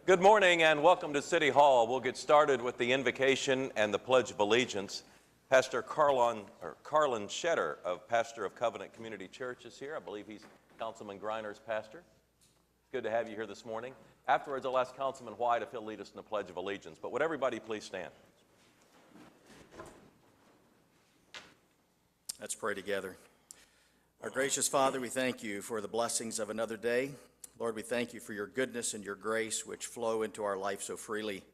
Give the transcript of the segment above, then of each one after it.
Good morning and welcome to City Hall. We'll get started with the invocation and the Pledge of Allegiance. Pastor Carlin Shetter, pastor of Covenant Community Church, is here. I believe he's Councilman Griner's pastor. Good to have you here this morning. Afterwards, I'll ask Councilman White if he'll lead us in the Pledge of Allegiance. But would everybody please stand? Let's pray together. Our gracious Father, we thank you for the blessings of another day. Lord, we thank you for your goodness and your grace which flow into our life so freely,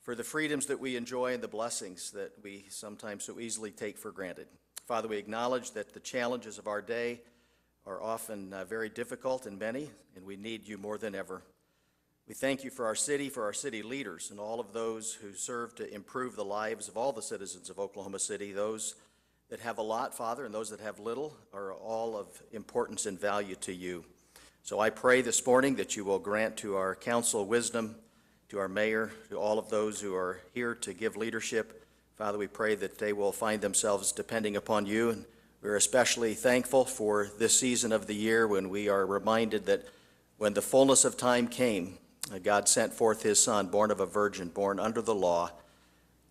for the freedoms that we enjoy and the blessings that we sometimes so easily take for granted. Father, we acknowledge that the challenges of our day are often very difficult and many, and we need you more than ever. We thank you for our city leaders, and all of those who serve to improve the lives of all the citizens of Oklahoma City. Those that have a lot, Father, and those that have little are all of importance and value to you. So I pray this morning that you will grant to our council wisdom, to our mayor, to all of those who are here to give leadership. Father, we pray that they will find themselves depending upon you. And we're especially thankful for this season of the year when we are reminded that when the fullness of time came, God sent forth his Son, born of a virgin, born under the law,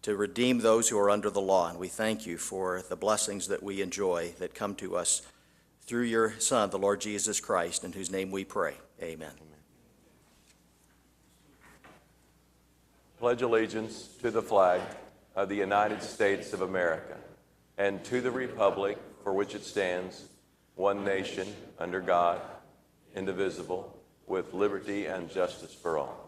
to redeem those who are under the law. And we thank you for the blessings that we enjoy that come to us through your Son, the Lord Jesus Christ, in whose name we pray. Amen. Pledge allegiance to the flag of the United States of America and to the republic for which it stands, one nation, under God, indivisible, with liberty and justice for all.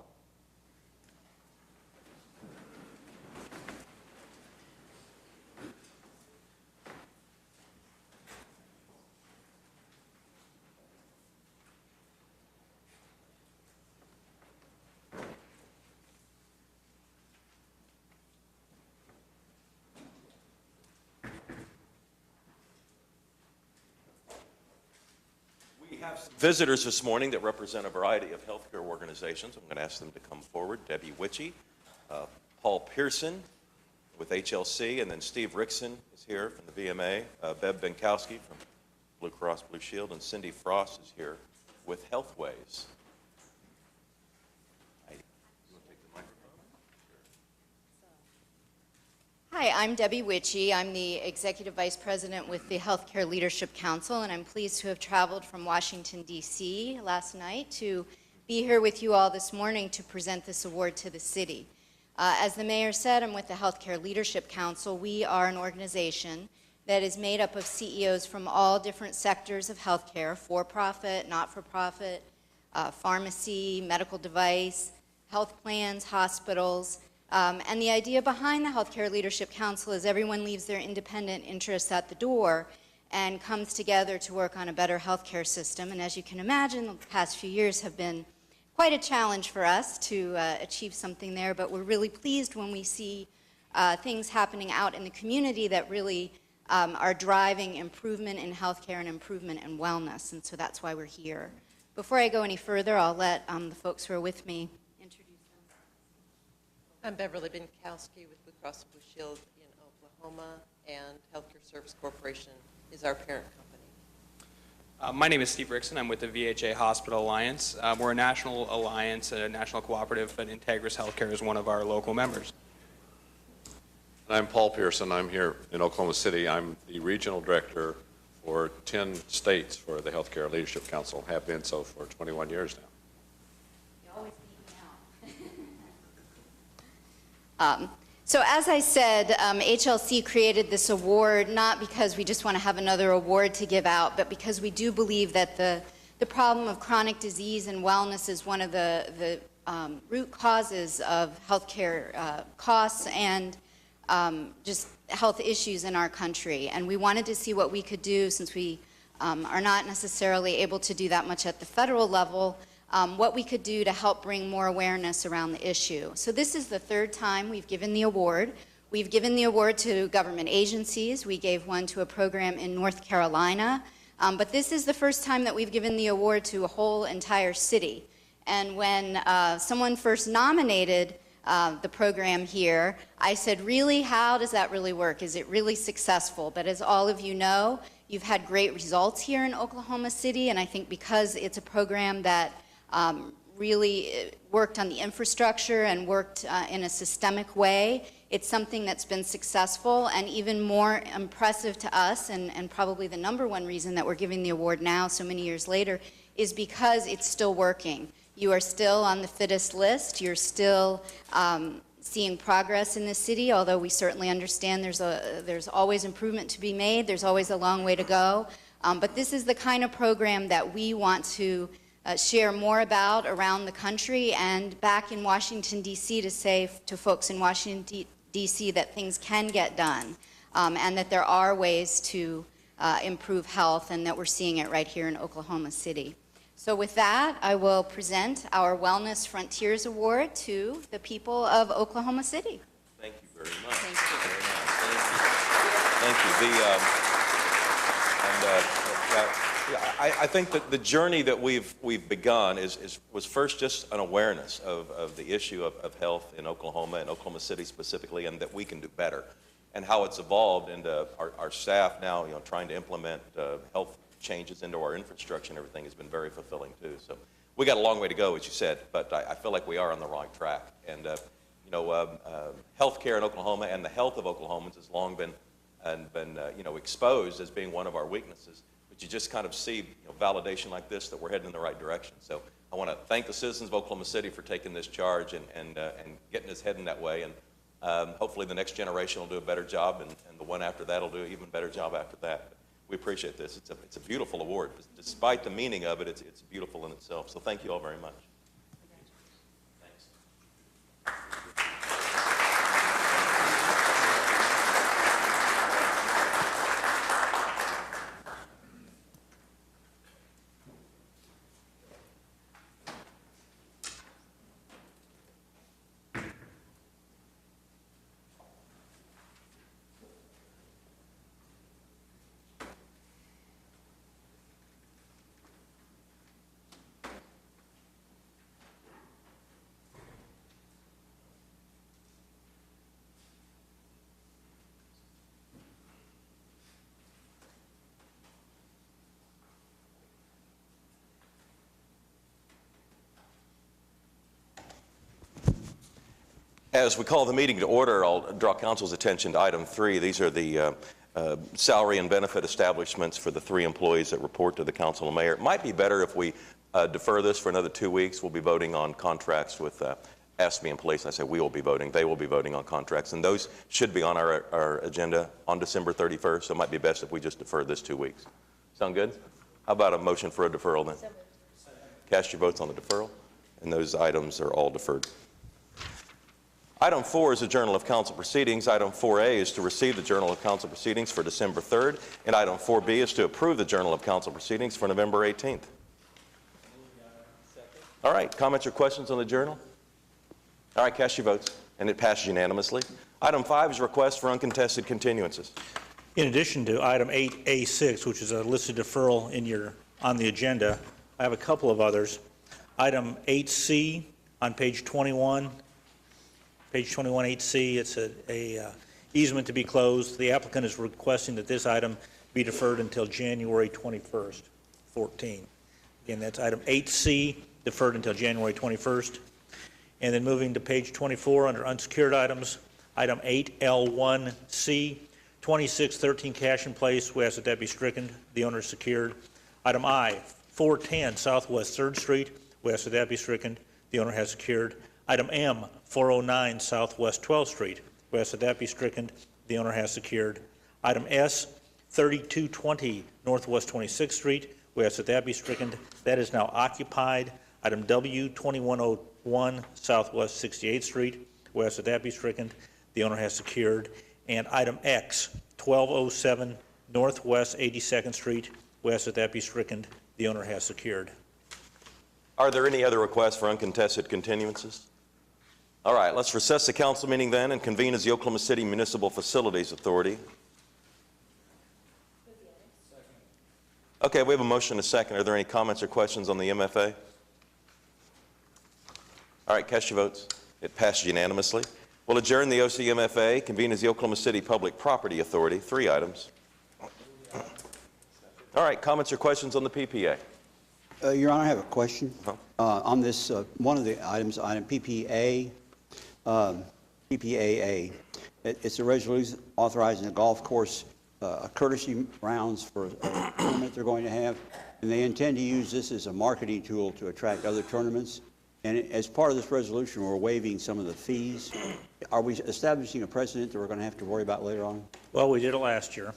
We have visitors this morning that represent a variety of healthcare organizations. I'm going to ask them to come forward. Debbie Witchey, Paul Pearson with HLC, and then Steve Rickson is here from the VMA, Bev Benkowski from Blue Cross Blue Shield, and Cindy Frost is here with Healthways. Hi, I'm Debbie Witchey. I'm the Executive Vice President with the Healthcare Leadership Council, and I'm pleased to have traveled from Washington, D.C. last night to be here with you all this morning to present this award to the city. As the mayor said, I'm with the Healthcare Leadership Council. We are an organization that is made up of CEOs from all different sectors of healthcare, for-profit, not-for-profit, pharmacy, medical device, health plans, hospitals. And the idea behind the Healthcare Leadership Council is everyone leaves their independent interests at the door and comes together to work on a better healthcare system. And as you can imagine, the past few years have been quite a challenge for us to achieve something there, but we're really pleased when we see things happening out in the community that really are driving improvement in healthcare and improvement in wellness, and so that's why we're here. Before I go any further, I'll let the folks who are with me introduce them. I'm Beverly Benkowski with Blue Cross Blue Shield in Oklahoma, and Healthcare Service Corporation is our parent company. My name is Steve Rickson. I'm with the VHA Hospital Alliance. We're a national alliance, a national cooperative, but Integris Healthcare is one of our local members. I'm Paul Pearson. I'm here in Oklahoma City. I'm the regional director for 10 states for the Healthcare Leadership Council. Have been so for 21 years now. You always beat me out. So as I said, HLC created this award not because we just want to have another award to give out, but because we do believe that the problem of chronic disease and wellness is one of the root causes of healthcare costs and just health issues in our country. And we wanted to see what we could do, since we are not necessarily able to do that much at the federal level, what we could do to help bring more awareness around the issue. So this is the third time we've given the award. We've given the award to government agencies. We gave one to a program in North Carolina. But this is the first time that we've given the award to a whole entire city. And when someone first nominated the program here, I said, really, how does that really work? Is it really successful? But as all of you know, you've had great results here in Oklahoma City, and I think because it's a program that really worked on the infrastructure and worked in a systemic way. It's something that's been successful, and even more impressive to us, and probably the #1 reason that we're giving the award now so many years later, is because it's still working. You are still on the fittest list. You're still seeing progress in the city, although we certainly understand there's always improvement to be made. There's always a long way to go. But this is the kind of program that we want to share more about around the country and back in Washington, D.C. to say to folks in Washington, D.C. that things can get done and that there are ways to improve health, and that we're seeing it right here in Oklahoma City. So with that, I will present our Wellness Frontiers Award to the people of Oklahoma City. Thank you very much. Thank you. Very nice. Thank you. I think that the journey that we've begun was first just an awareness of the issue of health in Oklahoma and Oklahoma City specifically, and that we can do better, and how it's evolved into our staff now, trying to implement health changes into our infrastructure and everything has been very fulfilling too. So we got a long way to go, as you said, but I feel like we are on the right track. And healthcare in Oklahoma and the health of Oklahomans has long been exposed as being one of our weaknesses. But you just kind of see validation like this that we're heading in the right direction. So I want to thank the citizens of Oklahoma City for taking this charge and getting us heading that way. And hopefully the next generation will do a better job, and the one after that will do an even better job after that. We appreciate this. It's a beautiful award. Despite the meaning of it, it's beautiful in itself. So thank you all very much. As we call the meeting to order, I'll draw council's attention to item 3. These are the salary and benefit establishments for the 3 employees that report to the council and mayor. It might be better if we defer this for another 2 weeks. We'll be voting on contracts with AFSCME and police. I say we will be voting. They will be voting on contracts, and those should be on our agenda on December 31st. So it might be best if we just defer this 2 weeks. Sound good? How about a motion for a deferral then? Cast your votes on the deferral, and those items are all deferred. Item 4 is the Journal of Council Proceedings. Item 4A is to receive the Journal of Council Proceedings for December 3rd, and item 4B is to approve the Journal of Council Proceedings for November 18th. All right, comments or questions on the Journal? All right, cast your votes, and it passes unanimously. Item 5 is a request for uncontested continuances. In addition to item 8A6, which is a listed deferral on the agenda, I have a couple of others. Item 8C on page 21. Page 21, 8C, it's a easement to be closed. The applicant is requesting that this item be deferred until January 21st, 14. Again, that's item 8C, deferred until January 21st. And then moving to page 24 under unsecured items, item 8L1C, 2613 Cash in Place, we ask that that be stricken. The owner is secured. Item I, 410 Southwest 3rd Street, we ask that that be stricken. The owner has secured. Item M, 409 Southwest 12th Street. We ask that that be stricken. The owner has secured. Item S, 3220 Northwest 26th Street. We ask that that be stricken. That is now occupied. Item W, 2101 Southwest 68th Street. We ask that that be stricken. The owner has secured. And item X, 1207 Northwest 82nd Street. We ask that that be stricken. The owner has secured. Are there any other requests for uncontested continuances? All right, let's recess the council meeting then and convene as the Oklahoma City Municipal Facilities Authority. Okay, we have a motion and a second. Are there any comments or questions on the MFA? All right, cast your votes. It passes unanimously. We'll adjourn the OCMFA, convene as the Oklahoma City Public Property Authority. 3 items. All right, comments or questions on the PPA? Your Honor, I have a question. On this, one of the items, item PPAA, it's a resolution authorizing a golf course courtesy rounds for a tournament they're going to have, and they intend to use this as a marketing tool to attract other tournaments. And as part of this resolution, we're waiving some of the fees. Are we establishing a precedent that we're going to have to worry about later on? Well, we did it last year,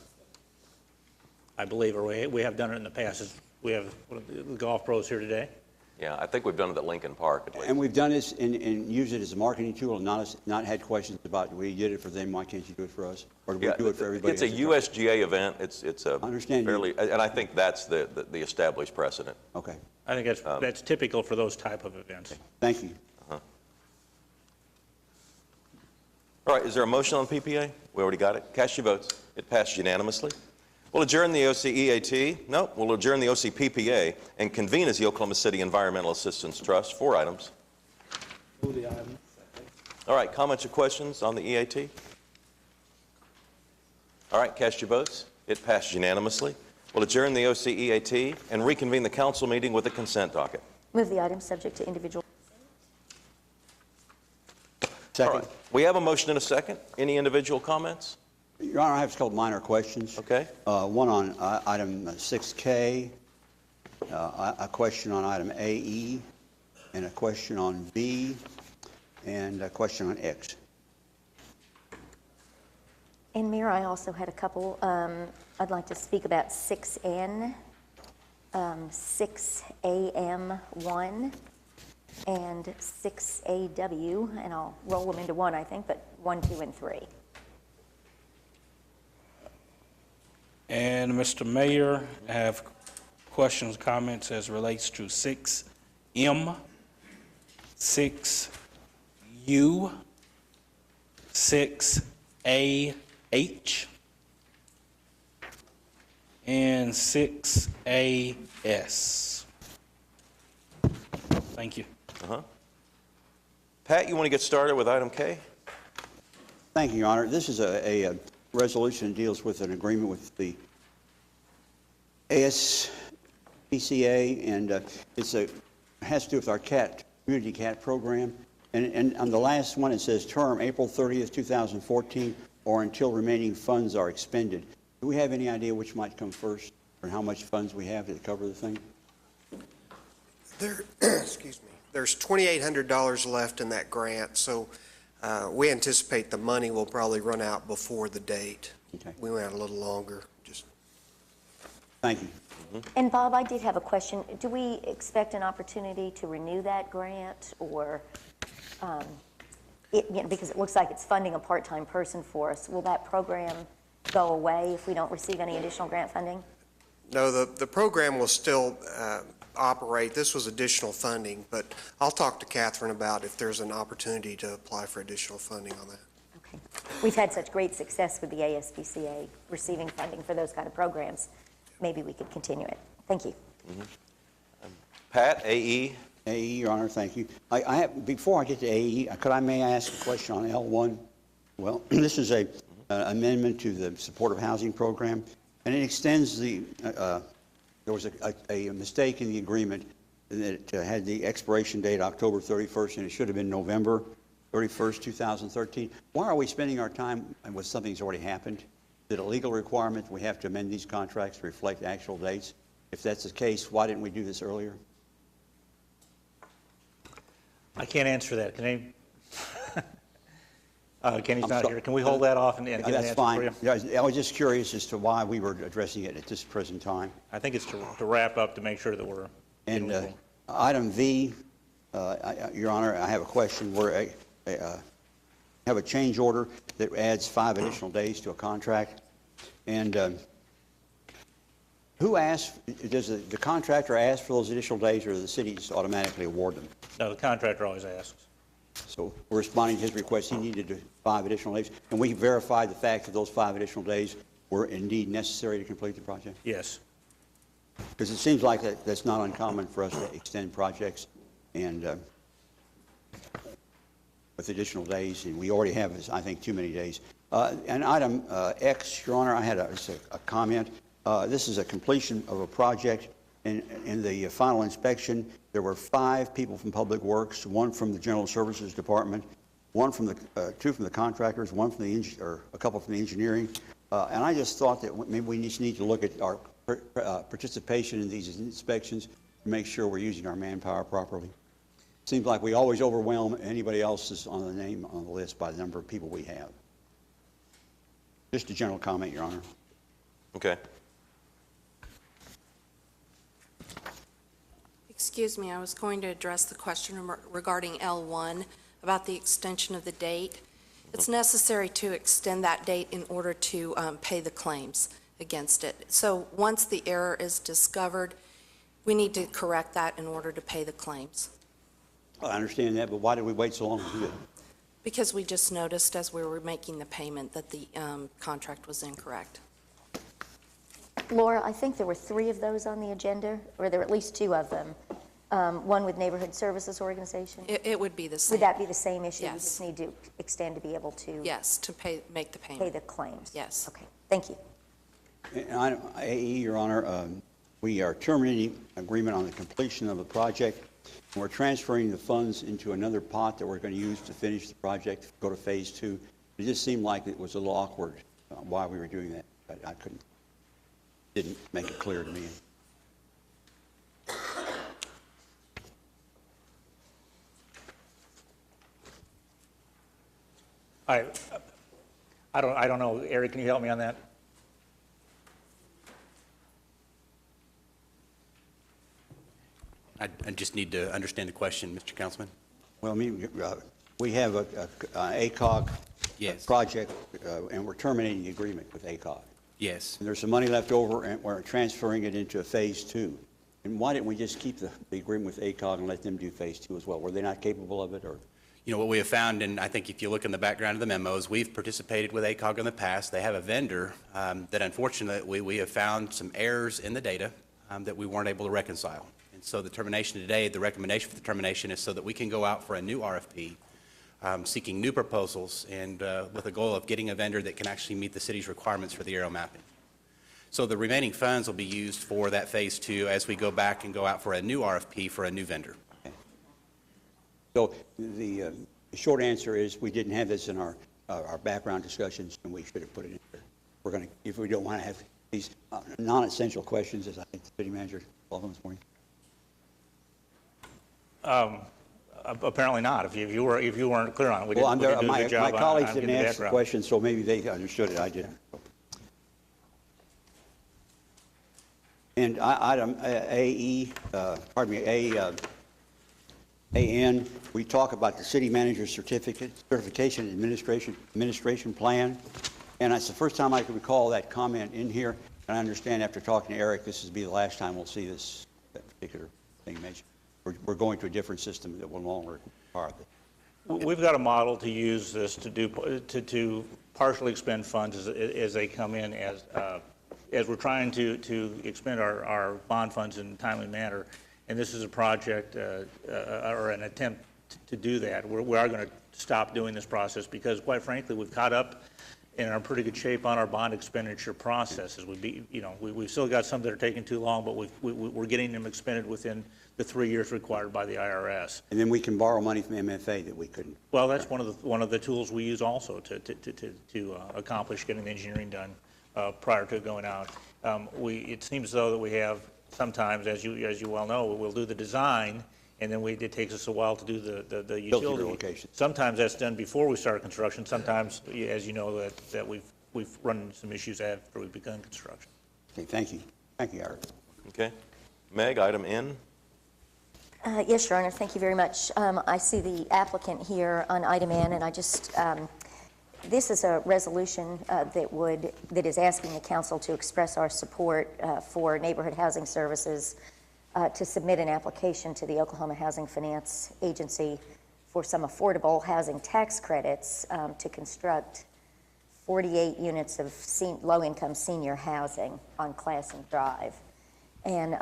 I believe, or we have done it in the past. We have one of the golf pros here today. Yeah, I think we've done it at Lincoln Park at least. And we've done this and used it as a marketing tool and not had questions about, we did it for them, why can't you do it for us? Or do we do it for everybody? It's a USGA event. It's a I understand you. fairly, and I think that's the established precedent. Okay, I think that's typical for those type of events. thank you. All right, is there a motion on PPA? We already got it. Cast your votes. It passed unanimously. We'll adjourn the OCEAT. No, we'll adjourn the OCPPA and convene as the Oklahoma City Environmental Assistance Trust. 4 items. Move the item. All right, comments or questions on the EAT? All right, cast your votes. It passed unanimously. We'll adjourn the OCEAT and reconvene the council meeting with a consent docket. Move the item subject to individual. All Second. right, we have a motion and a second. Any individual comments? Your Honor, I have a couple minor questions. Okay. One on item 6K, a question on item AE, and a question on B, and a question on X. And Mayor, I also had a couple. I'd like to speak about 6N, 6AM1, and 6AW, and I'll roll them into one, I think, but 1, 2, and 3. And Mr. Mayor, I have questions, comments as relates to 6M, 6U, 6AH, and 6AS. Thank you. Pat, you want to get started with item K? Thank you, Your Honor. This is a resolution that deals with an agreement with the ASPCA, and it has to do with our community cat program. And on the last one, it says term April 30th, 2014, or until remaining funds are expended. Do we have any idea which might come first, or how much funds we have to cover the thing? Excuse me. There's $2,800 left in that grant, so we anticipate the money will probably run out before the date. Okay. We went out a little longer. Thank you. And Bob, I did have a question. Do we expect an opportunity to renew that grant, or, because it looks like it's funding a part-time person for us, will that program go away if we don't receive any additional grant funding? No, the program will still operate. This was additional funding, but I'll talk to Catherine about if there's an opportunity to apply for additional funding on that. Okay. We've had such great success with the ASPCA receiving funding for those kind of programs. Maybe we could continue it. Thank you. Pat, AE? AE, Your Honor, thank you. I have, before I get to AE, may I ask a question on L1? Well, this is a amendment to the supportive housing program, and it extends the, there was a mistake in the agreement that had the expiration date October 31st, and it should have been November 31st, 2013. Why are we spending our time with something that's already happened? Is it a legal requirement we have to amend these contracts to reflect actual dates? If that's the case, why didn't we do this earlier? I can't answer that. Can Kenny's not here. Can we hold that off and get an answer for you? That's fine. I was just curious as to why we were addressing it at this present time. I think it's to wrap up to make sure that we're... And item V, Your Honor, I have a question where I have a change order that adds 5 additional days to a contract. And who asks, does the contractor ask for those additional days, or does the city just automatically award them? No, the contractor always asks. So we're responding to his request. He needed 5 additional days. And we verified the fact that those 5 additional days were indeed necessary to complete the project? Yes. Because it seems like that's not uncommon for us to extend projects and with additional days, and we already have, I think, too many days. And item X, Your Honor, I had a comment. This is a completion of a project In the final inspection, there were 5 people from Public Works, 1 from the General Services Department, 2 from the contractors, 1 from the or a couple from the engineering. And I just thought that maybe we just need to look at our participation in these inspections to make sure we're using our manpower properly. Seems like we always overwhelm anybody else's on the name on the list by the number of people we have. Just a general comment, Your Honor. Okay. Excuse me, I was going to address the question regarding L1 about the extension of the date. It's necessary to extend that date in order to pay the claims against it. So once the error is discovered, we need to correct that in order to pay the claims. I understand that, but why did we wait so long to do it? Because we just noticed as we were making the payment that the contract was incorrect. Laura, I think there were 3 of those on the agenda, or there were at least 2 of them. One with Neighborhood Services Organization. It would be the same. Would that be the same issue? Yes. We just need to extend to be able to Yes, to make the pay payment. the claims. Yes. Okay, thank you. And item AE, Your Honor, we are terminating agreement on the completion of the project. We're transferring the funds into another pot that we're going to use to finish the project, go to phase 2. It just seemed like it was a little awkward why we were doing that. I didn't make it clear to me. I don't know. Eric, can you help me on that? I just need to understand the question, Mr. Councilman. Well, I mean, we have a ACOG Yes. project, and we're terminating the agreement with ACOG. Yes. And there's some money left over, and we're transferring it into phase 2. And why didn't we just keep the agreement with ACOG and let them do phase 2 as well? Were they not capable of it, or? You know, what we have found, and I think if you look in the background of the memos, we've participated with ACOG in the past. They have a vendor that unfortunately we have found some errors in the data that we weren't able to reconcile. And so the termination today, the recommendation for the termination is so that we can go out for a new RFP, seeking new proposals, and with a goal of getting a vendor that can actually meet the city's requirements for the aerial mapping. So the remaining funds will be used for that phase 2 as we go back and go out for a new RFP for a new vendor. So the short answer is we didn't have this in our background discussions, and we should have put it in there. We're going to, if we don't want to have these non-essential questions, as I think the city manager called them this morning. Apparently not. If you weren't clear on it, we didn't do a good job. My colleagues on didn't getting the ask the background. question, so maybe they understood it. I didn't. And item AN, we talk about the city manager's certification administration plan. And it's the first time I can recall that comment in here. And I understand after talking to Eric, this will be the last time we'll see that particular thing mentioned. We're going to a different system that will no longer require this. We've got a model to use this to partially expend funds as they come in, as we're trying to expend our bond funds in a timely manner. And this is a project or an attempt to do that. We are going to stop doing this process because, quite frankly, we've caught up and are in pretty good shape on our bond expenditure processes. We've still got some that are taking too long, but we're getting them expended within the 3 years required by the IRS. And then we can borrow money from MFA that we couldn't. Well, that's one of the tools we use also to accomplish getting the engineering done prior to going out. It seems though that we have sometimes, as you well know, we'll do the design, and then it takes us a while to do the utility. Location. Sometimes that's done before we start construction. Sometimes, as you know, that we've run into some issues after we've begun construction. Okay, thank you. Thank you, Eric. Okay. Meg, item N. Yes, Your Honor, thank you very much. I see the applicant here on item N, and I just, this is a resolution that is asking the council to express our support for Neighborhood Housing Services to submit an application to the Oklahoma Housing Finance Agency for some affordable housing tax credits to construct 48 units of low-income senior housing on Classen Drive. And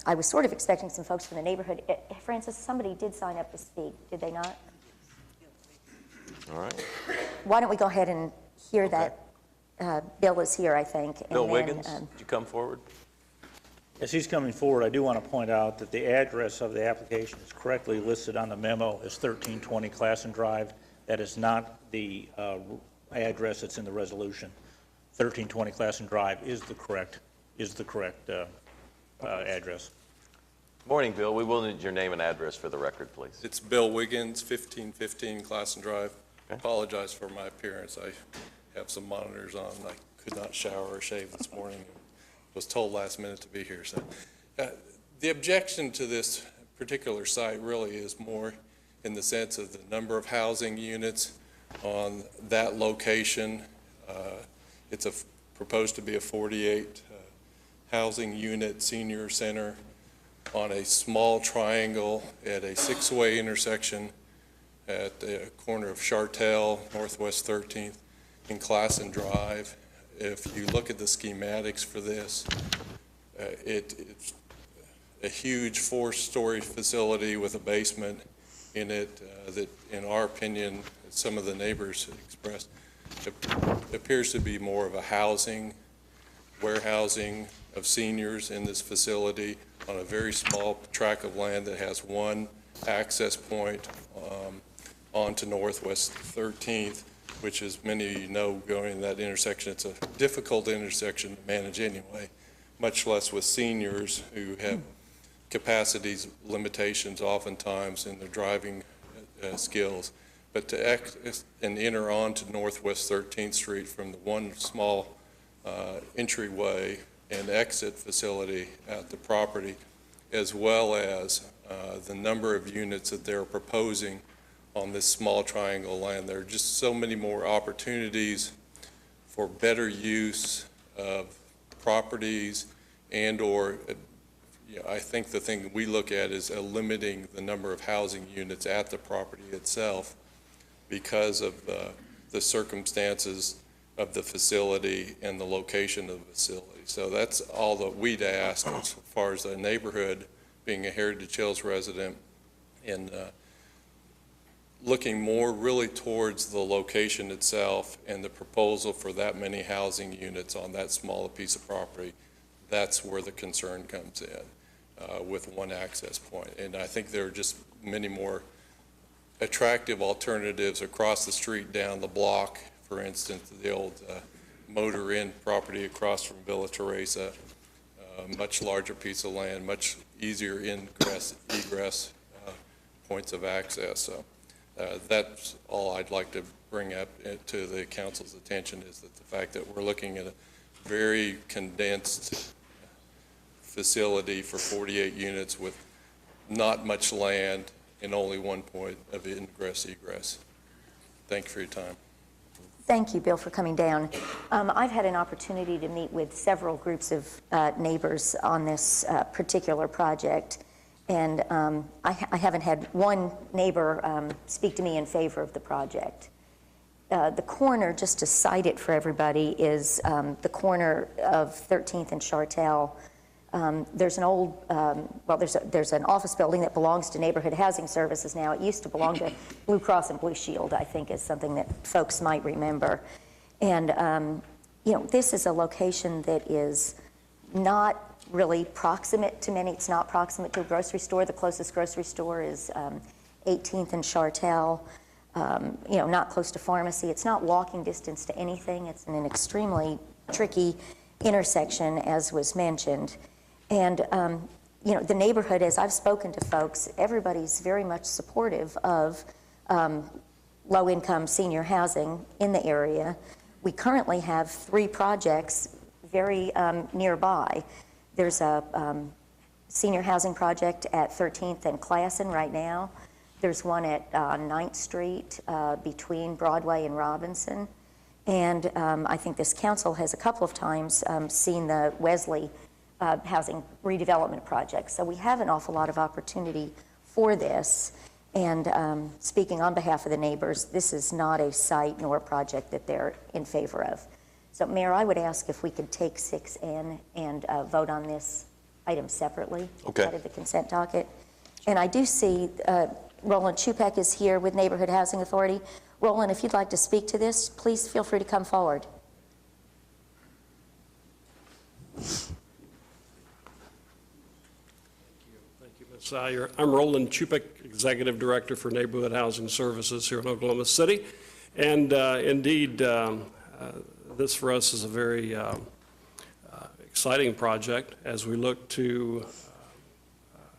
I was sort of expecting some folks from the neighborhood. Francis, somebody did sign up to speak, did they not? All right. Why don't we go ahead and hear that? Bill is here, I think. Bill Wiggins, would you come forward? As he's coming forward, I do want to point out that the address of the application is correctly listed on the memo as 1320 Classen Drive. That is not the address that's in the resolution. 1320 Classen Drive is the correct address. Morning, Bill. We will need your name and address for the record, please. It's Bill Wiggins, 1515 Classen Drive. Okay. Apologize for my appearance. I have some monitors on. I could not shower or shave this morning. Was told last minute to be here. So, the objection to this particular site really is more in the sense of the number of housing units on that location. It's proposed to be a 48 housing unit senior center on a small triangle at a 6-way intersection at the corner of Chartel, Northwest 13th, in Classen Drive. If you look at the schematics for this, it's a huge 4-story facility with a basement in it that, in our opinion, some of the neighbors expressed, appears to be more of a warehousing of seniors in this facility on a very small tract of land that has one access point onto Northwest 13th, which, as many of you know, going in that intersection, it's a difficult intersection to manage anyway, much less with seniors who have capacities limitations oftentimes in their driving skills. But to exit and enter onto Northwest 13th Street from the one small entryway and exit facility at the property, as well as the number of units that they're proposing on this small triangle land. There are just so many more opportunities for better use of properties and/or I think the thing we look at is limiting the number of housing units at the property itself because of the circumstances of the facility and the location of the facility. So that's all that we'd ask as far as the neighborhood, being a Heritage Hills resident, and looking more really towards the location itself and the proposal for that many housing units on that small a piece of property. That's where the concern comes in with one access point. And I think there are just many more attractive alternatives across the street, down the block. For instance, the old Motor Inn property across from Villa Teresa, much larger piece of land, much easier egress points of access. So that's all I'd like to bring up to the council's attention, is that the fact that we're looking at a very condensed facility for 48 units with not much land and only one point of ingress-egress. Thank you for your time. Thank you, Bill, for coming down. I've had an opportunity to meet with several groups of neighbors on this particular project, and I haven't had one neighbor speak to me in favor of the project. The corner, just to cite it for everybody, is the corner of 13th and Chartel. There's an old, there's an office building that belongs to Neighborhood Housing Services now. It used to belong to Blue Cross and Blue Shield, I think, is something that folks might remember. And, this is a location that is not really proximate to many. It's not proximate to a grocery store. The closest grocery store is 18th and Chartel. Not close to pharmacy. It's not walking distance to anything. It's in an extremely tricky intersection, as was mentioned. And, the neighborhood, as I've spoken to folks, everybody's very much supportive of low-income senior housing in the area. We currently have 3 projects very nearby. There's a senior housing project at 13th and Classen right now. There's one at 9th Street between Broadway and Robinson. And I think this council has a couple of times seen the Wesley housing redevelopment project. So we have an awful lot of opportunity for this. And speaking on behalf of the neighbors, this is not a site nor a project that they're in favor of. So, Mayor, I would ask if we could take 6N and vote on this item separately out of the consent docket. And I do see Roland Chupek is here with Neighborhood Housing Authority. Roland, if you'd like to speak to this, please feel free to come forward. I'm Roland Chupik, Executive Director for Neighborhood Housing Services here in Oklahoma City. And indeed, this for us is a very exciting project as we look to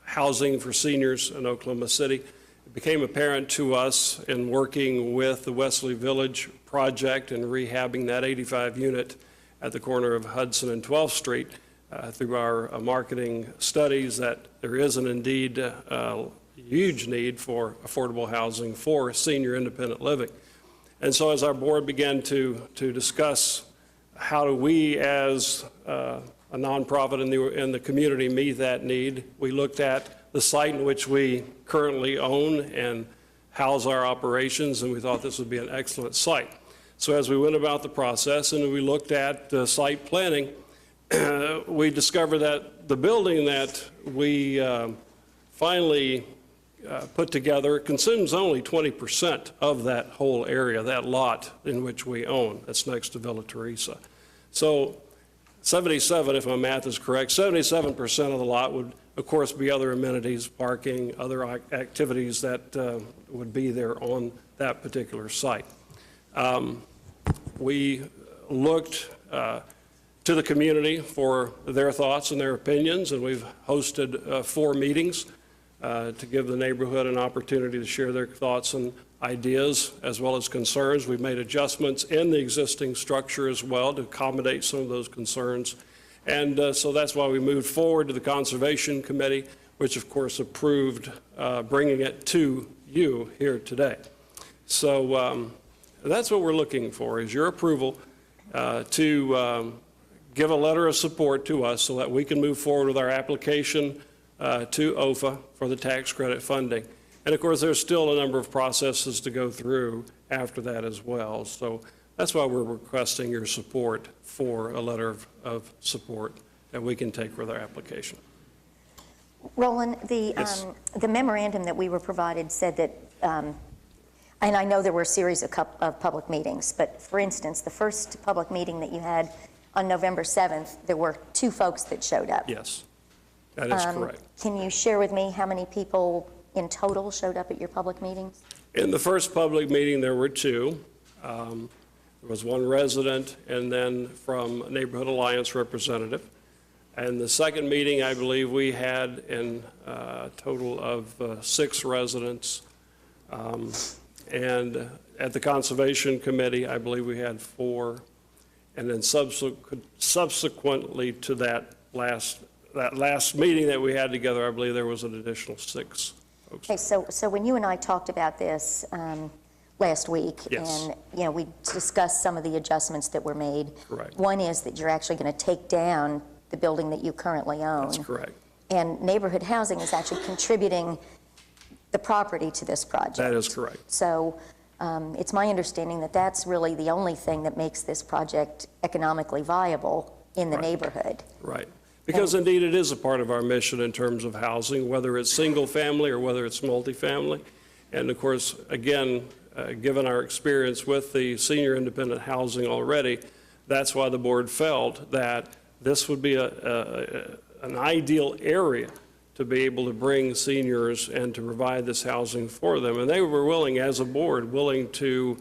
housing for seniors in Oklahoma City. It became apparent to us in working with the Wesley Village project and rehabbing that 85 unit at the corner of Hudson and 12th Street through our marketing studies that there is an indeed huge need for affordable housing for senior independent living. And so as our board began to discuss how do we as a nonprofit in the community meet that need, we looked at the site in which we currently own and house our operations, and we thought this would be an excellent site. So as we went about the process and we looked at site planning, we discovered that the building that we finally put together consumes only 20% of that whole area, that lot in which we own. That's next to Villa Teresa. So 77, if my math is correct, 77% of the lot would, of course, be other amenities, parking, other activities that would be there on that particular site. We looked to the community for their thoughts and their opinions, and we've hosted 4 meetings to give the neighborhood an opportunity to share their thoughts and ideas as well as concerns. We've made adjustments in the existing structure as well to accommodate some of those concerns. And so that's why we moved forward to the Conservation Committee, which of course approved bringing it to you here today. So that's what we're looking for, is your approval to give a letter of support to us so that we can move forward with our application to OFA for the tax credit funding. And of course, there's still a number of processes to go through after that as well. So that's why we're requesting your support for a letter of support that we can take with our application. Roland, Yes. the memorandum that we were provided said that, and I know there were a series of public meetings, but for instance, the first public meeting that you had on November 7th, there were 2 folks that showed up. Yes, that is correct. Can you share with me how many people in total showed up at your public meetings? In the first public meeting, there were 2. There was 1 resident and then from Neighborhood Alliance representative. And the second meeting, I believe we had in a total of 6 residents. And at the Conservation Committee, I believe we had 4. And then subsequently to that last meeting that we had together, I believe there was an additional 6 folks. Okay, so when you and I talked about this last week, Yes. and we discussed some of the adjustments that were made. Correct. One is that you're actually going to take down the building that you currently own. That's correct. And neighborhood housing is actually contributing the property to this project. That is correct. So it's my understanding that that's really the only thing that makes this project economically viable in the neighborhood. Right. Because indeed it is a part of our mission in terms of housing, whether it's single family or whether it's multifamily. And of course, again, given our experience with the senior independent housing already, that's why the board felt that this would be an ideal area to be able to bring seniors and to provide this housing for them. And they were willing, as a board, willing to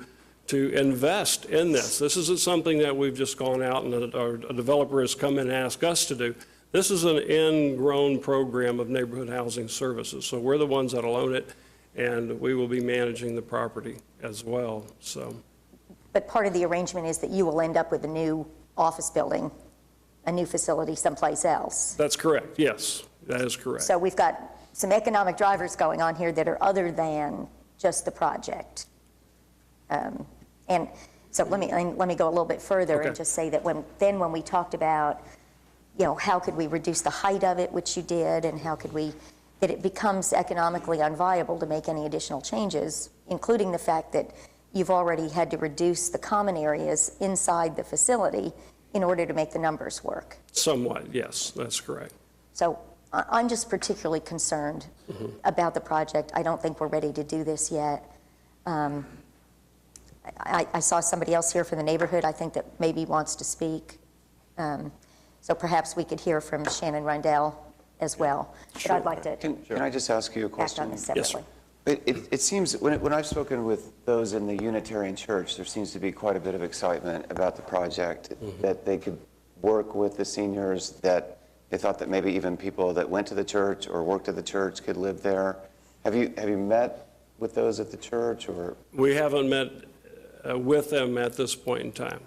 invest in this. This isn't something that we've just gone out and a developer has come in and asked us to do. This is an ingrown program of neighborhood housing services. So we're the ones that'll own it, and we will be managing the property as well. So. But part of the arrangement is that you will end up with a new office building, a new facility someplace else. That's correct, yes, that is correct. So we've got some economic drivers going on here that are other than just the project. And so let me go a little bit further and just say that when we talked about, how could we reduce the height of it, which you did, and how could we, that it becomes economically unviable to make any additional changes, including the fact that you've already had to reduce the common areas inside the facility in order to make the numbers work. Somewhat, yes, that's correct. So I'm just particularly concerned about the project. I don't think we're ready to do this yet. I saw somebody else here from the neighborhood, I think, that maybe wants to speak. So perhaps we could hear from Shannon Rundell as well. But I'd like to Can I just ask you a act question? on this separately. It seems, when I've spoken with those in the Unitarian Church, there seems to be quite a bit of excitement about the project, that they could work with the seniors, that they thought that maybe even people that went to the church or worked at the church could live there. Have you met with those at the church, or? We haven't met with them at this point in time.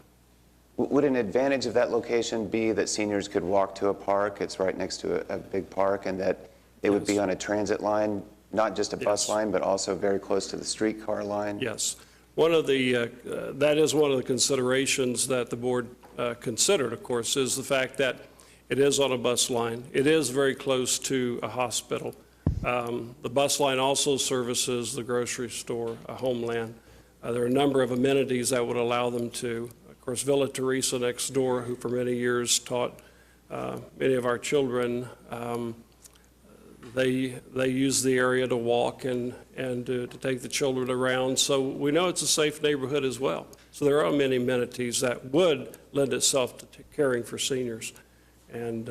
Would an advantage of that location be that seniors could walk to a park? It's right next to a big park, and that they would be on a transit line, not just a bus line, but also very close to the streetcar line? Yes. One of the, that is one of the considerations that the board considered, of course, is the fact that it is on a bus line. It is very close to a hospital. The bus line also services the grocery store, a Homeland. There are a number of amenities that would allow them to. Of course, Villa Teresa next door, who for many years taught many of our children, they use the area to walk and to take the children around. So we know it's a safe neighborhood as well. So there are many amenities that would lend itself to caring for seniors. And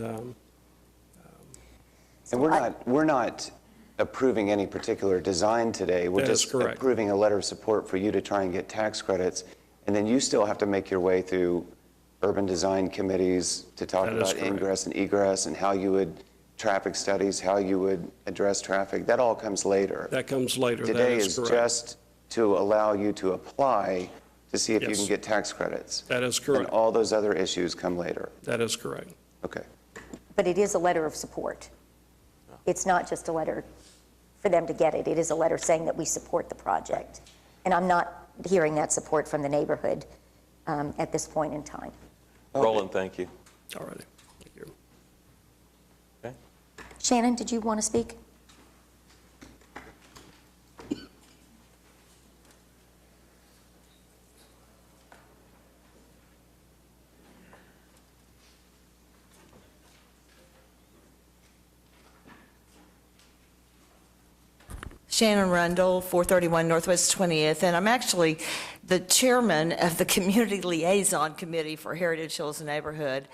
we're not approving any particular design today. We're just approving a letter of support for you to try and get tax credits. And then you still have to make your way through urban design committees to talk about ingress and egress and how you would traffic studies, how you would address traffic. That all comes later. That comes later. Today is just to allow you to apply to see if you can get tax credits. That is correct. And all those other issues come later. That is correct. Okay. But it is a letter of support. It's not just a letter for them to get it. It is a letter saying that we support the project. And I'm not hearing that support from the neighborhood at this point in time. Roland, thank you. All right. Thank you. Okay. Shannon, did you want to speak? Shannon Rundle, 431 Northwest 20th, and I'm actually the chairman of the Community Liaison Committee for Heritage Hills Neighborhood.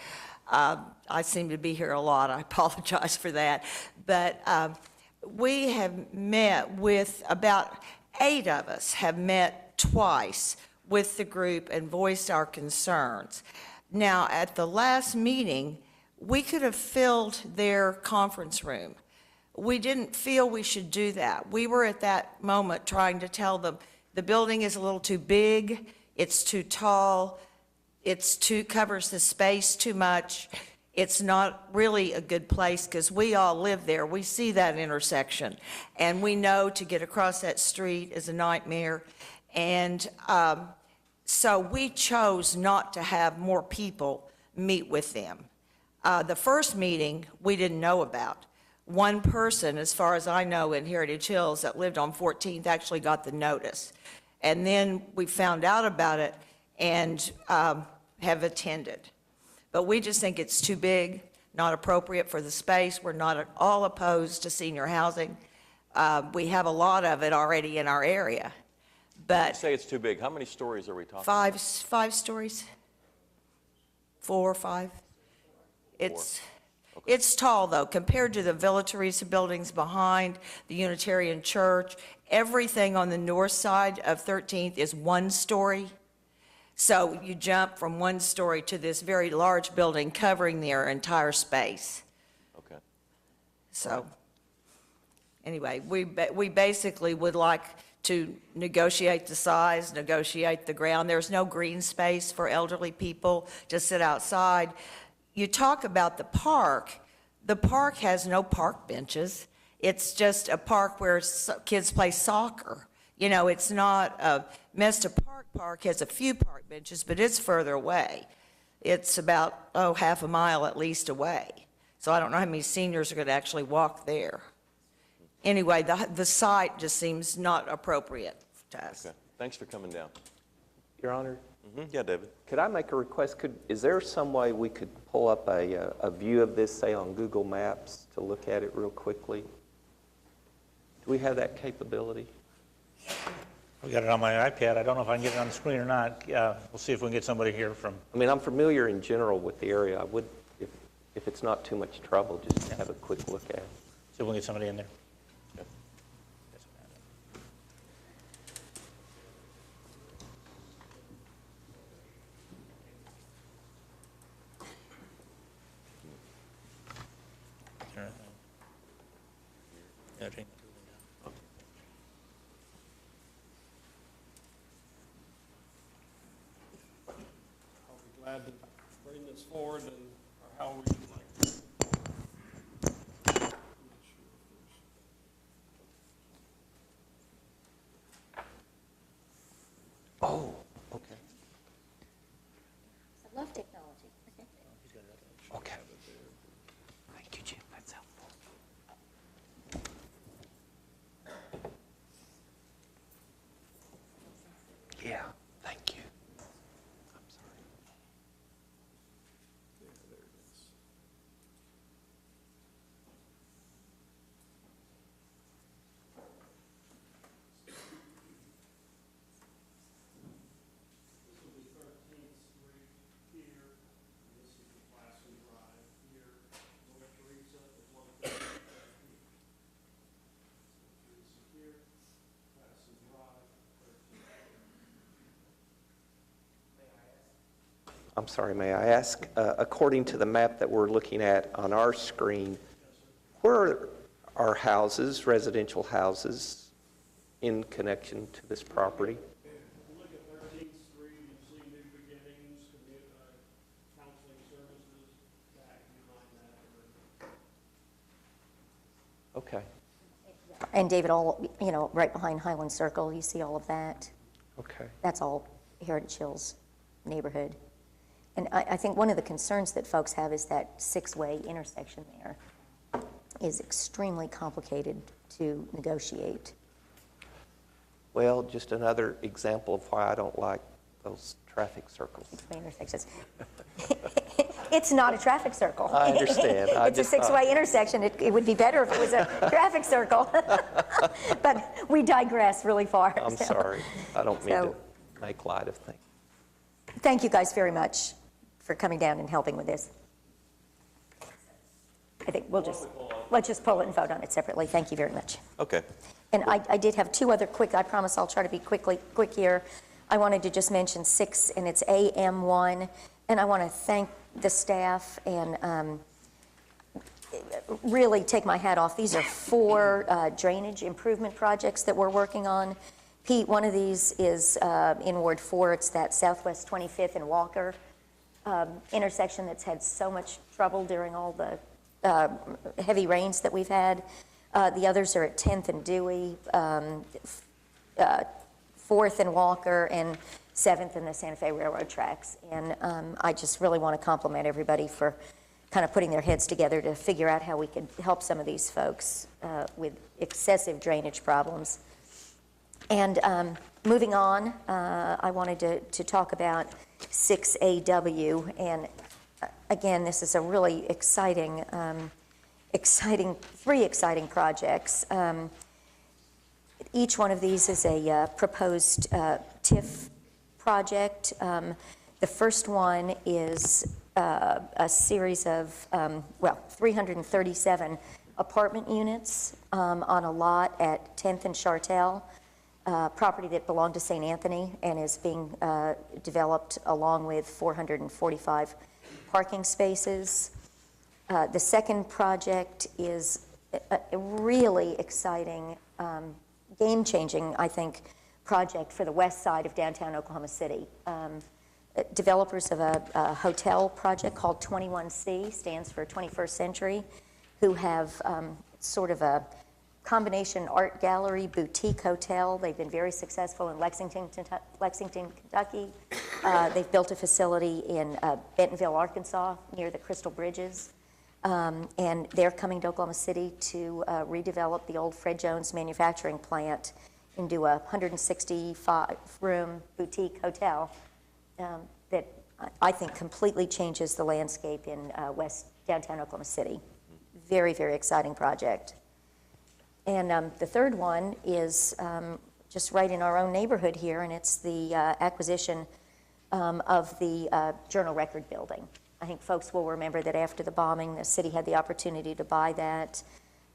I seem to be here a lot. I apologize for that. But we have met with, about 8 of us have met twice with the group and voiced our concerns. Now, at the last meeting, we could have filled their conference room. We didn't feel we should do that. We were at that moment trying to tell them the building is a little too big, it's too tall, covers the space too much. It's not really a good place because we all live there. We see that intersection, and we know to get across that street is a nightmare. And so we chose not to have more people meet with them. The first meeting we didn't know about. One person, as far as I know, in Heritage Hills that lived on 14th actually got the notice. And then we found out about it and have attended. But we just think it's too big, not appropriate for the space. We're not at all opposed to senior housing. We have a lot of it already in our area. But You say it's too big. How many stories are we talking? Five stories? 4 or 5? It's tall, though, compared to the Villa Teresa buildings behind the Unitarian Church. Everything on the north side of 13th is 1 story. So you jump from 1 story to this very large building covering their entire space. Okay. So anyway, we basically would like to negotiate the size, negotiate the ground. There's no green space for elderly people to sit outside. You talk about the park. The park has no park benches. It's just a park where kids play soccer. You know, it's not a Mesta Park has a few park benches, but it's further away. It's about, half a mile at least away. So I don't know how many seniors are going to actually walk there. Anyway, the site just seems not appropriate to us. Okay. Thanks for coming down. Your Honor? Yeah, David. Could I make a request? Is there some way we could pull up a view of this, say, on Google Maps to look at it real quickly? Do we have that capability? We got it on my iPad. I don't know if I can get it on the screen or not. We'll see if we can get somebody here from. I mean, I'm familiar in general with the area. I would, if it's not too much trouble, just to have a quick look at it. So we'll get somebody in there. I'll be glad to bring this forward, and or how we would like to. Oh, okay. I love technology. Okay. Thank you, Jim. That's helpful. Yeah, thank you. I'm sorry. Yeah, there it is. This will be 13th Street here, and this is the Classen Drive here. North Teresa is 130 here. Teresa here, Classen Drive, 13th. I'm sorry, may I ask, according to the map that we're looking at on our screen, where are houses, residential houses, in connection to this property? Look at 13th Street, you see New Beginnings, counseling services, back behind that. Okay, And David, all, right behind Highland Circle, you see all of that? okay. That's all Heritage Hills neighborhood. And I think one of the concerns that folks have is that six-way intersection there is extremely complicated to negotiate. Well, just another example of why I don't like those traffic circles. Six-way intersections. It's not a traffic circle. I understand. It's a six-way intersection. It would be better if it was a traffic circle. But we digress really far. I'm sorry. I don't mean to make light of things. Thank you guys very much for coming down and helping with this. I think let's just pull it and vote on it separately. Thank you very much. Okay. And I did have two other quick, I promise I'll try to be quick here. I wanted to just mention 6, and it's AM1, and I want to thank the staff and really take my hat off. These are 4 drainage improvement projects that we're working on. Pete, one of these is in Ward 4. It's that Southwest 25th and Walker intersection that's had so much trouble during all the heavy rains that we've had. The others are at 10th and Dewey, 4th and Walker, and 7th and the Santa Fe Railroad tracks. And I just really want to compliment everybody for kind of putting their heads together to figure out how we could help some of these folks with excessive drainage problems. And moving on, I wanted to talk about 6AW, and again, this is a really exciting, 3 exciting projects. Each one of these is a proposed TIF project. The first one is a series of, 337 apartment units on a lot at 10th and Chartel. Property that belonged to St. Anthony and is being developed along with 445 parking spaces. The second project is a really exciting, game-changing, I think, project for the west side of downtown Oklahoma City. Developers of a hotel project called 21C, stands for 21st Century, who have sort of a combination art gallery boutique hotel. They've been very successful in Lexington, Kentucky. They've built a facility in Bentonville, Arkansas, near the Crystal Bridges. And they're coming to Oklahoma City to redevelop the old Fred Jones manufacturing plant into a 165-room boutique hotel that I think completely changes the landscape in downtown Oklahoma City. Very, very exciting project. And the third one is just right in our own neighborhood here, and it's the acquisition of the Journal Record building. I think folks will remember that after the bombing, the city had the opportunity to buy that.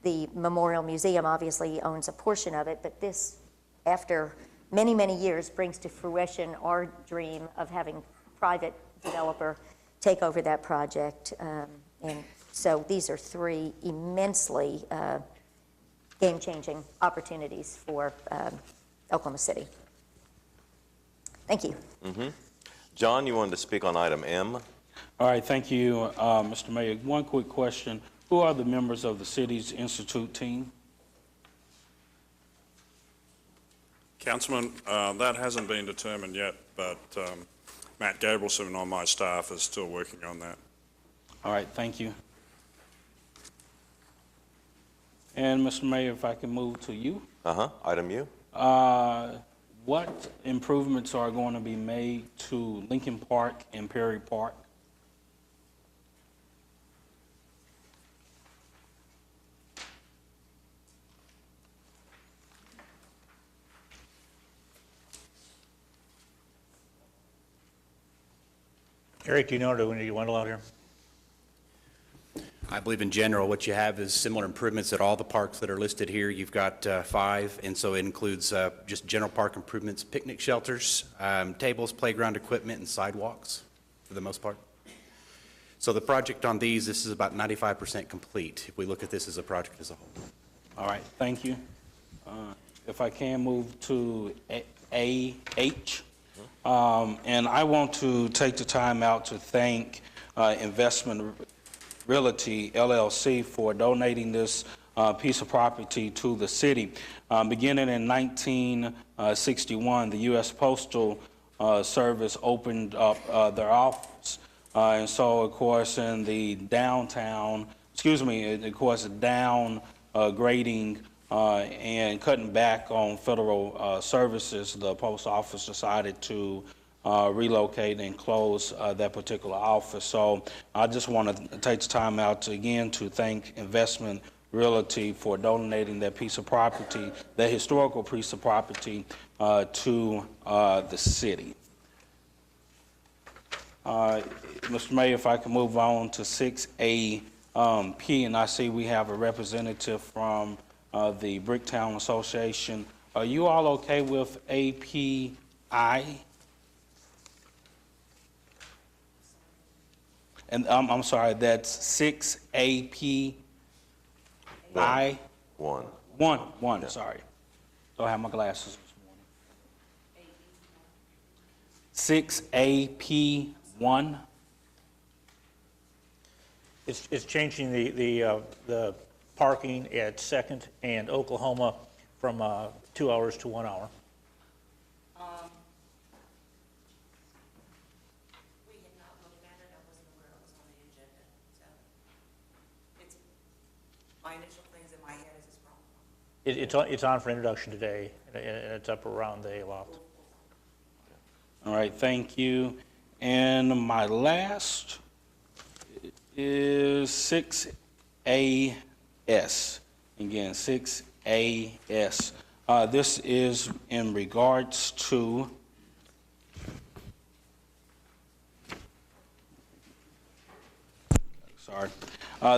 The Memorial Museum obviously owns a portion of it, but this, after many, many years, brings to fruition our dream of having a private developer take over that project. And so these are three immensely game-changing opportunities for Oklahoma City. Thank you. John, you wanted to speak on item M? All right, thank you, Mr. Mayor. One quick question. Who are the members of the city's Institute team? Councilman, that hasn't been determined yet, but Matt Gabrielson on my staff is still working on that. All right, thank you. And Mr. Mayor, if I can move to you. Item U. What improvements are going to be made to Lincoln Park and Perry Park? Eric, do you know, or do we need Wendell out here? I believe in general, what you have is similar improvements at all the parks that are listed here. You've got 5, and so it includes just general park improvements, picnic shelters, tables, playground equipment, and sidewalks for the most part. So the project on these, this is about 95% complete, if we look at this as a project as a whole. All right, thank you. If I can move to AH. And I want to take the time out to thank Investment Realty LLC for donating this piece of property to the city. Beginning in 1961, the U.S. Postal Service opened up their office. And so, of course, in the downtown, of course, down grading and cutting back on federal services, the post office decided to relocate and close that particular office. So I just want to take the time out to thank Investment Realty for donating that piece of property, that historical piece of property, to the city. Mr. Mayor, if I can move on to 6AP, and I see we have a representative from the Bricktown Association. Are you all okay with API? And I'm sorry, that's 6API? One, sorry. Don't have my glasses this morning. 6AP1? It's changing the parking at 2nd and Oklahoma from 2 hours to 1 hour. We had not looked at it. I wasn't aware it was on the agenda. So it's my initial things in my head is this problem. It's on for introduction today, and it's up around the loft. All right, thank you. And my last is 6AS. Again, 6AS. This is in regards to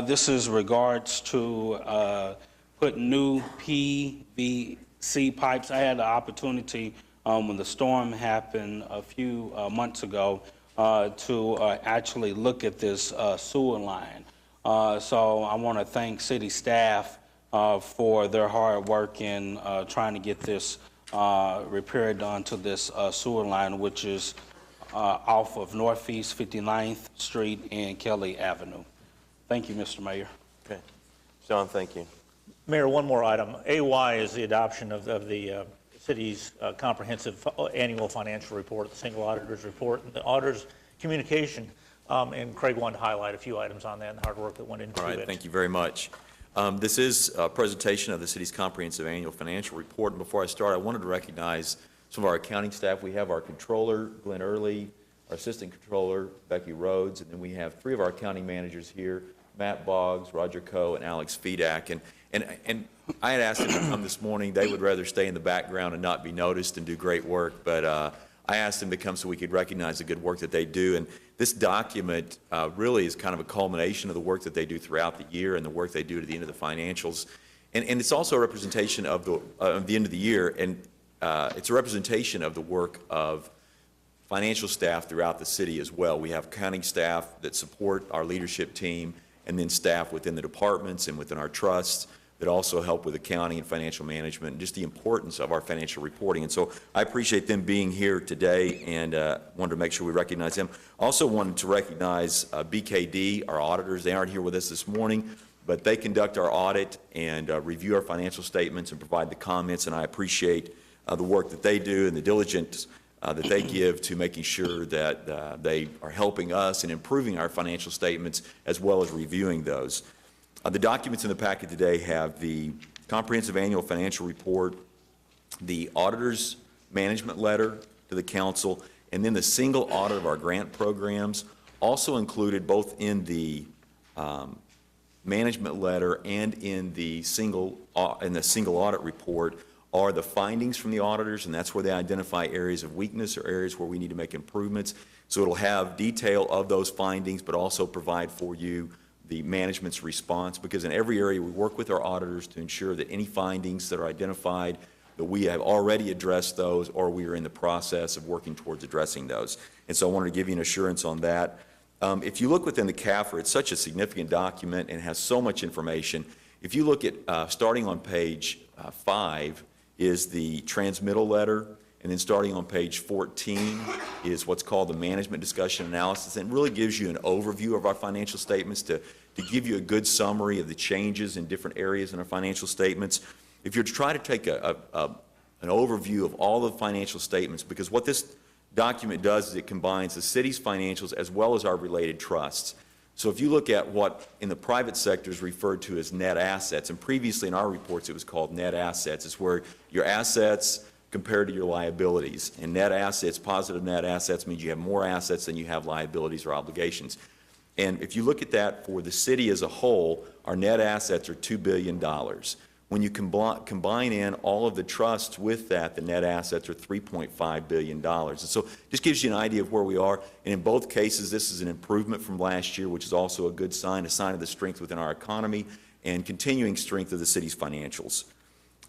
this is regards to putting new PVC pipes. I had the opportunity when the storm happened a few months ago to actually look at this sewer line. So I want to thank city staff for their hard work in trying to get this repair done to this sewer line, which is off of Northeast 59th Street and Kelly Avenue. Thank you, Mr. Mayor. Okay. John, thank you. Mayor, one more item. AY is the adoption of the city's comprehensive annual financial report, the single auditor's report, and the auditor's communication. And Craig wanted to highlight a few items on that and the hard work that went into it. All right, thank you very much. This is a presentation of the city's comprehensive annual financial report. And before I start, I wanted to recognize some of our accounting staff. We have our controller, Glenn Early, our assistant controller, Becky Rhodes, and then we have 3 of our accounting managers here, Matt Boggs, Roger Coe, and Alex Fedak. And I had asked them to come this morning. They would rather stay in the background and not be noticed and do great work, but I asked them to come so we could recognize the good work that they do. And this document really is kind of a culmination of the work that they do throughout the year and the work they do to the end of the financials. And it's also a representation of the end of the year, and it's a representation of the work of financial staff throughout the city as well. We have accounting staff that support our leadership team, and then staff within the departments and within our trusts that also help with accounting and financial management, and just the importance of our financial reporting. And so I appreciate them being here today, and wanted to make sure we recognize them. Also wanted to recognize BKD, our auditors. They aren't here with us this morning, but they conduct our audit and review our financial statements and provide the comments, and I appreciate the work that they do and the diligence that they give to making sure that they are helping us and improving our financial statements as well as reviewing those. The documents in the packet today have the comprehensive annual financial report, the auditor's management letter to the council, and then the single audit of our grant programs. Also included both in the management letter and in the single audit report are the findings from the auditors, and that's where they identify areas of weakness or areas where we need to make improvements. So it'll have detail of those findings, but also provide for you the management's response, because in every area we work with our auditors to ensure that any findings that are identified, that we have already addressed those or we are in the process of working towards addressing those. And so I wanted to give you an assurance on that. If you look within the CAFR, it's such a significant document and has so much information. If you look at, starting on page 5 is the transmittal letter, and then starting on page 14 is what's called the management discussion analysis, and it really gives you an overview of our financial statements to give you a good summary of the changes in different areas in our financial statements. If you're to try to take an overview of all the financial statements, because what this document does is it combines the city's financials as well as our related trusts. So if you look at what in the private sector is referred to as net assets, and previously in our reports it was called net assets, it's where your assets compared to your liabilities. And net assets, positive net assets, means you have more assets than you have liabilities or obligations. And if you look at that for the city as a whole, our net assets are $2 billion. When you combine in all of the trusts with that, the net assets are $3.5 billion. And so this gives you an idea of where we are. And in both cases, this is an improvement from last year, which is also a good sign, a sign of the strength within our economy and continuing strength of the city's financials.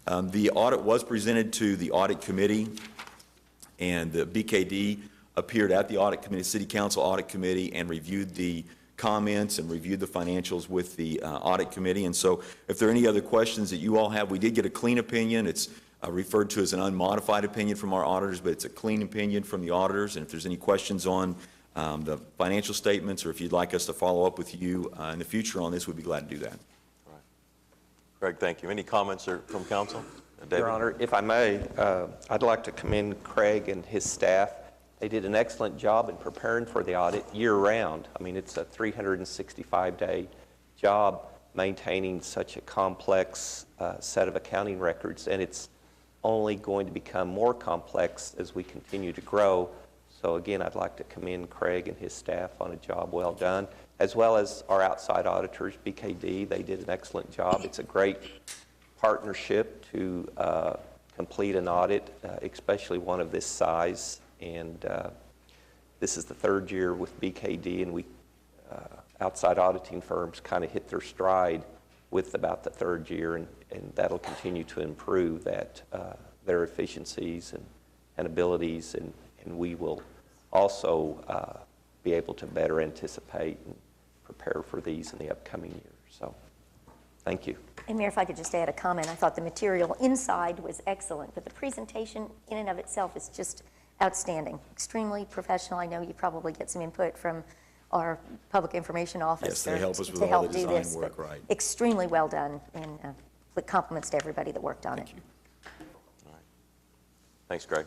The audit was presented to the audit committee, and the BKD appeared at the audit committee, City Council Audit Committee, and reviewed the comments and reviewed the financials with the audit committee. And so if there are any other questions that you all have, we did get a clean opinion. It's referred to as an unmodified opinion from our auditors, but it's a clean opinion from the auditors. And if there's any questions on the financial statements, or if you'd like us to follow up with you in the future on this, we'd be glad to do that. All right. Greg, thank you. Any comments from council? David? Your Honor, if I may, I'd like to commend Craig and his staff. They did an excellent job in preparing for the audit year-round. I mean, it's a 365-day job maintaining such a complex set of accounting records, and it's only going to become more complex as we continue to grow. So again, I'd like to commend Craig and his staff on a job well done, as well as our outside auditors, BKD. They did an excellent job. It's a great partnership to complete an audit, especially one of this size. And this is the third year with BKD, and we outside auditing firms kind of hit their stride with about the third year, and that'll continue to improve their efficiencies and abilities, and we will also be able to better anticipate and prepare for these in the upcoming year. So thank you. And Mayor, if I could just add a comment, I thought the material inside was excellent, but the presentation in and of itself is just outstanding, extremely professional. I know you probably get some input from our public information office. Yes, they help us with all the design work, right. Extremely well done, and with compliments to everybody that worked on it. Thank you. All right. Thanks, Greg.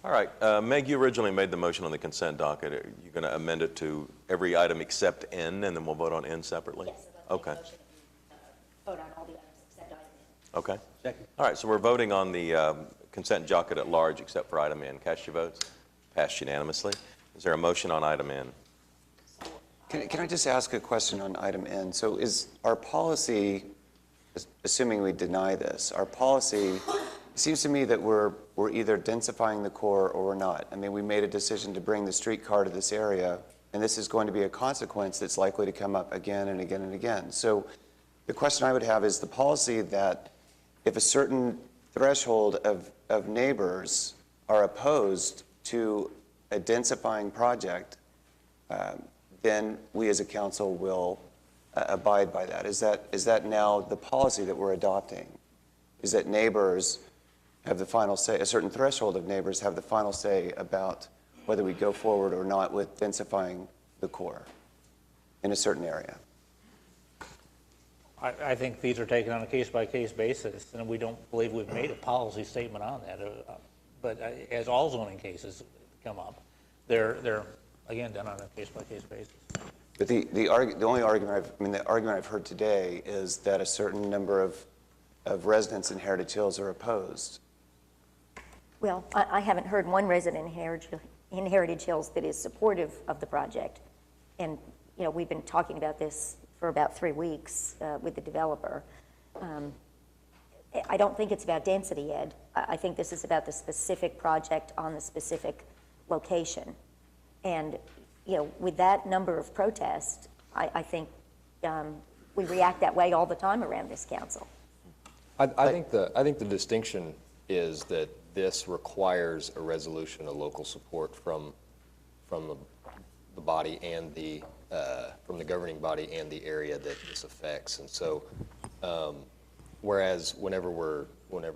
All right, Meg, you originally made the motion on the consent docket. Are you going to amend it to every item except N, and then we'll vote on N separately? Yes. Okay. Vote on all the items except item N. Okay. Second. All right, so we're voting on the consent docket at large except for item N. Cast your votes. Passed unanimously. Is there a motion on item N? Can I just ask a question on item N? So is our policy, assuming we deny this, our policy It seems to me that we're either densifying the core or we're not. I mean, we made a decision to bring the streetcar to this area, and this is going to be a consequence that's likely to come up again and again and again. So the question I would have is the policy that if a certain threshold of neighbors are opposed to a densifying project, then we as a council will abide by that. Is that now the policy that we're adopting? Is that neighbors have the final say, a certain threshold of neighbors have the final say about whether we go forward or not with densifying the core in a certain area? I think these are taken on a case-by-case basis, and we don't believe we've made a policy statement on that. But as all zoning cases come up, they're again done on a case-by-case basis. But the only argument the argument I've heard today is that a certain number of residents in Heritage Hills are opposed. Well, I haven't heard one resident in Heritage Hills that is supportive of the project. And, you know, we've been talking about this for about 3 weeks with the developer. I don't think it's about density, Ed. I think this is about the specific project on the specific location. And, you know, with that number of protests, I think we react that way all the time around this council. I think the distinction is that this requires a resolution of local support from the body and from the governing body and the area that this affects. And so, whereas whenever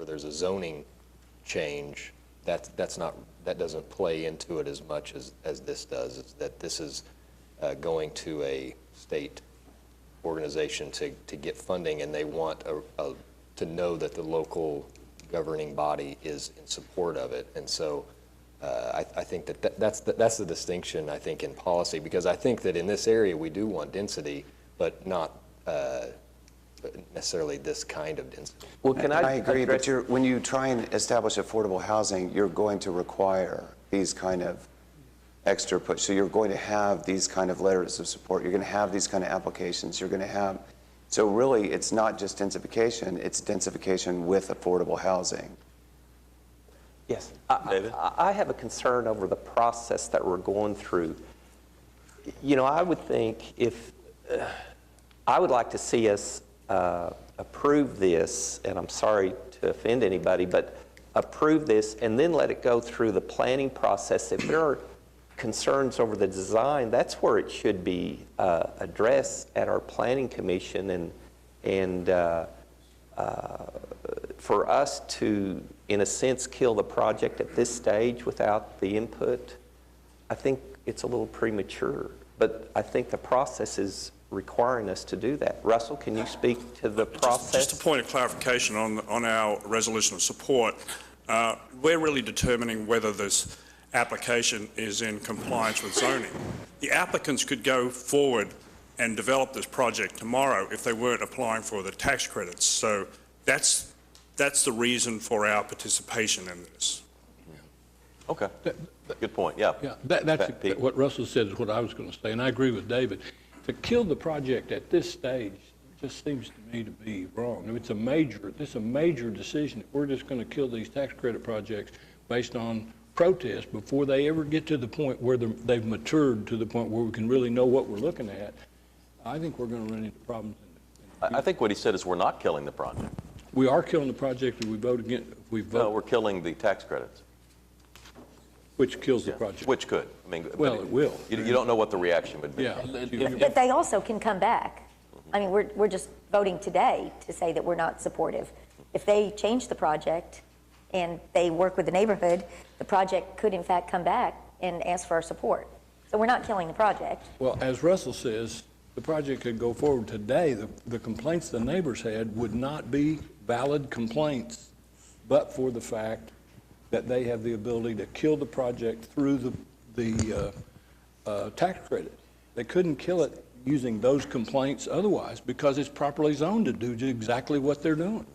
there's a zoning change, that doesn't play into it as much as this does. It's that this is going to a state organization to get funding, and they want to know that the local governing body is in support of it. And so I think that's the distinction, I think, in policy, because I think that in this area we do want density, but not necessarily this kind of density. Well, I agree, but when you try and establish affordable housing, you're going to require these kind of extra push. So you're going to have these kind of letters of support. You're going to have these kind of applications. You're going to have, so really it's not just densification, it's densification with affordable housing. Yes. David? I have a concern over the process that we're going through. You know, I would think I would like to see us approve this, and I'm sorry to offend anybody, but approve this and then let it go through the planning process. If there are concerns over the design, that's where it should be addressed at our planning commission, and for us to, in a sense, kill the project at this stage without the input, I think it's a little premature. But I think the process is requiring us to do that. Russell, can you speak to the process? Just a point of clarification on our resolution of support. We're really determining whether this application is in compliance with zoning. The applicants could go forward and develop this project tomorrow if they weren't applying for the tax credits. So that's the reason for our participation in this. Okay. Good point. Yeah. Yeah, that's what Russell said is what I was going to say, and I agree with David. To kill the project at this stage just seems to me to be wrong. I mean, it's a major decision. If we're just going to kill these tax credit projects based on protest before they ever get to the point where they've matured to the point where we can really know what we're looking at, I think we're going to run into problems. I think what he said is we're not killing the project. We are killing the project if we vote against. No, we're killing the tax credits. Which kills the project. Which could. I mean, well, it will. You don't know what the reaction would be. Yeah. But they also can come back. I mean, we're just voting today to say that we're not supportive. If they change the project and they work with the neighborhood, the project could in fact come back and ask for our support. So we're not killing the project. Well, as Russell says, the project could go forward today. The complaints the neighbors had would not be valid complaints, but for the fact that they have the ability to kill the project through the tax credit. They couldn't kill it using those complaints otherwise because it's properly zoned to do exactly what they're doing.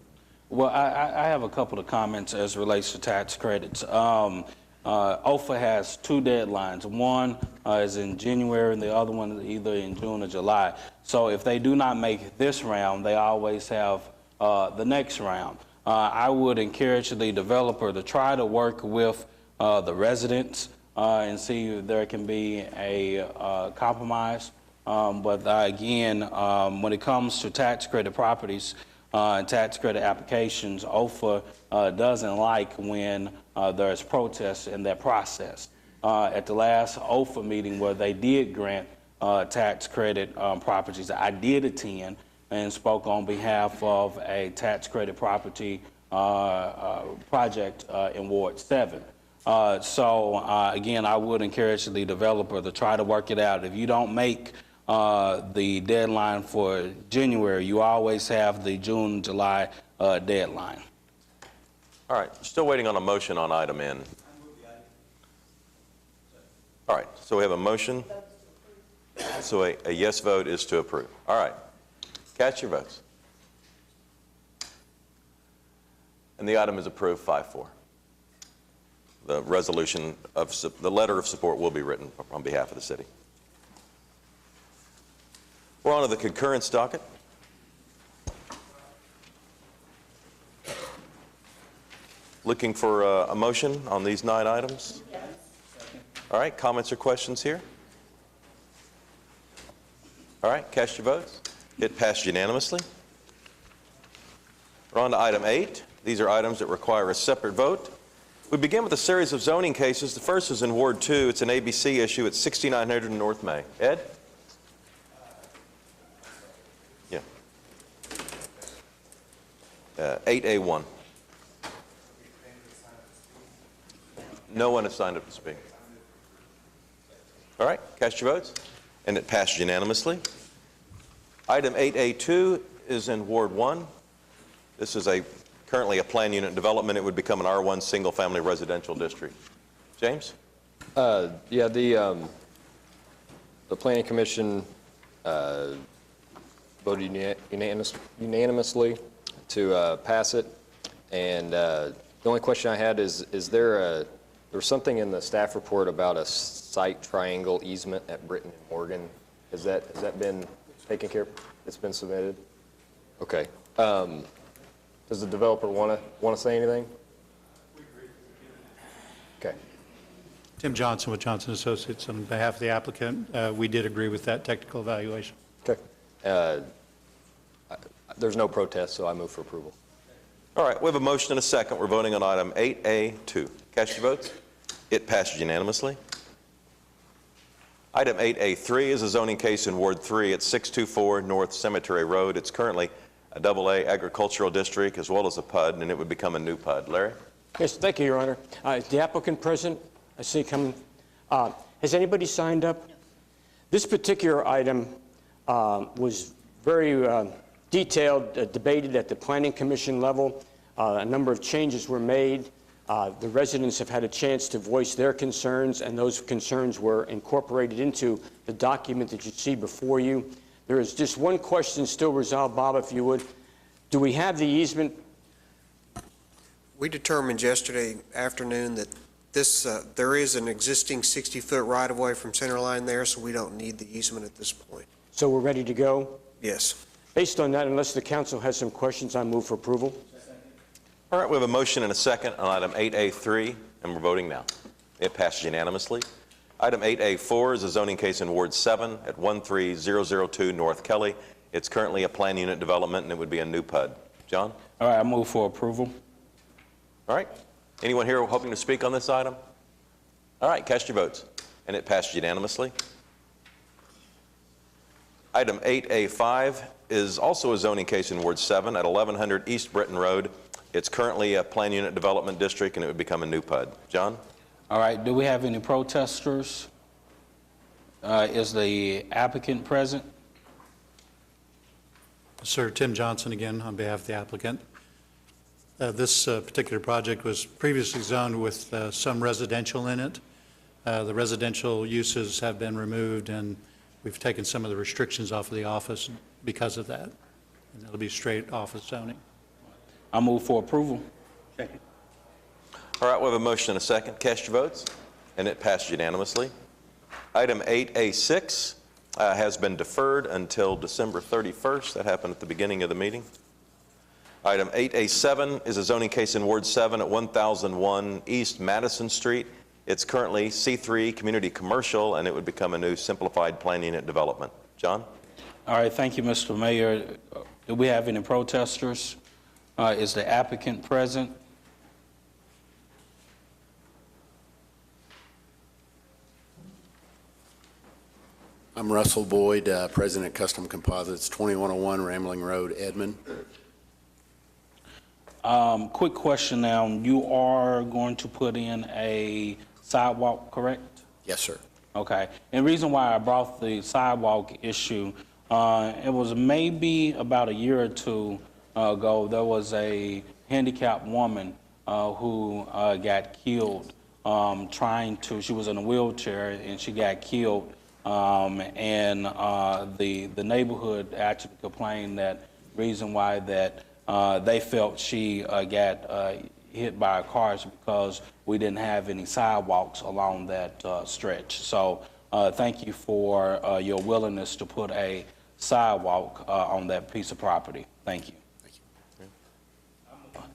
Well, I have a couple of comments as relates to tax credits. OFA has two deadlines. One is in January and the other one is either in June or July. So if they do not make this round, they always have the next round. I would encourage the developer to try to work with the residents and see if there can be a compromise. But again, when it comes to tax credit properties and tax credit applications, OFA doesn't like when there's protests in that process. At the last OFA meeting where they did grant tax credit properties, I did attend and spoke on behalf of a tax credit property project in Ward 7. Again, I would encourage the developer to try to work it out. If you don't make the deadline for January, you always have the June, July deadline. All right, still waiting on a motion on item N. All right, so we have a motion. So a yes vote is to approve. All right, cast your votes. And the item is approved 5-4. The resolution of, the letter of support will be written on behalf of the city. We're on to the concurrence docket. Looking for a motion on these 9 items? Yes. All right, comments or questions here? All right, cast your votes. It passed unanimously. We're on to item 8. These are items that require a separate vote. We begin with a series of zoning cases. The first is in Ward 2. It's an ABC issue at 6900 North May. Ed? Yeah. 8A1. No one has signed up to speak. All right, cast your votes. And it passed unanimously. Item 8A2 is in Ward 1. This is currently a plan unit development. It would become an R1 single-family residential district. James? Yeah, the Planning Commission voted unanimously to pass it. And the only question I had is there was something in the staff report about a site triangle easement at Britton and Morgan. Has that been taken care of? It's been submitted? Okay. Does the developer want to say anything? Okay. Tim Johnson with Johnson Associates on behalf of the applicant. We did agree with that technical evaluation. Okay. There's no protest, so I move for approval. All right, we have a motion and a second. We're voting on item 8A2. Cast your votes. It passed unanimously. Item 8A3 is a zoning case in Ward 3 at 624 North Cemetery Road. It's currently a AA agricultural district as well as a PUD, and it would become a new PUD. Larry? Yes, thank you, Your Honor. Is the applicant present? I see coming. Has anybody signed up? This particular item was very detailed, debated at the Planning Commission level. A number of changes were made. The residents have had a chance to voice their concerns, and those concerns were incorporated into the document that you see before you. There is just one question still resolved, Bob, if you would. Do we have the easement? We determined yesterday afternoon that there is an existing 60-foot right-of-way from center line there, so we don't need the easement at this point. So we're ready to go? Yes. Based on that, unless the council has some questions, I move for approval. All right, we have a motion and a second on item 8A3, and we're voting now. It passed unanimously. Item 8A4 is a zoning case in Ward 7 at 13002 North Kelly. It's currently a plan unit development, and it would be a new PUD. John? All right, I move for approval. All right. Anyone here hoping to speak on this item? All right, cast your votes. And it passed unanimously. Item 8A5 is also a zoning case in Ward 7 at 1100 East Britton Road. It's currently a plan unit development district, and it would become a new PUD. John? All right, do we have any protesters? Is the applicant present? Sir, Tim Johnson again on behalf of the applicant. This particular project was previously zoned with some residential in it. The residential uses have been removed, and we've taken some of the restrictions off of the office because of that. And it'll be straight office zoning. I move for approval. Second. All right, we have a motion and a second. Cast your votes. And it passed unanimously. Item 8A6 has been deferred until December 31st. That happened at the beginning of the meeting. Item 8A7 is a zoning case in Ward 7 at 1001 East Madison Street. It's currently C3 Community Commercial, and it would become a new simplified planning and development. John? All right, thank you, Mr. Mayor. Do we have any protesters? Is the applicant present? I'm Russell Boyd, President Custom Composites, 2101 Rambling Road, Edmond. Quick question now. You are going to put in a sidewalk, correct? Yes, sir. Okay. And the reason why I brought the sidewalk issue, it was maybe about a year or two ago, there was a handicapped woman who got killed she was in a wheelchair and she got killed. The neighborhood actually complained that reason why that they felt she got hit by a car is because we didn't have any sidewalks along that stretch. So thank you for your willingness to put a sidewalk on that piece of property. Thank you.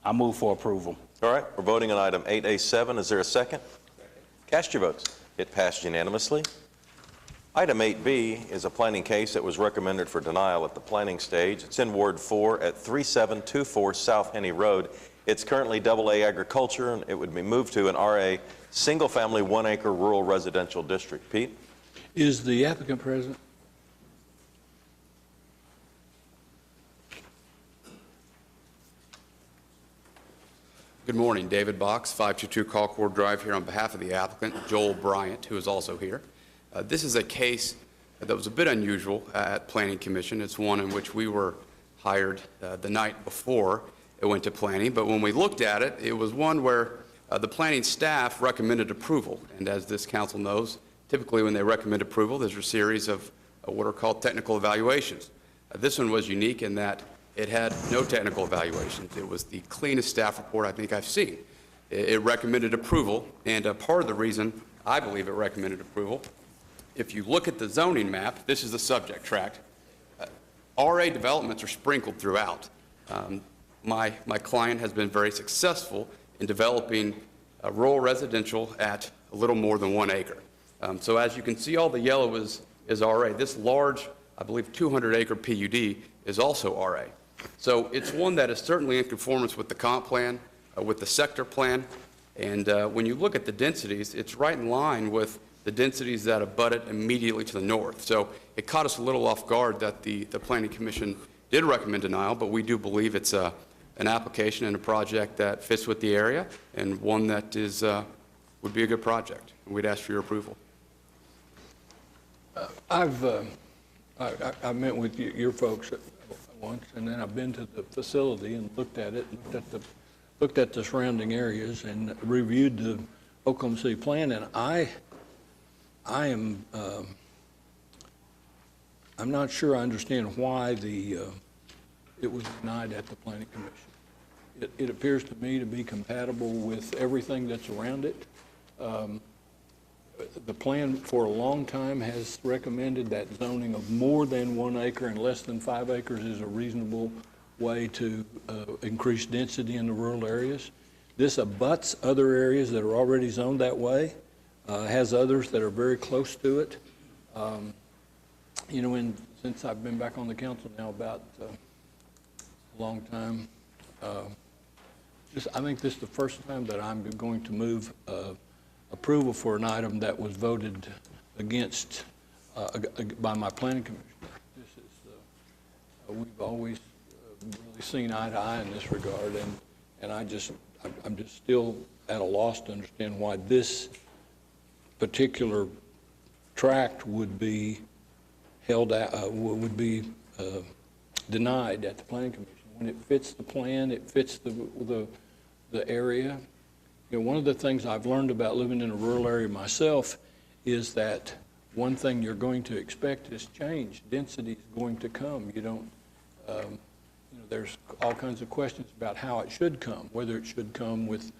I move for approval. All right, we're voting on item 8A7. Is there a second? Cast your votes. It passed unanimously. Item 8B is a planning case that was recommended for denial at the planning stage. It's in Ward 4 at 3724 South Henny Road. It's currently AA agriculture, and it would be moved to an RA single-family 1-acre rural residential district. Pete? Is the applicant present? Good morning, David Box, 522 Colcord Drive, here on behalf of the applicant, Joel Bryant, who is also here. This is a case that was a bit unusual at Planning Commission. It's one in which we were hired the night before it went to planning, but when we looked at it, it was one where the planning staff recommended approval. And as this council knows, typically when they recommend approval, there's a series of what are called technical evaluations. This one was unique in that it had no technical evaluations. It was the cleanest staff report I think I've seen. It recommended approval, and part of the reason I believe it recommended approval, if you look at the zoning map, this is the subject tract. RA developments are sprinkled throughout. My client has been very successful in developing rural residential at a little more than 1 acre. So as you can see, all the yellow is RA. This large, I believe 200-acre PUD is also RA. So it's one that is certainly in conformance with the comp plan, with the sector plan, and when you look at the densities, it's right in line with the densities that abut it immediately to the north. So it caught us a little off guard that the Planning Commission did recommend denial, but we do believe it's an application and a project that fits with the area and one that is would be a good project. And we'd ask for your approval. I met with your folks once, and then I've been to the facility and looked at it, looked at the surrounding areas, and reviewed the Oklahoma City plan. And I'm not sure I understand why it was denied at the Planning Commission. It appears to me to be compatible with everything that's around it. The plan for a long time has recommended that zoning of more than 1 acre and less than 5 acres is a reasonable way to increase density in the rural areas. This abuts other areas that are already zoned that way, has others that are very close to it. Since I've been back on the council now about a long time, I think this is the first time that I'm going to move approval for an item that was voted against by my planning commissioner. This is we've always really seen eye to eye in this regard, and I'm just still at a loss to understand why this particular tract would be held out, would be denied at the planning commission when it fits the plan, it fits the area. One of the things I've learned about living in a rural area myself is that one thing you're going to expect is change. Density is going to come. You don't, there's all kinds of questions about how it should come, whether it should come with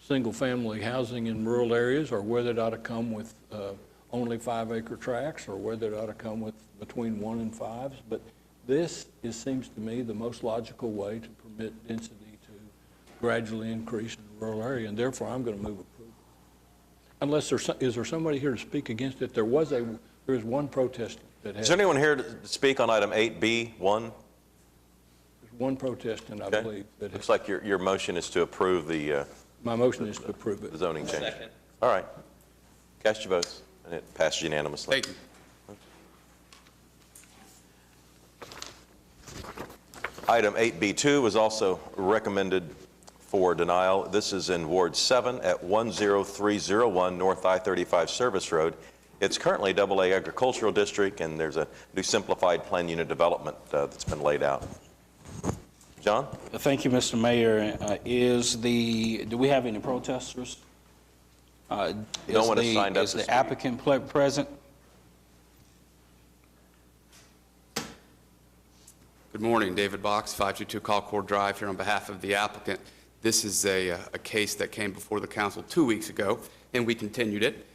single-family housing in rural areas, or whether it ought to come with only 5 acre tracts, or whether it ought to come with between 1 and 5s. But This seems to me the most logical way to permit density to gradually increase in the rural area, and therefore I'm going to move approval. Unless is there somebody here to speak against it? There is one protestant that has. Is there anyone here to speak on item 8B1? There's one protestant, I believe. That Looks like your motion is to approve the. My motion is to approve it. The zoning change. Second. All right. Cast your votes, and it passes unanimously. Thank you. Item 8B2 was also recommended for denial. This is in Ward 7 at 10301 North I-35 Service Road. It's currently AA agricultural district, and there's a new simplified plan unit development that's been laid out. John? Thank you, Mr. Mayor. Do we have any protesters? No one has signed up Is to the speak. applicant present? Good morning, David Box, 522 Colcord Drive, here on behalf of the applicant. This is a case that came before the council 2 weeks ago, and we continued it.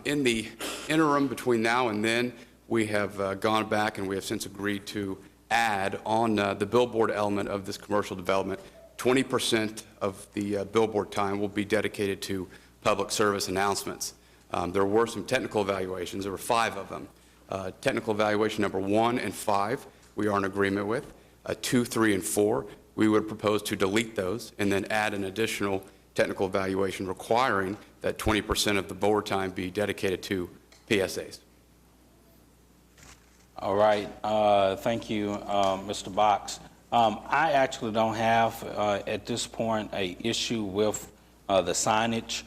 In the interim between now and then, we have gone back and we have since agreed to add on the billboard element of this commercial development. 20% of the billboard time will be dedicated to public service announcements. There were some technical evaluations. There were 5 of them. Technical evaluation number 1 and 5, we are in agreement with. 2, 3, and 4, we would propose to delete those and then add an additional technical evaluation requiring that 20% of the board time be dedicated to PSAs. All right. Thank you, Mr. Box. I actually don't have, at this point, an issue with the signage,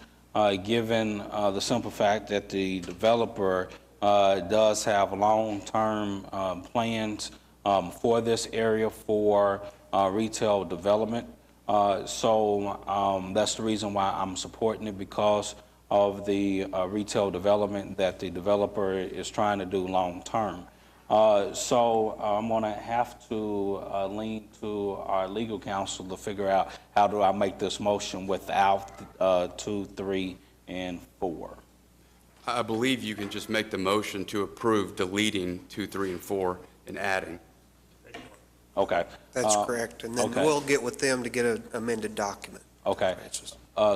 given the simple fact that the developer does have long-term plans for this area for retail development. So that's the reason why I'm supporting it, because of the retail development that the developer is trying to do long-term. So I'm going to have to lean to our legal counsel to figure out how do I make this motion without 2, 3, and 4. I believe you can just make the motion to approve deleting 2, 3, and 4 and adding. Okay. That's correct, and then we'll get with them to get an amended document. Okay.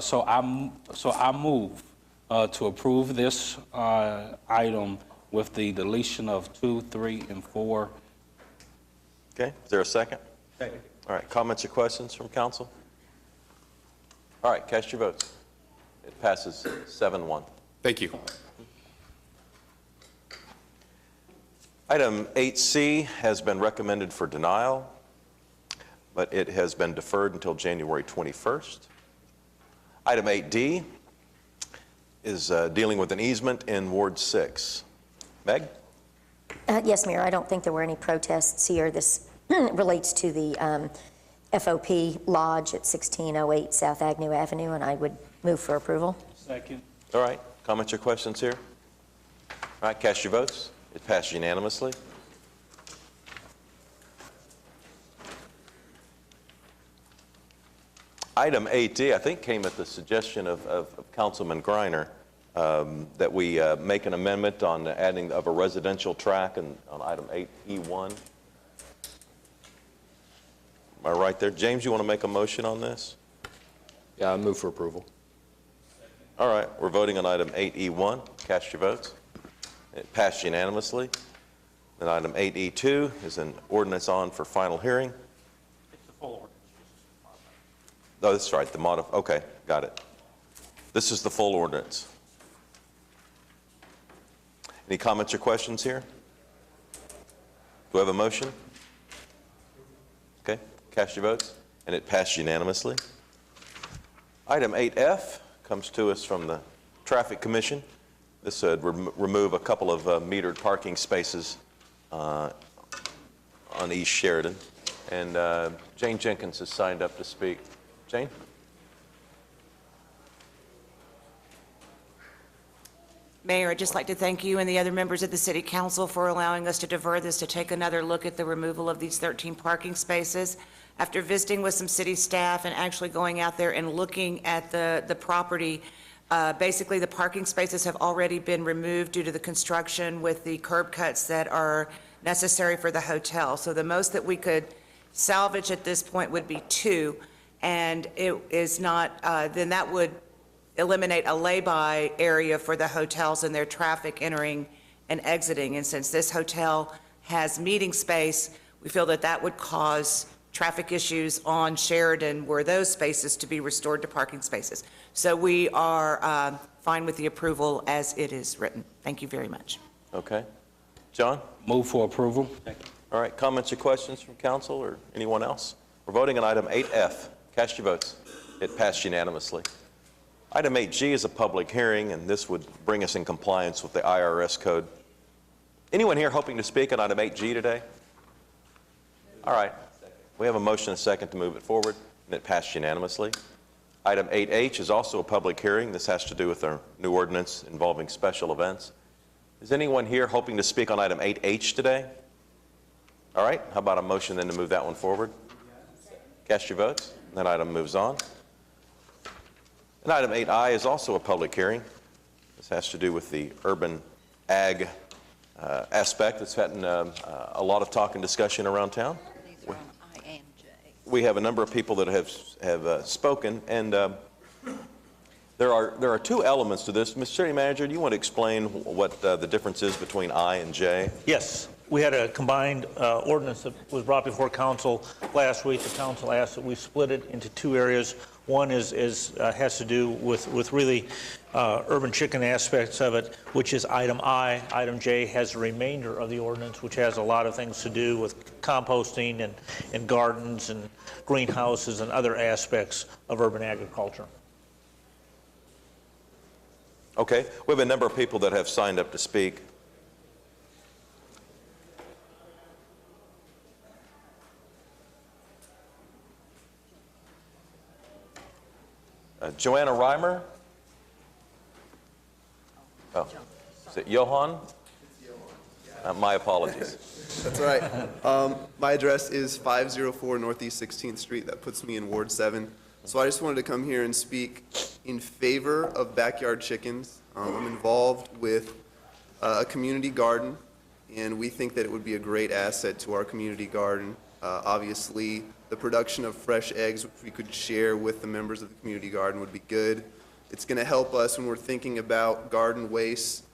So I move to approve this item with the deletion of 2, 3, and 4. Okay, is there a second? Second. All right, comments or questions from council? All right, cast your votes. It passes 7-1. Thank you. Item 8C has been recommended for denial, but it has been deferred until January 21st. Item 8D is dealing with an easement in Ward 6. Meg? Yes, Mayor, I don't think there were any protests here. This relates to the FOP Lodge at 1608 South Agnew Avenue, and I would move for approval. Second. All right, comments or questions here? All right, cast your votes. It passed unanimously. Item 8D, I think, came at the suggestion of Councilman Greiner, that we make an amendment on the adding of a residential track on item 8E1. Am I right there? James, you want to make a motion on this? Yeah, I move for approval. All right, we're voting on item 8E1. Cast your votes. It passed unanimously. Then item 8E2 is an ordinance on for final hearing. It's the full ordinance. Oh, that's right, okay, got it. This is the full ordinance. Any comments or questions here? Do I have a motion? Okay, cast your votes, and it passed unanimously. Item 8F comes to us from the Traffic Commission. This would remove a couple of metered parking spaces on East Sheridan. And Jane Jenkins has signed up to speak. Jane? Mayor, I'd just like to thank you and the other members of the City Council for allowing us to defer this to take another look at the removal of these 13 parking spaces. After visiting with some city staff and actually going out there and looking at the property, basically the parking spaces have already been removed due to the construction with the curb cuts that are necessary for the hotel. So the most that we could salvage at this point would be 2, and it is not, then that would eliminate a lay-by area for the hotels and their traffic entering and exiting. And since this hotel has meeting space, we feel that that would cause traffic issues on Sheridan were those spaces to be restored to parking spaces. So we are fine with the approval as it is written. Thank you very much. Okay. John? Move for approval. All right, comments or questions from council or anyone else? We're voting on item 8F. Cast your votes. It passed unanimously. Item 8G is a public hearing, and this would bring us in compliance with the IRS code. Anyone here hoping to speak on item 8G today? All right. We have a motion and a second to move it forward, and it passed unanimously. Item 8H is also a public hearing. This has to do with our new ordinance involving special events. Is anyone here hoping to speak on item 8H today? All right. How about a motion then to move that one forward? Cast your votes. And that item moves on. And item 8I is also a public hearing. This has to do with the urban ag aspect that's had a lot of talk and discussion around town. We have a number of people that have spoken, and there are 2 elements to this. Mr. City Manager, do you want to explain what the difference is between I and J? Yes. We had a combined ordinance that was brought before council last week. The council asked that we split it into 2 areas. One has to do with really urban chicken aspects of it, which is item I. Item J has the remainder of the ordinance, which has a lot of things to do with composting and gardens and greenhouses and other aspects of urban agriculture. Okay. We have a number of people that have signed up to speak. Joanna Reimer? Oh, is it Johan? My apologies. That's all right. My address is 504 Northeast 16th Street. That puts me in Ward 7. So I just wanted to come here and speak in favor of backyard chickens. I'm involved with a community garden, and we think that it would be a great asset to our community garden. Obviously, the production of fresh eggs, which we could share with the members of the community garden, would be good. It's going to help us when we're thinking about garden waste,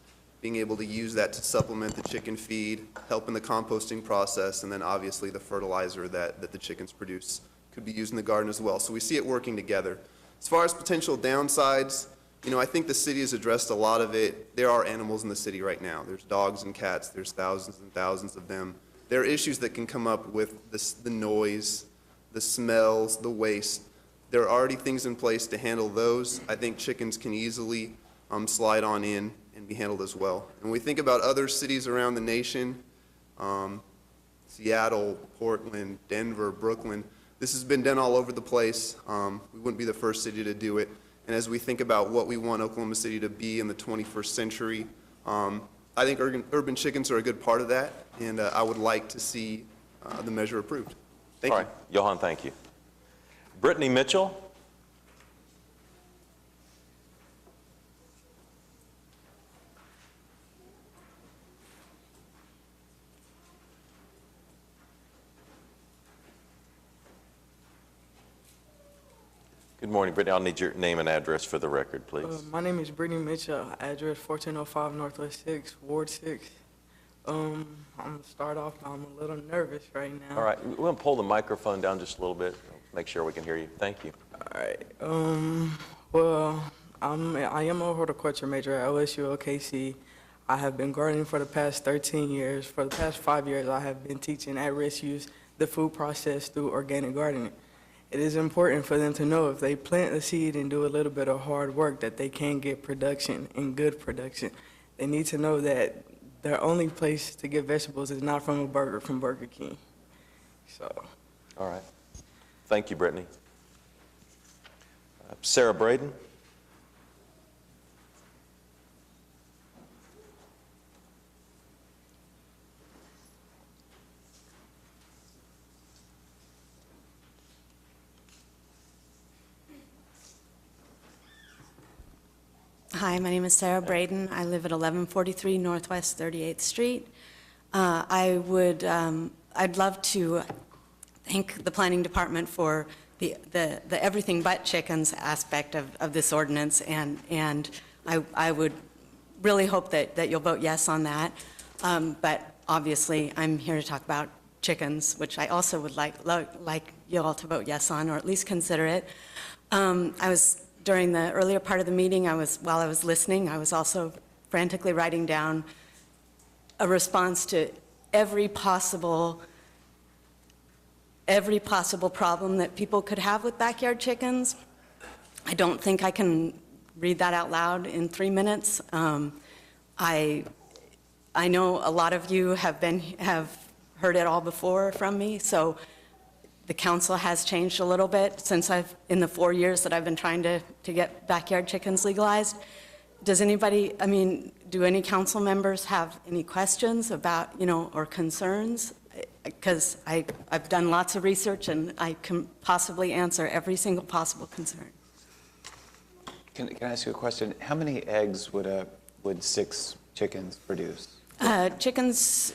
being able to use that to supplement the chicken feed, help in the composting process, and then obviously the fertilizer that the chickens produce could be used in the garden as well. So we see it working together. As far as potential downsides, I think the city has addressed a lot of it. There are animals in the city right now. There's dogs and cats. There's thousands and thousands of them. There are issues that can come up with the noise, the smells, the waste. There are already things in place to handle those. I think chickens can easily slide on in and be handled as well. And when we think about other cities around the nation, Seattle, Portland, Denver, Brooklyn, this has been done all over the place. We wouldn't be the first city to do it. And as we think about what we want Oklahoma City to be in the 21st century, I think urban chickens are a good part of that, and I would like to see the measure approved. Thank you. All right. Johan, thank you. Brittany Mitchell? Good morning, Brittany. I'll need your name and address for the record, please. My name is Brittany Mitchell, address 1405 Northwest 6, Ward 6. I'm going to start off, I'm a little nervous right now. All right. We're going to pull the microphone down just a little bit, make sure we can hear you. Thank you. All right. Well, I am a horticulture major at OSU OKC. I have been gardening for the past 13 years. For the past 5 years, I have been teaching at-risk youth the food process through organic gardening. It is important for them to know if they plant a seed and do a little bit of hard work that they can get production and good production. They need to know that their only place to get vegetables is not from a burger from Burger King. So. All right. Thank you, Brittany. Sarah Braden? Hi, my name is Sarah Braden. I live at 1143 Northwest 38th Street. I'd love to thank the planning department for the everything but chickens aspect of this ordinance, and I would really hope that you'll vote yes on that. But obviously, I'm here to talk about chickens, which I also would like you all to vote yes on, or at least consider it. During the earlier part of the meeting, while I was listening, I was also frantically writing down a response to every possible problem that people could have with backyard chickens. I don't think I can read that out loud in 3 minutes. I know a lot of you have heard it all before from me, so the council has changed a little bit since in the 4 years that I've been trying to get backyard chickens legalized. Does anybody, do any council members have any questions about, or concerns? Because I've done lots of research and I can possibly answer every single possible concern. Can I ask you a question? How many eggs would 6 chickens produce? Chickens,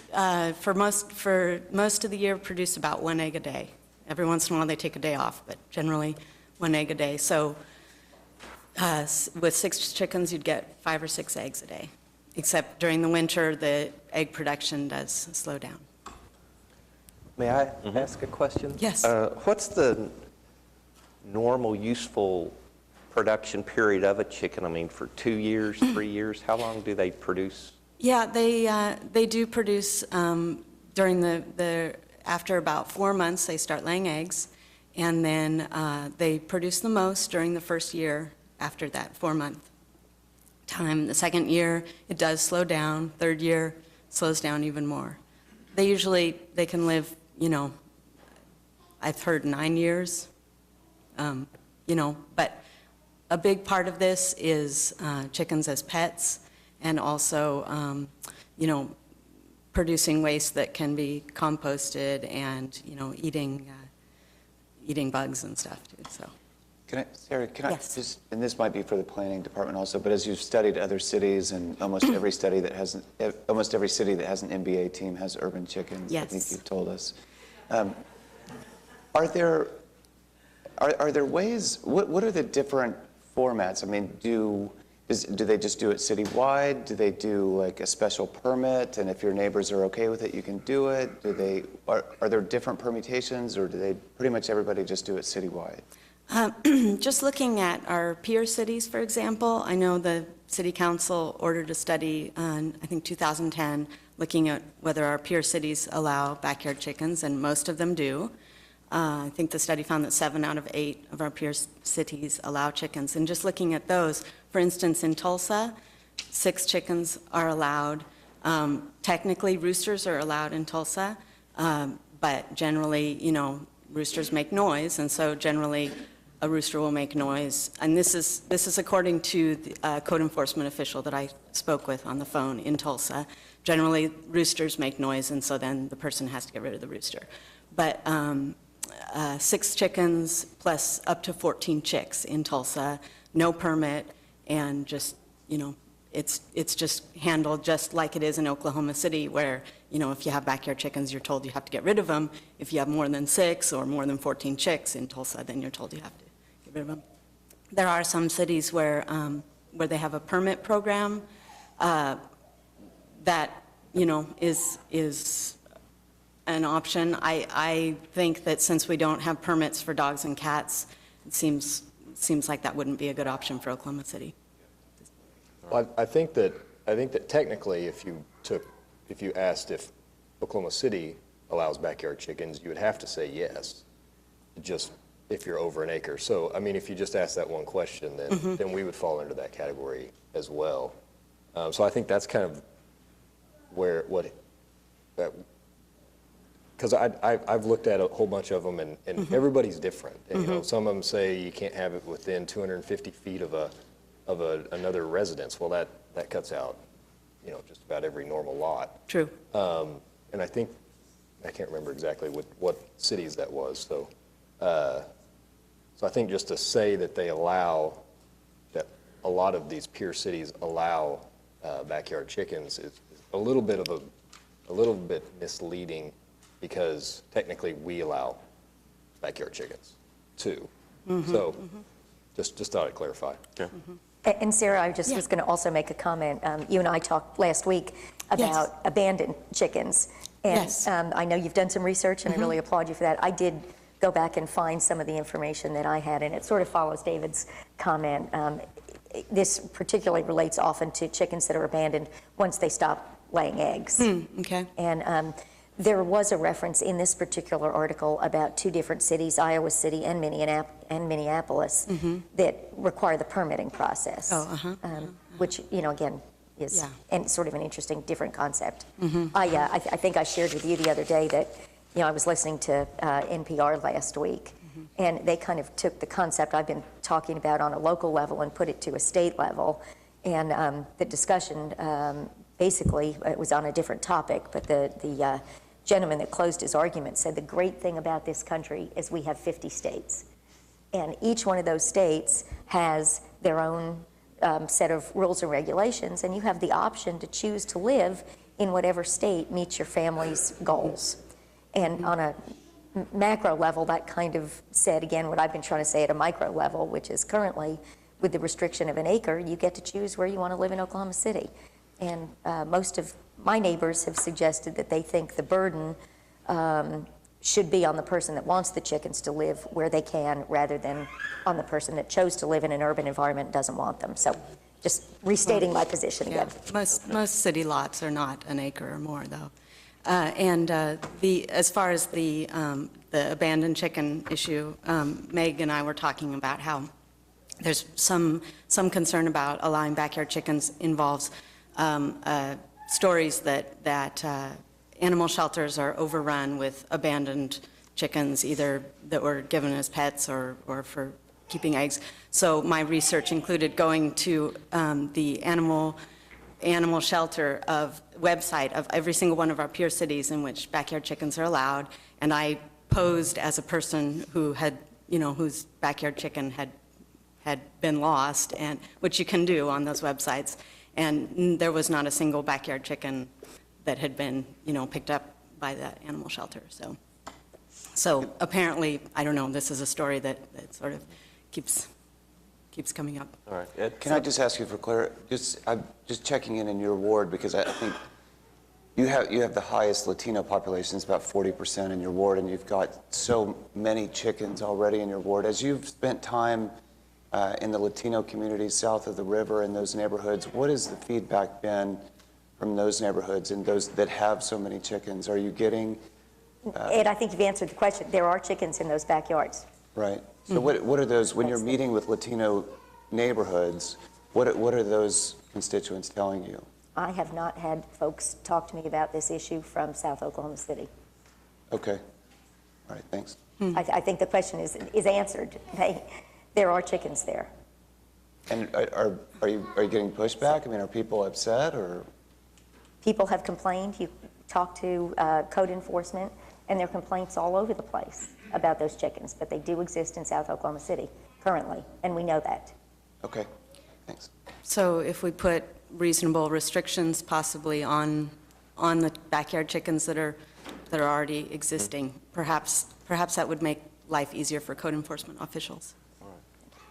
for most of the year, produce about 1 egg a day. Every once in a while, they take a day off, but generally 1 egg a day. So with 6 chickens, you'd get 5 or 6 eggs a day. Except during the winter, the egg production does slow down. May I ask a question? Yes. What's the normal useful production period of a chicken? For 2 years, 3 years? How long do they produce? Yeah, they do produce during after about 4 months, they start laying eggs, and then they produce the most during the first year after that 4-month time. The second year, it does slow down. Third year, slows down even more. They can live, I've heard 9 years, but a big part of this is chickens as pets, and also, producing waste that can be composted and, eating bugs and stuff too, so. Sarah, can Yes. I just, and this might be for the planning department also, but as you've studied other cities, and almost every city that has an NBA team has urban chickens, I think Yes. you've told us. Are there ways, what are the different formats? Do they just do it citywide? Do they do like a special permit, and if your neighbors are okay with it, you can do it? Are there different permutations, or do they pretty much everybody just do it citywide? Just looking at our peer cities, for example, I know the City Council ordered a study in, I think, 2010, looking at whether our peer cities allow backyard chickens, and most of them do. I think the study found that 7 out of 8 of our peer cities allow chickens. And just looking at those, for instance, in Tulsa, 6 chickens are allowed. Technically, roosters are allowed in Tulsa, but generally, roosters make noise, and so generally a rooster will make noise. And this is according to the code enforcement official that I spoke with on the phone in Tulsa. Generally, roosters make noise, and so then the person has to get rid of the rooster. But 6 chickens plus up to 14 chicks in Tulsa, no permit, and just, it's just handled just like it is in Oklahoma City, where, if you have backyard chickens, you're told you have to get rid of them. If you have more than 6 or more than 14 chicks in Tulsa, then you're told you have to get rid of them. There are some cities where they have a permit program that, is an option. I think that since we don't have permits for dogs and cats, it seems like that wouldn't be a good option for Oklahoma City. Well, I think that technically, if you asked if Oklahoma City allows backyard chickens, you would have to say yes, just if you're over an acre. So, if you just ask that one question, then we would fall into that category as well. So I think that's kind of because I've looked at a whole bunch of them, and everybody's different. And, some of them say you can't have it within 250 feet of another residence. Well, that cuts out, just about every normal lot. True. And I think, I can't remember exactly what cities that was. So I think just to say that that a lot of these peer cities allow backyard chickens is a little bit of a little bit misleading because technically we allow backyard chickens too. So just thought I'd clarify. Okay. And Sarah, I just was going to also make a comment. You and I talked last week about abandoned chickens. And I know you've done some research, and I really applaud you for that. I did go back and find some of the information that I had, and it sort of follows David's comment. This particularly relates often to chickens that are abandoned once they stop laying eggs. Okay. And there was a reference in this particular article about two different cities, Iowa City and Minneapolis, that require the permitting process, which, you know, again, is and sort of an interesting, different concept. I think I shared with you the other day that, you know, I was listening to NPR last week, and they kind of took the concept I've been talking about on a local level and put it to a state level. And the discussion, basically, it was on a different topic, but the gentleman that closed his argument said the great thing about this country is we have 50 states. And each one of those states has their own set of rules and regulations, and you have the option to choose to live in whatever state meets your family's goals. And on a macro level, that kind of said, again, what I've been trying to say at a micro level, which is currently, with the restriction of an acre, you get to choose where you want to live in Oklahoma City. And most of my neighbors have suggested that they think the burden should be on the person that wants the chickens to live where they can, rather than on the person that chose to live in an urban environment and doesn't want them. So just restating my position again. Most city lots are not an acre or more, though. As far as the abandoned chicken issue, Meg and I were talking about how there's some concern about allowing backyard chickens involves stories that animal shelters are overrun with abandoned chickens, either that were given as pets or for keeping eggs. So my research included going to the animal shelter website of every single one of our peer cities in which backyard chickens are allowed, and I posed as a person who had, you know, whose backyard chicken had been lost, and which you can do on those websites. And there was not a single backyard chicken that had been, you know, picked up by that animal shelter. So apparently, I don't know, this is a story that sort of keeps coming up. All right, Ed? Can I just ask you for clarity? I'm just checking in your ward, because I think you have the highest Latino population. It's about 40% in your ward, and you've got so many chickens already in your ward. As you've spent time in the Latino communities south of the river in those neighborhoods, what has the feedback been from those neighborhoods and those that have so many chickens? Are you getting... Ed, I think you've answered the question. There are chickens in those backyards. Right. So what are those, when you're meeting with Latino neighborhoods, what are those constituents telling you? I have not had folks talk to me about this issue from South Oklahoma City. Okay. All right, thanks. I think the question is answered. There are chickens there. And are you getting pushback? I mean, are people upset, or? People have complained. You talk to code enforcement, and there are complaints all over the place about those chickens, but they do exist in South Oklahoma City currently, and we know that. Okay, thanks. So if we put reasonable restrictions possibly on the backyard chickens that are already existing, perhaps that would make life easier for code enforcement officials. All right.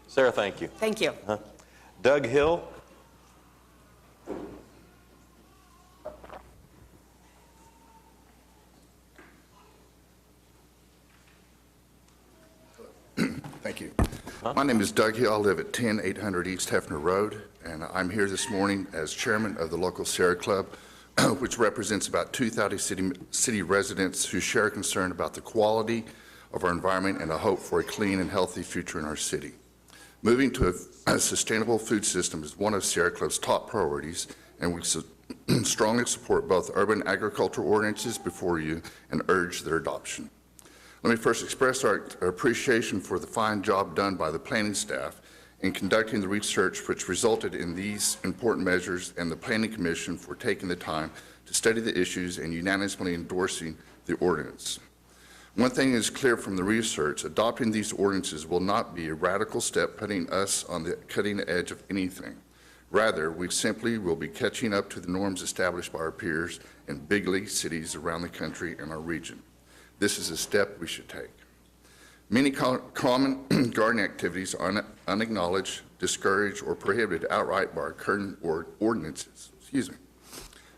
Sarah, thank you. Thank you. Doug Hill? Thank you. My name is Doug Hill. I live at 10800 East Hefner Road, and I'm here this morning as chairman of the local Sierra Club, which represents about 2,000 city residents who share a concern about the quality of our environment and a hope for a clean and healthy future in our city. Moving to a sustainable food system is one of Sierra Club's top priorities, and we strongly support both urban agricultural ordinances before you and urge their adoption. Let me first express our appreciation for the fine job done by the planning staff in conducting the research which resulted in these important measures, and the Planning Commission for taking the time to study the issues and unanimously endorsing the ordinance. One thing is clear from the research: adopting these ordinances will not be a radical step putting us on the cutting edge of anything. Rather, we simply will be catching up to the norms established by our peers in big league cities around the country and our region. This is a step we should take. Many common gardening activities are unacknowledged, discouraged, or prohibited outright by our current ordinances.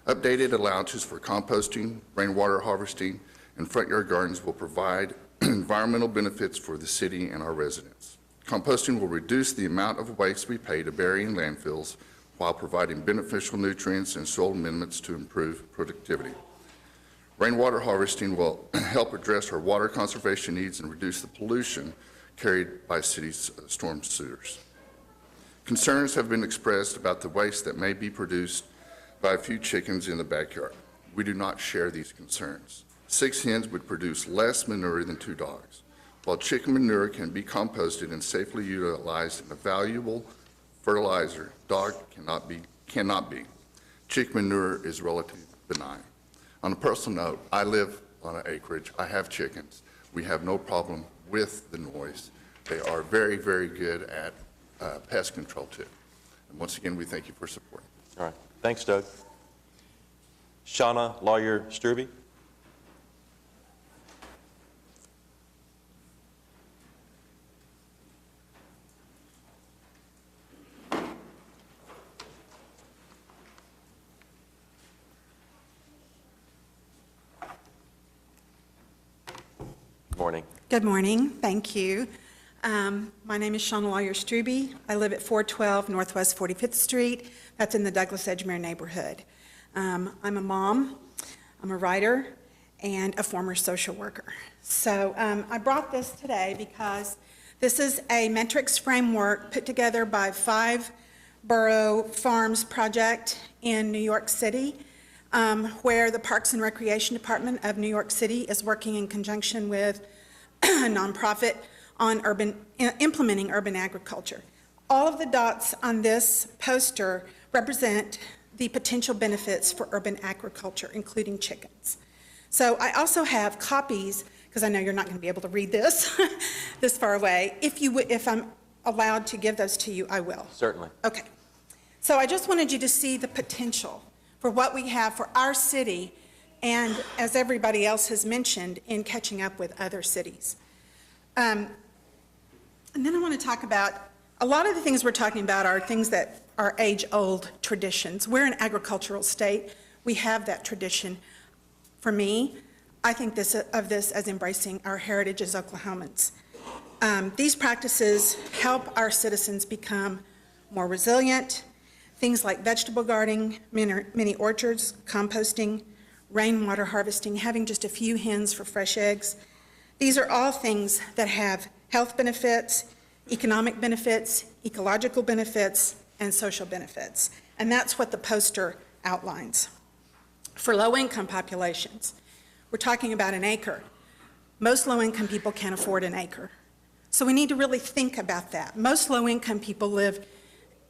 Updated allowances for composting, rainwater harvesting, and front yard gardens will provide environmental benefits for the city and our residents. Composting will reduce the amount of waste we pay to bury in landfills while providing beneficial nutrients and soil amendments to improve productivity. Rainwater harvesting will help address our water conservation needs and reduce the pollution carried by cities' storm sewers. Concerns have been expressed about the waste that may be produced by a few chickens in the backyard. We do not share these concerns. 6 hens would produce less manure than 2 dogs. While chicken manure can be composted and safely utilized in a valuable fertilizer, dog cannot be. Chicken manure is relatively benign. On a personal note, I live on an acreage. I have chickens. We have no problem with the noise. They are very, very good at pest control too. And once again, we thank you for supporting. All right. Thanks, Doug. Shauna Lawyer Strube. Morning. Good morning. Thank you. My name is Shauna Lawyer Strube. I live at 412 Northwest 45th Street. That's in the Douglas Edgemere neighborhood. I'm a mom, I'm a writer, and a former social worker. So I brought this today because this is a metrics framework put together by 5 Borough Farms project in New York City, where the Parks and Recreation Department of New York City is working in conjunction with a nonprofit on implementing urban agriculture. All of the dots on this poster represent the potential benefits for urban agriculture, including chickens. So I also have copies, because I know you're not going to be able to read this this far away. If I'm allowed to give those to you, I will. Certainly. Okay. So I just wanted you to see the potential for what we have for our city, and as everybody else has mentioned, in catching up with other cities. And then I want to talk about, a lot of the things we're talking about are things that are age-old traditions. We're an agricultural state. We have that tradition. For me, I think of this as embracing our heritage as Oklahomans. These practices help our citizens become more resilient. Things like vegetable gardening, mini orchards, composting, rainwater harvesting, having just a few hens for fresh eggs. These are all things that have health benefits, economic benefits, ecological benefits, and social benefits. And that's what the poster outlines. For low-income populations, we're talking about an acre. Most low-income people can't afford an acre. So we need to really think about that. Most low-income people live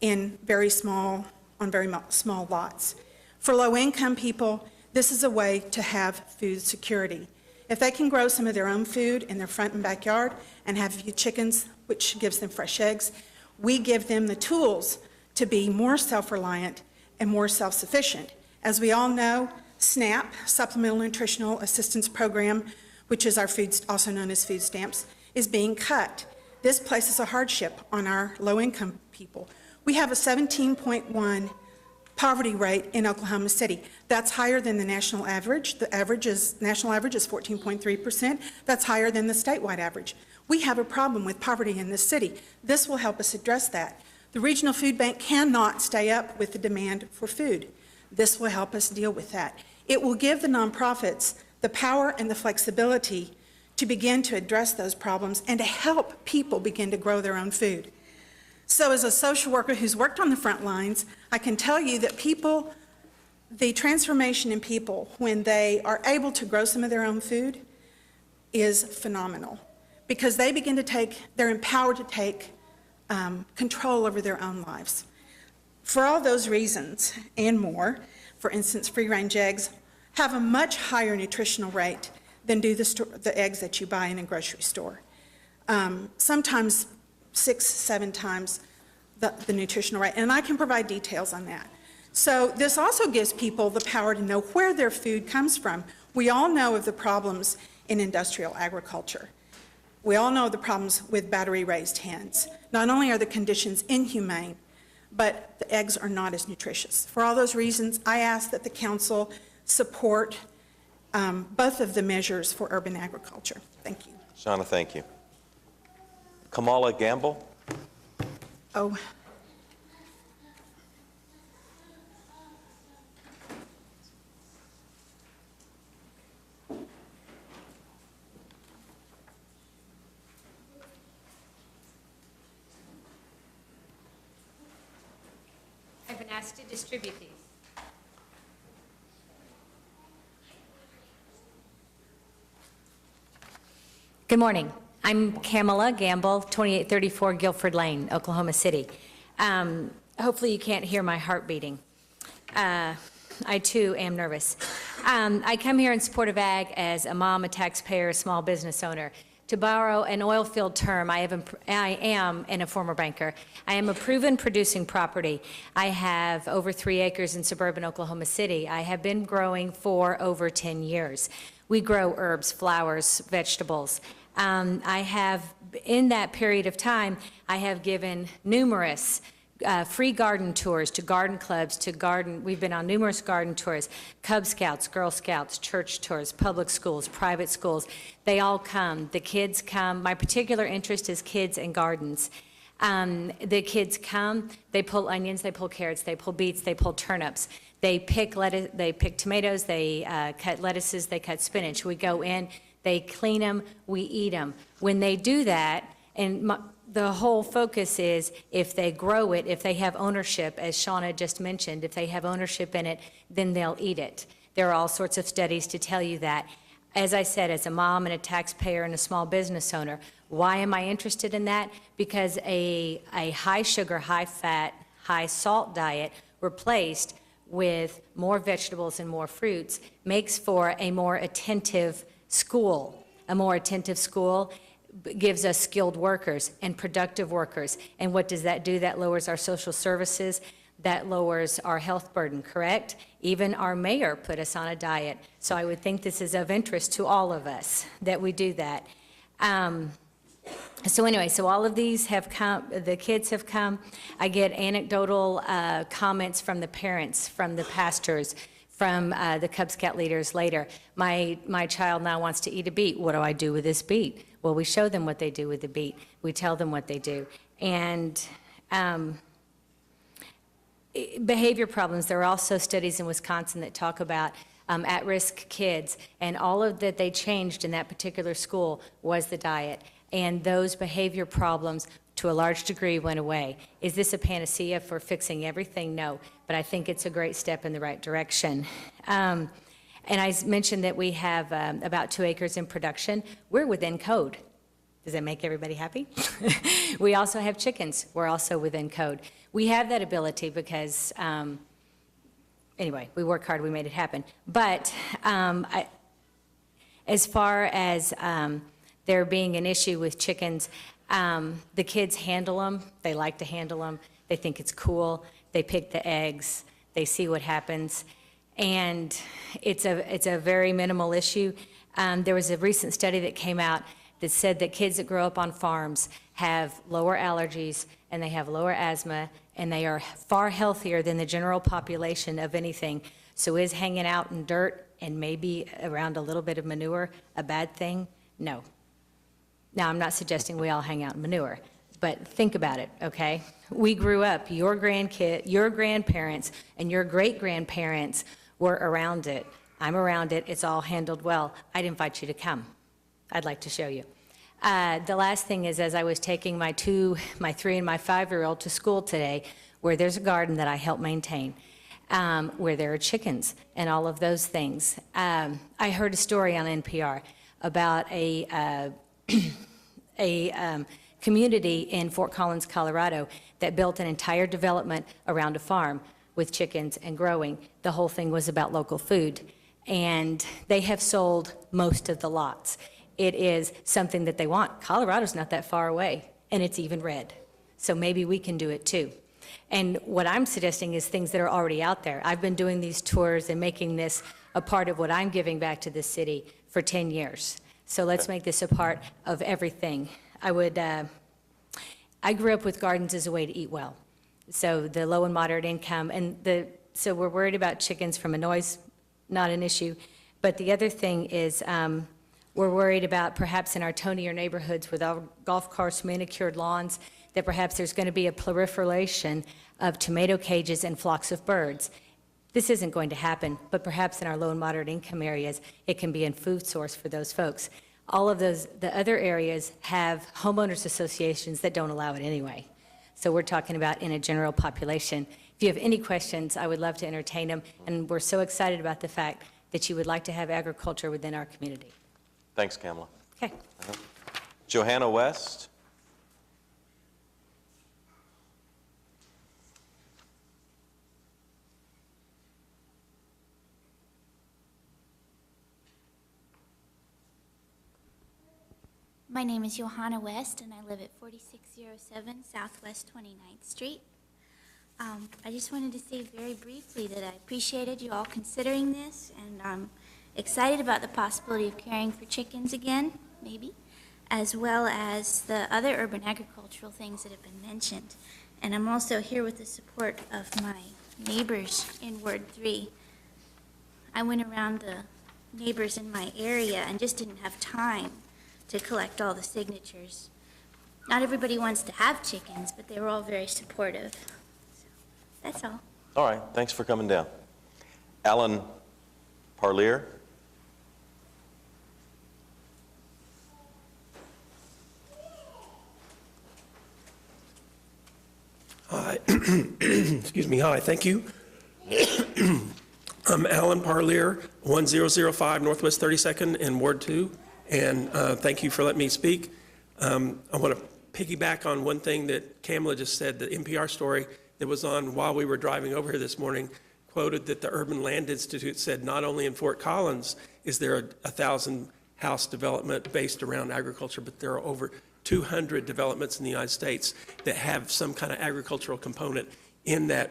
in on very small lots. For low-income people, this is a way to have food security. If they can grow some of their own food in their front and backyard and have a few chickens, which gives them fresh eggs, we give them the tools to be more self-reliant and more self-sufficient. As we all know, SNAP, Supplemental Nutritional Assistance Program, which is our food, also known as food stamps, is being cut. This places a hardship on our low-income people. We have a 17.1 poverty rate in Oklahoma City. That's higher than the national average. The national average is 14.3%. That's higher than the statewide average. We have a problem with poverty in this city. This will help us address that. The Regional Food Bank cannot stay up with the demand for food. This will help us deal with that. It will give the nonprofits the power and the flexibility to begin to address those problems and to help people begin to grow their own food. So as a social worker who's worked on the front lines, I can tell you that the transformation in people when they are able to grow some of their own food is phenomenal, because they begin to they're empowered to take control over their own lives. For all those reasons and more, for instance, free-range eggs have a much higher nutritional rate than do the eggs that you buy in a grocery store. Sometimes 6-7 times the nutritional right, and I can provide details on that. So this also gives people the power to know where their food comes from. We all know of the problems in industrial agriculture. We all know the problems with battery-raised hens. Not only are the conditions inhumane, but the eggs are not as nutritious. For all those reasons, I ask that the council support both of the measures for urban agriculture. Thank you. Shauna, thank you. Kamala Gamble? Oh. I've been asked to distribute these. Good morning. I'm Kamala Gamble, 2834 Guilford Lane, Oklahoma City. Hopefully you can't hear my heart beating. I too am nervous. I come here in support of ag as a mom, a taxpayer, a small business owner. To borrow an oil field term, I am, and a former banker, I am a proven producing property. I have over 3 acres in suburban Oklahoma City. I have been growing for over 10 years. We grow herbs, flowers, vegetables. I have, in that period of time, I have given numerous free garden tours to garden clubs, we've been on numerous garden tours, Cub Scouts, Girl Scouts, church tours, public schools, private schools. They all come. The kids come. My particular interest is kids and gardens. The kids come, they pull onions, they pull carrots, they pull beets, they pull turnips. They pick lettuce, they pick tomatoes, they cut lettuces, they cut spinach. We go in, they clean them, we eat them. When they do that, and the whole focus is if they grow it, if they have ownership, as Shauna just mentioned, if they have ownership in it, then they'll eat it. There are all sorts of studies to tell you that. As I said, as a mom and a taxpayer and a small business owner, why am I interested in that? Because a high sugar, high fat, high salt diet replaced with more vegetables and more fruits makes for a more attentive school. A more attentive school gives us skilled workers and productive workers. And what does that do? That lowers our social services. That lowers our health burden, correct? Even our mayor put us on a diet. So I would think this is of interest to all of us that we do that. So anyway, so all of these have come, the kids have come. I get anecdotal comments from the parents, from the pastors, from the Cub Scout leaders later. My child now wants to eat a beet. What do I do with this beet? Well, we show them what they do with the beet. We tell them what they do. And behavior problems, there are also studies in Wisconsin that talk about at-risk kids, and all of that they changed in that particular school was the diet. And those behavior problems, to a large degree, went away. Is this a panacea for fixing everything? No, but I think it's a great step in the right direction. And I mentioned that we have about 2 acres in production. We're within code. Does that make everybody happy? We also have chickens. We're also within code. We have that ability because, anyway, we work hard, we made it happen. But as far as there being an issue with chickens, the kids handle them. They like to handle them. They think it's cool. They pick the eggs. They see what happens. And it's a very minimal issue. There was a recent study that came out that said that kids that grow up on farms have lower allergies and they have lower asthma and they are far healthier than the general population of anything. So is hanging out in dirt and maybe around a little bit of manure a bad thing? No. Now, I'm not suggesting we all hang out in manure, but think about it, okay? We grew up, your grandparents and your great-grandparents were around it. I'm around it. It's all handled well. I'd invite you to come. I'd like to show you. The last thing is, as I was taking my 3 and my 5-year-old to school today, where there's a garden that I help maintain, where there are chickens and all of those things. I heard a story on NPR about a community in Fort Collins, Colorado, that built an entire development around a farm with chickens and growing. The whole thing was about local food. And they have sold most of the lots. It is something that they want. Colorado's not that far away, and it's even red. So maybe we can do it too. And what I'm suggesting is things that are already out there. I've been doing these tours and making this a part of what I'm giving back to the city for 10 years. So let's make this a part of everything. I grew up with gardens as a way to eat well. So the low and moderate income, so we're worried about chickens from a noise, not an issue. But the other thing is we're worried about perhaps in our tonier neighborhoods with our golf course manicured lawns, that perhaps there's going to be a proliferation of tomato cages and flocks of birds. This isn't going to happen, but perhaps in our low and moderate income areas, it can be a food source for those folks. All of those, the other areas have homeowners associations that don't allow it anyway. So we're talking about in a general population. If you have any questions, I would love to entertain them, and we're so excited about the fact that you would like to have agriculture within our community. Thanks, Kamala. Okay. Johanna West. My name is Johanna West, and I live at 4607 Southwest 29th Street. I just wanted to say very briefly that I appreciated you all considering this, and I'm excited about the possibility of caring for chickens again, maybe, as well as the other urban agricultural things that have been mentioned. And I'm also here with the support of my neighbors in Ward 3. I went around the neighbors in my area and just didn't have time to collect all the signatures. Not everybody wants to have chickens, but they were all very supportive. So that's all. All right, thanks for coming down. Alan Parlier. Hi. Excuse me. Hi, thank you. I'm Alan Parlier, 1005 Northwest 32nd in Ward 2, and thank you for letting me speak. I want to piggyback on one thing that Kamala just said. The NPR story that was on while we were driving over here this morning quoted that the Urban Land Institute said not only in Fort Collins is there a 1,000-house development based around agriculture, but there are over 200 developments in the United States that have some kind of agricultural component in that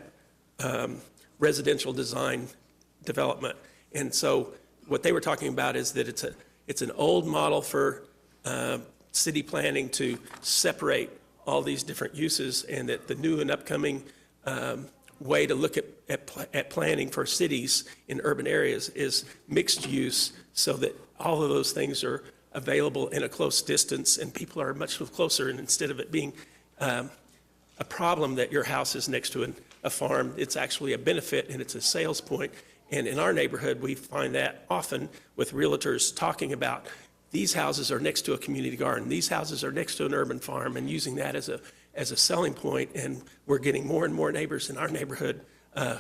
residential design development. And so what they were talking about is that it's an old model for city planning to separate all these different uses, and that the new and upcoming way to look at planning for cities in urban areas is mixed use, so that all of those things are available in a close distance and people are much closer, and instead of it being a problem that your house is next to a farm, it's actually a benefit and it's a sales point. And in our neighborhood, we find that often with realtors talking about these houses are next to a community garden, these houses are next to an urban farm, and using that as a selling point. And we're getting more and more neighbors in our neighborhood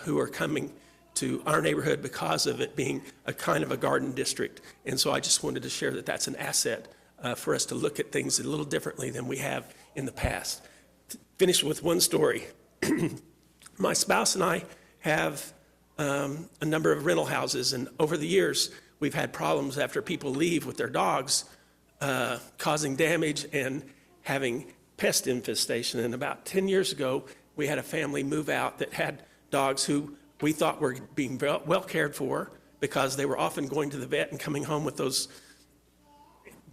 who are coming to our neighborhood because of it being a kind of a garden district. And so I just wanted to share that that's an asset for us to look at things a little differently than we have in the past. Finish with one story. My spouse and I have a number of rental houses, and over the years, we've had problems after people leave with their dogs, causing damage and having pest infestation. And about 10 years ago, we had a family move out that had dogs who we thought were being well cared for, because they were often going to the vet and coming home with those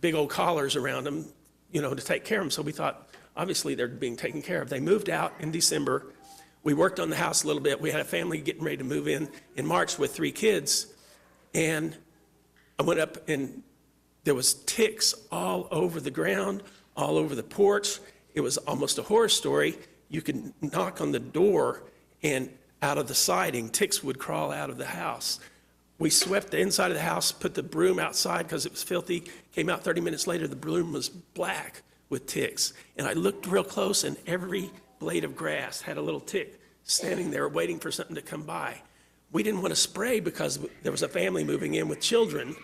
big old collars around them, to take care of them. So we thought, obviously, they're being taken care of. They moved out in December. We worked on the house a little bit. We had a family getting ready to move in March with 3 kids. And I went up, and there was ticks all over the ground, all over the porch. It was almost a horror story. You could knock on the door, and out of the siding, ticks would crawl out of the house. We swept the inside of the house, put the broom outside because it was filthy. Came out 30 minutes later, the broom was black with ticks. And I looked real close, and every blade of grass had a little tick standing there waiting for something to come by. We didn't want to spray because there was a family moving in with children.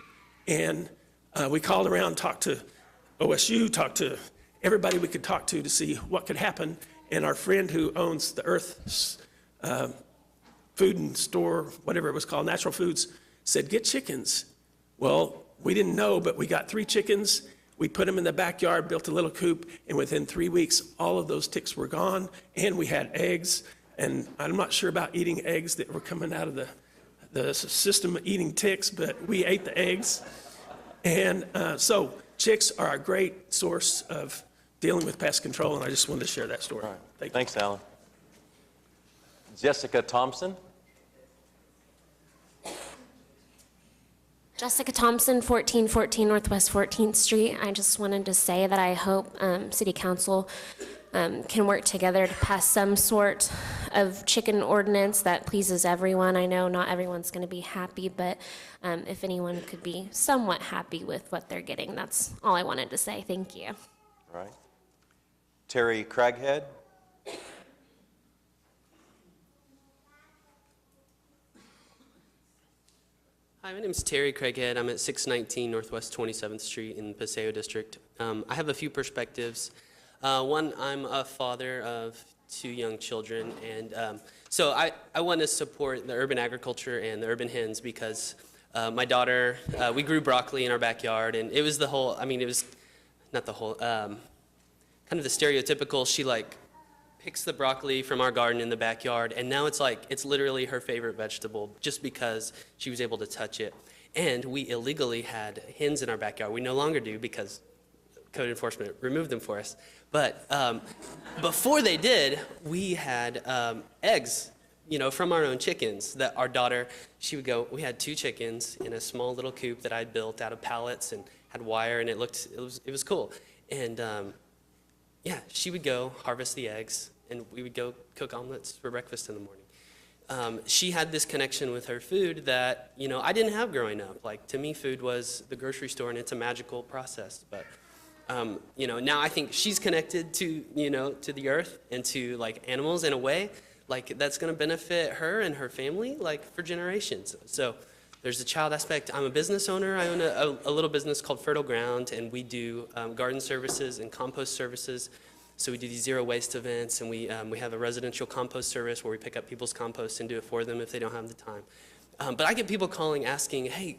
And we called around, talked to OSU, talked to everybody we could talk to see what could happen. And our friend who owns the Earth Food and Store, whatever it was called, Natural Foods, said, get chickens. Well, we didn't know, but we got 3 chickens. We put them in the backyard, built a little coop, and within 3 weeks, all of those ticks were gone, and we had eggs. And I'm not sure about eating eggs that were coming out of the system of eating ticks, but we ate the eggs. And so chicks are a great source of dealing with pest control, and I just wanted to share that story. All right. Thanks, Alan. Jessica Thompson. Jessica Thompson, 1414 Northwest 14th Street. I just wanted to say that I hope City Council can work together to pass some sort of chicken ordinance that pleases everyone. I know not everyone's going to be happy, but if anyone could be somewhat happy with what they're getting, that's all I wanted to say. Thank you. All right. Terry Craghead. Hi, my name is Terry Craighead. I'm at 619 Northwest 27th Street in Paseo District. I have a few perspectives. One, I'm a father of 2 young children, and so I want to support the urban agriculture and the urban hens because my daughter, we grew broccoli in our backyard, and it was the whole, I mean, it was not the whole, kind of the stereotypical, she like picks the broccoli from our garden in the backyard, and now it's like, it's literally her favorite vegetable just because she was able to touch it. And we illegally had hens in our backyard. We no longer do because code enforcement removed them for us. But before they did, we had eggs, you know, from our own chickens that our daughter, she would go, we had 2 chickens in a small little coop that I built out of pallets and had wire, and it was cool. And yeah, she would go harvest the eggs, and we would go cook omelets for breakfast in the morning. She had this connection with her food that, you know, I didn't have growing up. Like, to me, food was the grocery store, and it's a magical process. But, you know, now I think she's connected to, you know, to the earth and to, like, animals in a way, like, that's going to benefit her and her family, like, for generations. So there's the child aspect. I'm a business owner. I own a little business called Fertile Ground, and we do garden services and compost services. So we do these zero waste events, and we have a residential compost service where we pick up people's compost and do it for them if they don't have the time. But I get people calling asking, hey,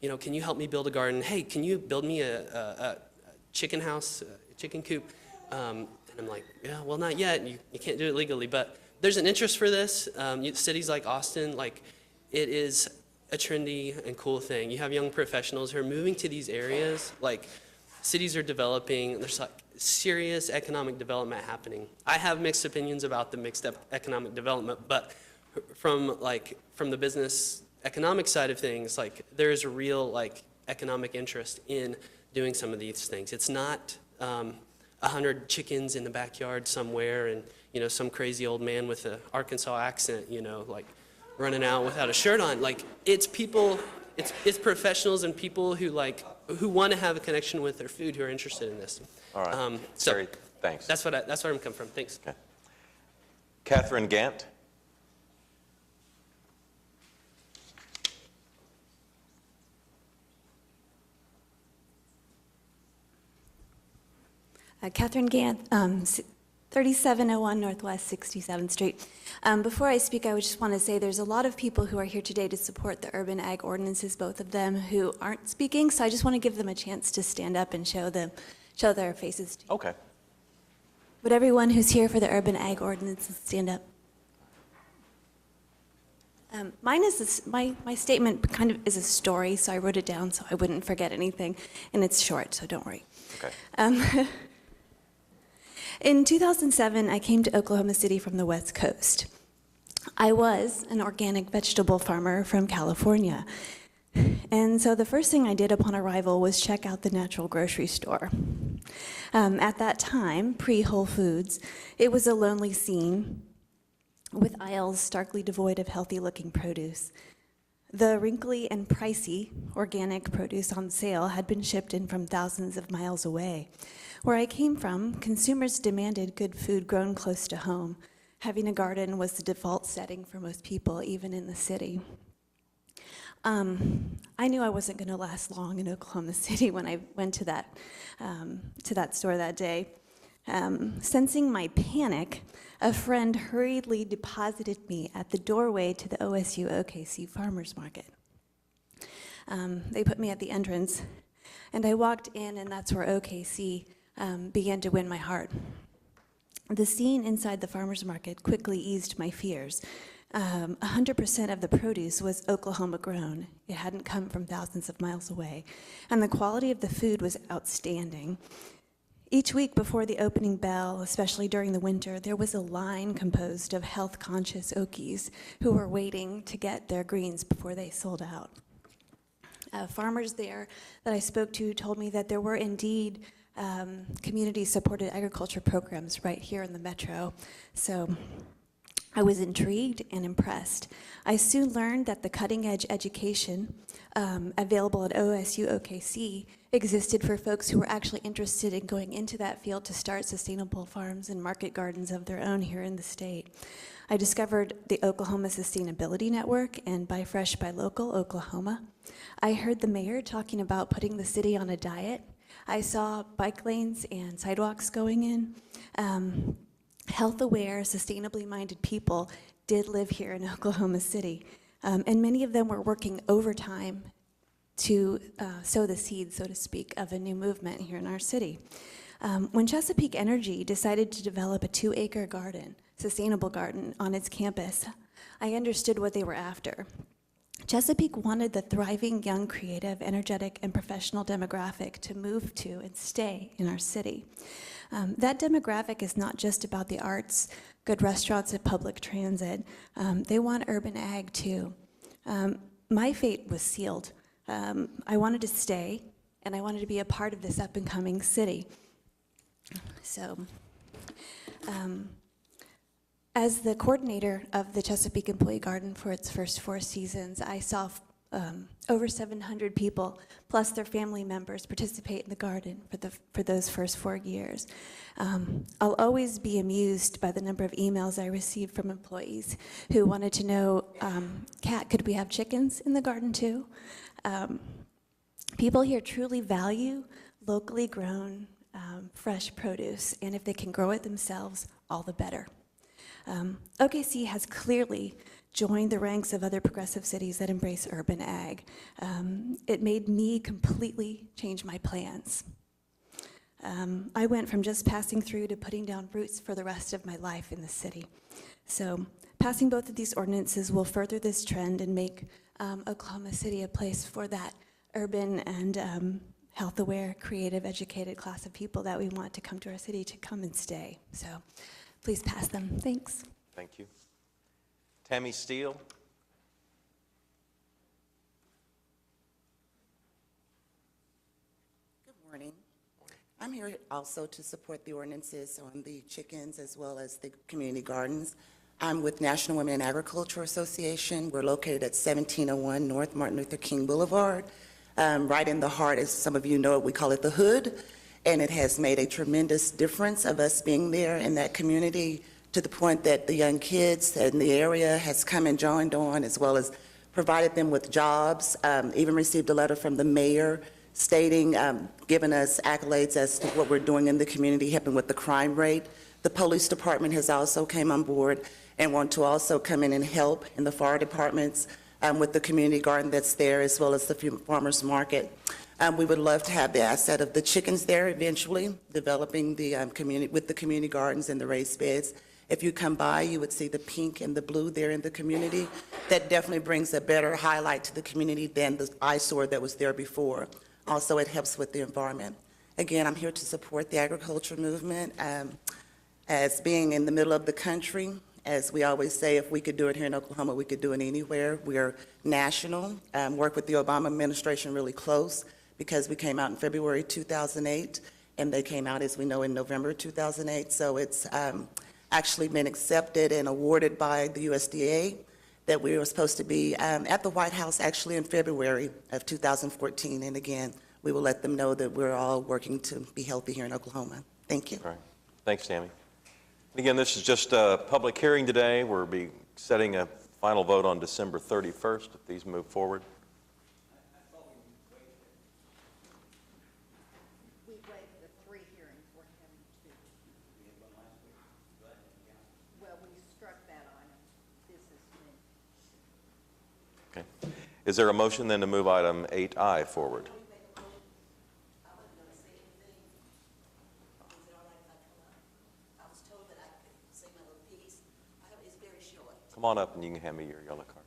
you know, can you help me build a garden? Hey, can you build me a chicken house, a chicken coop? And I'm like, yeah, well, not yet. You can't do it legally. But there's an interest for this. Cities like Austin, like, it is a trendy and cool thing. You have young professionals who are moving to these areas. Like, cities are developing. There's like serious economic development happening. I have mixed opinions about the mixed economic development, but from the business economic side of things, like, there's a real like economic interest in doing some of these things. It's not 100 chickens in the backyard somewhere and, you know, some crazy old man with an Arkansas accent, you know, like running out without a shirt on. Like, it's people, it's professionals and people who want to have a connection with their food who are interested in this. All right. So Terry, thanks. that's where I'm coming from. Thanks. Okay. Catherine Gant. Catherine Gant, 3701 Northwest 67th Street. Before I speak, I would just want to say there's a lot of people who are here today to support the urban ag ordinances, both of them, who aren't speaking, so I just want to give them a chance to stand up and show their faces. Okay. Would everyone who's here for the urban ag ordinances stand up? Mine is my statement kind of is a story, so I wrote it down so I wouldn't forget anything, and it's short, so don't worry. Okay. In 2007, I came to Oklahoma City from the West Coast. I was an organic vegetable farmer from California. And so the first thing I did upon arrival was check out the natural grocery store. At that time, pre-Whole Foods, it was a lonely scene with aisles starkly devoid of healthy-looking produce. The wrinkly and pricey organic produce on sale had been shipped in from thousands of miles away. Where I came from, consumers demanded good food grown close to home. Having a garden was the default setting for most people, even in the city. I knew I wasn't going to last long in Oklahoma City when I went to that store that day. Sensing my panic, a friend hurriedly deposited me at the doorway to the OSU OKC Farmers Market. They put me at the entrance. And I walked in, and that's where OKC began to win my heart. The scene inside the farmers market quickly eased my fears. 100% of the produce was Oklahoma grown. It hadn't come from thousands of miles away. And the quality of the food was outstanding. Each week before the opening bell, especially during the winter, there was a line composed of health-conscious Okies who were waiting to get their greens before they sold out. Farmers there that I spoke to told me that there were indeed community-supported agriculture programs right here in the metro. So I was intrigued and impressed. I soon learned that the cutting-edge education available at OSU OKC existed for folks who were actually interested in going into that field to start sustainable farms and market gardens of their own here in the state. I discovered the Oklahoma Sustainability Network and Buy Fresh, Buy Local Oklahoma. I heard the mayor talking about putting the city on a diet. I saw bike lanes and sidewalks going in. Health-aware, sustainably minded people did live here in Oklahoma City, and many of them were working overtime to sow the seed, so to speak, of a new movement here in our city. When Chesapeake Energy decided to develop a 2-acre garden, sustainable garden, on its campus, I understood what they were after. Chesapeake wanted the thriving, young, creative, energetic, and professional demographic to move to and stay in our city. That demographic is not just about the arts, good restaurants, and public transit. They want urban ag, too. My fate was sealed. I wanted to stay, and I wanted to be a part of this up-and-coming city. So, as the coordinator of the Chesapeake Employee Garden for its first 4 seasons, I saw over 700 people, plus their family members, participate in the garden for those first 4 years. I'll always be amused by the number of emails I received from employees who wanted to know, Kat, could we have chickens in the garden too? People here truly value locally grown, fresh produce, and if they can grow it themselves, all the better. OKC has clearly joined the ranks of other progressive cities that embrace urban ag. It made me completely change my plans. I went from just passing through to putting down roots for the rest of my life in the city. So passing both of these ordinances will further this trend and make Oklahoma City a place for that urban and health-aware, creative, educated class of people that we want to come to our city to come and stay. So please pass them. Thanks. Thank you. Tammy Steele. Good morning. I'm here also to support the ordinances on the chickens as well as the community gardens. I'm with National Women in Agriculture Association. We're located at 1701 North Martin Luther King Boulevard, right in the heart, as some of you know it, we call it the hood, and it has made a tremendous difference of us being there in that community, to the point that the young kids in the area has come and joined on, as well as provided them with jobs, even received a letter from the mayor stating, giving us accolades as to what we're doing in the community, helping with the crime rate. The police department has also came on board and want to also come in and help in the fire departments with the community garden that's there, as well as the farmers market. We would love to have the asset of the chickens there eventually, developing the community with the community gardens and the raised beds. If you come by, you would see the pink and the blue there in the community. That definitely brings a better highlight to the community than the eyesore that was there before. Also, it helps with the environment. Again, I'm here to support the agriculture movement. As being in the middle of the country, as we always say, if we could do it here in Oklahoma, we could do it anywhere. We're national, work with the Obama administration really close, because we came out in February 2008, and they came out, as we know, in November 2008. So it's actually been accepted and awarded by the USDA that we were supposed to be at the White House actually in February of 2014. And again, we will let them know that we're all working to be healthy here in Oklahoma. Thank you. All right. Thanks, Tammy. Again, this is just a public hearing today. We'll be setting a final vote on December 31st if these move forward. Okay. Is there a motion then to move item 8I forward? Come on up and you can hand me your yellow card.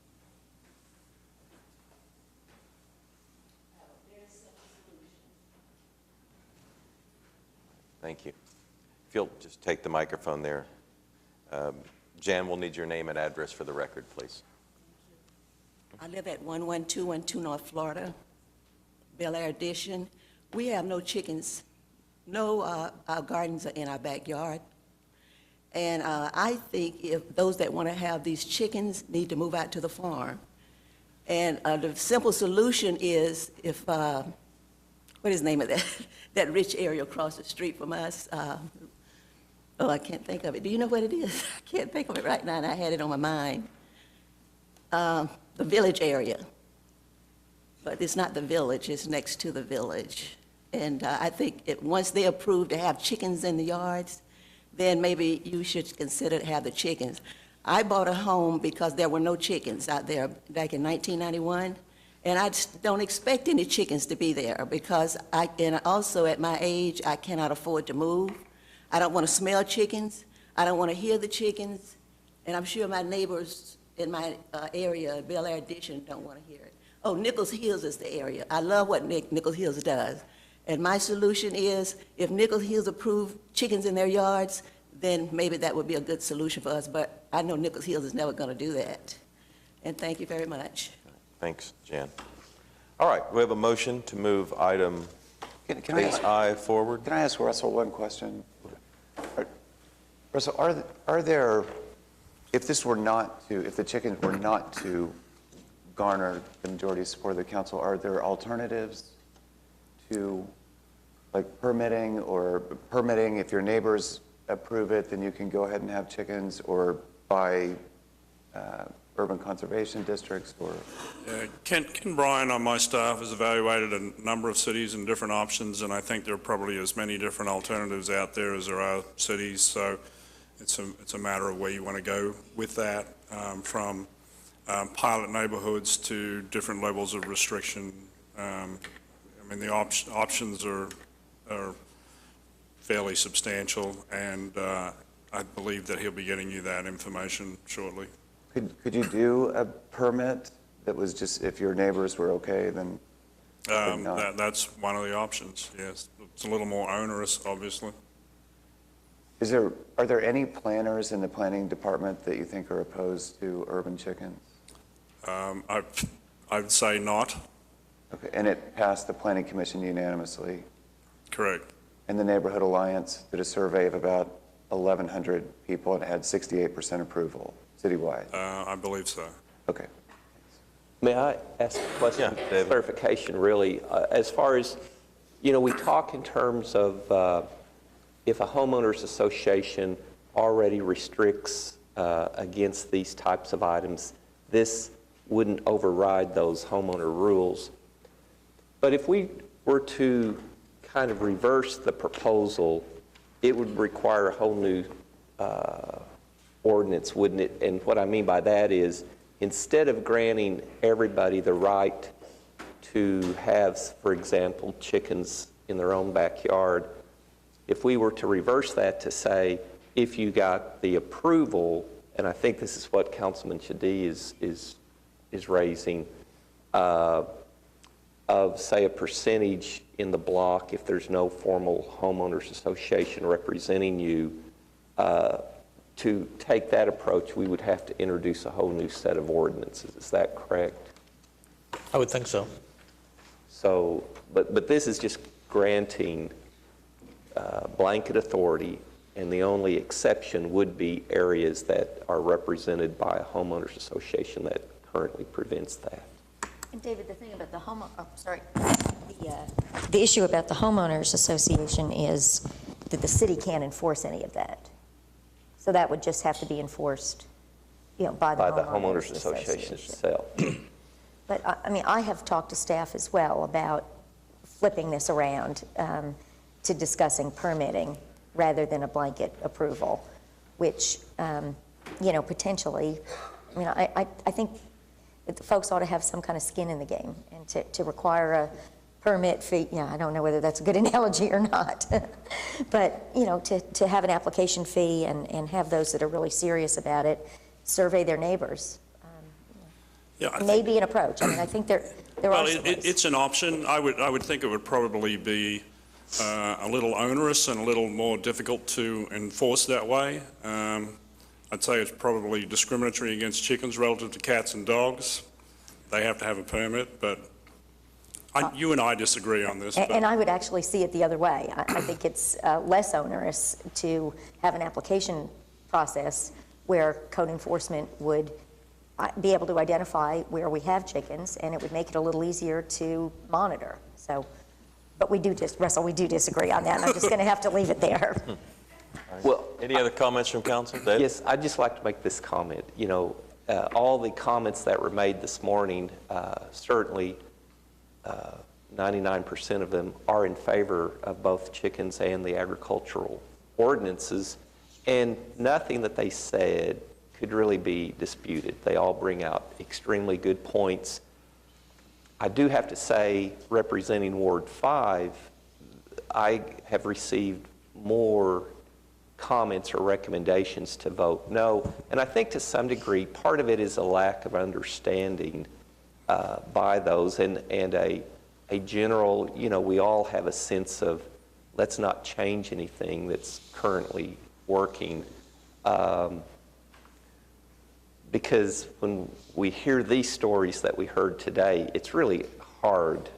Thank you. If you'll just take the microphone there. Jan, we'll need your name and address for the record, please. I live at 11212 North Florida, Bel Air Edition. We have no chickens. No, our gardens are in our backyard. And I think if those that want to have these chickens need to move out to the farm. And the simple solution is if, what is the name of that? That rich area across the street from us. Oh, I can't think of it. Do you know what it is? I can't think of it right now, and I had it on my mind. The village area. But it's not the village, it's next to the village. And I think once they approve to have chickens in the yards, then maybe you should consider to have the chickens. I bought a home because there were no chickens out there back in 1991, and I just don't expect any chickens to be there because and also at my age, I cannot afford to move. I don't want to smell chickens. I don't want to hear the chickens, and I'm sure my neighbors in my area, Bel Air Edition, don't want to hear it. Oh, Nichols Hills is the area. I love what Nichols Hills does. And my solution is, if Nichols Hills approve chickens in their yards, then maybe that would be a good solution for us. But I know Nichols Hills is never going to do that. And thank you very much. Thanks, Jan. All right, we have a motion to move item 8I forward. Can I ask Russell one question? Russell, are there, if the chickens were not to garner the majority support of the council, are there alternatives to, like permitting if your neighbors approve it, then you can go ahead and have chickens, or by urban conservation districts, or? Ken Bryan on my staff has evaluated a number of cities and different options, and I think there are probably as many different alternatives out there as there are cities, so it's a matter of where you want to go with that, from pilot neighborhoods to different levels of restriction. I mean, the options are fairly substantial, and I believe that he'll be getting you that information shortly. Could you do a permit that was just, if your neighbors were okay, then? That's one of the options, yes. It's a little more onerous, obviously. Are there any planners in the planning department that you think are opposed to urban chickens? I'd say not. Okay, and it passed the planning commission unanimously? Correct. And the Neighborhood Alliance did a survey of about 1,100 people and had 68% approval citywide? I believe so. Okay. May I ask a question? Yeah, clarification, really. As far as, we talk in terms of if a homeowners association already restricts against these types of items, this wouldn't override those homeowner rules. But if we were to kind of reverse the proposal, it would require a whole new ordinance, wouldn't it? And what I mean by that is, instead of granting everybody the right to have, for example, chickens in their own backyard, if we were to reverse that to say, if you got the approval, and I think this is what Councilman Chadee is raising, of, say, a percentage in the block, if there's no formal homeowners association representing you, to take that approach, we would have to introduce a whole new set of ordinances. Is that correct? I would think so. So, but this is just granting blanket authority, and the only exception would be areas that are represented by a homeowners association that currently prevents that. And David, the thing about the issue about the homeowners association is that the city can't enforce any of that. So that would just have to be enforced, by the homeowners association itself. But I have talked to staff as well about flipping this around to discussing permitting rather than a blanket approval, which, potentially, I think that the folks ought to have some kind of skin in the game, and to require a permit fee, I don't know whether that's a good analogy or not, but, to have an application fee and have those that are really serious about it survey their neighbors. Yeah, I May be an approach. I mean, I think there Well, are some ways. it's an option. I would think it would probably be a little onerous and a little more difficult to enforce that way. I'd say it's probably discriminatory against chickens relative to cats and dogs. They have to have a permit, but you and I disagree on this. And I would actually see it the other way. I think it's less onerous to have an application process where code enforcement would be able to identify where we have chickens, and it would make it a little easier to monitor. So, but Russell, we do disagree on that, and I'm just going to have to leave it there. Well, any other comments from council? David? Yes, I'd just like to make this comment. You know, all the comments that were made this morning, certainly 99% of them are in favor of both chickens and the agricultural ordinances, and nothing that they said could really be disputed. They all bring out extremely good points. I do have to say, representing Ward 5, I have received more comments or recommendations to vote no. And I think to some degree, part of it is a lack of understanding by those and a general, you know, we all have a sense of let's not change anything that's currently working. Because when we hear these stories that we heard today, it's really hard.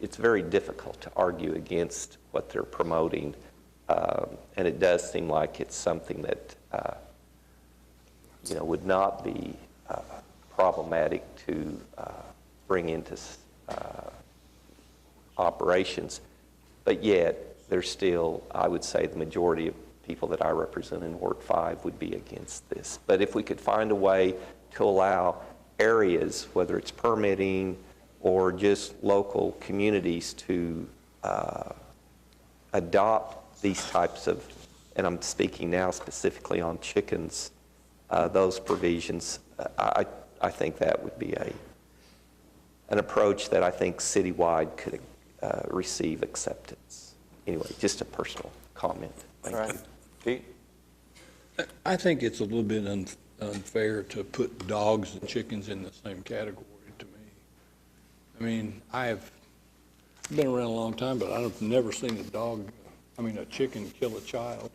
It's very difficult to argue against what they're promoting. And it does seem like it's something that, you know, would not be problematic to bring into operations. But yet, there's still, I would say, the majority of people that I represent in Ward 5 would be against this. But if we could find a way to allow areas, whether it's permitting or just local communities, to adopt these types of, and I'm speaking now specifically on chickens, those provisions, I think that would be an approach that I think citywide could receive acceptance. Anyway, just a personal comment. All right. Pete? I think it's a little bit unfair to put dogs and chickens in the same category to me. I mean, I've been around a long time, but I've never seen a chicken kill a child,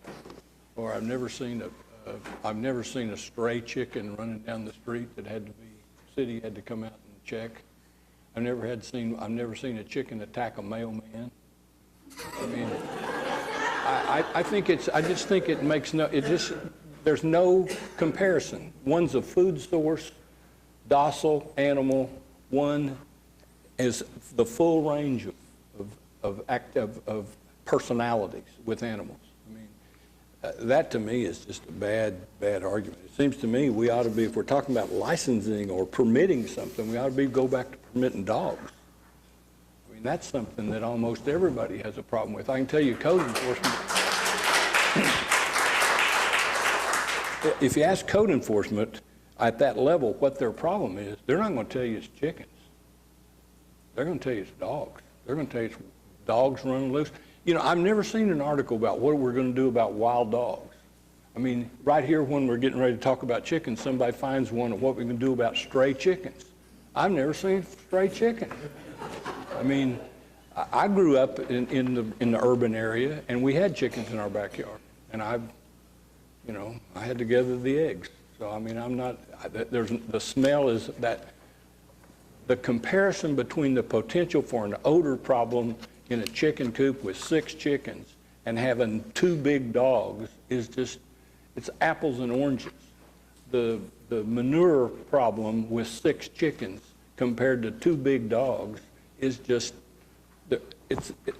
or I've never seen a stray chicken running down the street that city had to come out and check. I've never seen a chicken attack a mailman. I mean, I just think it makes there's no comparison. One's a food source, docile animal. One is the full range of personalities with animals. I mean, that to me is just a bad argument. It seems to me we ought to be, if we're talking about licensing or permitting something, we ought to go back to permitting dogs. I mean, that's something that almost everybody has a problem with. I can tell you code enforcement. If you ask code enforcement at that level what their problem is, they're not going to tell you it's chickens. They're going to tell you it's dogs. They're going to tell you it's dogs running loose. You know, I've never seen an article about what we're going to do about wild dogs. I mean, right here when we're getting ready to talk about chickens, somebody finds one of what we can do about stray chickens. I've never seen stray chicken. I mean, I grew up in the urban area, and we had chickens in our backyard, and I had to gather the eggs. So I mean, the smell is that. The comparison between the potential for an odor problem in a chicken coop with 6 chickens and having 2 big dogs is just, it's apples and oranges. The manure problem with 6 chickens compared to 2 big dogs is just,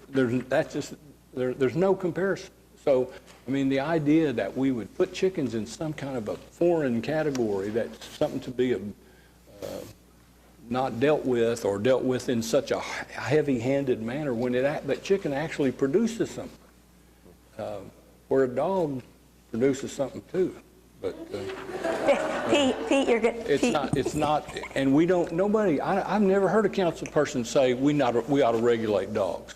there's no comparison. So, I mean, the idea that we would put chickens in some kind of a foreign category, that's something to be not dealt with, or dealt with in such a heavy-handed manner, when that chicken actually produces something, where a dog produces something too. But Pete, you're good. It's not, and we don't. Nobody. I've never heard a council person say we ought to regulate dogs.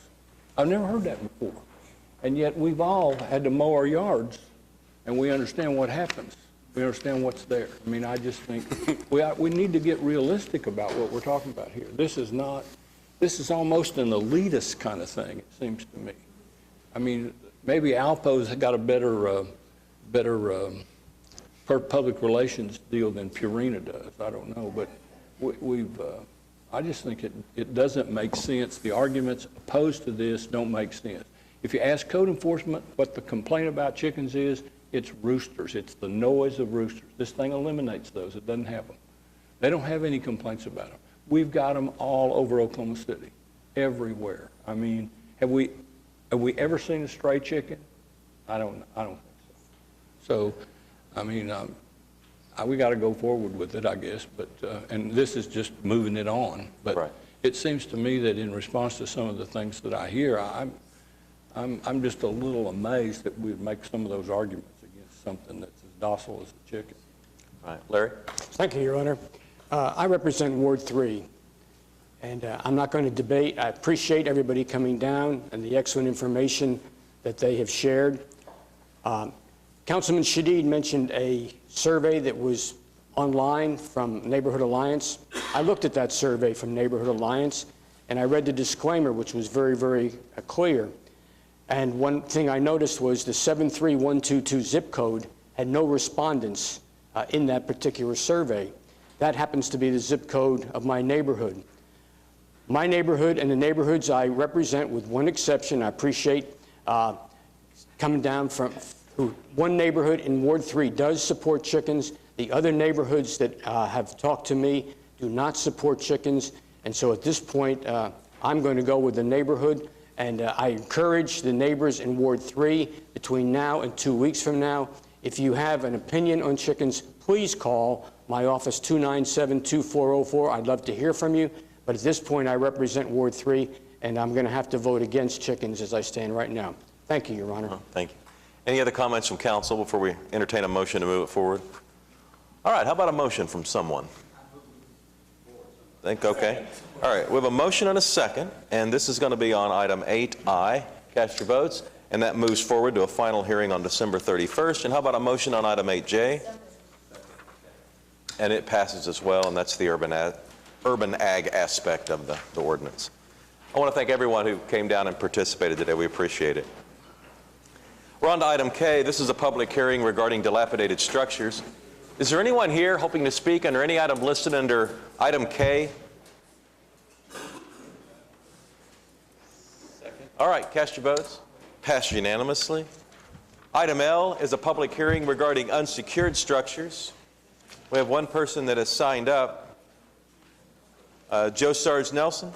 I've never heard that before, and yet we've all had to mow our yards, and we understand what happens We understand what's there. I mean, I just think we need to get realistic about what we're talking about here. This is almost an elitist kind of thing, it seems to me. I mean, maybe Alpo's got a better public relations deal than Purina does. I don't know, but I just think it doesn't make sense. The arguments opposed to this don't make sense. If you ask code enforcement what the complaint about chickens is, it's roosters. It's the noise of roosters. This thing eliminates those. It doesn't have them. They don't have any complaints about them. We've got them all over Oklahoma City, everywhere. I mean, have we ever seen a stray chicken? I don't think so. So, I mean, we got to go forward with it, I guess. But and this is just moving it on. But right. It seems to me that in response to some of the things that I hear, I'm just a little amazed that we'd make some of those arguments against something that's as docile as a chicken. All right, Larry. Thank you, Your Honor. I represent Ward 3, and I'm not going to debate. I appreciate everybody coming down and the excellent information that they have shared. Councilman Shadid mentioned a survey that was online from Neighborhood Alliance. I looked at that survey from Neighborhood Alliance, and I read the disclaimer, which was very, very clear. And one thing I noticed was the 73122 zip code had no respondents in that particular survey. That happens to be the zip code of my neighborhood. My neighborhood and the neighborhoods I represent, with one exception, I appreciate coming down from one neighborhood in Ward 3 does support chickens. The other neighborhoods that have talked to me do not support chickens. And so at this point, I'm going to go with the neighborhood. And I encourage the neighbors in Ward 3 between now and 2 weeks from now, if you have an opinion on chickens, please call my office 297-2404. I'd love to hear from you. But at this point, I represent Ward 3, and I'm going to have to vote against chickens as I stand right now. Thank you, Your Honor. Thank you. Any other comments from council before we entertain a motion to move it forward? All right, how about a motion from someone? Okay. All right, we have a motion and a second, and this is going to be on item 8I. Cast your votes, and that moves forward to a final hearing on December 31st. And how about a motion on item 8J? And it passes as well, and that's the urban ag aspect of the ordinance. I want to thank everyone who came down and participated today. We appreciate it. We're on to item K. This is a public hearing regarding dilapidated structures. Is there anyone here hoping to speak under any item listed under item K? All right, cast your votes. Passed unanimously. Item L is a public hearing regarding unsecured structures. We have one person that has signed up. Joe Sarge Nelson.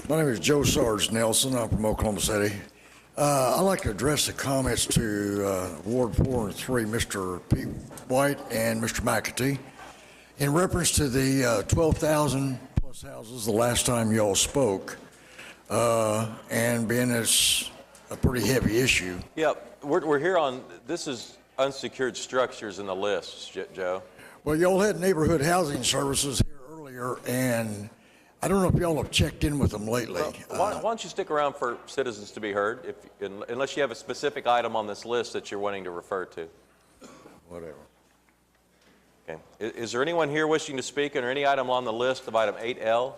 My name is Joe Sarge Nelson. I'm from Oklahoma City. I'd like to address the comments to Ward 4 and 3, Mr. Pete White and Mr. McAtee. In reference to the 12,000 plus houses the last time y'all spoke, and being it's a pretty heavy issue. Yep, we're here on, this is unsecured structures in the list, Joe. Well, y'all had neighborhood housing services here earlier, and I don't know if y'all have checked in with them lately. Well, why don't you stick around for citizens to be heard, unless you have a specific item on this list that you're wanting to refer to. Whatever. Okay. Is there anyone here wishing to speak under any item on the list of item 8L?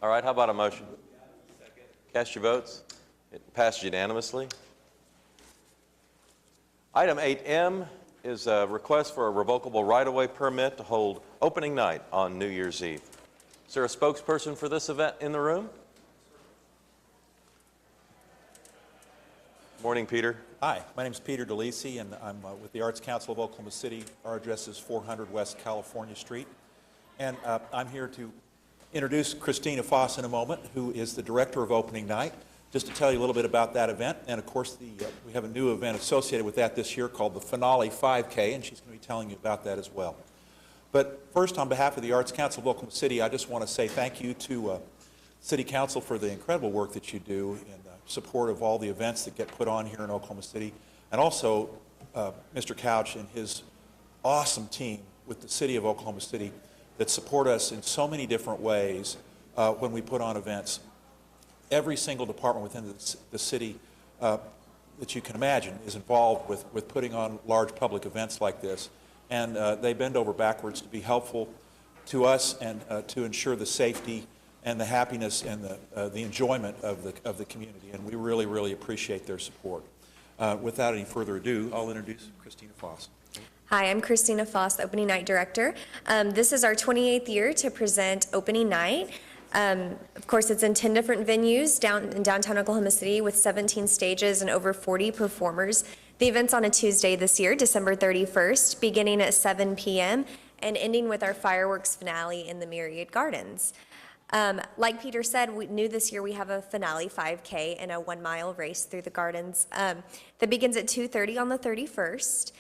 All right, how about a motion? Cast your votes. It passed unanimously. Item 8M is a request for a revocable right-of-way permit to hold opening night on New Year's Eve. Is there a spokesperson for this event in the room? Morning, Peter. Hi, my name is Peter DeLisi, and I'm with the Arts Council of Oklahoma City. Our address is 400 West California Street. And I'm here to introduce Christina Foss in a moment, who is the director of opening night, just to tell you a little bit about that event. And of course, we have a new event associated with that this year called the Finale 5K, and she's going to be telling you about that as well. But first, on behalf of the Arts Council of Oklahoma City, I just want to say thank you to City Council for the incredible work that you do in support of all the events that get put on here in Oklahoma City, and also Mr. Couch and his awesome team with the City of Oklahoma City that support us in so many different ways when we put on events. every single department within the city that you can imagine is involved with putting on large public events like this. And they bend over backwards to be helpful to us and to ensure the safety and the happiness and the enjoyment of the community. And we really, really appreciate their support. Without any further ado, I'll introduce Christina Foss. Hi, I'm Christina Foss, Opening Night Director. This is our 28th year to present Opening Night. Of course, it's in 10 different venues in downtown Oklahoma City with 17 stages and over 40 performers. The event's on a Tuesday this year, December 31st, beginning at 7 p.m. and ending with our fireworks finale in the Myriad Gardens. Like Peter said, new this year we have a finale 5K and a 1-mile race through the gardens that begins at 2:30 on the 31st.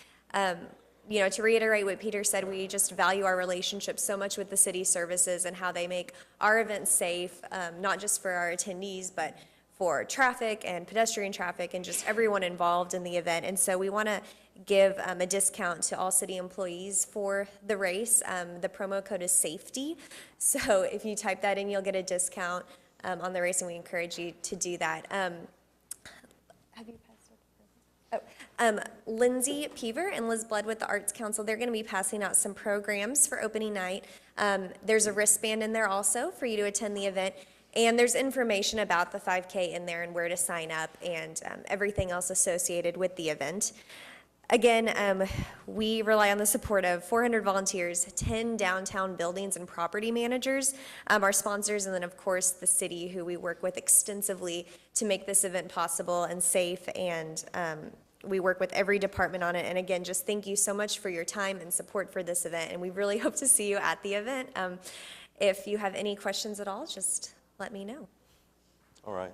You know, to reiterate what Peter said, we just value our relationship so much with the city services and how they make our events safe, not just for our attendees, but for traffic and pedestrian traffic and just everyone involved in the event. And so we want to give a discount to all city employees for the race. The promo code is SAFETY. So if you type that in, you'll get a discount on the race, and we encourage you to do that. Have you passed it? Lindsay Peaver and Liz Blood with the Arts Council, they're going to be passing out some programs for opening night. There's a wristband in there also for you to attend the event. And there's information about the 5K in there and where to sign up and everything else associated with the event. Again, we rely on the support of 400 volunteers, 10 downtown buildings and property managers, our sponsors, and then of course the city, who we work with extensively to make this event possible and safe. And we work with every department on it. And again, just thank you so much for your time and support for this event. And we really hope to see you at the event. If you have any questions at all, just let me know. All right.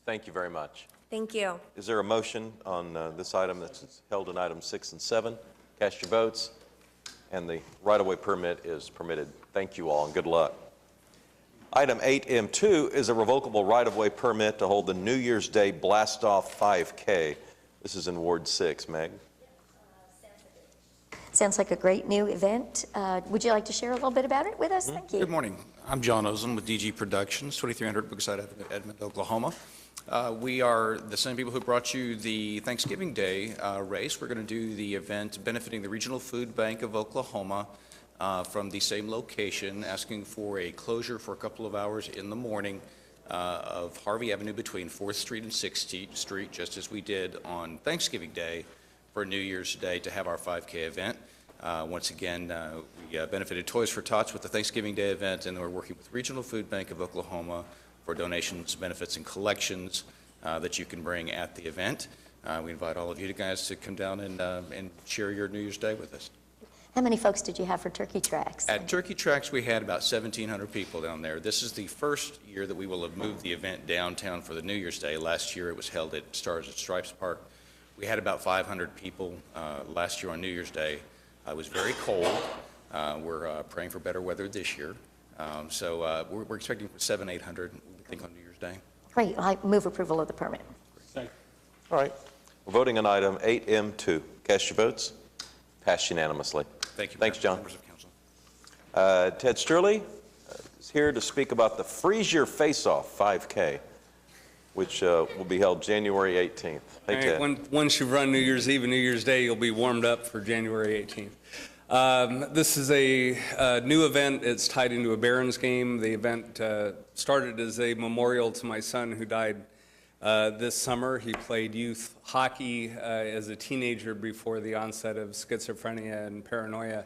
Thank you very much. Thank you. Is there a motion on this item that's held in items 6 and 7? Cast your votes, and the right-of-way permit is permitted. Thank you all, and good luck. Item 8M2 is a revocable right-of-way permit to hold the New Year's Day Blast-Off 5K. This is in Ward 6. Meg? Sounds like a great new event. Would you like to share a little bit about it with us? Thank you. Good morning. I'm John Ozen with DG Productions, 2300 Brookside Avenue, Edmond, Oklahoma. We are the same people who brought you the Thanksgiving Day race. We're going to do the event benefiting the Regional Food Bank of Oklahoma from the same location, asking for a closure for a couple of hours in the morning of Harvey Avenue between 4th Street and 6th Street, just as we did on Thanksgiving Day for New Year's Day to have our 5K event. Once again, we benefited Toys for Tots with the Thanksgiving Day event, and we're working with Regional Food Bank of Oklahoma for donations, benefits, and collections that you can bring at the event. We invite all of you guys to come down and share your New Year's Day with us. How many folks did you have for Turkey Tracks? At Turkey Tracks, we had about 1,700 people down there. This is the first year that we will have moved the event downtown for the New Year's Day. Last year, it was held at Stars and Stripes Park. We had about 500 people last year on New Year's Day. It was very cold. We're praying for better weather this year. So we're expecting 700, 800, we think, on New Year's Day. Great. I move approval of the permit. All right. We're voting on item 8M2. Cast your votes. Passed unanimously. Thank you. Thanks, John. Members of council. Ted Sturley is here to speak about the Freeze Your Face Off 5K, which will be held January 18th. Hey, Ted. Once you run New Year's Eve and New Year's Day, you'll be warmed up for January 18th. This is a new event. It's tied into a Barons game. The event started as a memorial to my son who died this summer. He played youth hockey as a teenager before the onset of schizophrenia and paranoia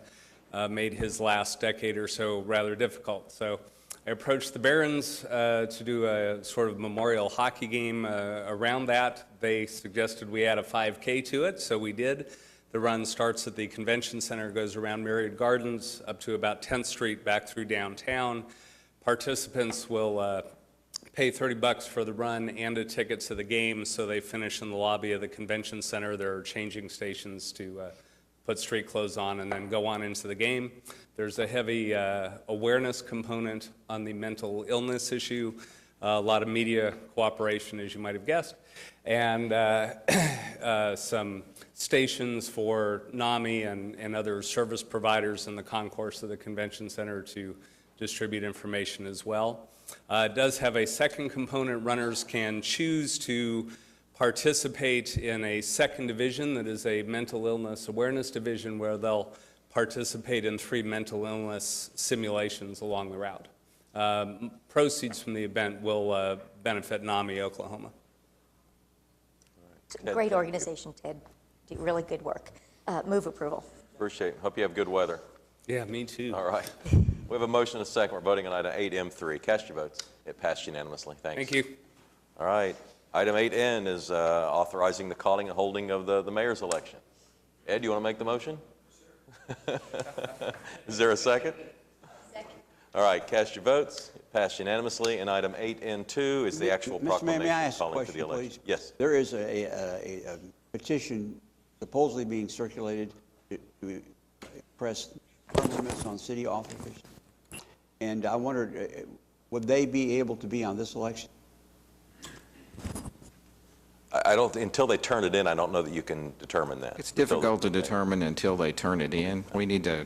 made his last decade or so rather difficult. So I approached the Barons to do a sort of memorial hockey game around that. They suggested we add a 5K to it, so we did. The run starts at the convention center, goes around Myriad Gardens up to about 10th Street, back through downtown. Participants will pay $30 for the run and a ticket to the game, so they finish in the lobby of the convention center. There are changing stations to put street clothes on and then go on into the game. There's a heavy awareness component on the mental illness issue, a lot of media cooperation, as you might have guessed, and some stations for NAMI and other service providers in the concourse of the convention center to distribute information as well. It does have a second component. Runners can choose to participate in a second division that is a mental illness awareness division where they'll participate in 3 mental illness simulations along the route. Proceeds from the event will benefit NAMI Oklahoma. Great organization, Ted. Do really good work. Move approval. Appreciate it. Hope you have good weather. Yeah, me too. All right. We have a motion and a second. We're voting on item 8M3. Cast your votes. It passed unanimously. Thanks. Thank you. All right. Item 8N is authorizing the calling and holding of the mayor's election. Ed, you want to make the motion? Is there a second? Second. All right. Cast your votes. It passed unanimously. And item 8N2 is the actual proclamation may I ask calling a for the question, election. please? Yes. There is a petition supposedly being circulated to press term limits on city officers. And I wondered, would they be able to be on this election? I don't, until they turn it in, I don't know that you can determine that. It's difficult to determine until they turn it in. We need to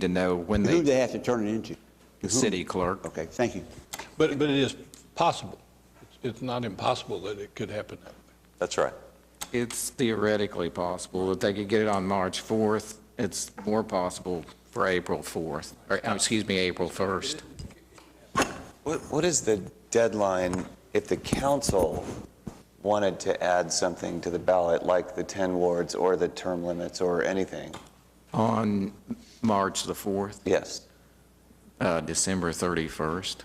know when Who do they have to turn it into? The city clerk. Okay, thank you. But it is possible. It's not impossible that it could happen that way. That's right. It's theoretically possible. If they could get it on March 4th, it's more possible for April 4th, or excuse me, April 1st. What is the deadline if the council wanted to add something to the ballot, like the 10 wards or the term limits or anything? On March the 4th? Yes. December 31st.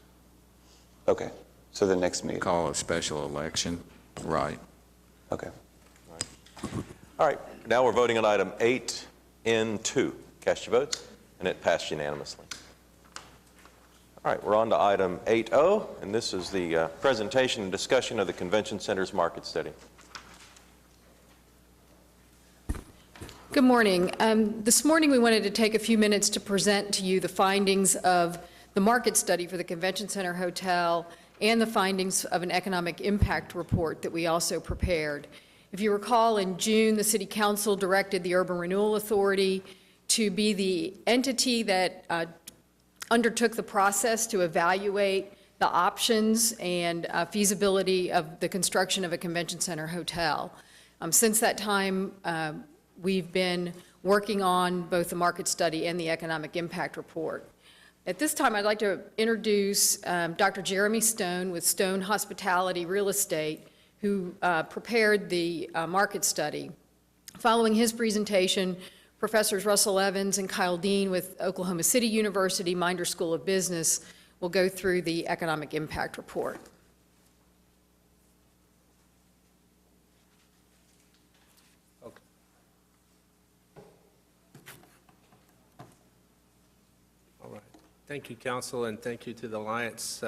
Okay, so the next meeting. Call a special election, right. Okay. All right. Now we're voting on item 8N2. Cast your votes, and it passed unanimously. All right, we're on to item 8O, and this is the presentation and discussion of the Convention Center's market study. Good morning. This morning we wanted to take a few minutes to present to you the findings of the market study for the Convention Center Hotel and the findings of an economic impact report that we also prepared. If you recall, in June, the City Council directed the Urban Renewal Authority to be the entity that undertook the process to evaluate the options and feasibility of the construction of a convention center hotel. Since that time, we've been working on both the market study and the economic impact report. At this time, I'd like to introduce Dr. Jeremy Stone with Stone Hospitality Real Estate, who prepared the market study. Following his presentation, Professors Russell Evans and Kyle Dean with Oklahoma City University Minder School of Business will go through the economic impact report. Okay. All right. Thank you, Council, and thank you to the Alliance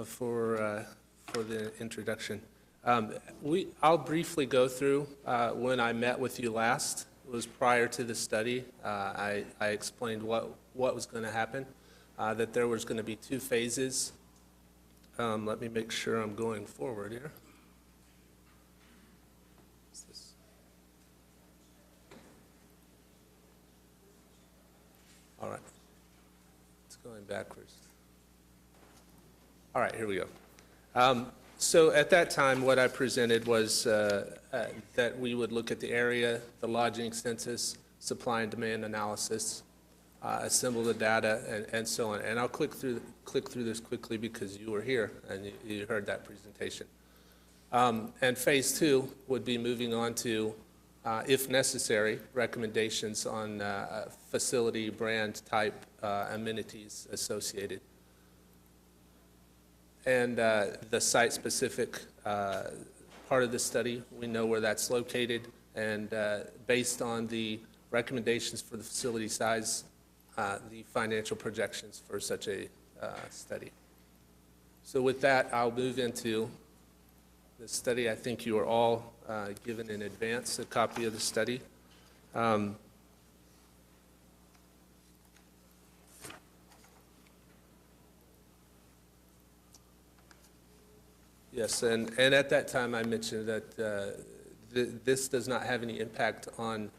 for the introduction. I'll briefly go through when I met with you last. It was prior to the study. I explained what was going to happen, that there was going to be 2 phases. Let me make sure I'm going forward here. All right. It's going backwards. All right, here we go. So at that time, what I presented was that we would look at the area, the lodging census, supply and demand analysis, assemble the data, and so on. And I'll click through this quickly because you were here and you heard that presentation. And phase 2 would be moving on to, if necessary, recommendations on facility, brand, type, amenities associated. And the site-specific part of the study, we know where that's located, and based on the recommendations for the facility size, the financial projections for such a study. So with that, I'll move into the study. I think you are all given in advance a copy of the study. Yes, and at that time I mentioned that this does not have any impact on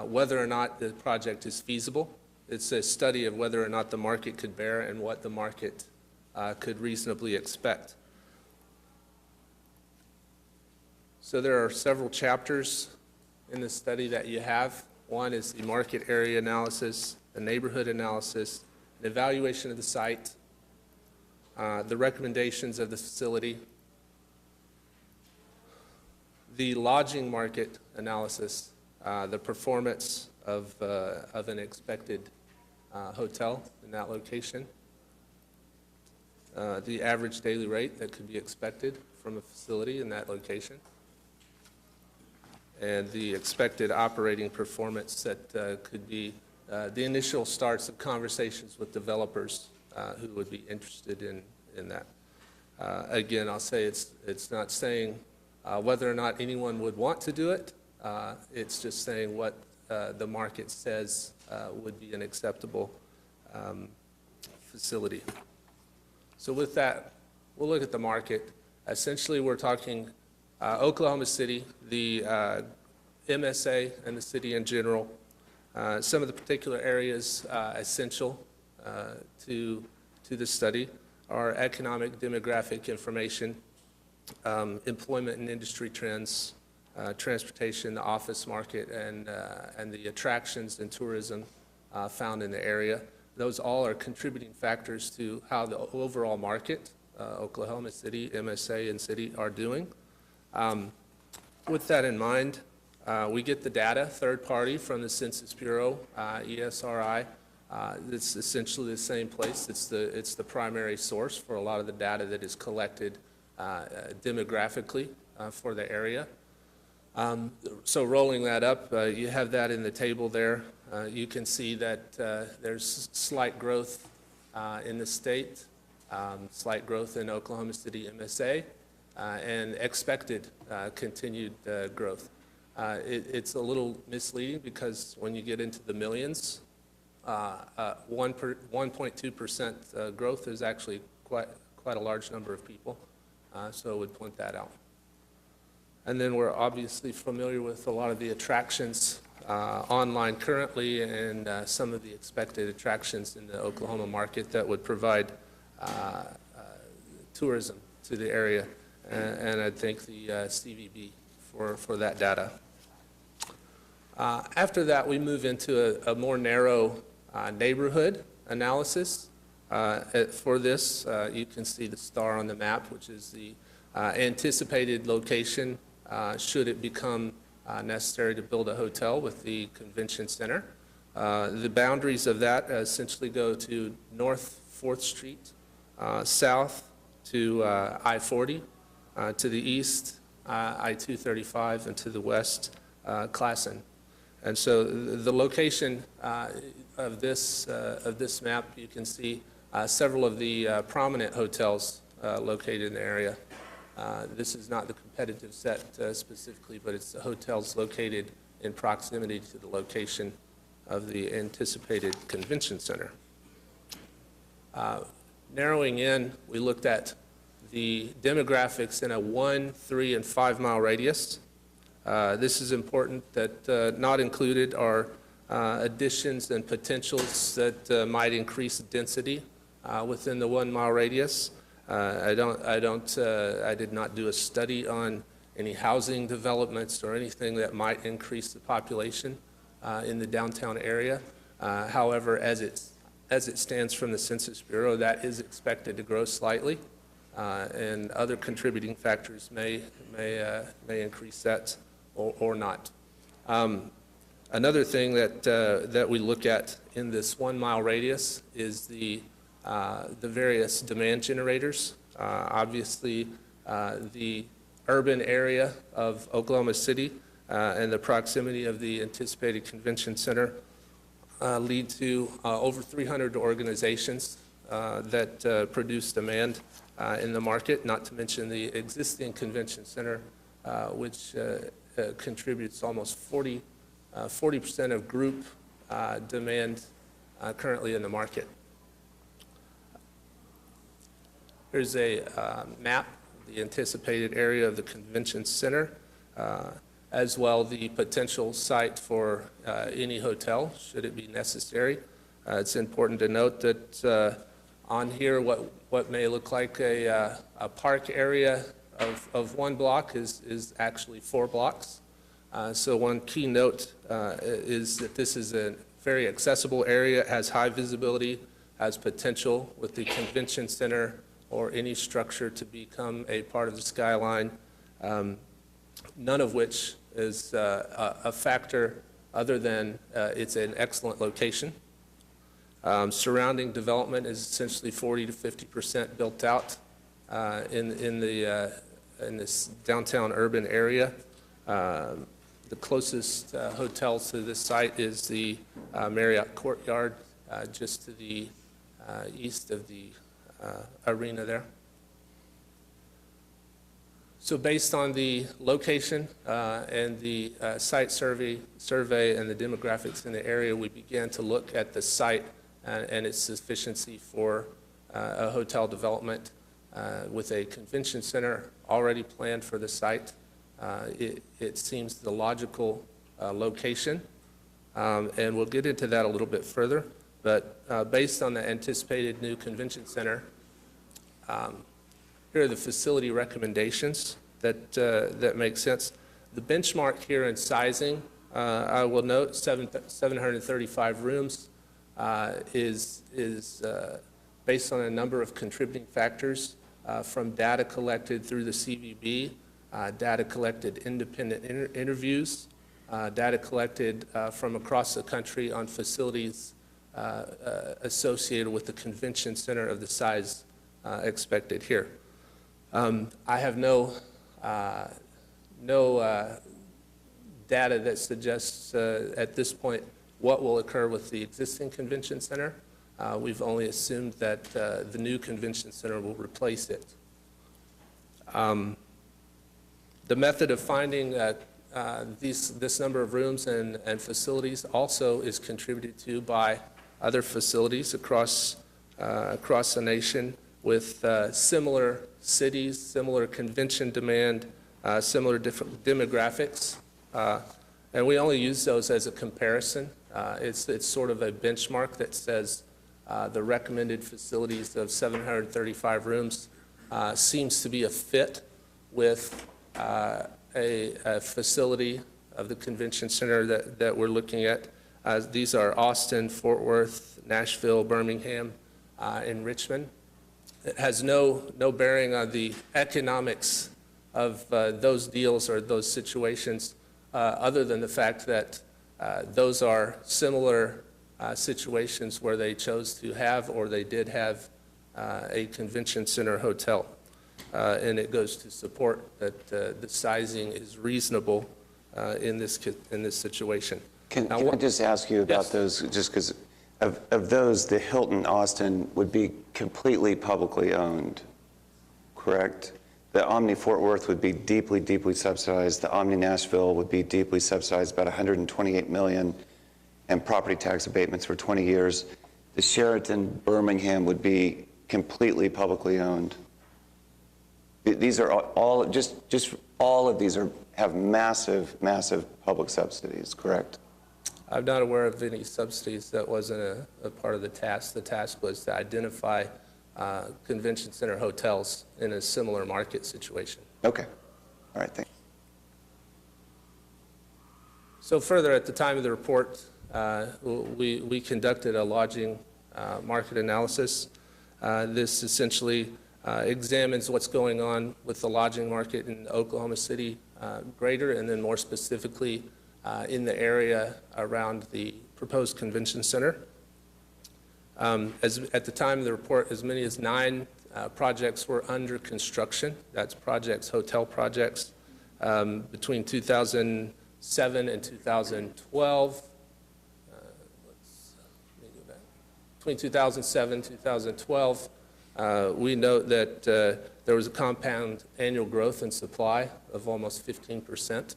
whether or not the project is feasible. It's a study of whether or not the market could bear and what the market could reasonably expect. So there are several chapters in the study that you have. One is the market area analysis, the neighborhood analysis, an evaluation of the site, the recommendations of the facility, the lodging market analysis, the performance of an expected hotel in that location, the average daily rate that could be expected from a facility in that location, and the expected operating performance that could be the initial starts of conversations with developers who would be interested in that. Again, I'll say it's not saying whether or not anyone would want to do it. It's just saying what the market says would be an acceptable facility. So with that, we'll look at the market. Essentially, we're talking Oklahoma City, the MSA, and the city in general. Some of the particular areas essential to the study are economic, demographic information, employment and industry trends, transportation, the office market, and the attractions and tourism found in the area. Those all are contributing factors to how the overall market, Oklahoma City, MSA, and city are doing. With that in mind, we get the data, third party, from the Census Bureau, ESRI. It's essentially the same place. It's the primary source for a lot of the data that is collected demographically for the area. So rolling that up, you have that in the table there. You can see that there's slight growth in the state, slight growth in Oklahoma City MSA, and expected continued growth. It's a little misleading because when you get into the millions, 1.2% growth is actually quite a large number of people, so I would point that out. And then we're obviously familiar with a lot of the attractions online currently and some of the expected attractions in the Oklahoma market that would provide tourism to the area, and I thank the CVB for that data. After that, we move into a more narrow neighborhood analysis. For this, you can see the star on the map, which is the anticipated location should it become necessary to build a hotel with the convention center. The boundaries of that essentially go to North 4th Street, south to I-40, to the east, I-235, and to the west, Classen. And so the location of this map, you can see several of the prominent hotels located in the area. This is not the competitive set specifically, but it's the hotels located in proximity to the location of the anticipated convention center. Narrowing in, we looked at the demographics in a 1, 3, and 5 mile radius. This is important that not included are additions and potentials that might increase density within the 1 mile radius. I did not do a study on any housing developments or anything that might increase the population in the downtown area. However, as it stands from the Census Bureau, that is expected to grow slightly, and other contributing factors may increase that or not. Another thing that we look at in this 1 mile radius is the various demand generators. Obviously, the urban area of Oklahoma City and the proximity of the anticipated convention center lead to over 300 organizations that produce demand in the market, not to mention the existing convention center, which contributes almost 40% of group demand currently in the market. Here's a map of the anticipated area of the convention center, as well the potential site for any hotel, should it be necessary. It's important to note that on here, what may look like a park area of one block is actually 4 blocks. So one key note is that this is a very accessible area, has high visibility, has potential with the convention center or any structure to become a part of the skyline, none of which is a factor other than it's an excellent location. Surrounding development is essentially 40 to 50% built out in this downtown urban area. The closest hotel to this site is the Marriott Courtyard, just to the east of the arena there. So based on the location and the site survey and the demographics in the area, we began to look at the site and its sufficiency for a hotel development with a convention center already planned for the site. It seems the logical location, and we'll get into that a little bit further. But based on the anticipated new convention center, here are the facility recommendations that make sense. The benchmark here in sizing, I will note, 735 rooms is based on a number of contributing factors from data collected through the CVB, data collected independent interviews, data collected from across the country on facilities associated with the convention center of the size expected here. I have no data that suggests at this point what will occur with the existing convention center. We've only assumed that the new convention center will replace it. The method of finding this number of rooms and facilities also is contributed to by other facilities across the nation with similar cities, similar convention demand, similar different demographics. And we only use those as a comparison. It's sort of a benchmark that says the recommended facilities of 735 rooms seems to be a fit with a facility of the convention center that we're looking at. These are Austin, Fort Worth, Nashville, Birmingham, and Richmond. It has no bearing on the economics of those deals or those situations, other than the fact that those are similar situations where they chose to have or they did have a convention center hotel. And it goes to support that the sizing is reasonable in this situation. Can I just ask you about those, just because of those, the Hilton Austin would be completely publicly owned, correct? The Omni Fort Worth would be deeply, deeply subsidized. The Omni Nashville would be deeply subsidized, about $128 million, and property tax abatements for 20 years. The Sheraton Birmingham would be completely publicly owned. These are all, just all of these have massive, massive public subsidies, correct? I'm not aware of any subsidies. That wasn't a part of the task. The task was to identify convention center hotels in a similar market situation. Okay. All right, thanks. So further, at the time of the report, we conducted a lodging market analysis. This essentially examines what's going on with the lodging market in Oklahoma City greater, and then more specifically in the area around the proposed convention center. At the time of the report, as many as 9 projects were under construction. That's projects, hotel projects, between 2007 and 2012. Between 2007 and 2012, we note that there was a compound annual growth in supply of almost 15%.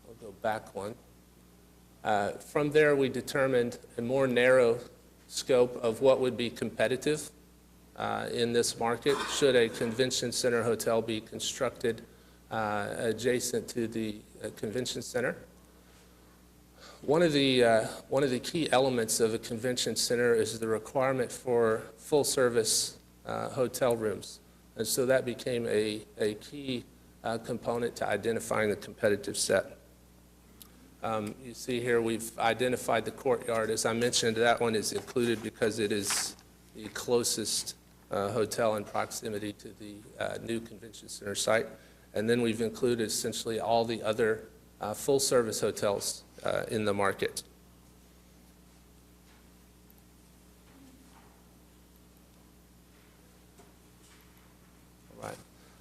I'll go back one. From there, we determined a more narrow scope of what would be competitive in this market should a convention center hotel be constructed adjacent to the convention center. One of the key elements of a convention center is the requirement for full-service hotel rooms. And so that became a key component to identifying the competitive set. You see here we've identified the courtyard. As I mentioned, that one is included because it is the closest hotel in proximity to the new convention center site. And then we've included essentially all the other full-service hotels in the market. All right.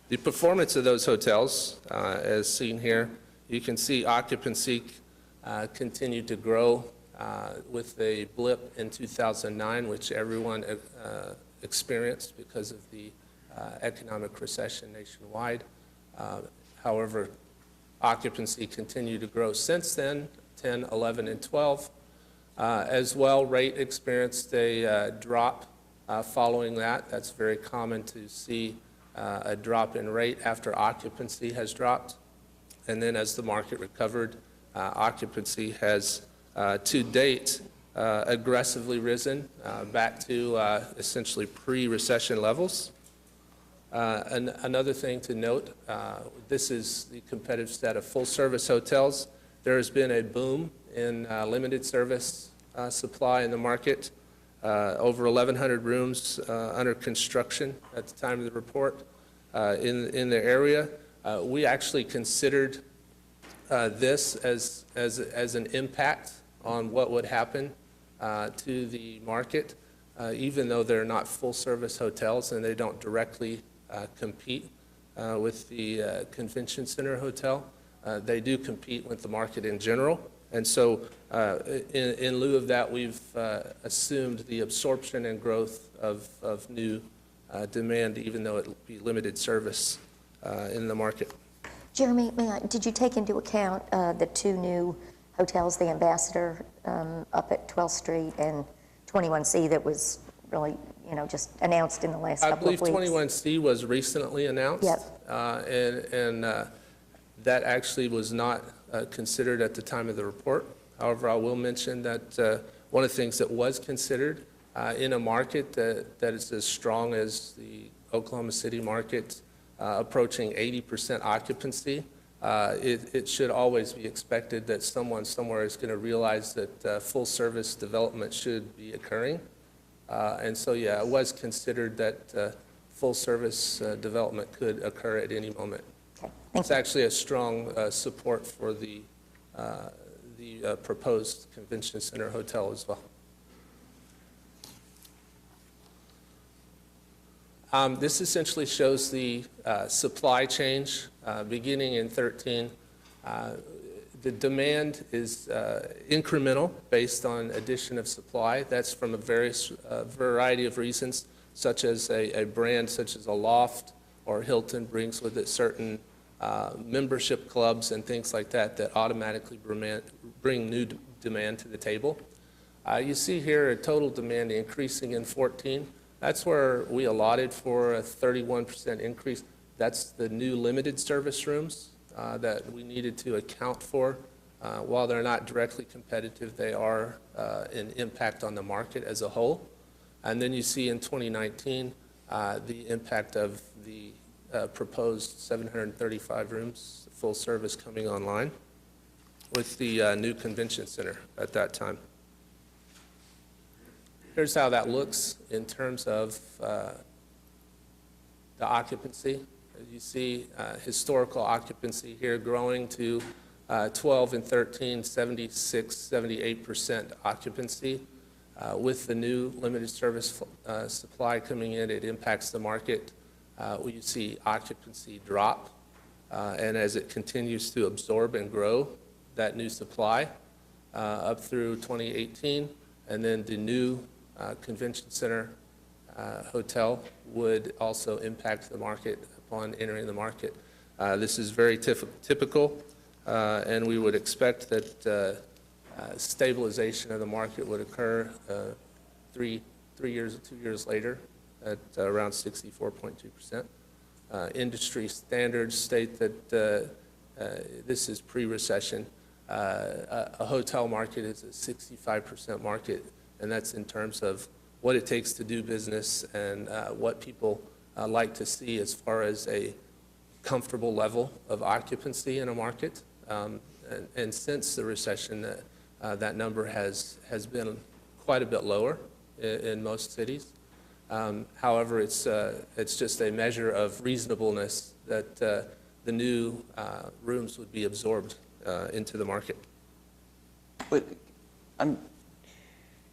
The performance of those hotels, as seen here, you can see occupancy continued to grow with a blip in 2009, which everyone experienced because of the economic recession nationwide. However, occupancy continued to grow since then, 10, 11, and 12. As well, rate experienced a drop following that. That's very common to see a drop in rate after occupancy has dropped. And then as the market recovered, occupancy has, to date, aggressively risen back to essentially pre-recession levels. Another thing to note, this is the competitive set of full-service hotels. There has been a boom in limited service supply in the market, over 1,100 rooms under construction at the time of the report in the area. We actually considered this as an impact on what would happen to the market, even though they're not full-service hotels and they don't directly compete with the convention center hotel. They do compete with the market in general. And so in lieu of that, we've assumed the absorption and growth of new demand, even though it will be limited service in the market. Jeremy, did you take into account the two new hotels, the Ambassador up at 12th Street and 21C that was really, just announced in the last couple of weeks? I believe 21C was recently announced. Yep. And that actually was not considered at the time of the report. However, I will mention that one of the things that was considered in a market that is as strong as the Oklahoma City market, approaching 80% occupancy, it should always be expected that someone somewhere is going to realize that full-service development should be occurring. And so, yeah, it was considered that full-service development could occur at any moment. Okay. It's actually a strong support for the proposed convention center hotel as well. This essentially shows the supply change beginning in 13. The demand is incremental based on addition of supply. That's from a variety of reasons, such as a brand such as a Loft or Hilton brings with it certain membership clubs and things like that that automatically bring new demand to the table. You see here a total demand increasing in 14. That's where we allotted for a 31% increase. That's the new limited service rooms that we needed to account for. While they're not directly competitive, they are an impact on the market as a whole. And then you see in 2019 the impact of the proposed 735 rooms, full service coming online with the new convention center at that time. Here's how that looks in terms of the occupancy. As you see, historical occupancy here growing to 12 and 13, 76, 78% occupancy. With the new limited service supply coming in, it impacts the market. We see occupancy drop, and as it continues to absorb and grow that new supply up through 2018, and then the new convention center hotel would also impact the market upon entering the market. This is very typical, and we would expect that stabilization of the market would occur 2 years later at around 64.2%. Industry standards state that this is pre-recession. a hotel market is a 65% market, and that's in terms of what it takes to do business and what people like to see as far as a comfortable level of occupancy in a market. And since the recession, that number has been quite a bit lower in most cities. However, it's just a measure of reasonableness that the new rooms would be absorbed into the market. But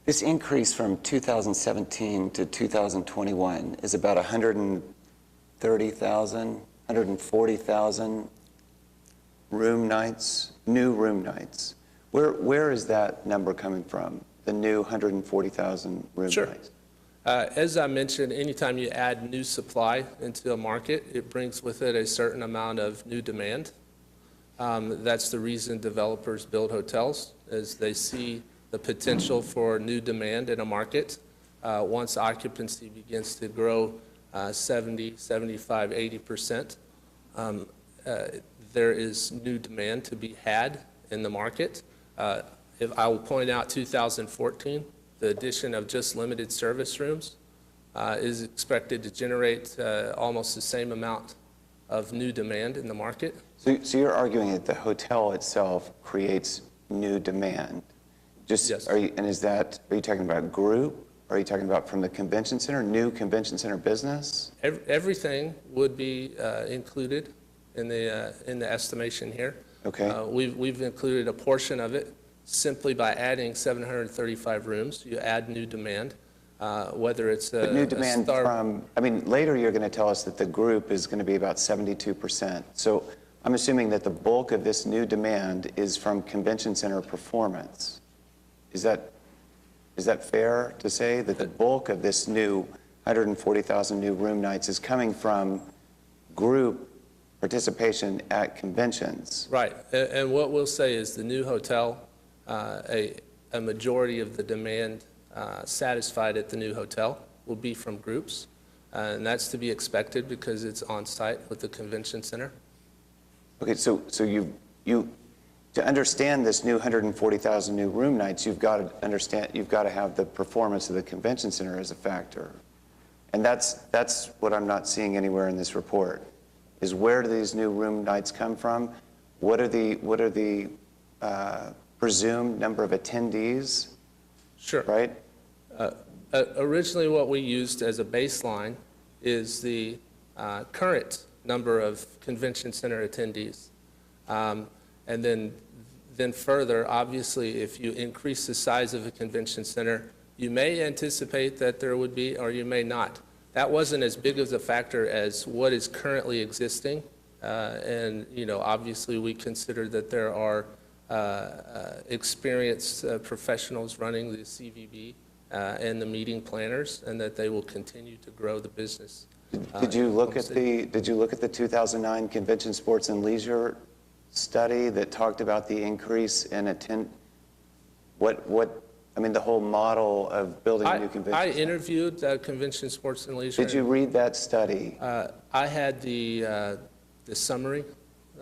this increase from 2017 to 2021 is about 130,000, 140,000 room nights, new room nights. Where is that number coming from, the new 140,000 room nights? As I mentioned, anytime you add new supply into a market, it brings with it a certain amount of new demand. That's the reason developers build hotels, is they see the potential for new demand in a market. Once occupancy begins to grow 70, 75, 80%, there is new demand to be had in the market. If I will point out 2014, the addition of just limited service rooms is expected to generate almost the same amount of new demand in the market. So you're arguing that the hotel itself creates new demand? Yes. Are you talking about group? Are you talking about from the convention center, new convention center business? Everything would be included in the estimation here. Okay. We've included a portion of it simply by adding 735 rooms. You add new demand, whether it's But new demand from, later you're going to tell us that the group is going to be about 72%. So I'm assuming that the bulk of this new demand is from convention center performance. Is that fair to say that the bulk of this new 140,000 new room nights is coming from group participation at conventions? Right. And what we'll say is the new hotel, a majority of the demand satisfied at the new hotel will be from groups. And that's to be expected because it's on site with the convention center. Okay, so to understand this new 140,000 new room nights, you've got to have the performance of the convention center as a factor. And that's what I'm not seeing anywhere in this report, is where do these new room nights come from? What are the presumed number of attendees? Sure. Right? Originally, what we used as a baseline is the current number of convention center attendees. And then further, obviously, if you increase the size of a convention center, you may anticipate that there would be, or you may not. That wasn't as big of a factor as what is currently existing. And, obviously, we consider that there are experienced professionals running the CVB and the meeting planners, and that they will continue to grow the business. Did you look at the 2009 Convention Sports and Leisure study that talked about the increase in the whole model of building a new convention I center? interviewed Convention Sports and Leisure. Did you read that study? I had the summary.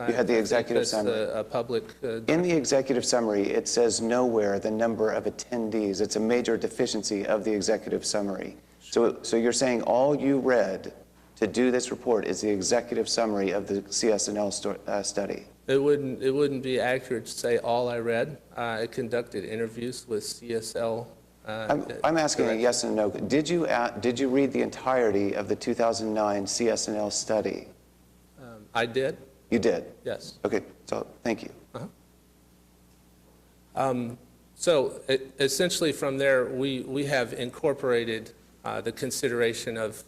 You had the executive summary. A public. In the executive summary, it says nowhere the number of attendees. It's a major deficiency of the executive summary. So you're saying all you read to do this report is the executive summary of the CSNL study? It wouldn't be accurate to say all I read. I conducted interviews with CSL. I'm asking a yes and no. Did you read the entirety of the 2009 CSNL study? I did. You did? Yes. Okay, so thank you. So essentially from there, we have incorporated the consideration of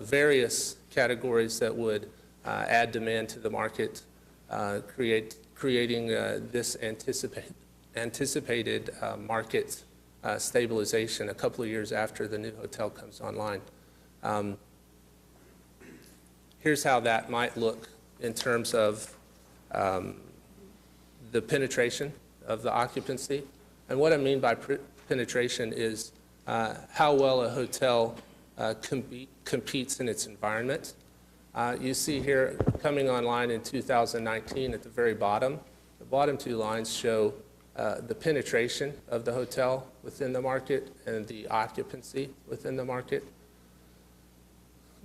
various categories that would add demand to the market, creating this anticipated market stabilization a couple of years after the new hotel comes online. Here's how that might look in terms of the penetration of the occupancy. And what I mean by penetration is how well a hotel competes in its environment. You see here, coming online in 2019 at the very bottom, The bottom two lines show the penetration of the hotel within the market and the occupancy within the market.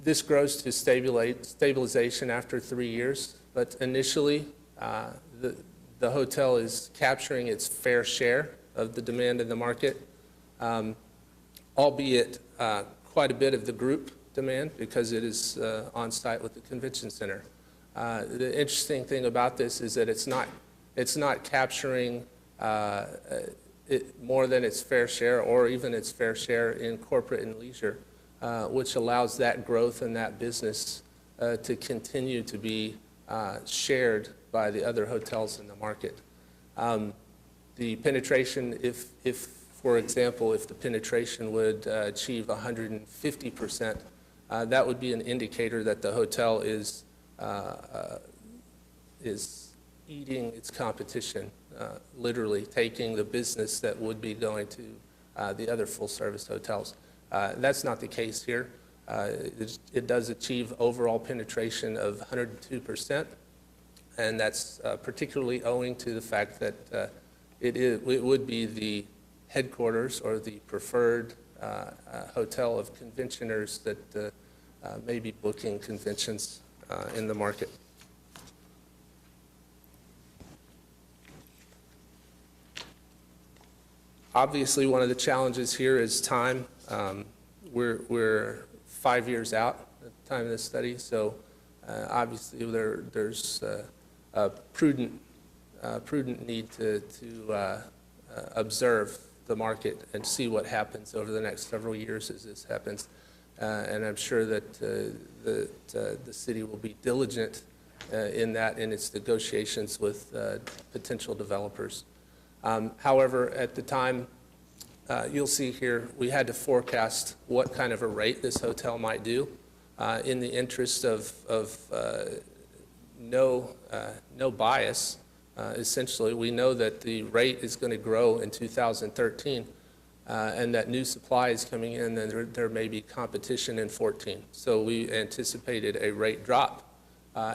This grows to stabilization after 3 years, but initially the hotel is capturing its fair share of the demand in the market, albeit quite a bit of the group demand because it is on site with the convention center. The interesting thing about this is that it's not capturing more than its fair share or even its fair share in corporate and leisure, which allows that growth and that business to continue to be shared by the other hotels in the market. The penetration, if for example, if the penetration would achieve 150%, that would be an indicator that the hotel is eating its competition, literally taking the business that would be going to the other full-service hotels. That's not the case here. It does achieve overall penetration of 102%, and that's particularly owing to the fact that it would be the headquarters or the preferred hotel of conventioners that may be booking conventions in the market. Obviously, one of the challenges here is time. We're 5 years out at the time of this study, so obviously there's a prudent need to observe the market and see what happens over the next several years as this happens. And I'm sure that the city will be diligent in its negotiations with potential developers. However, at the time, you'll see here, we had to forecast what kind of a rate this hotel might do in the interest of no bias. Essentially, we know that the rate is going to grow in 2013 and that new supply is coming in and there may be competition in 14. So we anticipated a rate drop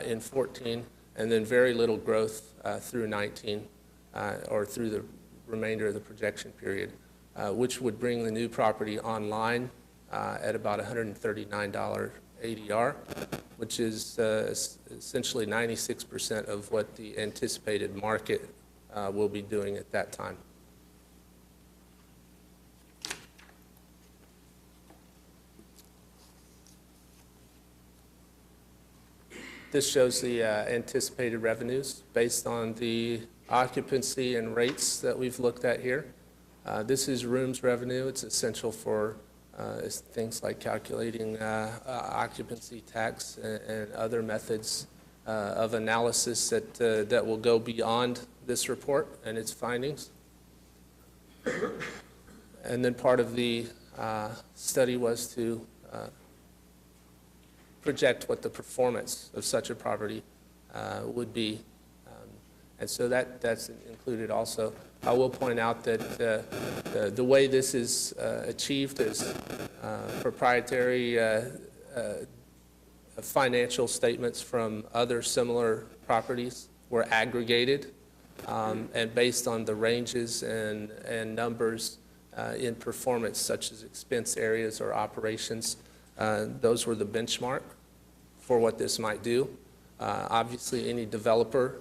in 14 and then very little growth through 19 or through the remainder of the projection period, which would bring the new property online at about $139 ADR, which is essentially 96% of what the anticipated market will be doing at that time. This shows the anticipated revenues based on the occupancy and rates that we've looked at here. This is rooms revenue. It's essential for things like calculating occupancy tax and other methods of analysis that will go beyond this report and its findings. And then part of the study was to project what the performance of such a property would be. And so that's included also. I will point out that the way this is achieved is proprietary financial statements from other similar properties were aggregated and based on the ranges and numbers in performance, such as expense areas or operations. Those were the benchmark for what this might do. Obviously, any developer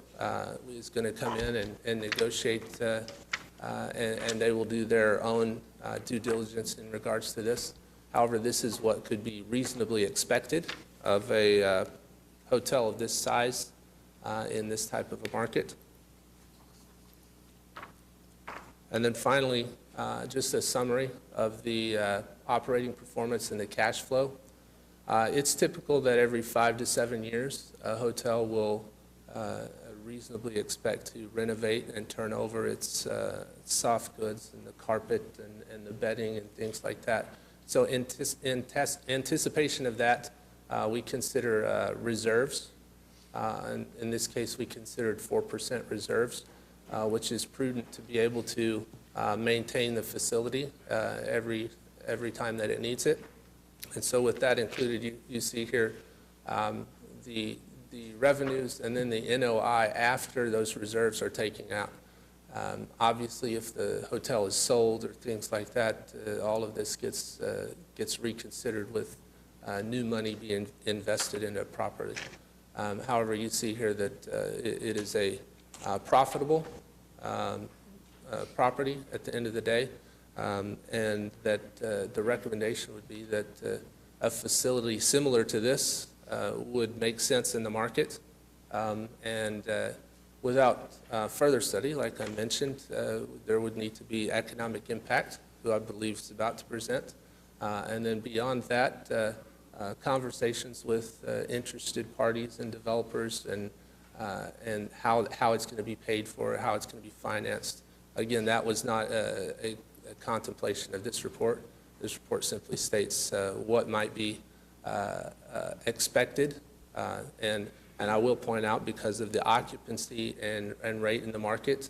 is going to come in and negotiate, and they will do their own due diligence in regards to this. However, this is what could be reasonably expected of a hotel of this size in this type of a market. And then finally, just a summary of the operating performance and the cash flow. It's typical that every 5 to 7 years, a hotel will reasonably expect to renovate and turn over its soft goods and the carpet and the bedding and things like that. So in anticipation of that, we consider reserves. And in this case, we considered 4% reserves, which is prudent to be able to maintain the facility every time that it needs it. And so with that included, you see here the the revenues and then the NOI after those reserves are taken out. Obviously, if the hotel is sold or things like that, all of this gets reconsidered with new money being invested in a property. However, you see here that it is a profitable property at the end of the day, and that the recommendation would be that a facility similar to this would make sense in the market, and without further study, like I mentioned, there would need to be economic impact, who I believe is about to present, and then beyond that, conversations with interested parties and developers, and how it's going to be paid for, how it's going to be financed. Again, that was not a contemplation of this report. This report simply states what might be expected, and I will point out, because of the occupancy and rate in the market,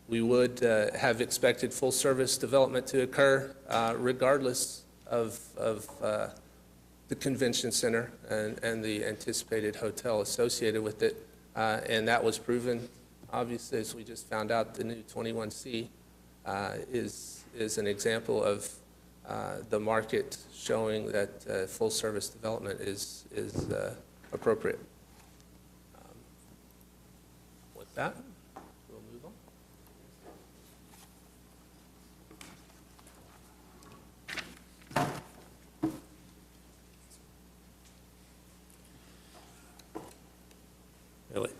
we would have expected full service development to occur regardless of the convention center and the anticipated hotel associated with it. And that was proven, obviously, as we just found out. The new 21C is an example of the market showing that full service development is appropriate. With that, we'll move on. Really.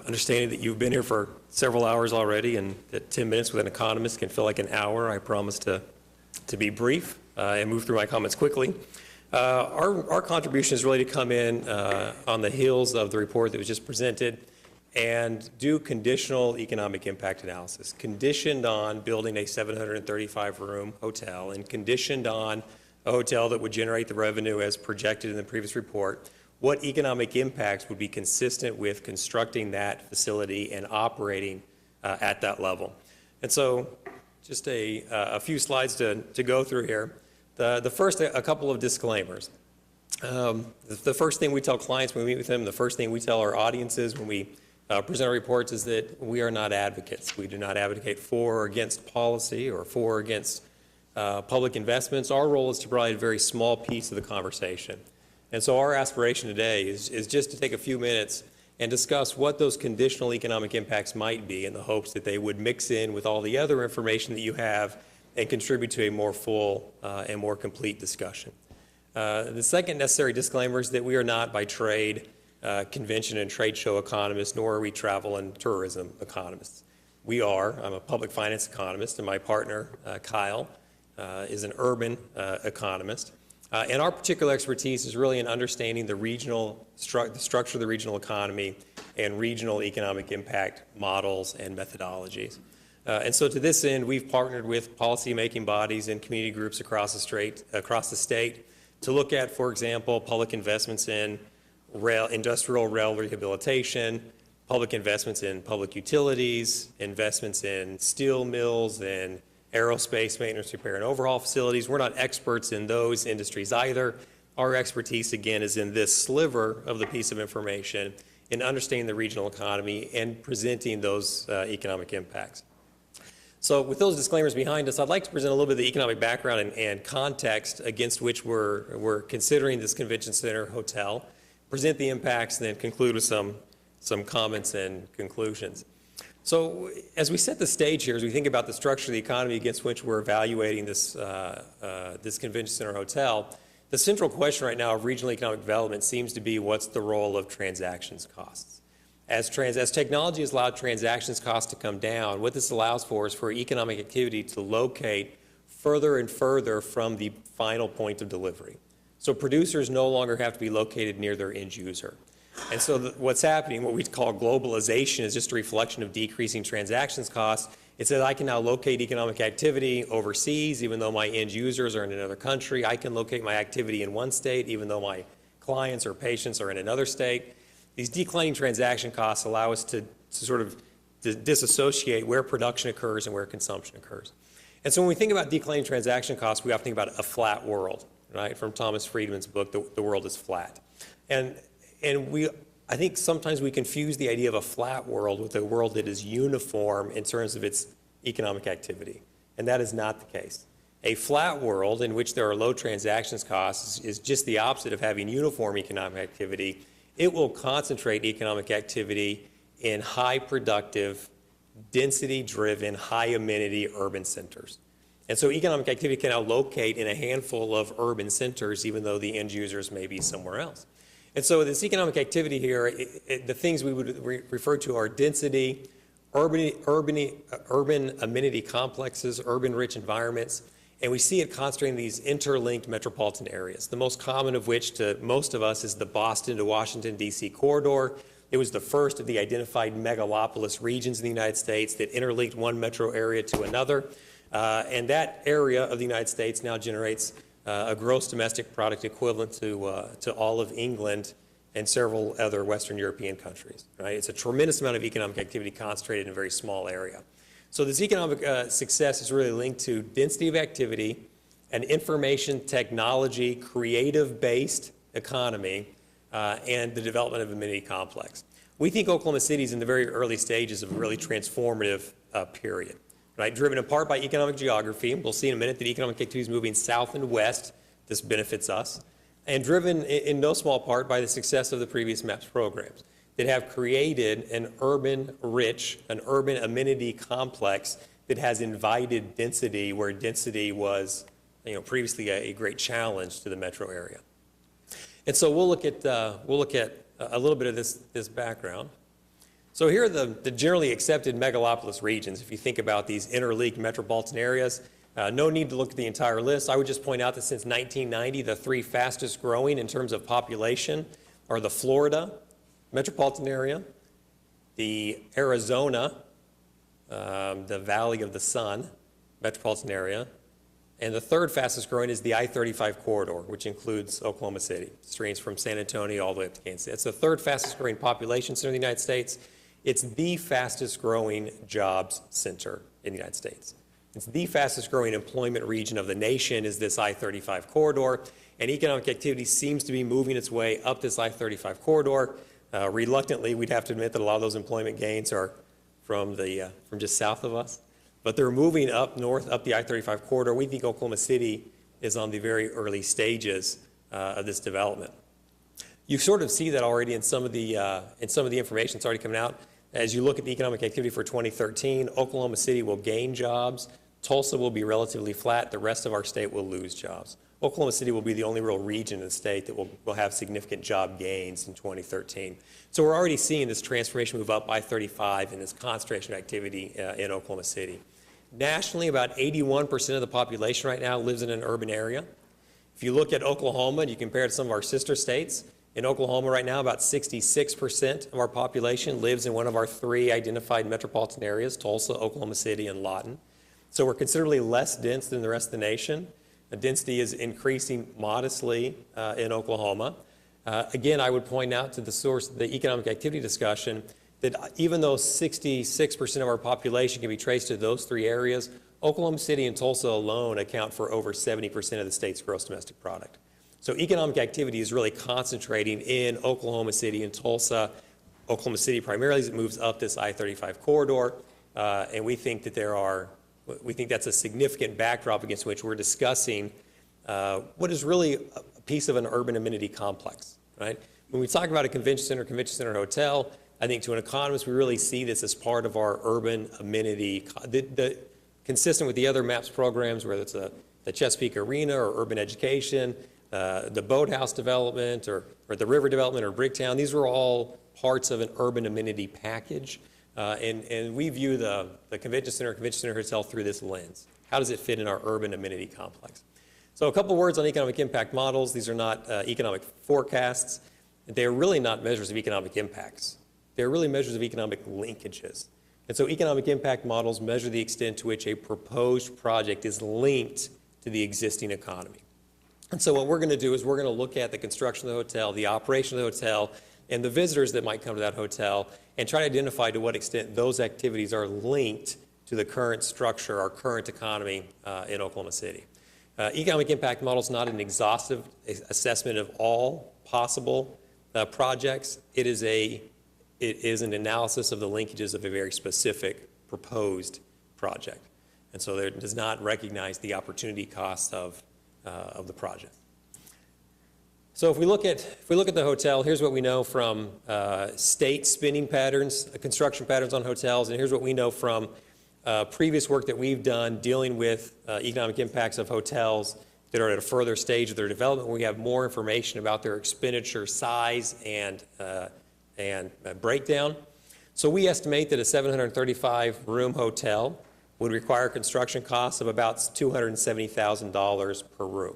Understanding that you've been here for several hours already, and that 10 minutes with an economist can feel like an hour, I promise to be brief and move through my comments quickly. Our contribution is really to come in on the heels of the report that was just presented and do conditional economic impact analysis, conditioned on building a 735-room hotel and conditioned on a hotel that would generate the revenue as projected in the previous report. What economic impacts would be consistent with constructing that facility and operating at that level? And so just a few slides to go through here. The first, a couple of disclaimers. The first thing we tell clients when we meet with them, the first thing we tell our audiences when we present our reports is that we are not advocates. We do not advocate for or against policy or for or against public investments. Our role is to provide a very small piece of the conversation. And so our aspiration today is just to take a few minutes and discuss what those conditional economic impacts might be in the hopes that they would mix in with all the other information that you have and contribute to a more full and more complete discussion. The second necessary disclaimer is that we are not by trade convention and trade show economists, nor are we travel and tourism economists. I'm a public finance economist, and my partner, Kyle, is an urban economist. And our particular expertise is really in understanding the structure of the regional economy and regional economic impact models and methodologies. And so to this end, we've partnered with policy-making bodies and community groups across the state to look at, for example, public investments in industrial rail rehabilitation, public investments in public utilities, investments in steel mills and aerospace maintenance, repair, and overhaul facilities. We're not experts in those industries either. Our expertise, again, is in this sliver of the piece of information in understanding the regional economy and presenting those economic impacts. So with those disclaimers behind us, I'd like to present a little bit of the economic background and context against which we're considering this convention center hotel, present the impacts, and then conclude with some comments and conclusions. So as we set the stage here, as we think about the structure of the economy against which we're evaluating this, this convention center hotel, the central question right now of regional economic development seems to be what's the role of transactions costs. As technology has allowed transactions costs to come down, what this allows for is for economic activity to locate further and further from the final point of delivery. So producers no longer have to be located near their end user. And so what's happening, what we call globalization, is just a reflection of decreasing transactions costs. It says I can now locate economic activity overseas, even though my end users are in another country. I can locate my activity in one state, even though my clients or patients are in another state. These declining transaction costs allow us to sort of disassociate where production occurs and where consumption occurs. And so when we think about declining transaction costs, we often think about a flat world, right? From Thomas Friedman's book, The World is Flat. And And I think sometimes we confuse the idea of a flat world with a world that is uniform in terms of its economic activity, and that is not the case. A flat world in which there are low transactions costs is just the opposite of having uniform economic activity. It will concentrate economic activity in high productive, density-driven, high-amenity urban centers. And so economic activity can now locate in a handful of urban centers, even though the end users may be somewhere else. And so this economic activity here, the things we would refer to are density, urban amenity complexes, urban-rich environments, and we see it concentrating these interlinked metropolitan areas, the most common of which to most of us is the Boston to Washington, D.C. corridor. It was the first of the identified megalopolis regions in the United States that interlinked one metro area to another. And that area of the United States now generates a gross domestic product equivalent to all of England and several other Western European countries, right? It's a tremendous amount of economic activity concentrated in a very small area. So this economic success is really linked to density of activity, an information technology, creative-based economy, and the development of amenity complex. We think Oklahoma City is in the very early stages of a really transformative period, right? Driven in part by economic geography. We'll see in a minute that economic activity is moving south and west. This benefits us. And driven in no small part by the success of the previous MAPS programs that have created an urban amenity complex that has invited density where density was, previously a great challenge to the metro area. And so we'll look at a little bit of this background. So here are the generally accepted megalopolis regions. If you think about these interlinked metropolitan areas, no need to look at the entire list. I would just point out that since 1990, the three fastest growing in terms of population are the Florida metropolitan area, the Arizona, the Valley of the Sun metropolitan area, and the third fastest growing is the I-35 corridor, which includes Oklahoma City, streams from San Antonio all the way up to Kansas City. It's the third fastest growing population center in the United States. It's the fastest growing jobs center in the United States. It's the fastest growing employment region of the nation is this I-35 corridor, and economic activity seems to be moving its way up this I-35 corridor. Reluctantly, we'd have to admit that a lot of those employment gains are from just south of us, but they're moving up north, up the I-35 corridor. We think Oklahoma City is on the very early stages of this development. You sort of see that already in some of the information that's already coming out. As you look at the economic activity for 2013, Oklahoma City will gain jobs. Tulsa will be relatively flat. The rest of our state will lose jobs. Oklahoma City will be the only real region in the state that will have significant job gains in 2013. So we're already seeing this transformation move up I-35 and this concentration of activity in Oklahoma City. Nationally, about 81% of the population right now lives in an urban area. If you look at Oklahoma and you compare it to some of our sister states, in Oklahoma right now, about 66% of our population lives in one of our three identified metropolitan areas, Tulsa, Oklahoma City, and Lawton. So we're considerably less dense than the rest of the nation. The density is increasing modestly in Oklahoma. Again, I would point out to the source of the economic activity discussion that even though 66% of our population can be traced to those three areas, Oklahoma City and Tulsa alone account for over 70% of the state's gross domestic product. So economic activity is really concentrating in Oklahoma City and Tulsa. Oklahoma City primarily as it moves up this I-35 corridor, and we think that that's a significant backdrop against which we're discussing what is really a piece of an urban amenity complex, right? When we talk about a convention center hotel, I think to an economist, we really see this as part of our urban amenity, consistent with the other MAPS programs, whether it's the Chesapeake Arena or urban education, the boathouse development or the river development or Bricktown. These were all parts of an urban amenity package. And we view the convention center hotel through this lens. How does it fit in our urban amenity complex? So a couple words on economic impact models. These are not economic forecasts. They're really not measures of economic impacts. They're really measures of economic linkages. And so economic impact models measure the extent to which a proposed project is linked to the existing economy. And so what we're going to do is we're going to look at the construction of the hotel, the operation of the hotel, and the visitors that might come to that hotel, and try to identify to what extent those activities are linked to the current structure, our current economy in Oklahoma City. Economic impact model is not an exhaustive assessment of all possible projects. It is an analysis of the linkages of a very specific proposed project. And so it does not recognize the opportunity cost of the project. So if we look at the hotel, here's what we know from state spending patterns, construction patterns on hotels, and here's what we know from previous work that we've done dealing with economic impacts of hotels that are at a further stage of their development, where we have more information about their expenditure size and breakdown. So we estimate that a 735-room hotel would require construction costs of about $270,000 per room.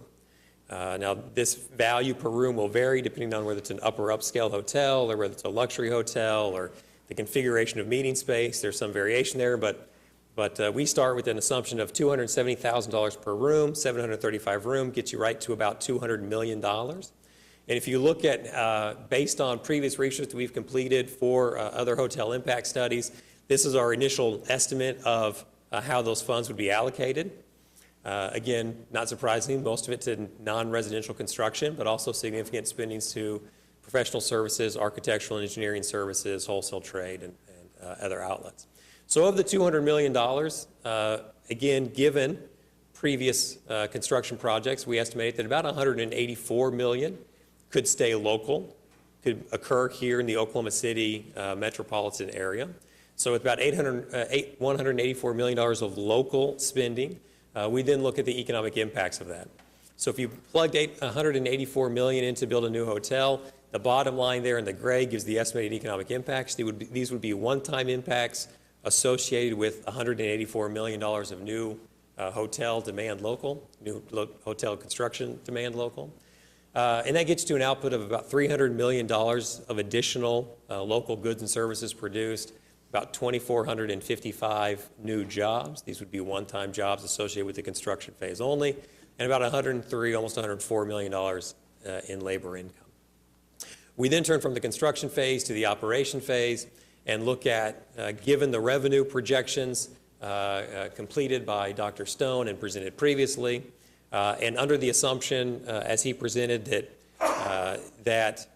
Now, this value per room will vary depending on whether it's an upper upscale hotel or whether it's a luxury hotel or the configuration of meeting space. There's some variation there, but we start with an assumption of $270,000 per room. 735 room gets you right to about $200 million. And if you look at, based on previous research that we've completed for other hotel impact studies, this is our initial estimate of how those funds would be allocated. Again, not surprising, most of it to non-residential construction, but also significant spendings to professional services, architectural and engineering services, wholesale trade, and other outlets. So of the $200 million, again, given previous construction projects, we estimate that about $184 million could stay local, could occur here in the Oklahoma City metropolitan area. So with about $184 million of local spending, we then look at the economic impacts of that. So if you plugged $184 million in to build a new hotel, the bottom line there in the gray gives the estimated economic impacts. These would be one-time impacts associated with $184 million of new hotel demand local, new hotel construction demand local. And that gets to an output of about $300 million of additional local goods and services produced, about 2,455 new jobs. These would be one-time jobs associated with the construction phase only, and about $103, almost $104 million in labor income. We then turn from the construction phase to the operation phase and look at, given the revenue projections completed by Dr. Stone and presented previously, and under the assumption, as he presented, that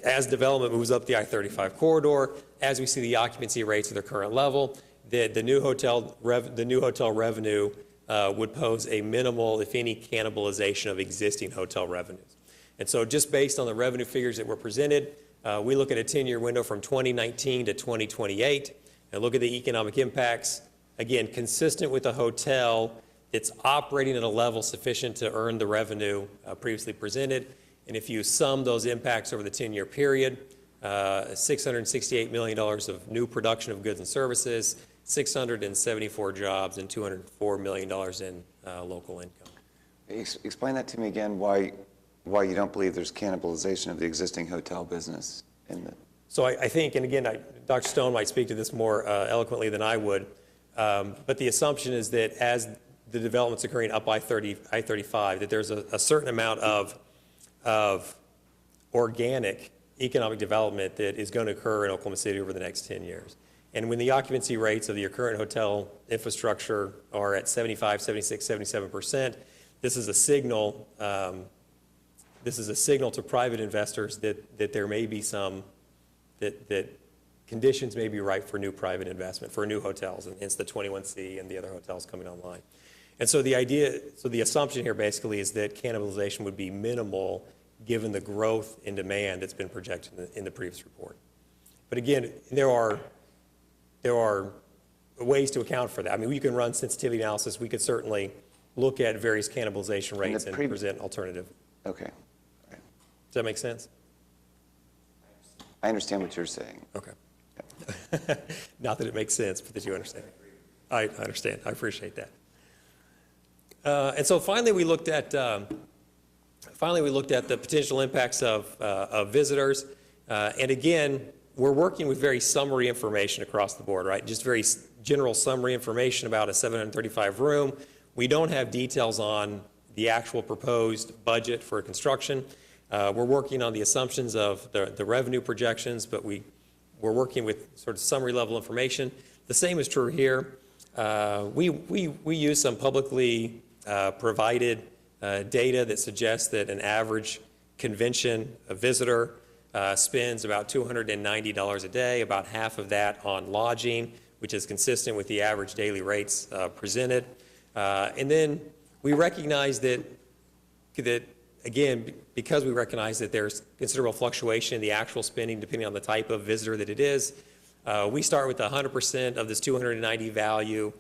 as development moves up the I-35 corridor, as we see the occupancy rates at their current level, the new hotel revenue would pose a minimal, if any, cannibalization of existing hotel revenues. And so just based on the revenue figures that were presented, we look at a 10-year window from 2019 to 2028 and look at the economic impacts, again, consistent with a hotel that's operating at a level sufficient to earn the revenue previously presented. And if you sum those impacts over the 10-year period, $668 million of new production of goods and services, 674 jobs, and $204 million in local income. Explain that to me again, why you don't believe there's cannibalization of the existing hotel business in the... So I think, and again, Dr. Stone might speak to this more eloquently than I would, but the assumption is that as the development's occurring up I-35, that there's a certain amount of organic economic development that is going to occur in Oklahoma City over the next 10 years. And when the occupancy rates of your current hotel infrastructure are at 75, 76, 77%, this is a signal to private investors that there may be some, that conditions may be right for new private investment, for new hotels, and hence the 21C and the other hotels coming online. And so the assumption here basically is that cannibalization would be minimal given the growth in demand that's been projected in the previous report. But again, there are ways to account for that. I mean, you can run sensitivity analysis. We could certainly look at various cannibalization rates and present alternative. Okay. Does that make sense? I understand what you're saying. Okay. Not that it makes sense, but that you understand. I understand. I appreciate that. And so finally, we looked at the potential impacts of visitors. And again, we're working with very summary information across the board, right? Just very general summary information about a 735 room. We don't have details on the actual proposed budget for construction. We're working on the assumptions of the revenue projections, but we're working with sort of summary level information. The same is true here. We use some publicly provided data that suggests that an average convention visitor spends about $290 a day, about half of that on lodging, which is consistent with the average daily rates presented. And then we recognize that again, because we recognize that there's considerable fluctuation in the actual spending depending on the type of visitor that it is, we start with 100% of this 290 value,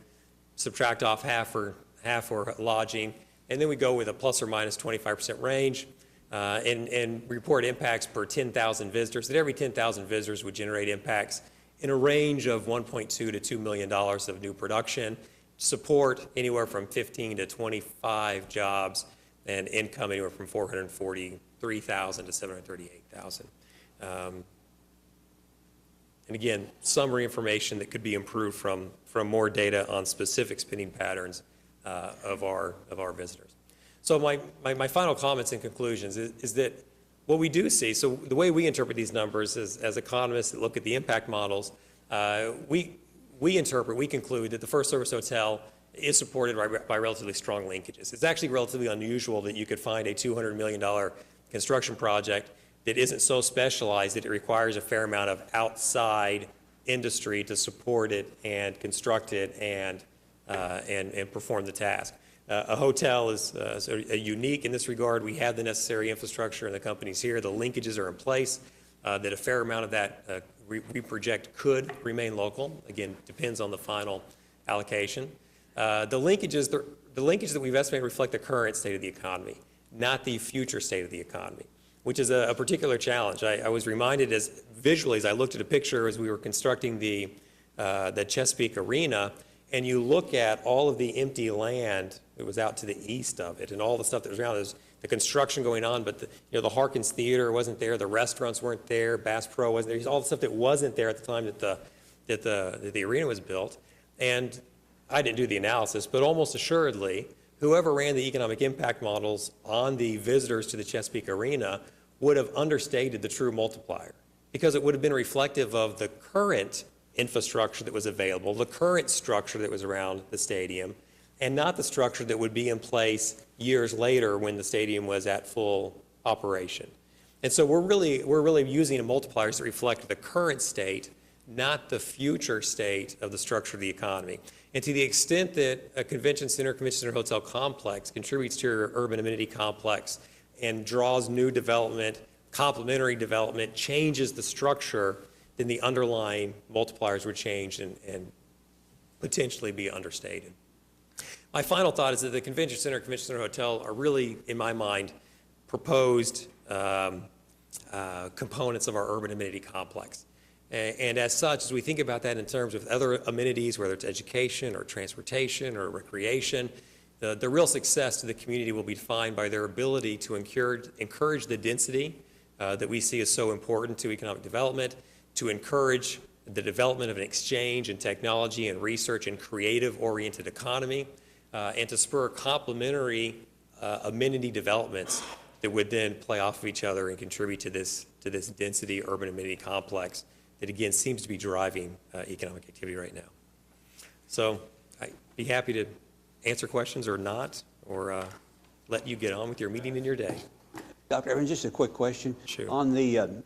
subtract off half for lodging, and then we go with a plus or minus 25% range and report impacts per 10,000 visitors. That every 10,000 visitors would generate impacts in a range of $1.2 to $2 million of new production, support anywhere from 15 to 25 jobs, and income anywhere from 443,000 to 738,000. And again, summary information that could be improved from more data on specific spending patterns of our visitors. So my final comments and conclusions is that what we do see, so the way we interpret these numbers as economists that look at the impact models, we conclude that the First Service Hotel is supported by relatively strong linkages. It's actually relatively unusual that you could find a $200 million construction project that isn't so specialized that it requires a fair amount of outside industry to support it and construct it and perform the task. A hotel is unique in this regard. We have the necessary infrastructure and the companies here. The linkages are in place. That a fair amount of that we project could remain local. Again, depends on the final allocation. The linkages that we've estimated reflect the current state of the economy, not the future state of the economy, which is a particular challenge. I was reminded visually as I looked at a picture as we were constructing the Chesapeake Arena, and you look at all of the empty land that was out to the east of it and all the stuff that was around. There's the construction going on, but the Harkins Theater wasn't there, the restaurants weren't there, Bass Pro wasn't there, all the stuff that wasn't there at the time that the arena was built. And I didn't do the analysis, but almost assuredly, whoever ran the economic impact models on the visitors to the Chesapeake Arena would have understated the true multiplier, because it would have been reflective of the current infrastructure that was available, the current structure that was around the stadium, and not the structure that would be in place years later when the stadium was at full operation. And so we're really using multipliers that reflect the current state, not the future state of the structure of the economy. And to the extent that a convention center hotel complex contributes to your urban amenity complex and draws new development, complementary development, changes the structure, then the underlying multipliers would change and potentially be understated. My final thought is that the convention center hotel are really, in my mind, proposed components of our urban amenity complex. And as such, as we think about that in terms of other amenities, whether it's education or transportation or recreation, the real success to the community will be defined by their ability to encourage the density that we see as so important to economic development, to encourage the development of an exchange in technology and research and creative-oriented economy, and to spur complementary amenity developments that would then play off of each other and contribute to this density urban amenity complex that, again, seems to be driving economic activity right now. So I'd be happy to answer questions or not, or let you get on with your meeting in your day. Dr. Evans, just a quick question. Sure. On the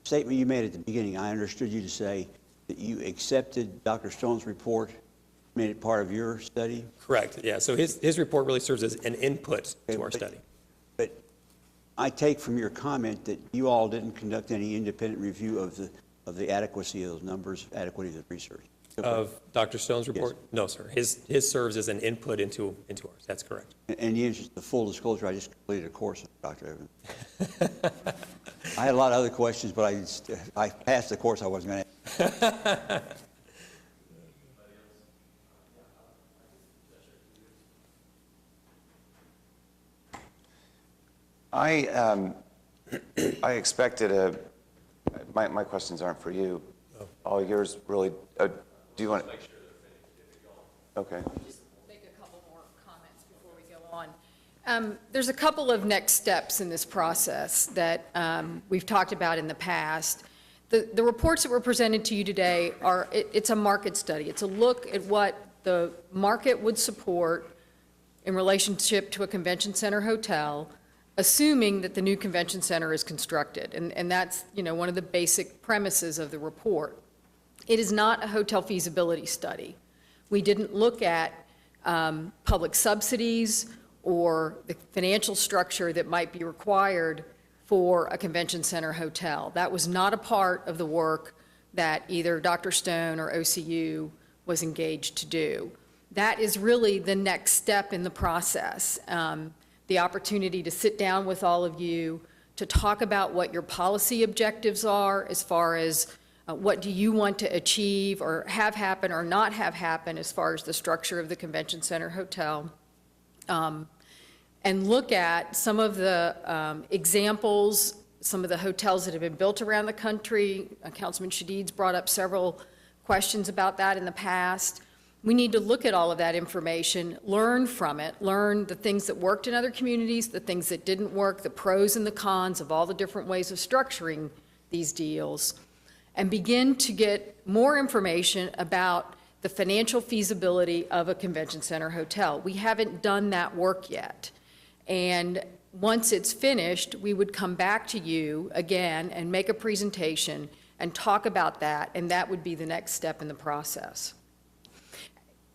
statement you made at the beginning, I understood you to say that you accepted Dr. Stone's report, made it part of your study? Correct, yeah. So his report really serves as an input to our study. But I take from your comment that you all didn't conduct any independent review of the adequacy of those numbers, adequacy of the research. Of Dr. Stone's report? Yes. No, sir. His serves as an input into ours. That's correct. And in the interest of full disclosure, I just completed a course with Dr. Evans. I had a lot of other questions, but I passed the course I wasn't going to ask. I expected my questions aren't for you. Oh. All yours really, do you want to? Make sure they're finished. Okay. Just make a couple more comments before we go on. There's a couple of next steps in this process that we've talked about in the past. The reports that were presented to you today it's a market study. It's a look at what the market would support in relationship to a convention center hotel assuming that the new convention center is constructed. And that's, one of the basic premises of the report. It is not a hotel feasibility study. We didn't look at public subsidies or the financial structure that might be required for a convention center hotel. That was not a part of the work that either Dr. Stone or OCU was engaged to do. That is really the next step in the process. The opportunity to sit down with all of you, to talk about what your policy objectives are as far as what do you want to achieve or have happen or not have happen as far as the structure of the convention center hotel. And look at some of the examples, some of the hotels that have been built around the country. Councilman Shadid's brought up several questions about that in the past. We need to look at all of that information, learn from it, learn the things that worked in other communities, the things that didn't work, the pros and the cons of all the different ways of structuring these deals, and begin to get more information about the financial feasibility of a convention center hotel. We haven't done that work yet. And once it's finished, we would come back to you again and make a presentation and talk about that, and that would be the next step in the process.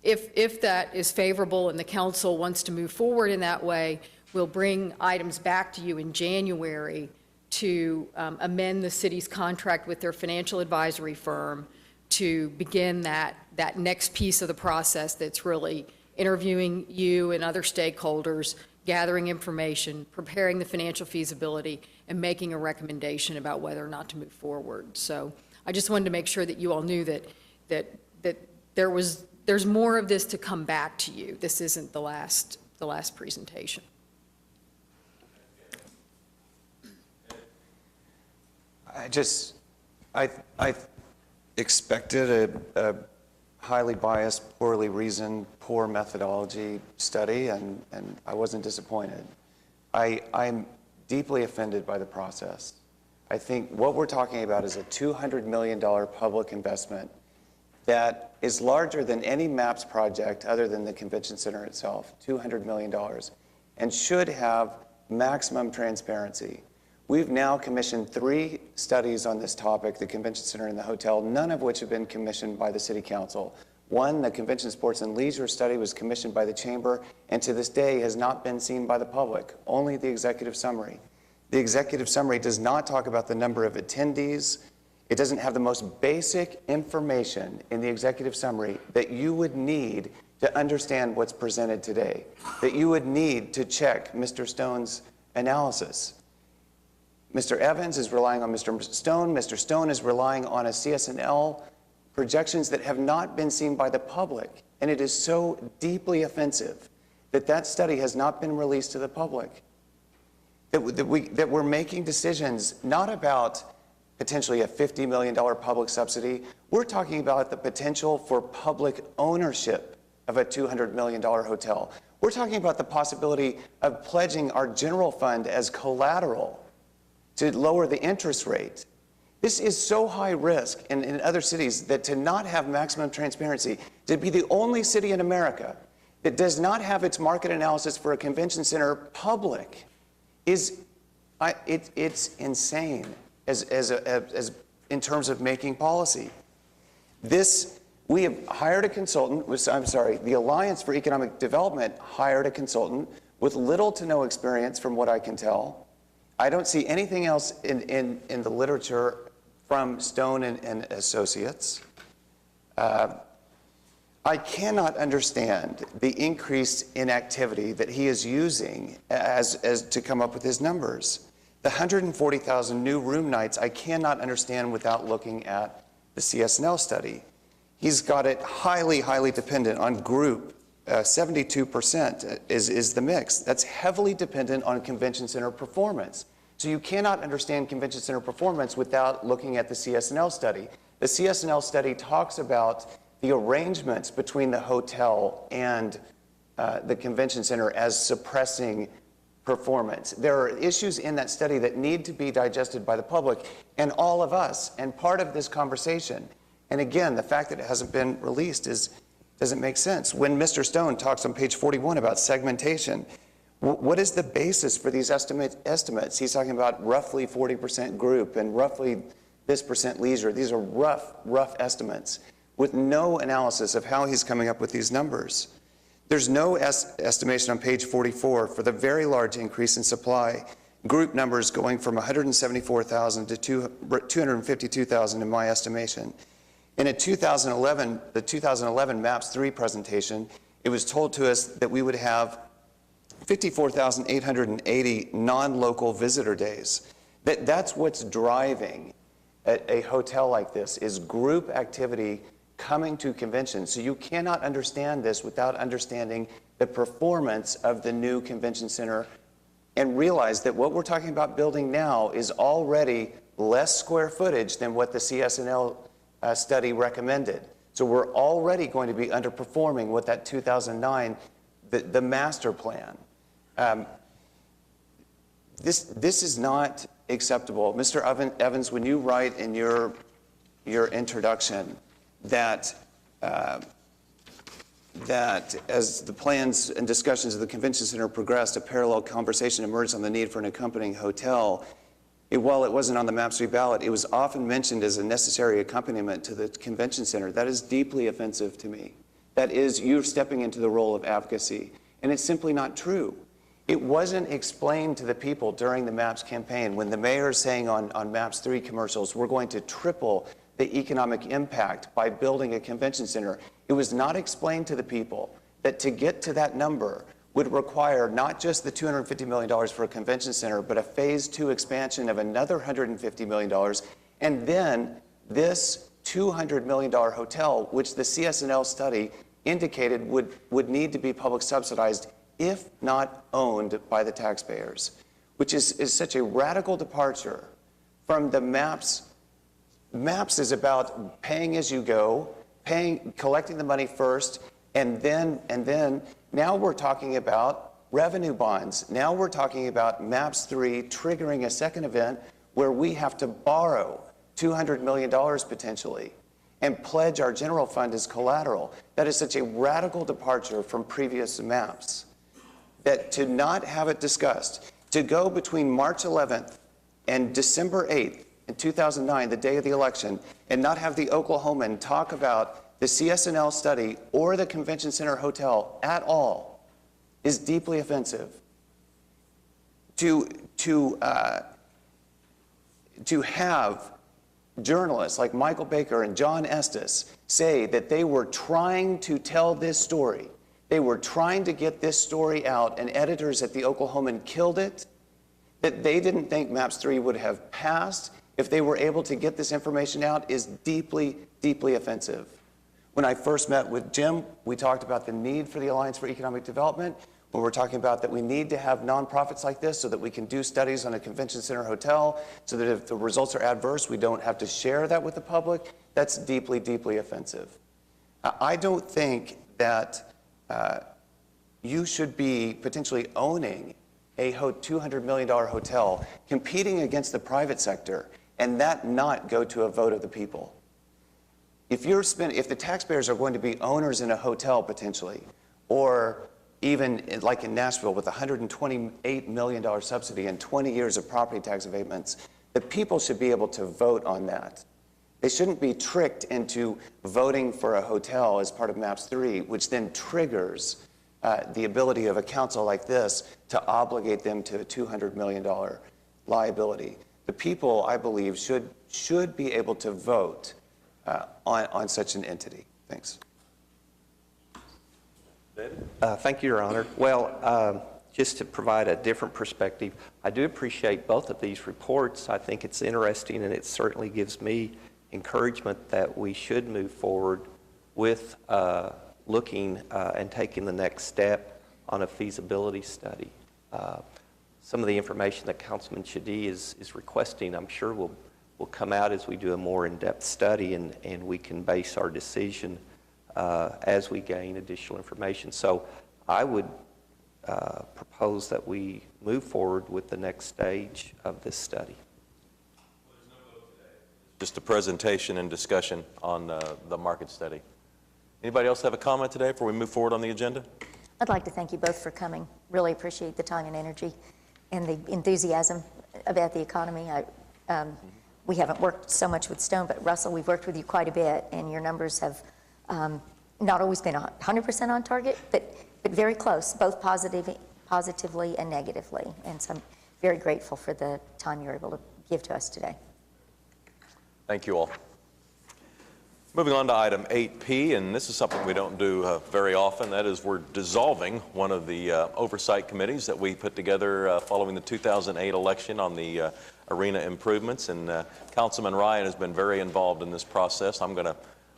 If that is favorable and the council wants to move forward in that way, we'll bring items back to you in January to amend the city's contract with their financial advisory firm to begin that next piece of the process that's really interviewing you and other stakeholders, gathering information, preparing the financial feasibility, and making a recommendation about whether or not to move forward. So I just wanted to make sure that you all knew that there's more of this to come back to you. This isn't the last presentation. I expected a highly biased, poorly reasoned, poor methodology study, and I wasn't disappointed. I'm deeply offended by the process. I think what we're talking about is a $200 million public investment that is larger than any MAPS project other than the convention center itself, $200 million, and should have maximum transparency. We've now commissioned 3 studies on this topic, the convention center and the hotel, none of which have been commissioned by the city council. One, the convention sports and leisure study, was commissioned by the chamber and to this day has not been seen by the public, only the executive summary. The executive summary does not talk about the number of attendees. It doesn't have the most basic information in the executive summary that you would need to understand what's presented today, that you would need to check Mr. Stone's analysis. Mr. Evans is relying on Mr. Stone. Mr. Stone is relying on a CS&L projections that have not been seen by the public. And it is so deeply offensive that that study has not been released to the public. That we're making decisions not about potentially a $50 million public subsidy. We're talking about the potential for public ownership of a $200 million hotel. We're talking about the possibility of pledging our general fund as collateral to lower the interest rate. This is so high risk in other cities that to not have maximum transparency, to be the only city in America that does not have its market analysis for a convention center public, it's insane as in terms of making policy. We have hired a consultant, the Alliance for Economic Development hired a consultant with little to no experience from what I can tell. I don't see anything else in the literature from Stone and Associates. I cannot understand the increased inactivity that he is using as to come up with his numbers. The 140,000 new room nights, I cannot understand without looking at the CS&L study. He's got it highly, highly dependent on group. 72% is the mix. That's heavily dependent on convention center performance. So you cannot understand convention center performance without looking at the CS&L study. The CS&L study talks about the arrangements between the hotel and the convention center as suppressing performance. There are issues in that study that need to be digested by the public and all of us, and part of this conversation. And again, the fact that it hasn't been released doesn't make sense. When Mr. Stone talks on page 41 about segmentation, What is the basis for these estimates? He's talking about roughly 40% group and roughly this percent leisure. These are rough estimates with no analysis of how he's coming up with these numbers. There's no estimation on page 44 for the very large increase in supply, group numbers going from 174,000 to 252,000 in my estimation. In the 2011 MAPS 3 presentation, it was told to us that we would have 54,880 non-local visitor days. That's what's driving a hotel like this, is group activity coming to conventions. So you cannot understand this without understanding the performance of the new convention center and realize that what we're talking about building now is already less square footage than what the CSNL study recommended. So we're already going to be underperforming what that 2009, the master plan. This is not acceptable. Mr. Evans, when you write in your introduction that as the plans and discussions of the convention center progressed, a parallel conversation emerged on the need for an accompanying hotel. While it wasn't on the MAPS 3 ballot, it was often mentioned as a necessary accompaniment to the convention center. That is deeply offensive to me. That is, you're stepping into the role of advocacy, and it's simply not true. It wasn't explained to the people during the MAPS campaign when the mayor is saying on MAPS 3 commercials, we're going to triple the economic impact by building a convention center. It was not explained to the people that to get to that number would require not just the $250 million for a convention center, but a phase 2 expansion of another $150 million, and then this $200 million hotel, which the CSNL study indicated would need to be public subsidized if not owned by the taxpayers, which is such a radical departure from the MAPS. MAPS is about paying as you go, collecting the money first, and then now we're talking about revenue bonds. Now we're talking about MAPS 3 triggering a second event where we have to borrow $200 million potentially and pledge our general fund as collateral. That is such a radical departure from previous MAPS that to not have it discussed, to go between March 11th and December 8th in 2009, the day of the election, and not have the Oklahoman talk about the CSNL study or the Convention Center Hotel at all is deeply offensive. To have journalists like Michael Baker and John Estes say that they were trying to tell this story, they were trying to get this story out, and editors at the Oklahoman killed it, that they didn't think MAPS 3 would have passed if they were able to get this information out is deeply, deeply offensive. When I first met with Jim, we talked about the need for the Alliance for Economic Development, when we're talking about that we need to have nonprofits like this so that we can do studies on a convention center hotel, so that if the results are adverse, we don't have to share that with the public. That's deeply, deeply offensive. I don't think that you should be potentially owning a $200 million hotel, competing against the private sector, and that not go to a vote of the people. If the taxpayers are going to be owners in a hotel potentially, or even like in Nashville with a $128 million subsidy and 20 years of property tax abatements, the people should be able to vote on that. They shouldn't be tricked into voting for a hotel as part of MAPS 3, which then triggers the ability of a council like this to obligate them to a $200 million liability. The people, I believe, should be able to vote on such an entity. Thanks. Thank you, Your Honor. Well, just to provide a different perspective, I do appreciate both of these reports. I think it's interesting, and it certainly gives me encouragement that we should move forward with looking and taking the next step on a feasibility study. Some of the information that Councilman Shadee is requesting, I'm sure will come out as we do a more in-depth study, and we can base our decision as we gain additional information. So I would propose that we move forward with the next stage of this study. Just a presentation and discussion on the market study. Anybody else have a comment today before we move forward on the agenda? I'd like to thank you both for coming. Really appreciate the time and energy and the enthusiasm about the economy. We haven't worked so much with Stone, but Russell, we've worked with you quite a bit, and your numbers have not always been 100% on target, but very close, both positively and negatively. And so I'm very grateful for the time you're able to give to us today. Thank you all. Moving on to item 8P, and this is something we don't do very often. That is, we're dissolving one of the oversight committees that we put together following the 2008 election on the arena improvements. And Councilman Ryan has been very involved in this process. I'm going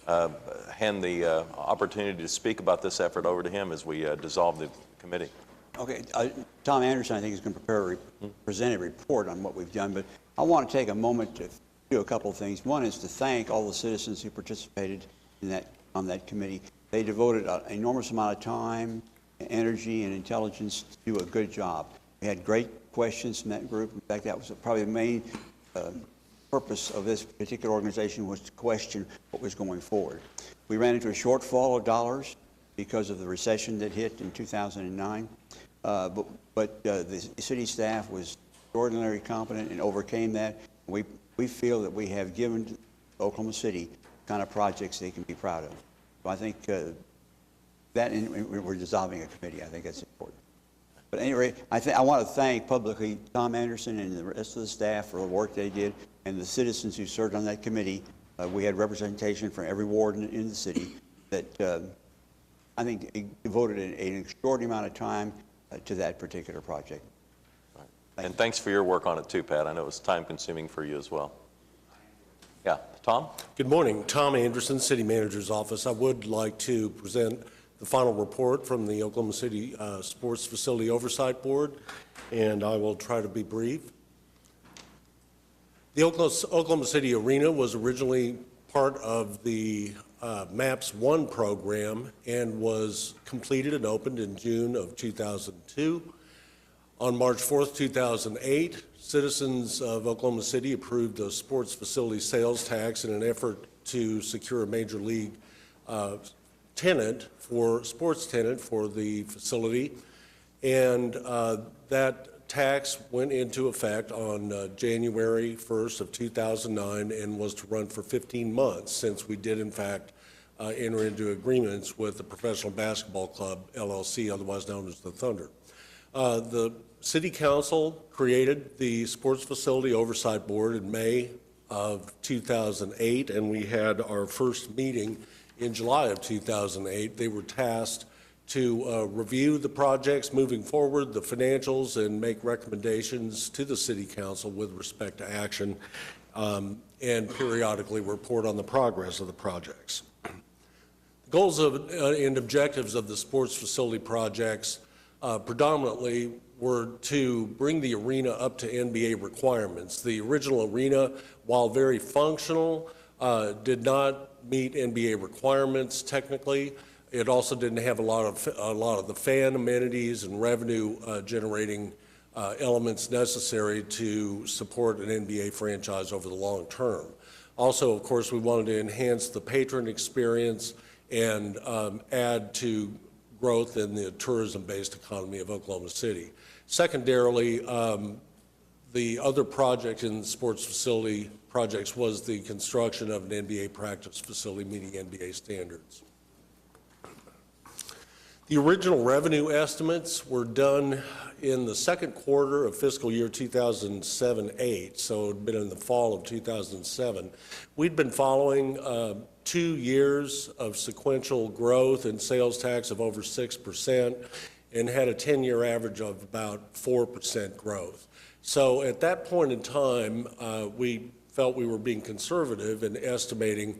to hand the opportunity to speak about this effort over to him as we dissolve the committee. Okay, Tom Anderson, I think, is going to present a report on what we've done, but I want to take a moment to do a couple of things. One is to thank all the citizens who participated in on that committee. They devoted an enormous amount of time, energy, and intelligence to do a good job. We had great questions from that group. In fact, that was probably the main purpose of this particular organization, was to question what was going forward. We ran into a shortfall of dollars because of the recession that hit in 2009, but the city staff was extraordinarily competent and overcame that. We feel that we have given Oklahoma City kind of projects they can be proud of. So I think that, and we're dissolving a committee. I think that's important. But anyway, I want to thank publicly Tom Anderson and the rest of the staff for the work they did, and the citizens who served on that committee. We had representation from every ward in the city that I think devoted an extraordinary amount of time to that particular project. And thanks for your work on it too, Pat. I know it was time-consuming for you as well. Yeah, Tom? Good morning. Tom Anderson, City Manager's Office. I would like to present the final report from the Oklahoma City Sports Facility Oversight Board, and I will try to be brief. The Oklahoma City Arena was originally part of the MAPS 1 program and was completed and opened in June of 2002. On March 4th, 2008, citizens of Oklahoma City approved a sports facility sales tax in an effort to secure a major league sports tenant for the facility. And that tax went into effect on January 1st of 2009 and was to run for 15 months, since we did in fact enter into agreements with the Professional Basketball Club, LLC, otherwise known as the Thunder. The City Council created the Sports Facility Oversight Board in May of 2008, and we had our first meeting in July of 2008. They were tasked to review the projects moving forward, the financials, and make recommendations to the City Council with respect to action, and periodically report on the progress of the projects. The goals and objectives of the sports facility projects predominantly were to bring the arena up to NBA requirements. The original arena, while very functional, did not meet NBA requirements technically. It also didn't have a lot of the fan amenities and revenue generating elements necessary to support an NBA franchise over the long term. Also, of course, we wanted to enhance the patron experience and add to growth in the tourism-based economy of Oklahoma City. Secondarily, the other project in the sports facility projects was the construction of an NBA practice facility meeting NBA standards. The original revenue estimates were done in the second quarter of fiscal year 2007-8, so it had been in the fall of 2007. We'd been following 2 years of sequential growth in sales tax of over 6% and had a 10-year average of about 4% growth. So at that point in time, we felt we were being conservative in estimating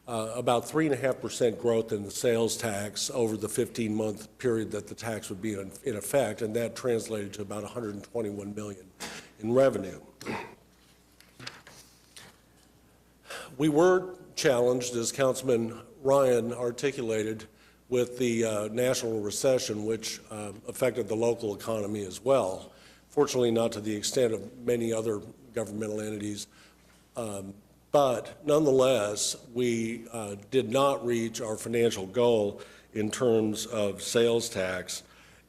about 3.5% growth in the sales tax over the 15-month period that the tax would be in effect, and that translated to about $121 million in revenue. We were challenged, as Councilman Ryan articulated, with the national recession, which affected the local economy as well. Fortunately, not to the extent of many other governmental entities. But nonetheless, we did not reach our financial goal in terms of sales tax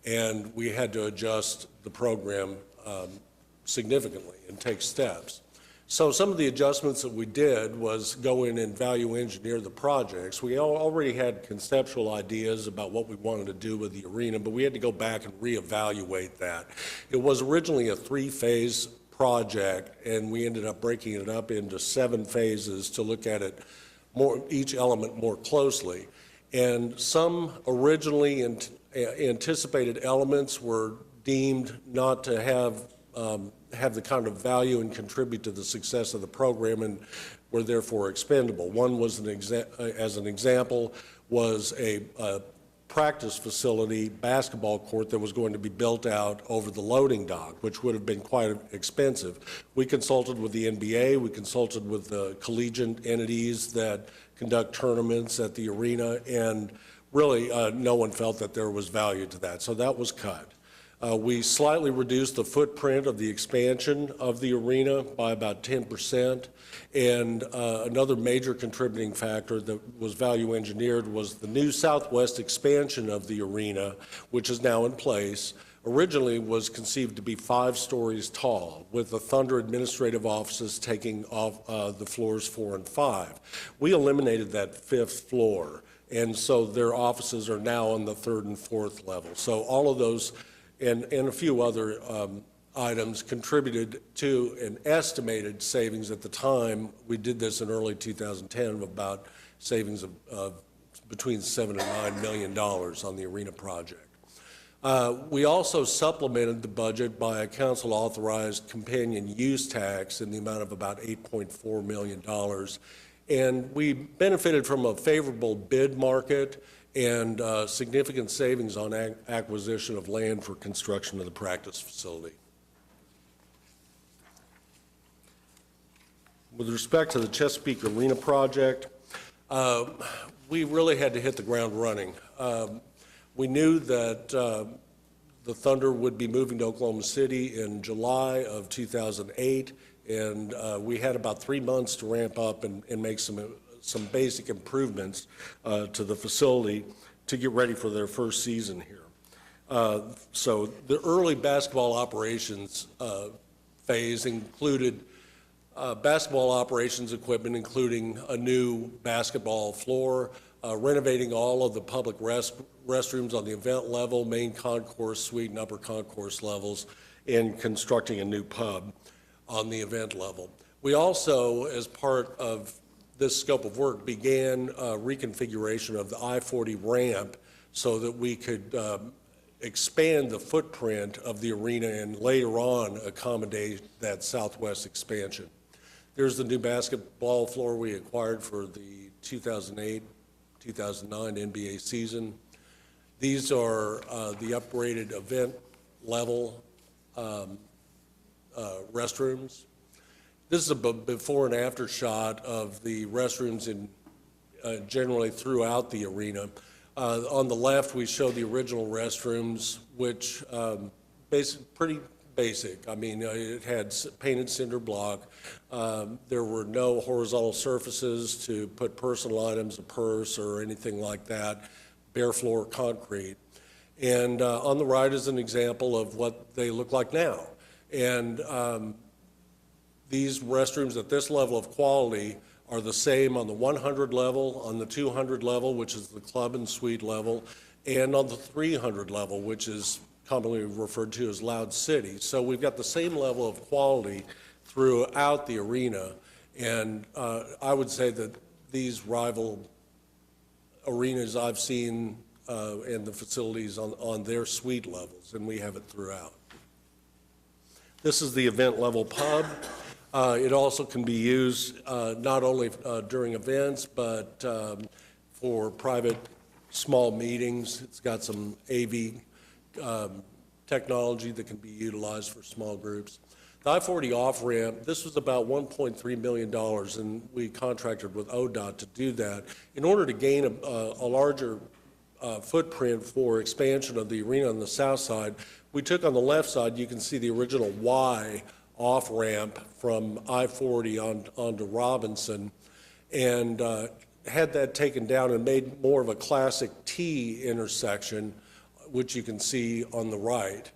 and we had to adjust the program significantly and take steps. So some of the adjustments that we did was go in and value engineer the projects. We already had conceptual ideas about what we wanted to do with the arena, but we had to go back and reevaluate that. It was originally a 3-phase project, and we ended up breaking it up into 7 phases to look at it each element more closely. And some originally anticipated elements were deemed not to have the kind of value and contribute to the success of the program and were therefore expendable. One was, as an example, was a practice facility basketball court that was going to be built out over the loading dock, which would have been quite expensive. We consulted with the NBA, we consulted with the collegiate entities that conduct tournaments at the arena, and really no one felt that there was value to that, so that was cut. We slightly reduced the footprint of the expansion of the arena by about 10%, and another major contributing factor that was value engineered was the new southwest expansion of the arena, which is now in place. Originally was conceived to be 5 stories tall, with the Thunder administrative offices taking off the floors 4 and 5. We eliminated that 5th floor, and so their offices are now on the 3rd and 4th level. So all of those and a few other items contributed to an estimated savings at the time. We did this in early 2010 of about savings of between $7 and $9 million on the arena project. We also supplemented the budget by a council-authorized companion use tax in the amount of about $8.4 million. And we benefited from a favorable bid market and significant savings on acquisition of land for construction of the practice facility. With respect to the Chesapeake Arena project, we really had to hit the ground running. We knew that the Thunder would be moving to Oklahoma City in July of 2008, and we had about 3 months to ramp up and make some basic improvements to the facility to get ready for their first season here. So the early basketball operations phase included basketball operations equipment, including a new basketball floor, renovating all of the public restrooms on the event level, main concourse suite and upper concourse levels, and constructing a new pub on the event level. We also, as part of this scope of work, began reconfiguration of the I-40 ramp so that we could expand the footprint of the arena and later on accommodate that southwest expansion. There's the new basketball floor we acquired for the 2008-2009 NBA season. These are the upgraded event level restrooms. This is a before and after shot of the restrooms in generally throughout the arena. On the left, we show the original restrooms, which pretty basic. I mean, it had painted cinder block. There were no horizontal surfaces to put personal items, a purse, or anything like that. Bare floor concrete. And on the right is an example of what they look like now. And these restrooms at this level of quality are the same on the 100 level, on the 200 level, which is the club and suite level, and on the 300 level, which is commonly referred to as Loud City. So we've got the same level of quality throughout the arena, and I would say that these rival arenas I've seen and the facilities on their suite levels, and we have it throughout. This is the event level pub. It also can be used not only during events, but for private small meetings. It's got some AV technology that can be utilized for small groups. The I-40 off-ramp, this was about $1.3 million, and we contracted with ODOT to do that. In order to gain a larger footprint for expansion of the arena on the south side, we took on the left side, you can see the original Y off-ramp from I-40 onto Robinson, and had that taken down and made more of a classic T intersection which you can see on the right.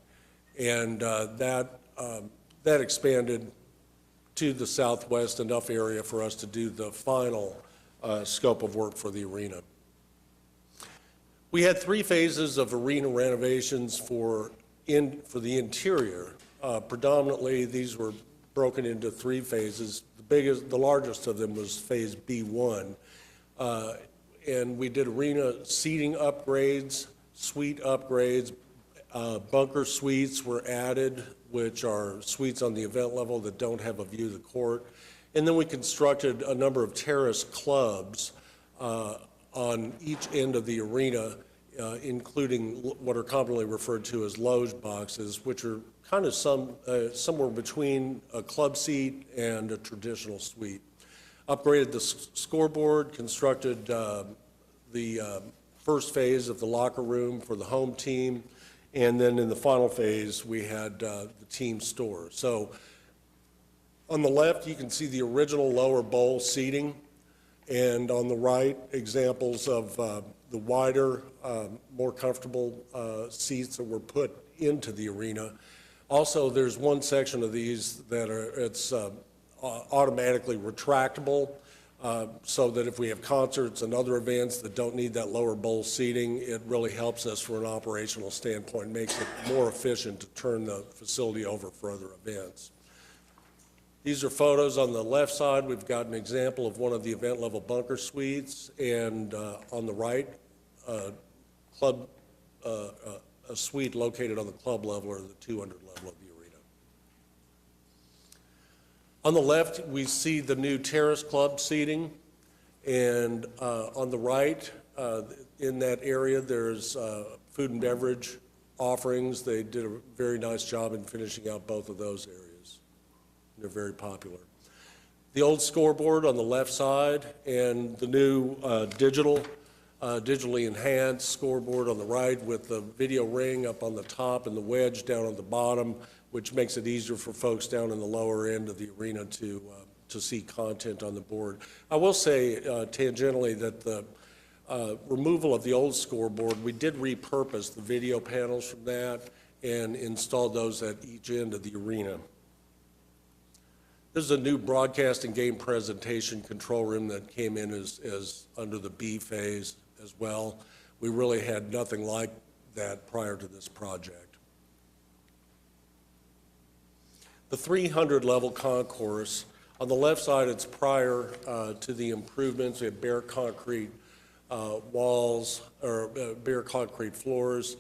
And that expanded to the southwest enough area for us to do the final scope of work for the arena. We had 3 phases of arena renovations for the interior. Predominantly, these were broken into 3 phases. The largest of them was phase B1. And we did arena seating upgrades, suite upgrades, bunker suites were added, which are suites on the event level that don't have a view of the court. And then we constructed a number of terrace clubs on each end of the arena, including what are commonly referred to as loge boxes, which are kind of somewhere between a club seat and a traditional suite. Upgraded the scoreboard, constructed the first phase of the locker room for the home team, and then in the final phase, we had the team store. So on the left, you can see the original lower bowl seating, and on the right, examples of the wider, more comfortable seats that were put into the arena. Also, there's one section of these that it's automatically retractable, so that if we have concerts and other events that don't need that lower bowl seating, it really helps us from an operational standpoint, makes it more efficient to turn the facility over for other events. These are photos on the left side. We've got an example of one of the event level bunker suites, and on the right, a suite located on the club level or the 200 level of the arena. On the left, we see the new terrace club seating, and on the right, in that area, there's food and beverage offerings. They did a very nice job in finishing out both of those areas. They're very popular. The old scoreboard on the left side and the new digitally enhanced scoreboard on the right with the video ring up on the top and the wedge down on the bottom, which makes it easier for folks down in the lower end of the arena to see content on the board. I will say tangentially that the removal of the old scoreboard, we did repurpose the video panels from that and installed those at each end of the arena. This is a new broadcast and game presentation control room that came in as under the B phase as well. We really had nothing like that prior to this project. The 300 level concourse, on the left side it's prior to the improvements. We had bare concrete walls, or bare concrete floors.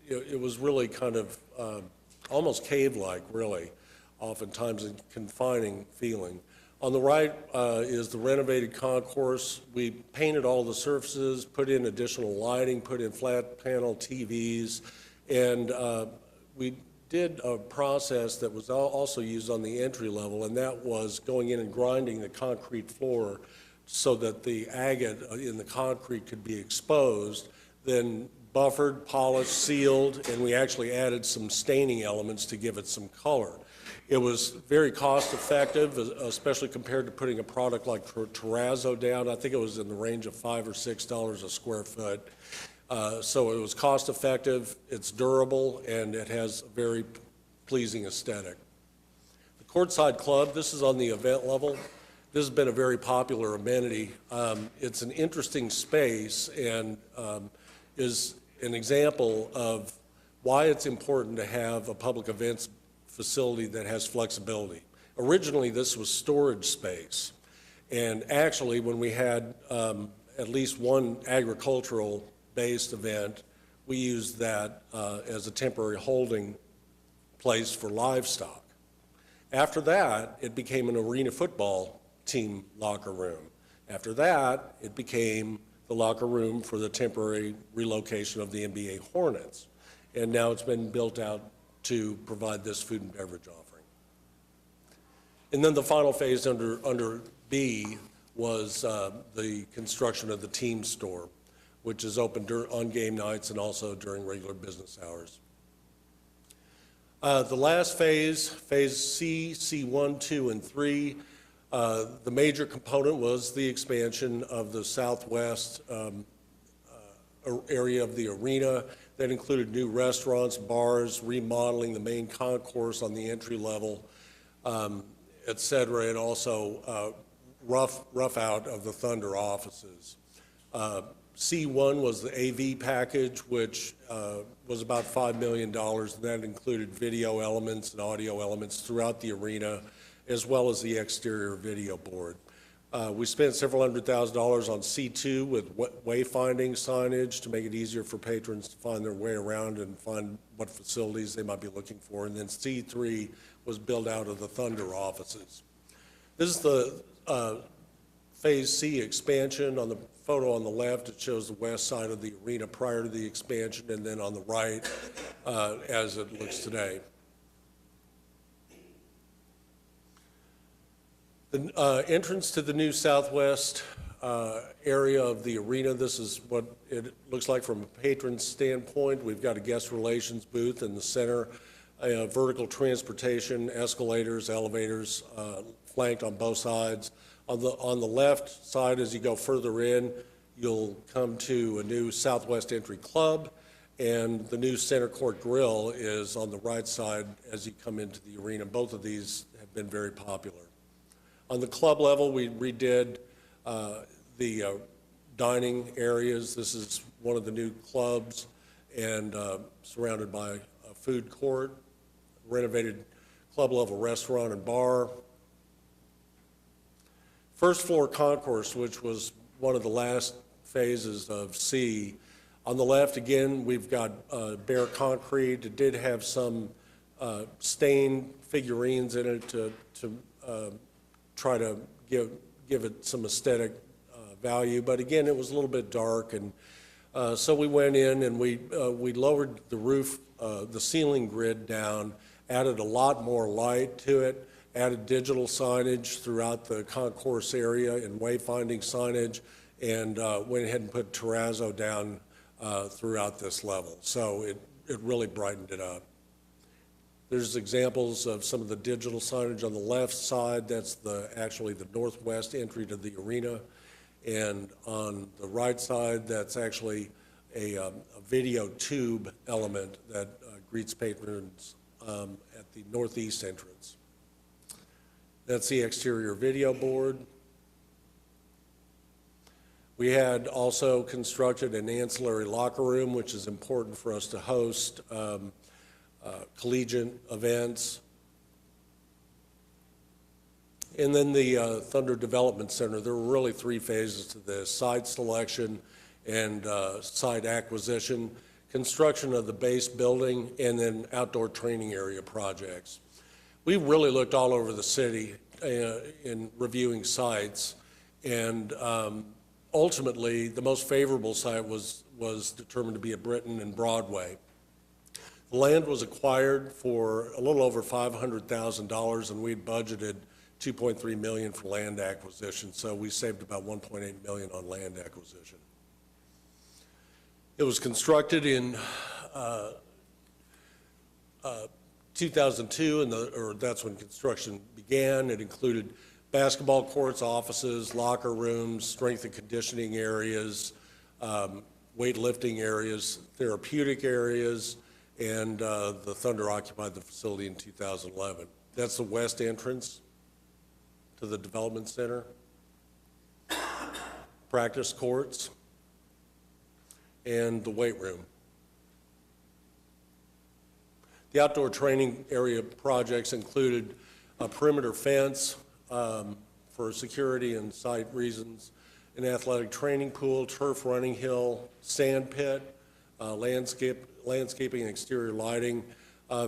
It was really kind of almost cave-like, really. Oftentimes a confining feeling. On the right is the renovated concourse. We painted all the surfaces, put in additional lighting, put in flat panel TVs, and we did a process that was also used on the entry level, and that was going in and grinding the concrete floor so that the agate in the concrete could be exposed, then buffered, polished, sealed, and we actually added some staining elements to give it some color. It was very cost effective, especially compared to putting a product like terrazzo down. I think it was in the range of $5 or $6 a square foot. So it was cost effective, it's durable, and it has a very pleasing aesthetic. The courtside club, this is on the event level. This has been a very popular amenity. It's an interesting space and is an example of why it's important to have a public events facility that has flexibility. Originally, this was storage space. And actually, when we had at least one agricultural-based event, we used that as a temporary holding place for livestock. After that, it became an arena football team locker room. After that, it became the locker room for the temporary relocation of the NBA Hornets. And now it's been built out to provide this food and beverage offering. And then the final phase under B was the construction of the team store, which is open on game nights and also during regular business hours. The last phase, phase C, C1, 2, and 3, the major component was the expansion of the southwest area of the arena. That included new restaurants, bars, remodeling the main concourse on the entry level, et cetera, and also rough out of the Thunder offices. C1 was the AV package, which was about $5 million, and that included video elements and audio elements throughout the arena, as well as the exterior video board. We spent several $100,000 on C2 with wayfinding signage to make it easier for patrons to find their way around and find what facilities they might be looking for. And then C3 was built out of the Thunder offices. This is the Phase C expansion. On the photo on the left, it shows the west side of the arena prior to the expansion, and then on the right as it looks today. The entrance to the new southwest area of the arena, this is what it looks like from a patron standpoint. We've got a guest relations booth in the center, vertical transportation, escalators, elevators flanked on both sides. On the left side, as you go further in, you'll come to a new southwest entry club, and the new center court grill is on the right side as you come into the arena. Both of these have been very popular. On the club level, we redid the dining areas. This is one of the new clubs and surrounded by a food court, renovated club level restaurant and bar. First floor concourse, which was one of the last phases of C. On the left, again, we've got bare concrete. It did have some stained figurines in it to try to give it some aesthetic value, but again, it was a little bit dark, and so we went in and we lowered the roof, the ceiling grid down, added a lot more light to it, added digital signage throughout the concourse area and wayfinding signage, and went ahead and put terrazzo down throughout this level. So it really brightened it up. There's examples of some of the digital signage on the left side. That's actually the northwest entry to the arena. And on the right side, that's actually a video tube element that greets patrons at the northeast entrance. That's the exterior video board. We had also constructed an ancillary locker room, which is important for us to host collegiate events. And then the Thunder Development Center, there were really three phases to this: site selection and site acquisition, construction of the base building, and then outdoor training area projects. We really looked all over the city in reviewing sites, and ultimately the most favorable site was determined to be at Britain and Broadway. The land was acquired for a little over $500,000, and we'd budgeted $2.3 million for land acquisition, so we saved about $1.8 million on land acquisition. It was constructed in 2002, or that's when construction began. It included basketball courts, offices, locker rooms, strength and conditioning areas, weightlifting areas, therapeutic areas, and the Thunder occupied the facility in 2011. That's the west entrance to the development center. Practice courts, and the weight room. The outdoor training area projects included a perimeter fence for security and site reasons, an athletic training pool, turf running hill, sand pit, landscaping and exterior lighting,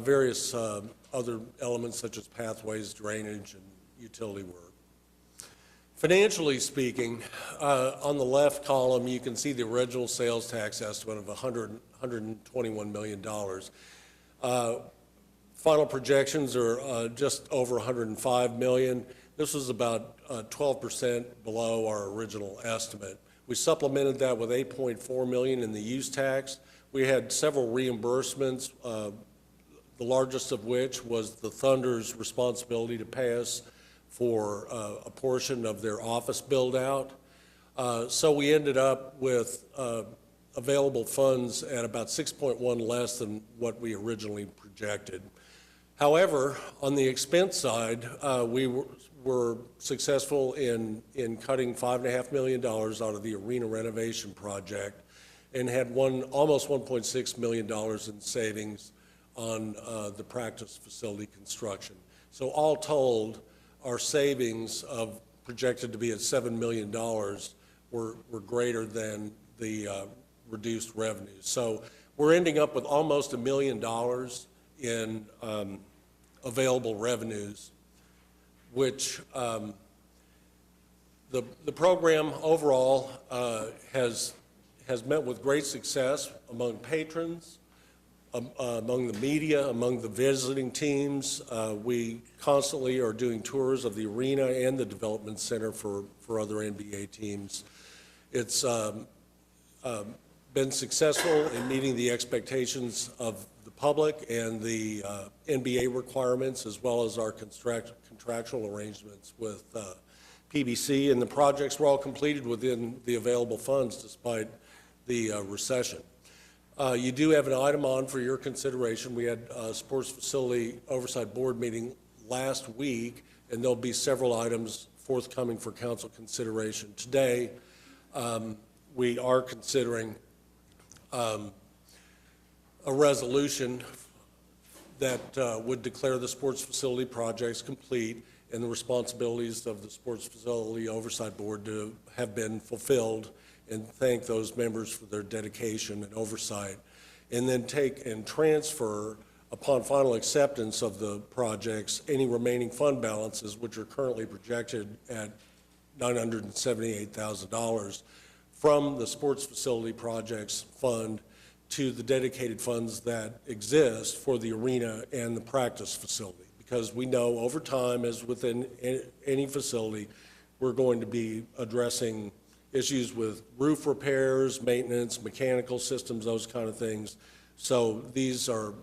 various other elements such as pathways, drainage, and utility work. Financially speaking, on the left column, you can see the original sales tax estimate of $121 million. Final projections are just over $105 million. This was about 12% below our original estimate. We supplemented that with $8.4 million in the use tax. We had several reimbursements, the largest of which was the Thunder's responsibility to pay us for a portion of their office build-out. So we ended up with available funds at about 6.1 less than what we originally projected. However, on the expense side, we were successful in cutting $5.5 million out of the arena renovation project and had almost $1.6 million in savings on the practice facility construction. So all told, our savings of projected to be at $7 million were greater than the reduced revenues. So we're ending up with almost $1 million in available revenues, which the program overall has met with great success among patrons, among the media, among the visiting teams. We constantly are doing tours of the arena and the development center for other NBA teams. It's been successful in meeting the expectations of the public and the NBA requirements, as well as our contractual arrangements with PBC, and the projects were all completed within the available funds despite the recession. You do have an item on for your consideration. We had a Sports Facility Oversight Board meeting last week, and there'll be several items forthcoming for council consideration. Today, we are considering a resolution that would declare the sports facility projects complete and the responsibilities of the Sports Facility Oversight Board to have been fulfilled, and thank those members for their dedication and oversight, and then take and transfer, upon final acceptance of the projects, any remaining fund balances, which are currently projected at $978,000, from the Sports Facility Projects Fund to the dedicated funds that exist for the arena and the practice facility. Because we know over time, as within any facility, we're going to be addressing issues with roof repairs, maintenance, mechanical systems, those kind of things. So these are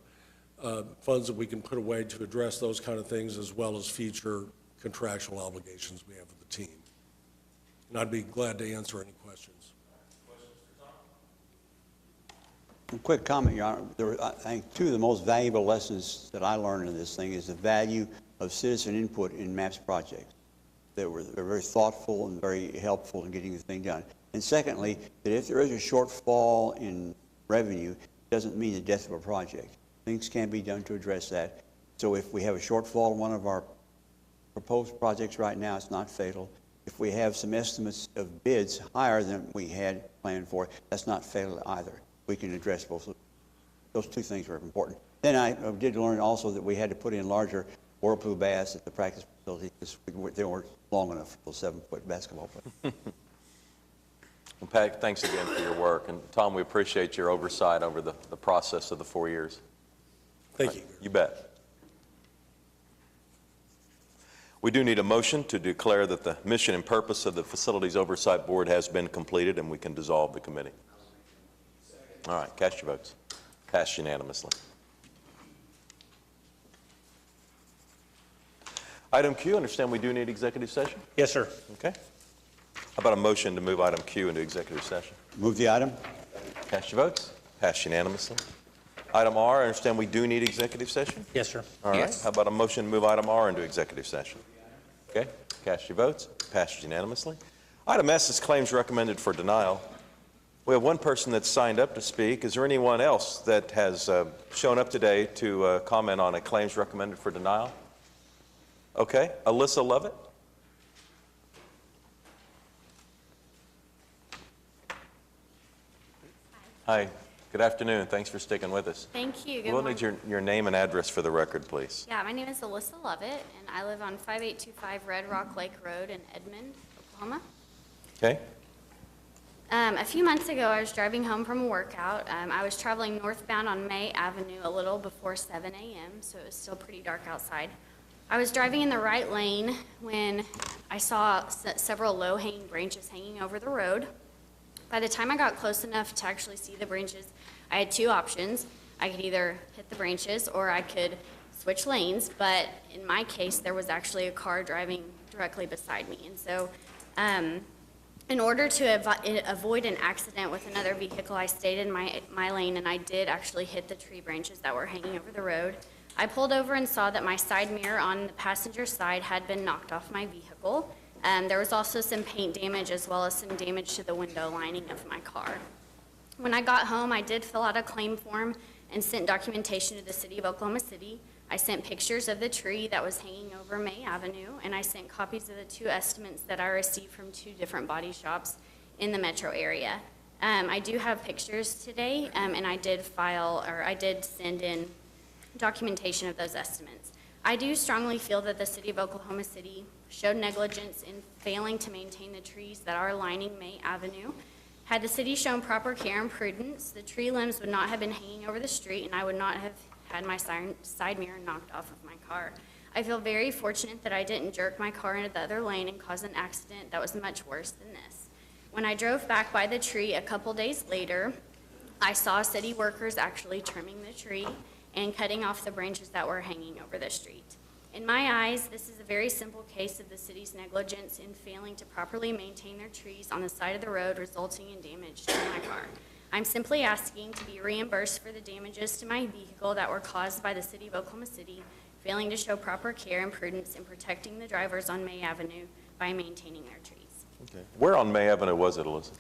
funds that we can put away to address those kind of things, as well as future contractual obligations we have with the team. And I'd be glad to answer any questions. A quick comment, Your Honor. I think two of the most valuable lessons that I learned in this thing is the value of citizen input in MAPS projects. They're very thoughtful and very helpful in getting the thing done. And secondly, that if there is a shortfall in revenue, it doesn't mean the death of a project. Things can be done to address that. So if we have a shortfall in one of our proposed projects right now, it's not fatal. If we have some estimates of bids higher than we had planned for, that's not fatal either. We can address both. Those two things are important. Then I did learn also that we had to put in larger whirlpool baths at the practice facility because they weren't long enough for 7-foot basketball players. Well, Pat, thanks again for your work. And Tom, we appreciate your oversight over the process of the 4 years. Thank you. You bet. We do need a motion to declare that the mission and purpose of the Facilities Oversight Board has been completed and we can dissolve the committee. All right, cast your votes. Passed unanimously. Item Q, understand we do need executive session? Yes, sir. Okay. How about a motion to move item Q into executive session? Move the item. Cast your votes. Passed unanimously. Item R, I understand we do need executive session? Yes, sir. All right. How about a motion to move item R into executive session? Okay. Cast your votes. Passed unanimously. Item S is claims recommended for denial. We have one person that's signed up to speak. Is there anyone else that has shown up today to comment on a claims recommended for denial? Okay. Alyssa Lovett. Hi. Good afternoon. Thanks for sticking with us. Thank you. Good We'll morning. need your name and address for the record, please. Yeah, my name is Alyssa Lovett, and I live on 5825 Red Rock Lake Road in Edmond, Oklahoma. Okay. A few months ago, I was driving home from a workout. I was traveling northbound on May Avenue a little before 7 a.m., so it was still pretty dark outside. I was driving in the right lane when I saw several low-hanging branches hanging over the road. By the time I got close enough to actually see the branches, I had two options. I could either hit the branches or I could switch lanes, but in my case, there was actually a car driving directly beside me. And so In order to avoid an accident with another vehicle, I stayed in my lane, and I did actually hit the tree branches that were hanging over the road. I pulled over and saw that my side mirror on the passenger side had been knocked off my vehicle. There was also some paint damage as well as some damage to the window lining of my car. When I got home, I did fill out a claim form and sent documentation to the City of Oklahoma City. I sent pictures of the tree that was hanging over May Avenue, and I sent copies of the 2 estimates that I received from 2 different body shops in the metro area. I do have pictures today, and I did send in documentation of those estimates. I do strongly feel that the City of Oklahoma City showed negligence in failing to maintain the trees that are lining May Avenue. Had the city shown proper care and prudence, the tree limbs would not have been hanging over the street, and I would not have had my side mirror knocked off of my car. I feel very fortunate that I didn't jerk my car into the other lane and cause an accident that was much worse than this. When I drove back by the tree a couple days later, I saw city workers actually trimming the tree and cutting off the branches that were hanging over the street. In my eyes, this is a very simple case of the city's negligence in failing to properly maintain their trees on the side of the road, resulting in damage to my car. I'm simply asking to be reimbursed for the damages to my vehicle that were caused by the City of Oklahoma City failing to show proper care and prudence in protecting the drivers on May Avenue by maintaining their trees. Okay. Where on May Avenue was it, Alyssa?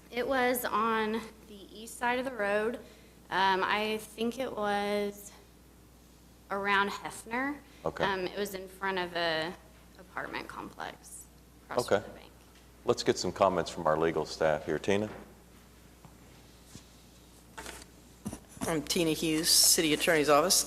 It was on the east side of the road. I think it was around Hefner. Okay. It was in front of a apartment complex across Okay. from the bank. Let's get some comments from our legal staff here. Tina? I'm Tina Hughes, City Attorney's Office.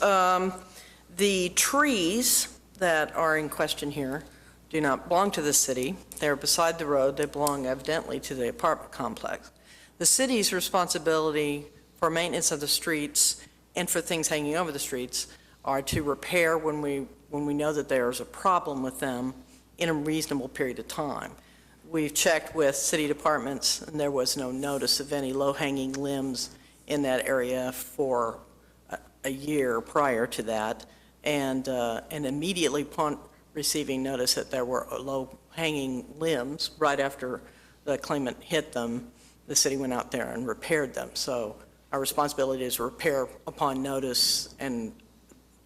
The trees that are in question here do not belong to the city. They're beside the road. They belong evidently to the apartment complex. The city's responsibility for maintenance of the streets and for things hanging over the streets are to repair when we know that there's a problem with them in a reasonable period of time. We've checked with city departments, and there was no notice of any low-hanging limbs in that area for a year prior to that, and immediately upon receiving notice that there were low-hanging limbs right after the claimant hit them, the city went out there and repaired them. So our responsibility is to repair upon notice, and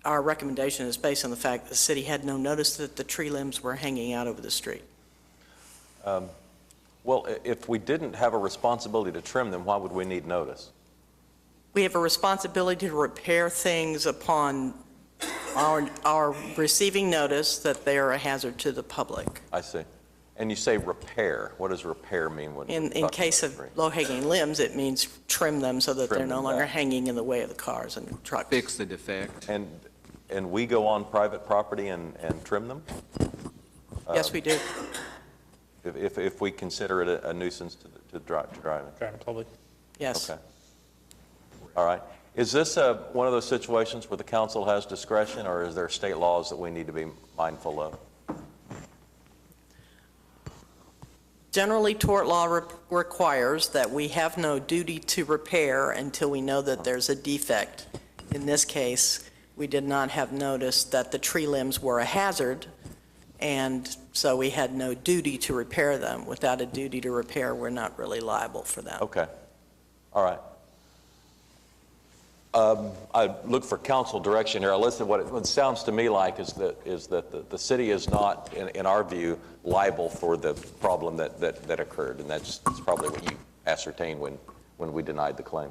our recommendation is based on the fact that the city had no notice that the tree limbs were hanging out over the street. Well, if we didn't have a responsibility to trim them, why would we need notice? We have a responsibility to repair things upon our receiving notice that they are a hazard to the public. I see. And you say repair. What does repair mean? In case of low-hanging limbs, it means trim them so that they're no longer hanging in the way of the cars and trucks. Fix the defect. And we go on private property and trim them? Yes, we do. If we consider it a nuisance to driving? Driving public? Yes. Okay. All right. Is this one of those situations where the council has discretion, or is there state laws that we need to be mindful of? Generally, tort law requires that we have no duty to repair until we know that there's a defect. In this case, we did not have notice that the tree limbs were a hazard, and so we had no duty to repair them. Without a duty to repair, we're not really liable for that. Okay. All right. I look for council direction here. I listen to what it sounds to me like is that the city is not, in our view, liable for the problem that occurred, and that's probably what you ascertained when we denied the claim.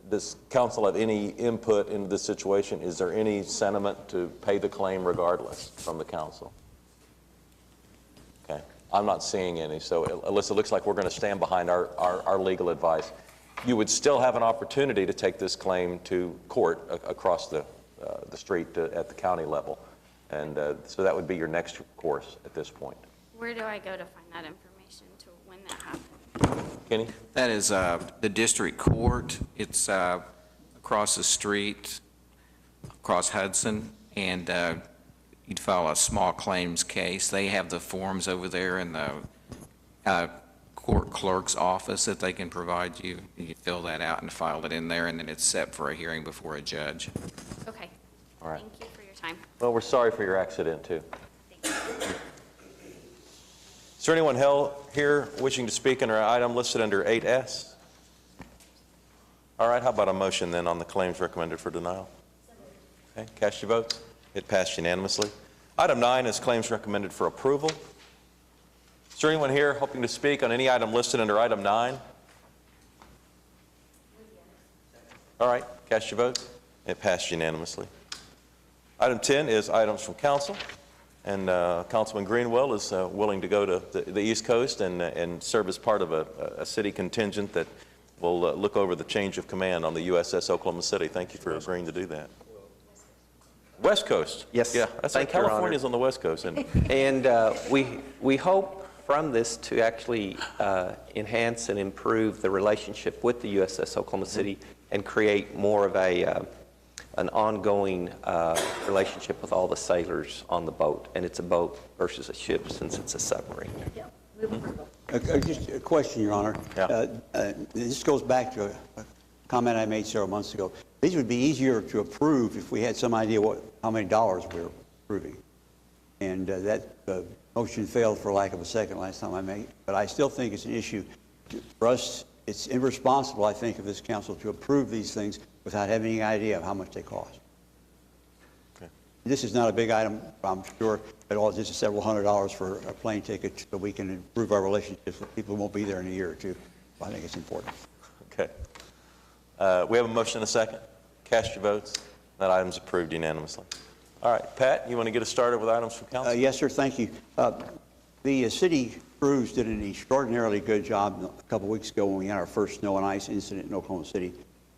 Does council have any input into this situation? Is there any sentiment to pay the claim regardless from the council? Okay. I'm not seeing any. So, Alyssa, it looks like we're going to stand behind our legal advice. You would still have an opportunity to take this claim to court across the street at the county level. And so that would be your next course at this point. Where do I go to find that information to when that happens? Kenny? That is the district court. It's across the street, across Hudson, and you'd file a small claims case. They have the forms over there in the court clerk's office that they can provide you. You fill that out and file it in there, and then it's set for a hearing before a judge. Okay. All right. Thank you for your time. Well, we're sorry for your accident, too. Is there anyone here wishing to speak under an item listed under 8S? All right, how about a motion then on the claims recommended for denial? Okay, cast your votes. It passed unanimously. Item 9 is claims recommended for approval. Is there anyone here hoping to speak on any item listed under item 9? All right, cast your votes. It passed unanimously. Item 10 is items from council, and Councilman Greenwell is willing to go to the East Coast and serve as part of a city contingent that will look over the change of command on the USS Oklahoma City. Thank you for agreeing to do that. West Coast. Yes. Yeah, that's right. Thank you, Your Honor. California's on the West Coast, isn't it? And we hope from this to actually enhance and improve the relationship with the USS Oklahoma City and create more of an ongoing relationship with all the sailors on the boat. And it's a boat versus a ship since it's a submarine. Yeah. Just a question, Your Honor. Yeah. This goes back to a comment I made several months ago. These would be easier to approve if we had some idea how many dollars we were approving. And that motion failed for lack of a second last time I made. But I still think it's an issue for us. It's irresponsible, I think, of this council to approve these things without having any idea of how much they cost. Okay. This is not a big item, I'm sure, at all. This is several $100s for a plane ticket so we can improve our relationships with people who won't be there in a year or two. I think it's important. Okay. We have a motion and a second. Cast your votes. That item's approved unanimously. All right, Pat, you want to get us started with items from council? Yes, sir, thank you. The city crews did an extraordinarily good job a couple weeks ago when we had our first snow and ice incident in Oklahoma City.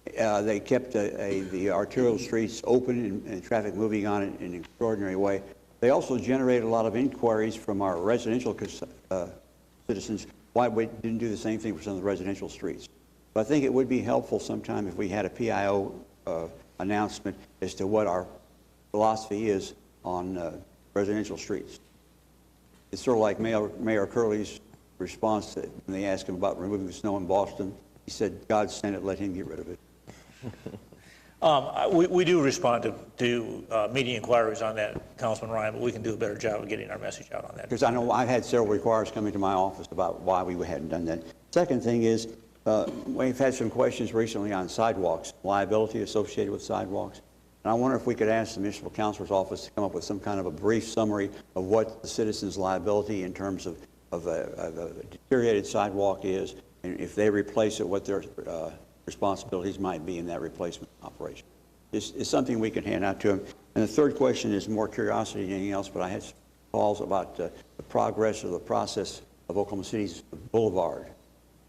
They kept the arterial streets open and traffic moving on in an extraordinary way. They also generated a lot of inquiries from our residential citizens why we didn't do the same thing for some of the residential streets. But I think it would be helpful sometime if we had a PIO announcement as to what our philosophy is on residential streets. It's sort of like Mayor Curley's response when they asked him about removing the snow in Boston. He said, God sent it, let him get rid of it. We do respond to media inquiries on that, Councilman Ryan, but we can do a better job of getting our message out on that. Because I know I've had several inquiries coming to my office about why we hadn't done that. Second thing is, we've had some questions recently on sidewalks, liability associated with sidewalks. And I wonder if we could ask the municipal councilor's office to come up with some kind of a brief summary of what the citizens' liability in terms of a deteriorated sidewalk is, and if they replace it, what their responsibilities might be in that replacement operation. It's something we can hand out to them. And the third question is more curiosity than anything else, but I had calls about the progress of the process of Oklahoma City's boulevard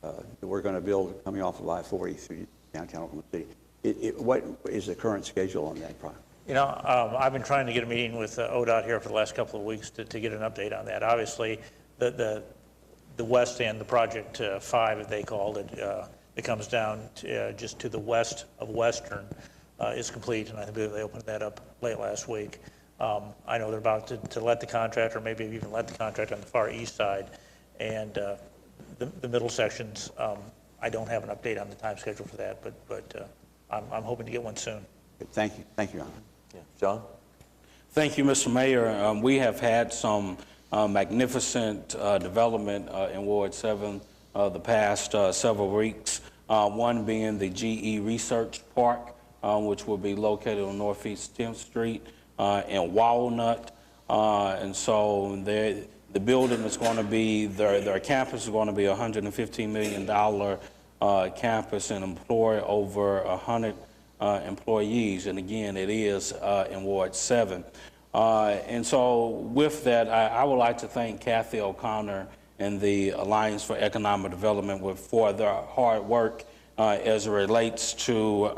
that we're going to build coming off of I-40 through downtown Oklahoma City. What is the current schedule on that project? You know, I've been trying to get a meeting with ODOT here for the last couple of weeks to get an update on that. Obviously, the west end, the Project 5, as they called it, it comes down to, just to the west of Western, is complete, and I believe they opened that up late last week. I know they're about to let the contractor, maybe even let the contractor on the far east side, and the middle sections, I don't have an update on the time schedule for that, but I'm hoping to get one soon. Thank you. Thank you, Your Honor. Yeah. John? Thank you, Mr. Mayor. We have had some magnificent development in Ward 7 the past several weeks, one being the GE Research Park, which will be located on Northeast 10th Street in Walnut. And so the building is going to be, their campus is going to be a $115 million campus and employ over 100 employees. And again, it is in Ward 7. And so with that, I would like to thank Kathy O'Connor and the Alliance for Economic Development for their hard work as it relates to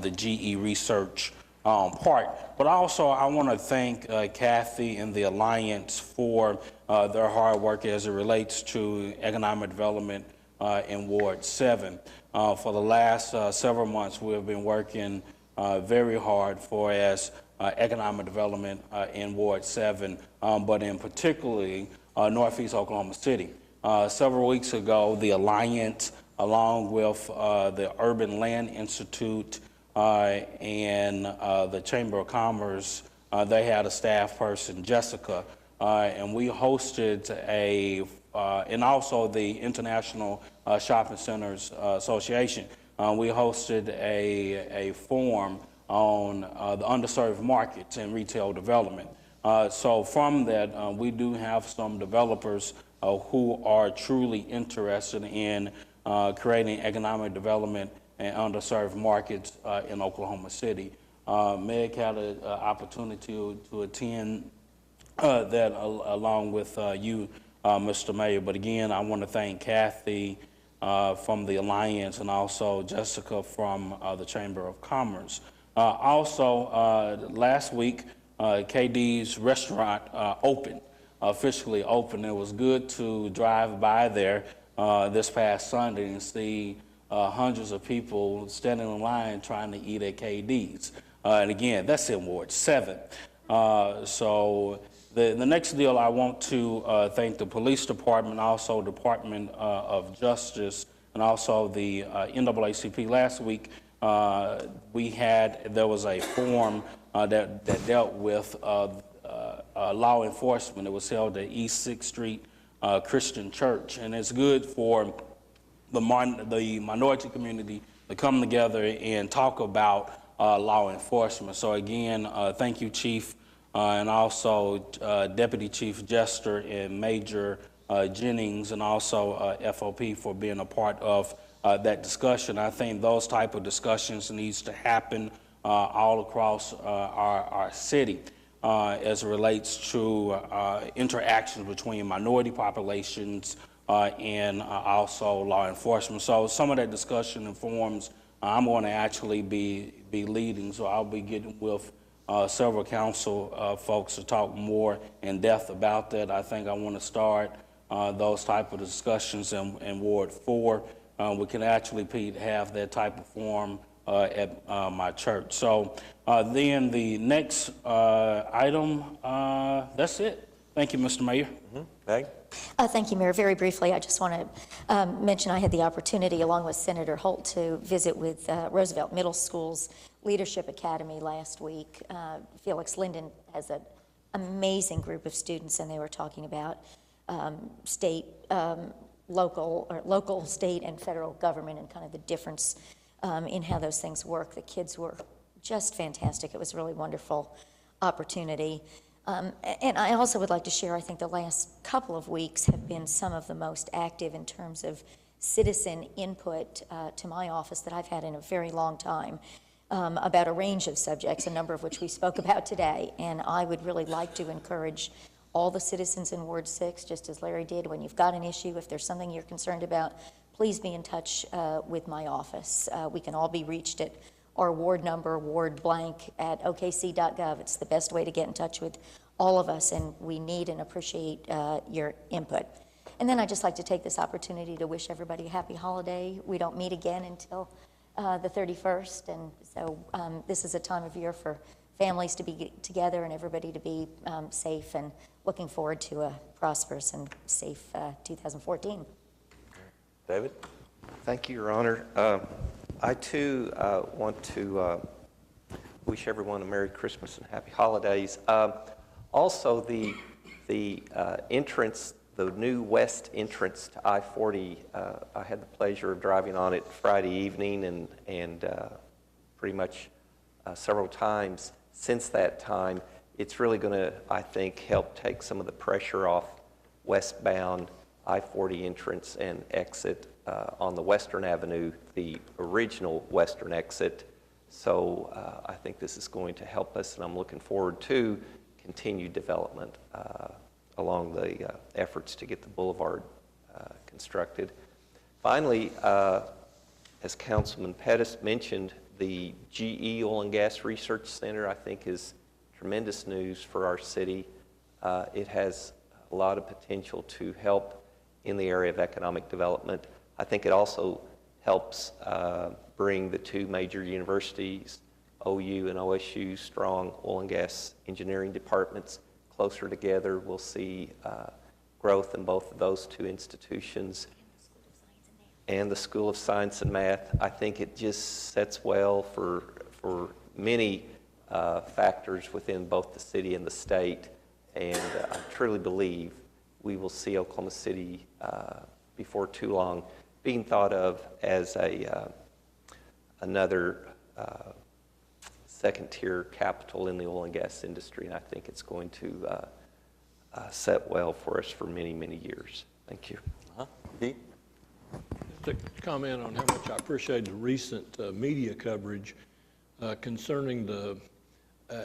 the GE Research Park. But also, I want to thank Kathy and the Alliance for their hard work as it relates to economic development in Ward 7. For the last several months, we have been working very hard for economic development in Ward 7, but in particularly Northeast Oklahoma City. Several weeks ago, the Alliance, along with the Urban Land Institute and the Chamber of Commerce, they had a staff person, Jessica, and we hosted a and also the International Shopping Centers Association. We hosted a forum on the underserved markets and retail development. So from that, we do have some developers who are truly interested in creating economic development and underserved markets in Oklahoma City. Meg had an opportunity to attend that along with you, Mr. Mayor. But again, I want to thank Kathy from the Alliance and also Jessica from the Chamber of Commerce. Also, last week, KD's restaurant officially opened. It was good to drive by there this past Sunday and see hundreds of people standing in line trying to eat at KD's. And again, that's in Ward 7. So the next deal, I want to thank the police department, also Department of Justice, and also the NAACP. Last week, there was a forum that dealt with law enforcement. It was held at East 6th Street Christian Church, and it's good for the minority community to come together and talk about law enforcement. So again, thank you, Chief, and also Deputy Chief Jester and Major Jennings, and also FOP for being a part of that discussion. I think those type of discussions needs to happen all across our city as it relates to interactions between minority populations and also law enforcement. So some of that discussion and forums I'm going to actually be leading, so I'll be getting with several council folks to talk more in depth about that. I think I want to start those type of discussions in Ward 4. We can actually, Pete, have that type of forum at my church. So then the next item, that's it. Thank you, Mr. Mayor. Meg? Thank you, Mayor. Very briefly, I just want to mention I had the opportunity, along with Senator Holt, to visit with Roosevelt Middle School's Leadership Academy last week. Felix Linden has an amazing group of students, and they were talking about local, state, and federal government and kind of the difference in how those things work. The kids were just fantastic. It was a really wonderful opportunity. And I also would like to share, I think the last couple of weeks have been some of the most active in terms of citizen input to my office that I've had in a very long time about a range of subjects, a number of which we spoke about today. And I would really like to encourage all the citizens in Ward 6, just as Larry did, when you've got an issue, if there's something you're concerned about, please be in touch with my office. We can all be reached at our ward number, ward blank, at okc.gov. It's the best way to get in touch with all of us, and we need and appreciate your input. And then I'd just like to take this opportunity to wish everybody a happy holiday. We don't meet again until the 31st, and so this is a time of year for families to be together and everybody to be safe, and looking forward to a prosperous and safe 2014. David? Thank you, Your Honor. I, too, want to wish everyone a Merry Christmas and Happy Holidays. Also, the entrance, the new west entrance to I-40, I had the pleasure of driving on it Friday evening and pretty much several times since that time. It's really going to, I think, help take some of the pressure off westbound I-40 entrance and exit on the Western Avenue, the original Western exit. So I think this is going to help us, and I'm looking forward to continued development along the efforts to get the boulevard constructed. Finally, as Councilman Pettis mentioned, the GE Oil and Gas Research Center, I think, is tremendous news for our city. It has a lot of potential to help in the area of economic development. I think it also helps bring the two major universities, OU and OSU, strong oil and gas engineering departments closer together. We'll see growth in both of those two institutions. And the School of Science and Math. I think it just sets well for many factors within both the city and the state. And I truly believe we will see Oklahoma City before too long being thought of as another second-tier capital in the oil and gas industry, and I think it's going to set well for us for many, many years. Thank you. Pete? Just to comment on how much I appreciate the recent media coverage concerning the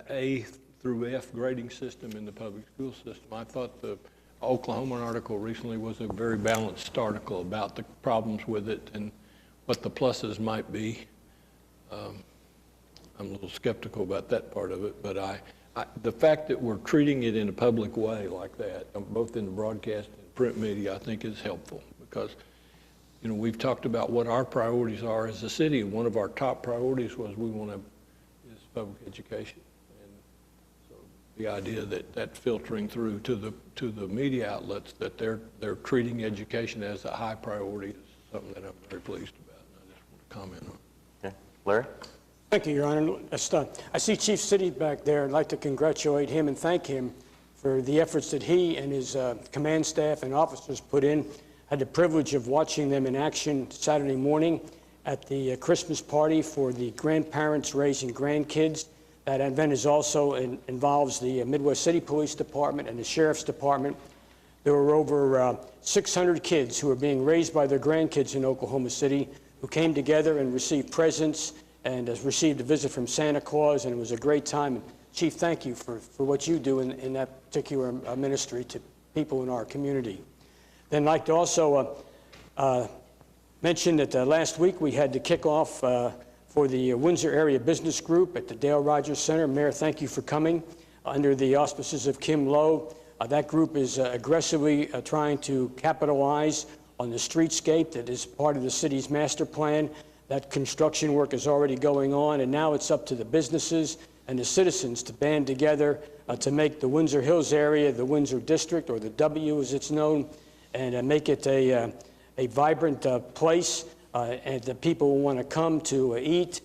A through F grading system in the public school system. I thought the Oklahoma article recently was a very balanced article about the problems with it and what the pluses might be. I'm a little skeptical about that part of it, but the fact that we're treating it in a public way like that, both in the broadcast and print media, I think is helpful because, you know, we've talked about what our priorities are as a city, and one of our top priorities was we want to is public education. And so the idea that that's filtering through to the media outlets, that they're treating education as a high priority, is something that I'm very pleased about, and I just want to comment on. Okay. Larry? Thank you, Your Honor. I see Chief City back there. I'd like to congratulate him and thank him for the efforts that he and his command staff and officers put in. I had the privilege of watching them in action Saturday morning at the Christmas party for the grandparents raising grandkids. That event is also involves the Midwest City Police Department and the Sheriff's Department. There were over 600 kids who are being raised by their grandkids in Oklahoma City who came together and received presents and has received a visit from Santa Claus, and it was a great time. And Chief, thank you for what you do in that particular ministry to people in our community. Then I'd like to also mention that last week we had the kickoff for the Windsor Area Business Group at the Dale Rogers Center. Mayor, thank you for coming. Under the auspices of Kim Lowe, that group is aggressively trying to capitalize on the streetscape that is part of the city's master plan. That construction work is already going on, and now it's up to the businesses and the citizens to band together to make the Windsor Hills area, the Windsor District, or the W as it's known, and make it a vibrant place and that people will want to come to eat,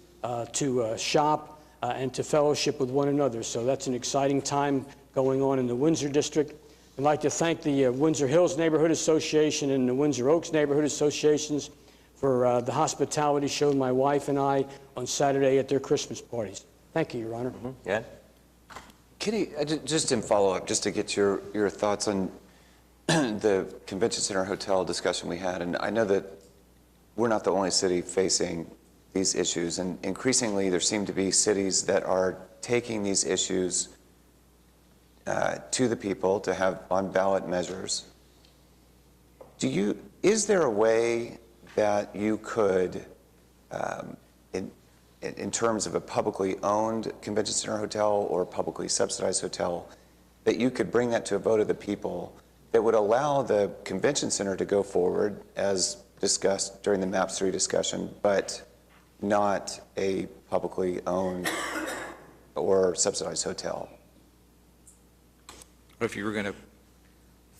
to shop, and to fellowship with one another. So that's an exciting time going on in the Windsor District. I'd like to thank the Windsor Hills Neighborhood Association and the Windsor Oaks Neighborhood Associations for the hospitality shown my wife and I on Saturday at their Christmas parties. Thank you, Your Honor. Yeah. Kitty, just in follow-up, just to get your thoughts on the Convention Center Hotel discussion we had, and I know that we're not the only city facing these issues, and increasingly there seem to be cities that are taking these issues to the people to have on ballot measures. Is there a way that you could, in terms of a publicly owned convention center hotel or publicly subsidized hotel, that you could bring that to a vote of the people that would allow the convention center to go forward as discussed during the MAPS 3 discussion, but not a publicly owned or subsidized hotel? If you were going to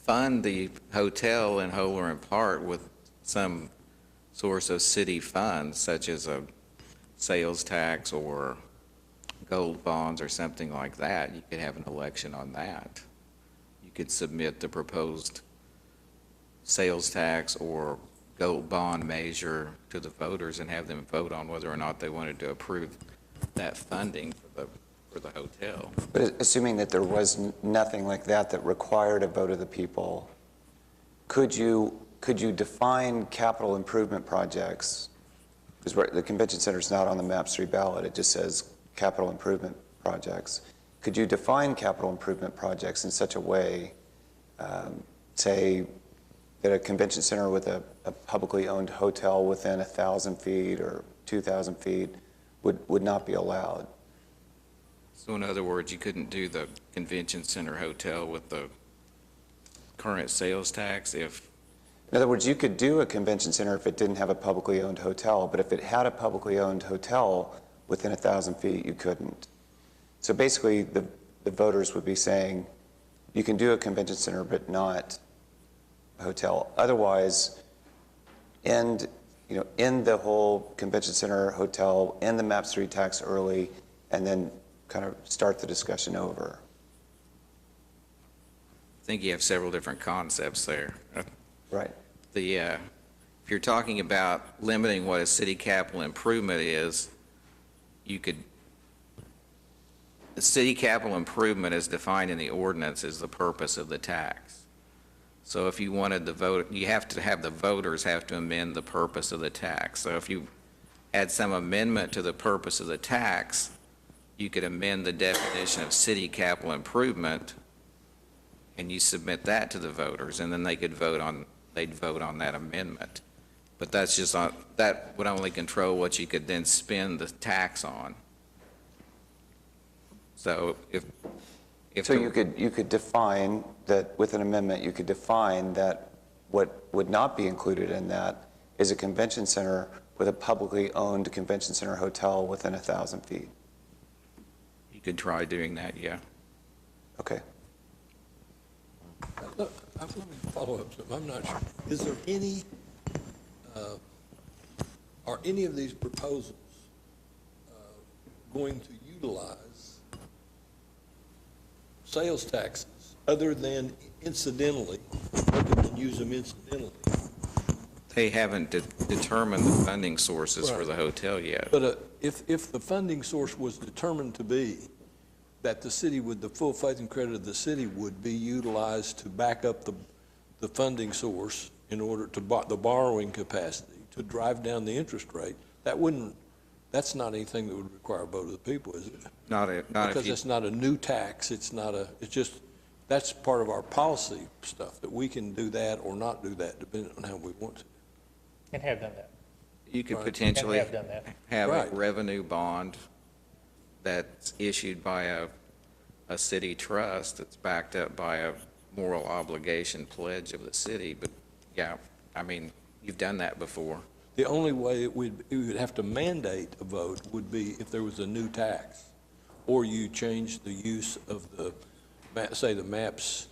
fund the hotel in whole or in part with some source of city funds, such as a sales tax or gold bonds or something like that, you could have an election on that. You could submit the proposed sales tax or gold bond measure to the voters and have them vote on whether or not they wanted to approve that funding for the hotel. But assuming that there was nothing like that that required a vote of the people, could you define capital improvement projects? Because the convention center is not on the MAPS 3 ballot, it just says capital improvement projects. Could you define capital improvement projects in such a way, say, that a convention center with a publicly owned hotel within 1,000 feet or 2,000 feet would not be allowed? So in other words, you couldn't do the convention center hotel with the current sales tax if... In other words, you could do a convention center if it didn't have a publicly owned hotel, but if it had a publicly owned hotel within 1,000 feet, you couldn't. So basically, the voters would be saying, you can do a convention center, but not a hotel. Otherwise, end the whole convention center hotel, end the MAPS 3 tax early, and then kind of start the discussion over. think you have several different concepts there. Right. If you're talking about limiting what a city capital improvement is, the city capital improvement is defined in the ordinance as the purpose of the tax. So if you wanted to vote, you have to have the voters have to amend the purpose of the tax. So if you add some amendment to the purpose of the tax, you could amend the definition of city capital improvement, and you submit that to the voters, and then they'd vote on that amendment. But that's just that would only control what you could then spend the tax on. So So you could define that with an amendment, you could define that what would not be included in that is a convention center with a publicly owned convention center hotel within 1,000 feet. You could try doing that, yeah. Okay. Look, let me follow up something. I'm not sure. Is there any, are any of these proposals going to utilize sales taxes other than incidentally, other than use them incidentally? They haven't determined the funding sources for the hotel yet. But if the funding source was determined to be that the city, with the full faith and credit of the city, would be utilized to back up the funding source in order to the borrowing capacity to drive down the interest rate, that's not anything that would require a vote of the people, is it? Because it's not a new tax. It's just, that's part of our policy stuff, that we can do that or not do that depending on how we want to. And have done that. You could potentially And have done that. have a revenue bond that's issued by a city trust that's backed up by a moral obligation pledge of the city. But yeah, I mean, you've done that before. The only way we would have to mandate a vote would be if there was a new tax, or you change the use of say the MAPS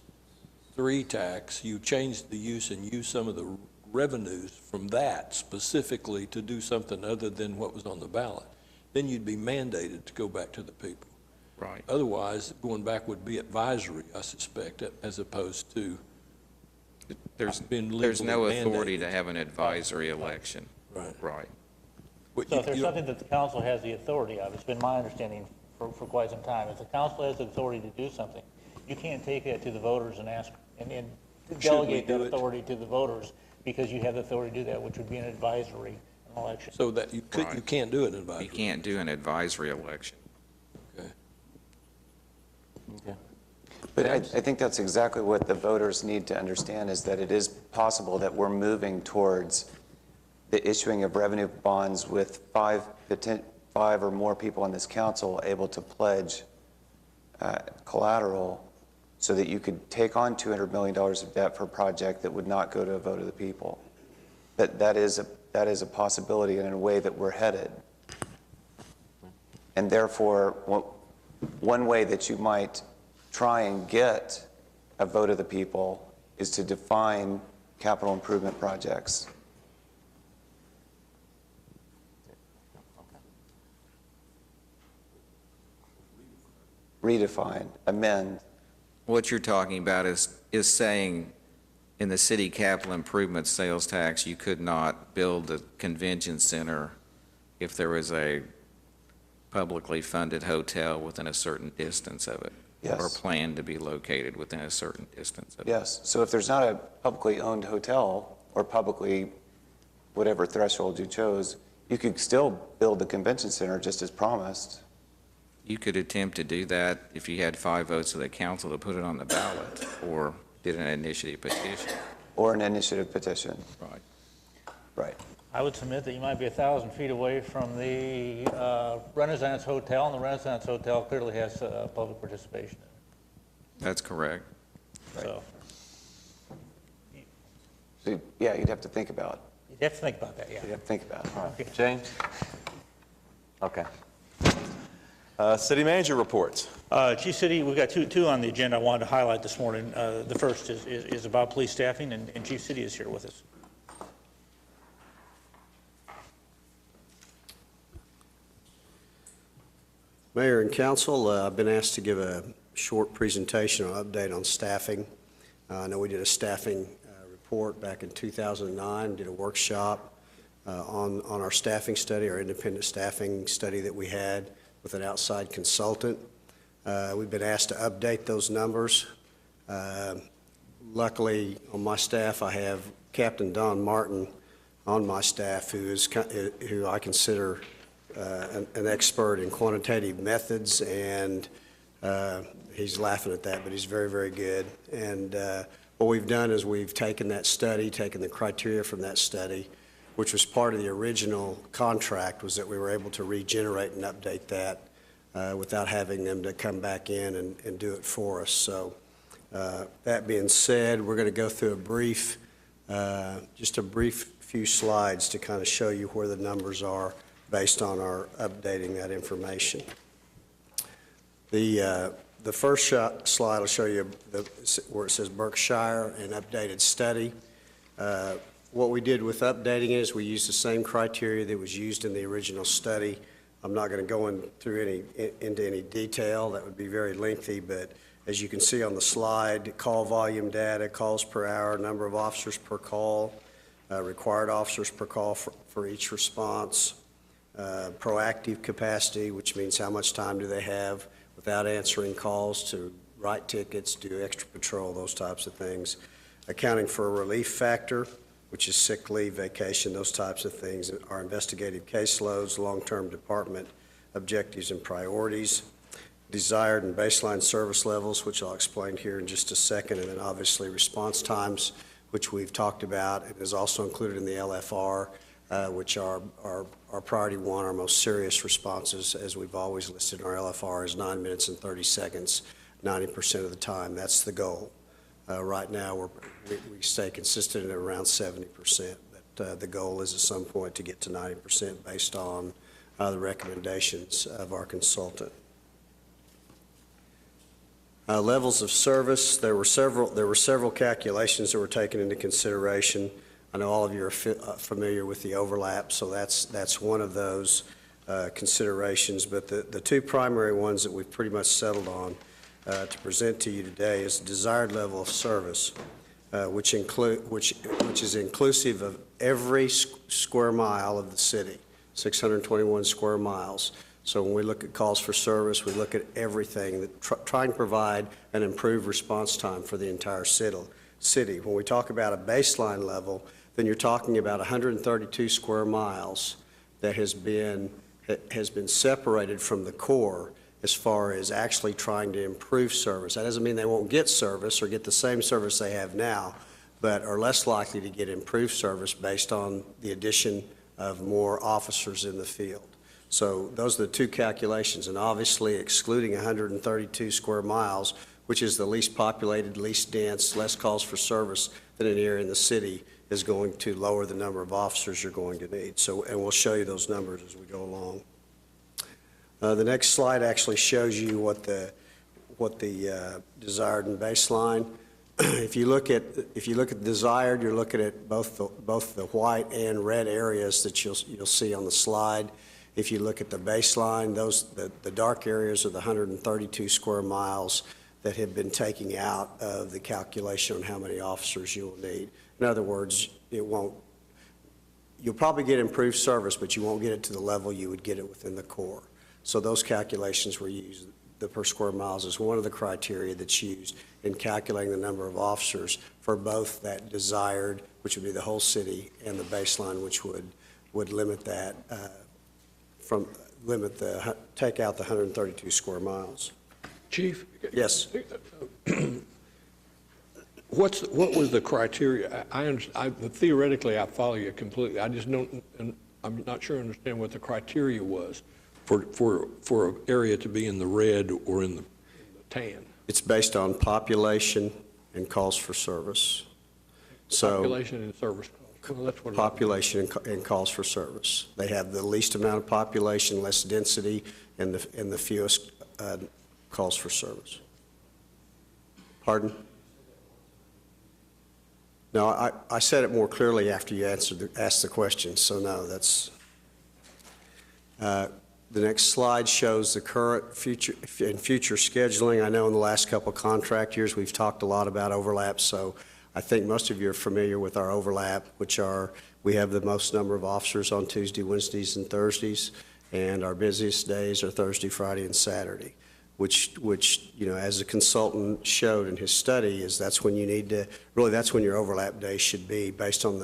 3 tax, you change the use and use some of the revenues from that specifically to do something other than what was on the ballot. Then you'd be mandated to go back to the people. Right. Otherwise, going back would be advisory, I suspect, as opposed to There's no authority to have an advisory election. Right. Right. So if there's something that the council has the authority of, it's been my understanding for quite some time, if the council has the authority to do something, you can't take that to the voters and ask, and delegate that authority to the voters, because you have the authority to do that, which would be an advisory election. So that you can't do an advisory. You can't do an advisory election. Okay. But I think that's exactly what the voters need to understand, is that it is possible that we're moving towards the issuing of revenue bonds with five or more people on this council able to pledge collateral, so that you could take on $200 million of debt for a project that would not go to a vote of the people. That is a possibility, and in a way that we're headed. And therefore, one way that you might try and get a vote of the people is to define capital improvement projects. Redefine, amend. What you're talking about is saying in the city capital improvement sales tax, you could not build a convention center if there was a publicly funded hotel within a certain distance of it. Yes. Or planned to be located within a certain distance of it. Yes, so if there's not a publicly owned hotel or publicly, whatever threshold you chose, you could still build the convention center just as promised. You could attempt to do that if you had 5 votes of the council to put it on the ballot, or did an initiative petition. Or an initiative petition. Right. Right. I would submit that you might be 1,000 feet away from the Renaissance Hotel, and the Renaissance Hotel clearly has public participation. That's correct. Right. So yeah, you'd have to think about it. you'd have to think about that, yeah. You'd have to think about it. All right. James? Okay. City manager reports. Chief City, we've got two on the agenda I wanted to highlight this morning. The first is about police staffing, and Chief City is here with us. Mayor and Council, I've been asked to give a short presentation or update on staffing. I know we did a staffing report back in 2009, did a workshop on our staffing study, our independent staffing study that we had with an outside consultant. We've been asked to update those numbers. Luckily, on my staff, I have Captain Don Martin on my staff, who I consider an expert in quantitative methods, and he's laughing at that, but he's very, very good. And what we've done is we've taken that study, taken the criteria from that study, which was part of the original contract, was that we were able to regenerate and update that without having them to come back in and do it for us. So that being said, we're going to go through just a brief few slides to kind of show you where the numbers are based on our updating that information. The first slide will show you where it says Berkshire, an updated study. What we did with updating it is we used the same criteria that was used in the original study. I'm not going to go into any detail. That would be very lengthy, but as you can see on the slide, call volume data, calls per hour, number of officers per call, required officers per call for each response, proactive capacity, which means how much time do they have without answering calls to write tickets, do extra patrol, those types of things. Accounting for a relief factor, which is sick leave, vacation, those types of things. Our investigative caseloads, long-term department objectives and priorities, desired and baseline service levels, which I'll explain here in just a second, and then obviously response times, which we've talked about, and is also included in the LFR, which are priority one, our most serious responses, as we've always listed in our LFR, is 9 minutes and 30 seconds, 90% of the time. That's the goal. Right now, we stay consistent at around 70%, but the goal is at some point to get to 90% based on the recommendations of our consultant. Levels of service, there were several calculations that were taken into consideration. I know all of you are familiar with the overlap, so that's one of those considerations. But the two primary ones that we've pretty much settled on to present to you today is desired level of service, which is inclusive of every square mile of the city, 621 square miles. So when we look at calls for service, we look at everything, trying to provide an improved response time for the entire city. When we talk about a baseline level, then you're talking about 132 square miles that has been separated from the core as far as actually trying to improve service. That doesn't mean they won't get service or get the same service they have now, but are less likely to get improved service based on the addition of more officers in the field. So those are the two calculations, and obviously excluding 132 square miles, which is the least populated, least dense, less calls for service than any area in the city, is going to lower the number of officers you're going to need. So, and we'll show you those numbers as we go along. The next slide actually shows you what the desired and baseline. If you look at desired, you're looking at both the white and red areas that you'll see on the slide. If you look at the baseline, the dark areas are the 132 square miles that have been taken out of the calculation on how many officers you'll need. In other words, you'll probably get improved service, but you won't get it to the level you would get it within the core. So those calculations were used. The per square miles is one of the criteria that's used in calculating the number of officers for both that desired, which would be the whole city, and the baseline, which would limit that take out the 132 square miles. Chief? Yes. What was the criteria? Theoretically, I follow you completely. I just don't, I'm not sure I understand what the criteria was for an area to be in the red or in the tan. It's based on population and calls for service. So population and service calls. Well, that's what population and calls for service. They have the least amount of population, less density, and the fewest calls for service. Pardon? No, I said it more clearly after you asked the question, so no, that's The next slide shows the current future and future scheduling. I know in the last couple of contract years, we've talked a lot about overlaps, so I think most of you are familiar with our overlap, which are, we have the most number of officers on Tuesday, Wednesdays, and Thursdays, and our busiest days are Thursday, Friday, and Saturday, which you know, as the consultant showed in his study, is that's when you need to, really that's when your overlap days should be based on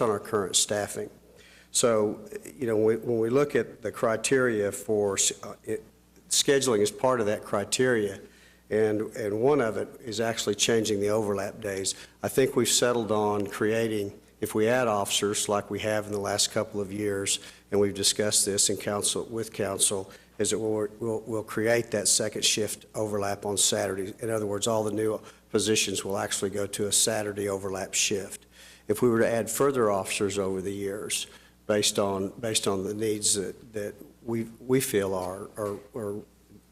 our current staffing. So, you know, when we look at the criteria for scheduling is part of that criteria, and one of it is actually changing the overlap days. I think we've settled on creating, if we add officers like we have in the last couple of years, and we've discussed this in council, with council, is that we'll create that second shift overlap on Saturday. In other words, all the new positions will actually go to a Saturday overlap shift. If we were to add further officers over the years, based on the needs that we feel are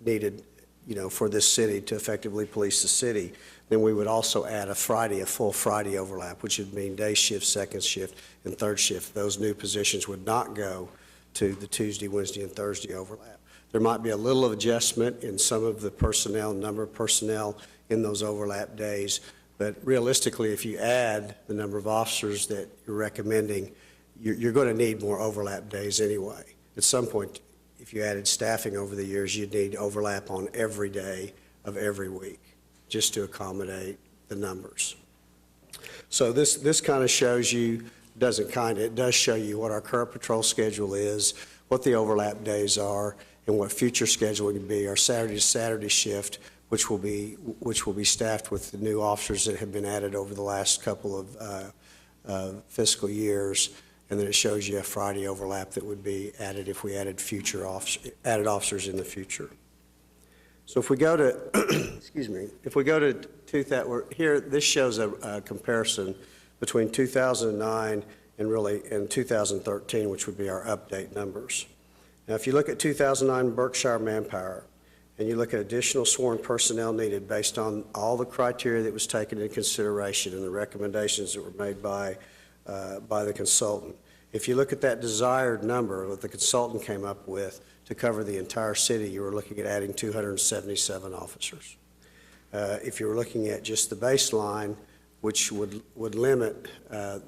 needed, you know, for this city to effectively police the city, then we would also add a full Friday overlap, which would mean day shift, second shift, and third shift. Those new positions would not go to the Tuesday, Wednesday, and Thursday overlap. There might be a little adjustment in some of the personnel, number of personnel in those overlap days, but realistically, if you add the number of officers that you're recommending, you're going to need more overlap days anyway. At some point, if you added staffing over the years, you'd need overlap on every day of every week just to accommodate the numbers. So this kind of shows you, it does show you what our current patrol schedule is, what the overlap days are, and what future scheduling would be. Our Saturday to Saturday shift, which will be staffed with the new officers that have been added over the last couple of fiscal years. And then it shows you a Friday overlap that would be added if we added officers in the future. So if we go to, excuse me, if we go to here, this shows a comparison between 2009 and 2013, which would be our update numbers. Now, if you look at 2009 Berkshire manpower, and you look at additional sworn personnel needed based on all the criteria that was taken into consideration and the recommendations that were made by the consultant. If you look at that desired number that the consultant came up with to cover the entire city, you were looking at adding 277 officers. If you were looking at just the baseline, which would limit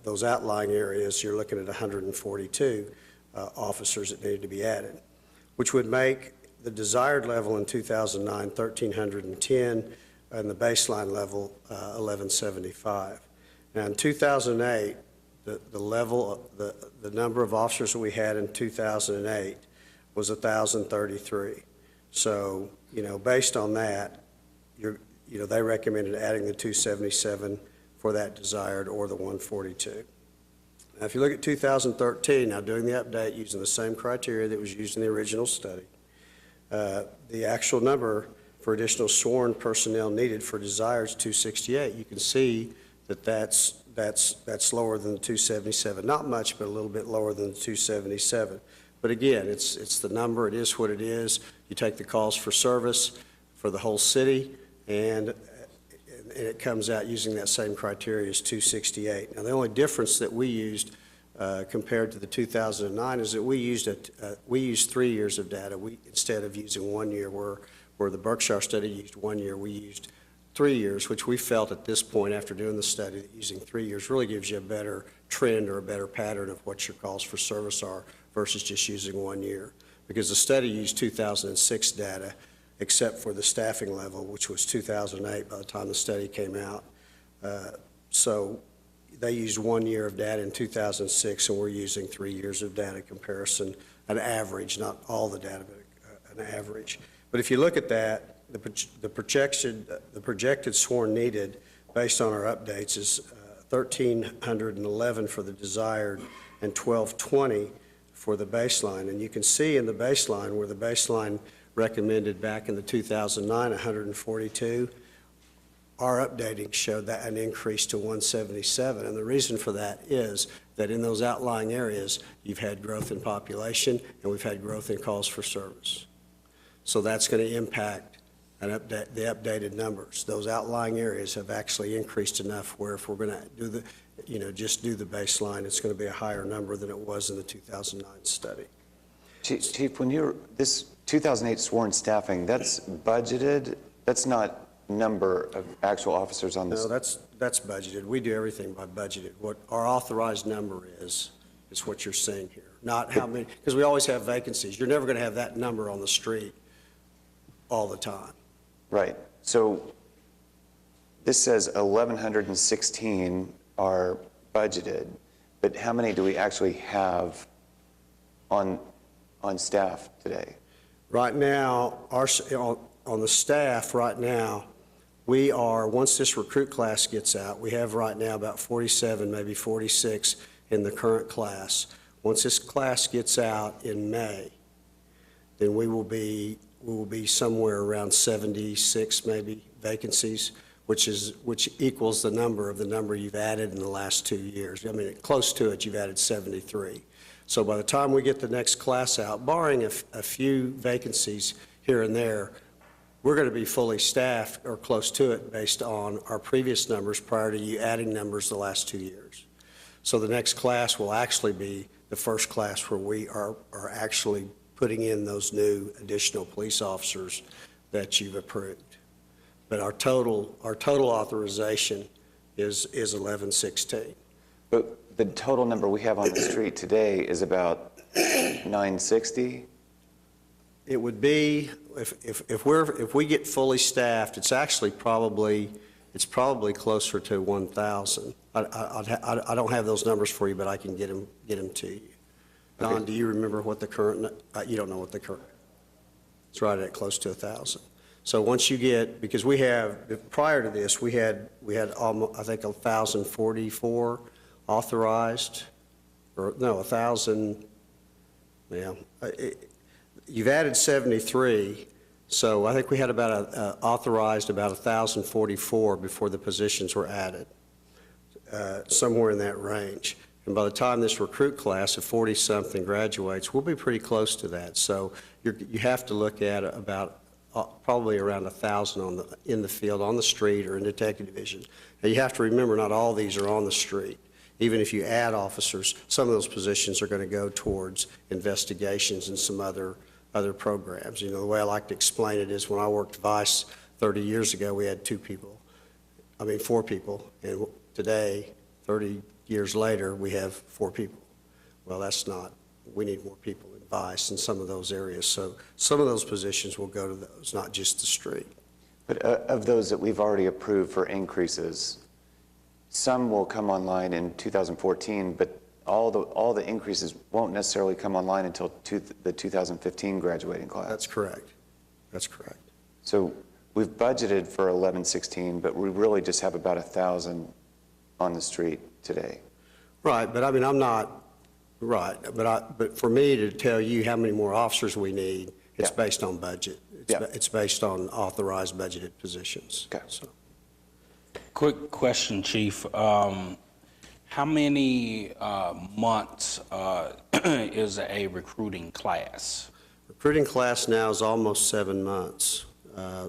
those outlying areas, you're looking at 142 officers that needed to be added, which would make the desired level in 2009 1,310 and the baseline level 1,175. Now in 2008, the number of officers that we had in 2008 was 1,033. So, you know, based on that, they recommended adding the 277 for that desired or the 142. Now, if you look at 2013, now doing the update using the same criteria that was used in the original study, the actual number for additional sworn personnel needed for desired is 268. You can see that that's lower than the 277. Not much, but a little bit lower than the 277. But again, it's the number. It is what it is. You take the calls for service for the whole city, and it comes out using that same criteria as 268. Now, the only difference that we used compared to the 2009 is that we used 3 years of data. Instead of using 1 year, where the Berkshire study used 1 year, we used 3 years, which we felt at this point after doing the study that using 3 years really gives you a better trend or a better pattern of what your calls for service are versus just using 1 year. Because the study used 2006 data, except for the staffing level, which was 2008 by the time the study came out. So they used 1 year of data in 2006, and we're using 3 years of data comparison, an average, not all the data, but an average. But if you look at that, the projected sworn needed based on our updates is 1,311 for the desired and 1,220 for the baseline. And you can see in the baseline where the baseline recommended back in the 2009, 142, our updating showed that an increase to 177. And the reason for that is that in those outlying areas, you've had growth in population and we've had growth in calls for service. So that's going to impact the updated numbers. Those outlying areas have actually increased enough where if we're going to do just do the baseline, it's going to be a higher number than it was in the 2009 study. Chief, when this 2008 sworn staffing, that's budgeted, that's not number of actual officers on this? No, that's budgeted. We do everything by budgeted. What our authorized number is what you're seeing here. Not how many, because we always have vacancies. You're never going to have that number on the street all the time. Right. So this says 1,116 are budgeted, but how many do we actually have on staff today? Right now, on the staff right now, we are, once this recruit class gets out, we have right now about 47, maybe 46 in the current class. Once this class gets out in May, then we will be somewhere around 76 maybe vacancies, which equals the number you've added in the last 2 years. I mean, close to it, you've added 73. So by the time we get the next class out, barring a few vacancies here and there, we're going to be fully staffed or close to it based on our previous numbers prior to you adding numbers the last 2 years. So the next class will actually be the first class where we are actually putting in those new additional police officers that you've approved. But our total authorization is 1116. But the total number we have on the street today is about 960? It would be, if we get fully staffed, it's actually probably closer to 1,000. I don't have those numbers for you, but I can get them to you. Don, Okay. do you remember what the current, you don't know what the current, it's right at close to 1,000. So once you get, because we have, prior to this, we had almost, I think, 1,044 authorized, or no, 1,000, yeah. You've added 73, so I think we had authorized about 1,044 before the positions were added, somewhere in that range. And by the time this recruit class of 40-something graduates, we'll be pretty close to that. So you have to look at about probably around 1,000 in the field, on the street, or in detective division. Now, you have to remember, not all these are on the street. Even if you add officers, some of those positions are going to go towards investigations and some other programs. You know, the way I like to explain it is when I worked Vice 30 years ago, we had 4 people, and today, 30 years later, we have 4 people. Well, that's not, we need more people in Vice in some of those areas. So some of those positions will go to those, not just the street. But of those that we've already approved for increases, some will come online in 2014, but all the increases won't necessarily come online until the 2015 graduating class. That's correct. That's correct. So we've budgeted for 1116, but we really just have about 1,000 on the street today. Right, but I mean, I'm not, right, but for me to tell you how many more officers we need, it's based on budget. It's based on authorized budgeted positions. Okay. So. Quick question, Chief. How many months is a recruiting class? Recruiting class now is almost 7 months.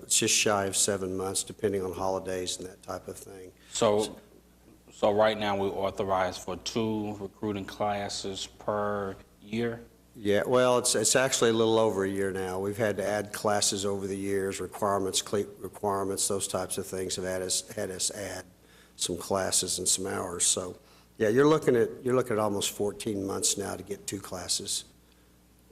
It's just shy of 7 months, depending on holidays and that type of thing. So right now we authorize for 2 recruiting classes per year? Yeah, well, it's actually a little over a year now. We've had to add classes over the years, requirements, those types of things have had us add some classes and some hours. So, yeah, you're looking at almost 14 months now to get 2 classes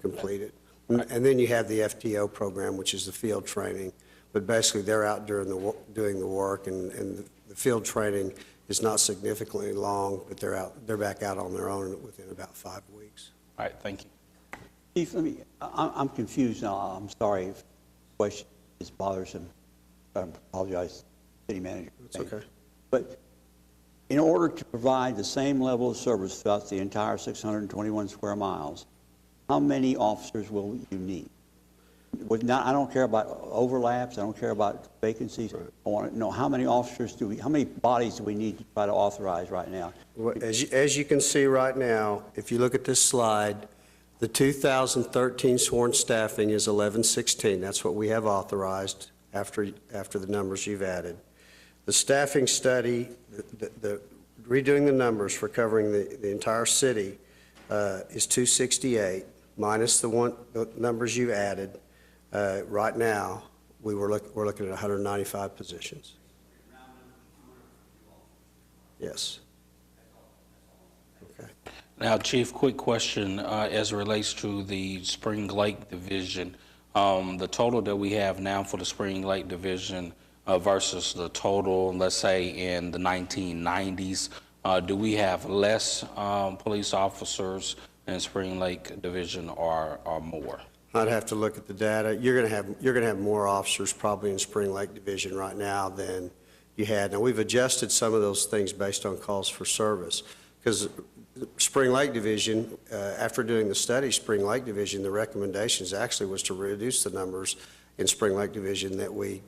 completed. And then you have the FTO program, which is the field training. But basically, they're out doing the work, and the field training is not significantly long, but they're back out on their own within about 5 weeks. All right, thank you. Chief, I'm confused now. I'm sorry if the question is bothersome. I apologize, City Manager. It's okay. But in order to provide the same level of service throughout the entire 621 square miles, how many officers will you need? I don't care about overlaps. I don't care about vacancies. Right. I want to know how many officers how many bodies do we need to try to authorize right now? Well, as you can see right now, if you look at this slide, the 2013 sworn staffing is 1116. That's what we have authorized after the numbers you've added. The staffing study, redoing the numbers for covering the entire city is 268. minus the numbers you added, right now, we're looking at 195 positions. Yes. Okay. Now, Chief, quick question as it relates to the Spring Lake Division. The total that we have now for the Spring Lake Division versus the total, let's say, in the 1990s, do we have less police officers in Spring Lake Division or more? I'd have to look at the data. You're going to have more officers probably in Spring Lake Division right now than you had. Now, we've adjusted some of those things based on calls for service, because Spring Lake Division, after doing the study, Spring Lake Division, the recommendations actually was to reduce the numbers in Spring Lake Division that we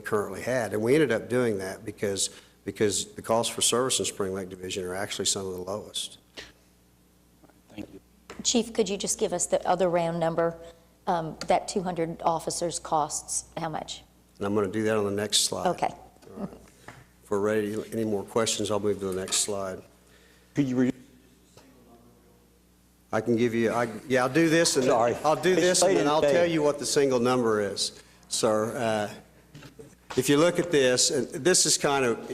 currently had. And we ended up doing that because the calls for service in Spring Lake Division are actually some of the lowest. Thank you. Chief, could you just give us the other round number? That 200 officers costs how much? And I'm going to do that on the next slide. Okay. All right. If we're ready, any more questions, I'll move to the next slide. Could you I can give you, I'll do this, and I'll do this, and then I'll tell you what the single number is, sir. If you look at this, and this is kind of,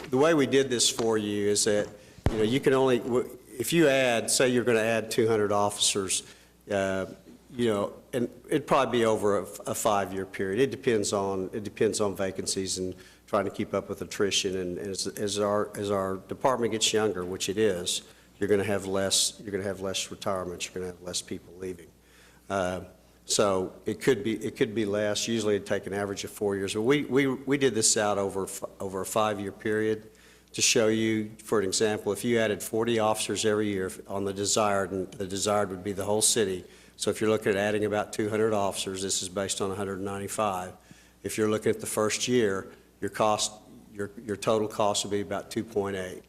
the way we did this for you is that, you can only, if you add, say you're going to add 200 officers, and it'd probably be over a 5-year period. It depends on vacancies and trying to keep up with attrition. And as our department gets younger, which it is, you're going to have less retirements. You're going to have less people leaving. So it could be less. Usually it'd take an average of 4 years. But we did this out over a 5-year period to show you, for an example, if you added 40 officers every year on the desired, and the desired would be the whole city. So if you're looking at adding about 200 officers, this is based on 195. If you're looking at the first year, your total cost would be about 2.8.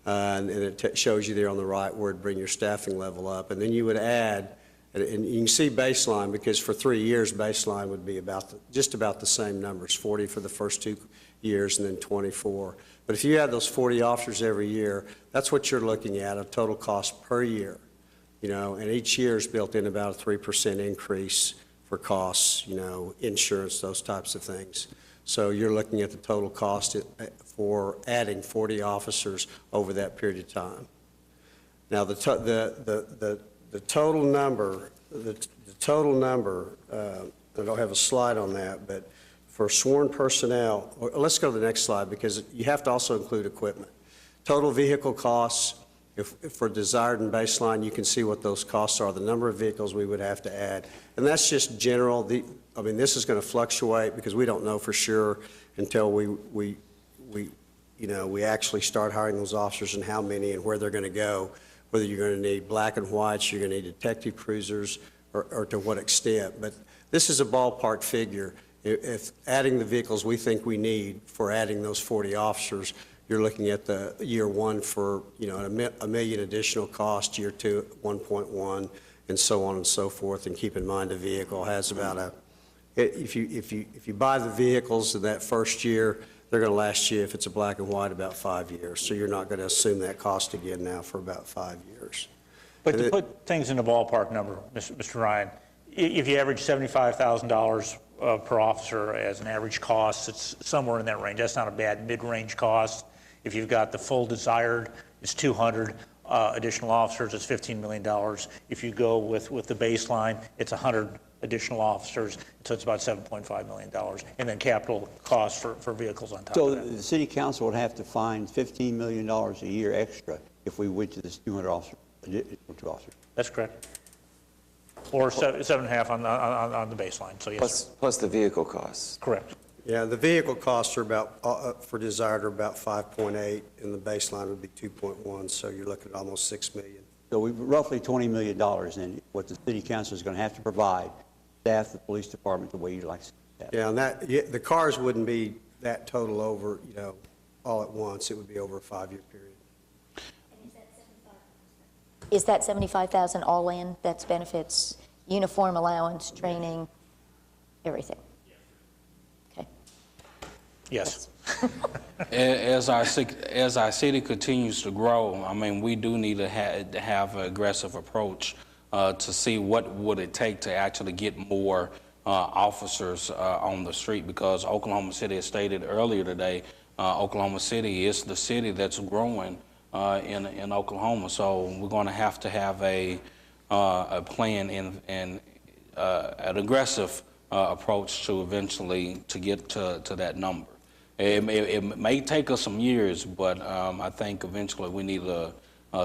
And it shows you there on the right where it'd bring your staffing level up. And then you would add, and you can see baseline, because for 3 years, baseline would be just about the same numbers, 40 for the first 2 years and then 24. But if you add those 40 officers every year, that's what you're looking at, a total cost per year. And each year is built in about a 3% increase for costs, insurance, those types of things. So you're looking at the total cost for adding 40 officers over that period of time. Now, the total number, I don't have a slide on that, but for sworn personnel, let's go to the next slide, because you have to also include equipment. Total vehicle costs, if for desired and baseline, you can see what those costs are, the number of vehicles we would have to add. And that's just general. This is going to fluctuate because we don't know for sure until we actually start hiring those officers and how many and where they're going to go, whether you're going to need black and whites, you're going to need detective cruisers, or to what extent. But this is a ballpark figure. If adding the vehicles we think we need for adding those 40 officers, you're looking at the year 1 for, $1 million additional cost, year 2, 1.1, and so on and so forth. And keep in mind, a vehicle has about if you buy the vehicles in that first year, they're going to last you, if it's a black and white, about 5 years. So you're not going to assume that cost again now for about 5 years. But to put things in a ballpark number, Mr. Ryan, if you average $75,000 per officer as an average cost, it's somewhere in that range. That's not a bad mid-range cost. If you've got the full desired, it's 200 additional officers, it's $15 million. If you go with the baseline, it's 100 additional officers, so it's about $7.5 million. And then capital costs for vehicles on top of that. So the city council would have to find $15 million a year extra if we went to this 200 officers. That's correct. Or 7.5 on the baseline, so yes. Plus the vehicle costs. Correct. Yeah, the vehicle costs are about, for desired, are about 5.8, and the baseline would be 2.1, so you're looking at almost $6 million. So roughly $20 million in what the city council is going to have to provide, staff the police department the way you'd like to staff. Yeah, and the cars wouldn't be that total over, all at once. It would be over a 5-year period. Is that 75,000 all in? That's benefits, uniform allowance, training, everything? Okay. Yes. As our city continues to grow, we do need to have an aggressive approach to see what would it take to actually get more officers on the street, because Oklahoma City, as stated earlier today, Oklahoma City is the city that's growing in Oklahoma. So we're going to have a plan and an aggressive approach to eventually to get to that number. It may take us some years, but I think eventually we need to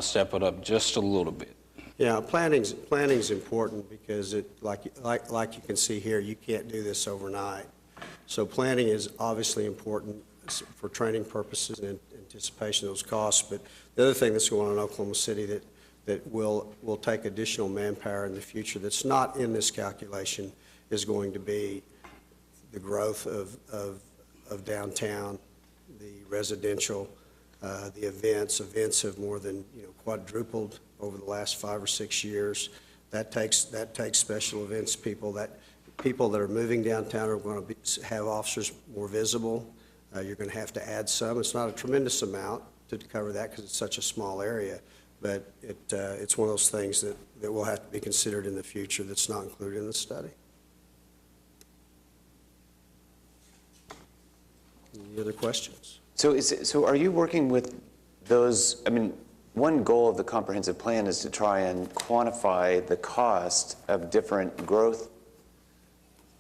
step it up just a little bit. Yeah, planning's important because like you can see here, you can't do this overnight. So planning is obviously important for training purposes and anticipation of those costs. But the other thing that's going on in Oklahoma City that will take additional manpower in the future that's not in this calculation is going to be the growth of downtown, the residential, the events. Events have more than quadrupled over the last 5 or 6 years. That takes special events people. People that are moving downtown are going to have officers more visible. You're going to have to add some. It's not a tremendous amount to cover that because it's such a small area, but it's one of those things that will have to be considered in the future that's not included in the study. Any other questions? So are you working with those, I mean, one goal of the comprehensive plan is to try and quantify the cost of different growth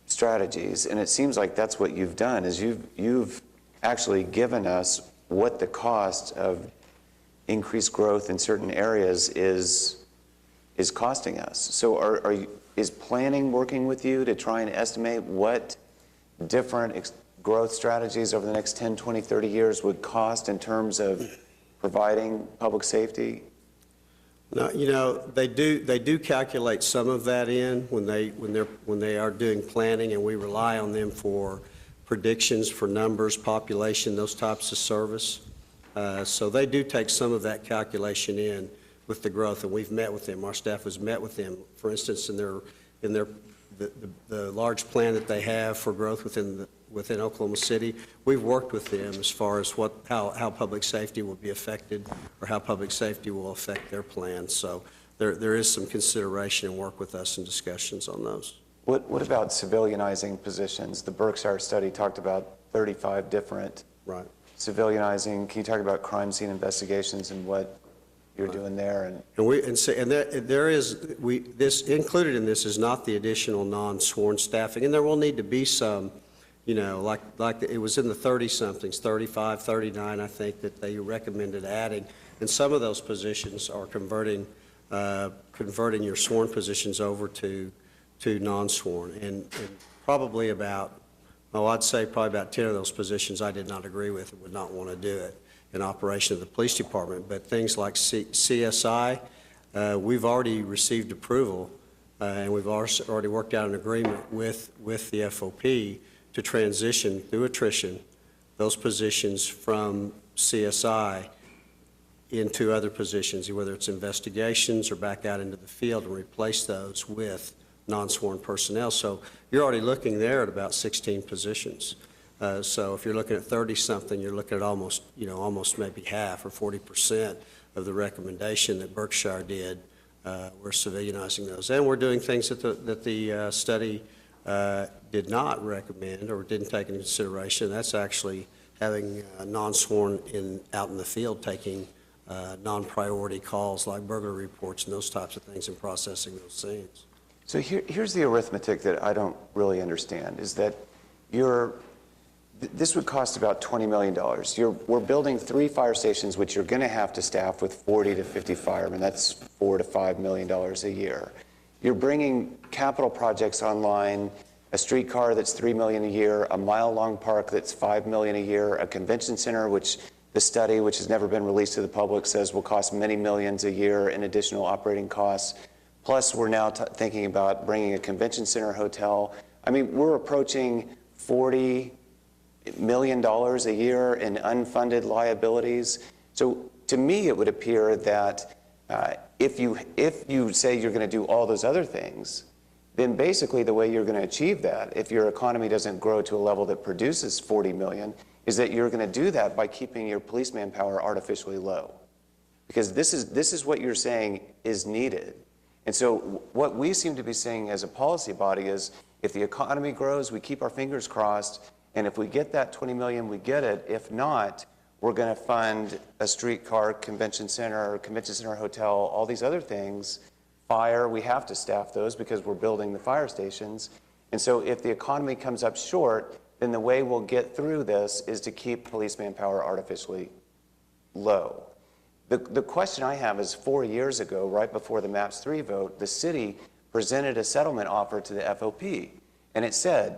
strategies, and it seems like that's what you've done, is you've actually given us what the cost of increased growth in certain areas is costing us. So is planning working with you to try and estimate what different growth strategies over the next 10, 20, 30 years would cost in terms of providing public safety? No, they do calculate some of that in when they are doing planning, and we rely on them for predictions for numbers, population, those types of service. So they do take some of that calculation in with the growth, and we've met with them. Our staff has met with them. For instance, in the large plan that they have for growth within Oklahoma City, we've worked with them as far as how public safety will be affected or how public safety will affect their plans. So there is some consideration and work with us and discussions on those. What about civilianizing positions? The Berkshire study talked about 35 different civilianizing. Can you talk about crime scene investigations and what you're doing there? This included in this is not the additional non-sworn staffing, and there will need to be some. Like it was in the 30-somethings, 35, 39, I think, that they recommended adding. And some of those positions are converting your sworn positions over to non-sworn. And probably I'd say probably about 10 of those positions I did not agree with and would not want to do it in operation of the police department. But things like CSI, we've already received approval, and we've already worked out an agreement with the FOP to transition through attrition those positions from CSI into other positions, whether it's investigations or back out into the field, and replace those with non-sworn personnel. So you're already looking there at about 16 positions. So if you're looking at 30-something, you're looking at almost maybe half or 40% of the recommendation that Berkshire did. We're civilianizing those. And we're doing things that the study did not recommend or didn't take into consideration. That's actually having non-sworn out in the field taking non-priority calls like burglary reports and those types of things and processing those scenes. So here's the arithmetic that I don't really understand, is that this would cost about $20 million. We're building 3 fire stations, which you're going to have to staff with 40 to 50 firemen. That's $4 to $5 million a year. You're bringing capital projects online, a streetcar that's $3 million a year, a mile-long park that's $5 million a year, a convention center, which the study, which has never been released to the public, says will cost many millions a year in additional operating costs. Plus, we're now thinking about bringing a convention center hotel. I mean, we're approaching $40 million a year in unfunded liabilities. So to me, it would appear that if you say you're going to do all those other things, then basically the way you're going to achieve that, if your economy doesn't grow to a level that produces 40 million, is that you're going to do that by keeping your police manpower artificially low. Because this is what you're saying is needed. And so what we seem to be saying as a policy body is if the economy grows, we keep our fingers crossed, and if we get that 20 million, we get it. If not, we're going to fund a streetcar convention center hotel, all these other things. Fire, we have to staff those because we're building the fire stations. And so if the economy comes up short, then the way we'll get through this is to keep police manpower artificially low. The question I have is 4 years ago, right before the MAPS 3 vote, the city presented a settlement offer to the FOP. And it said,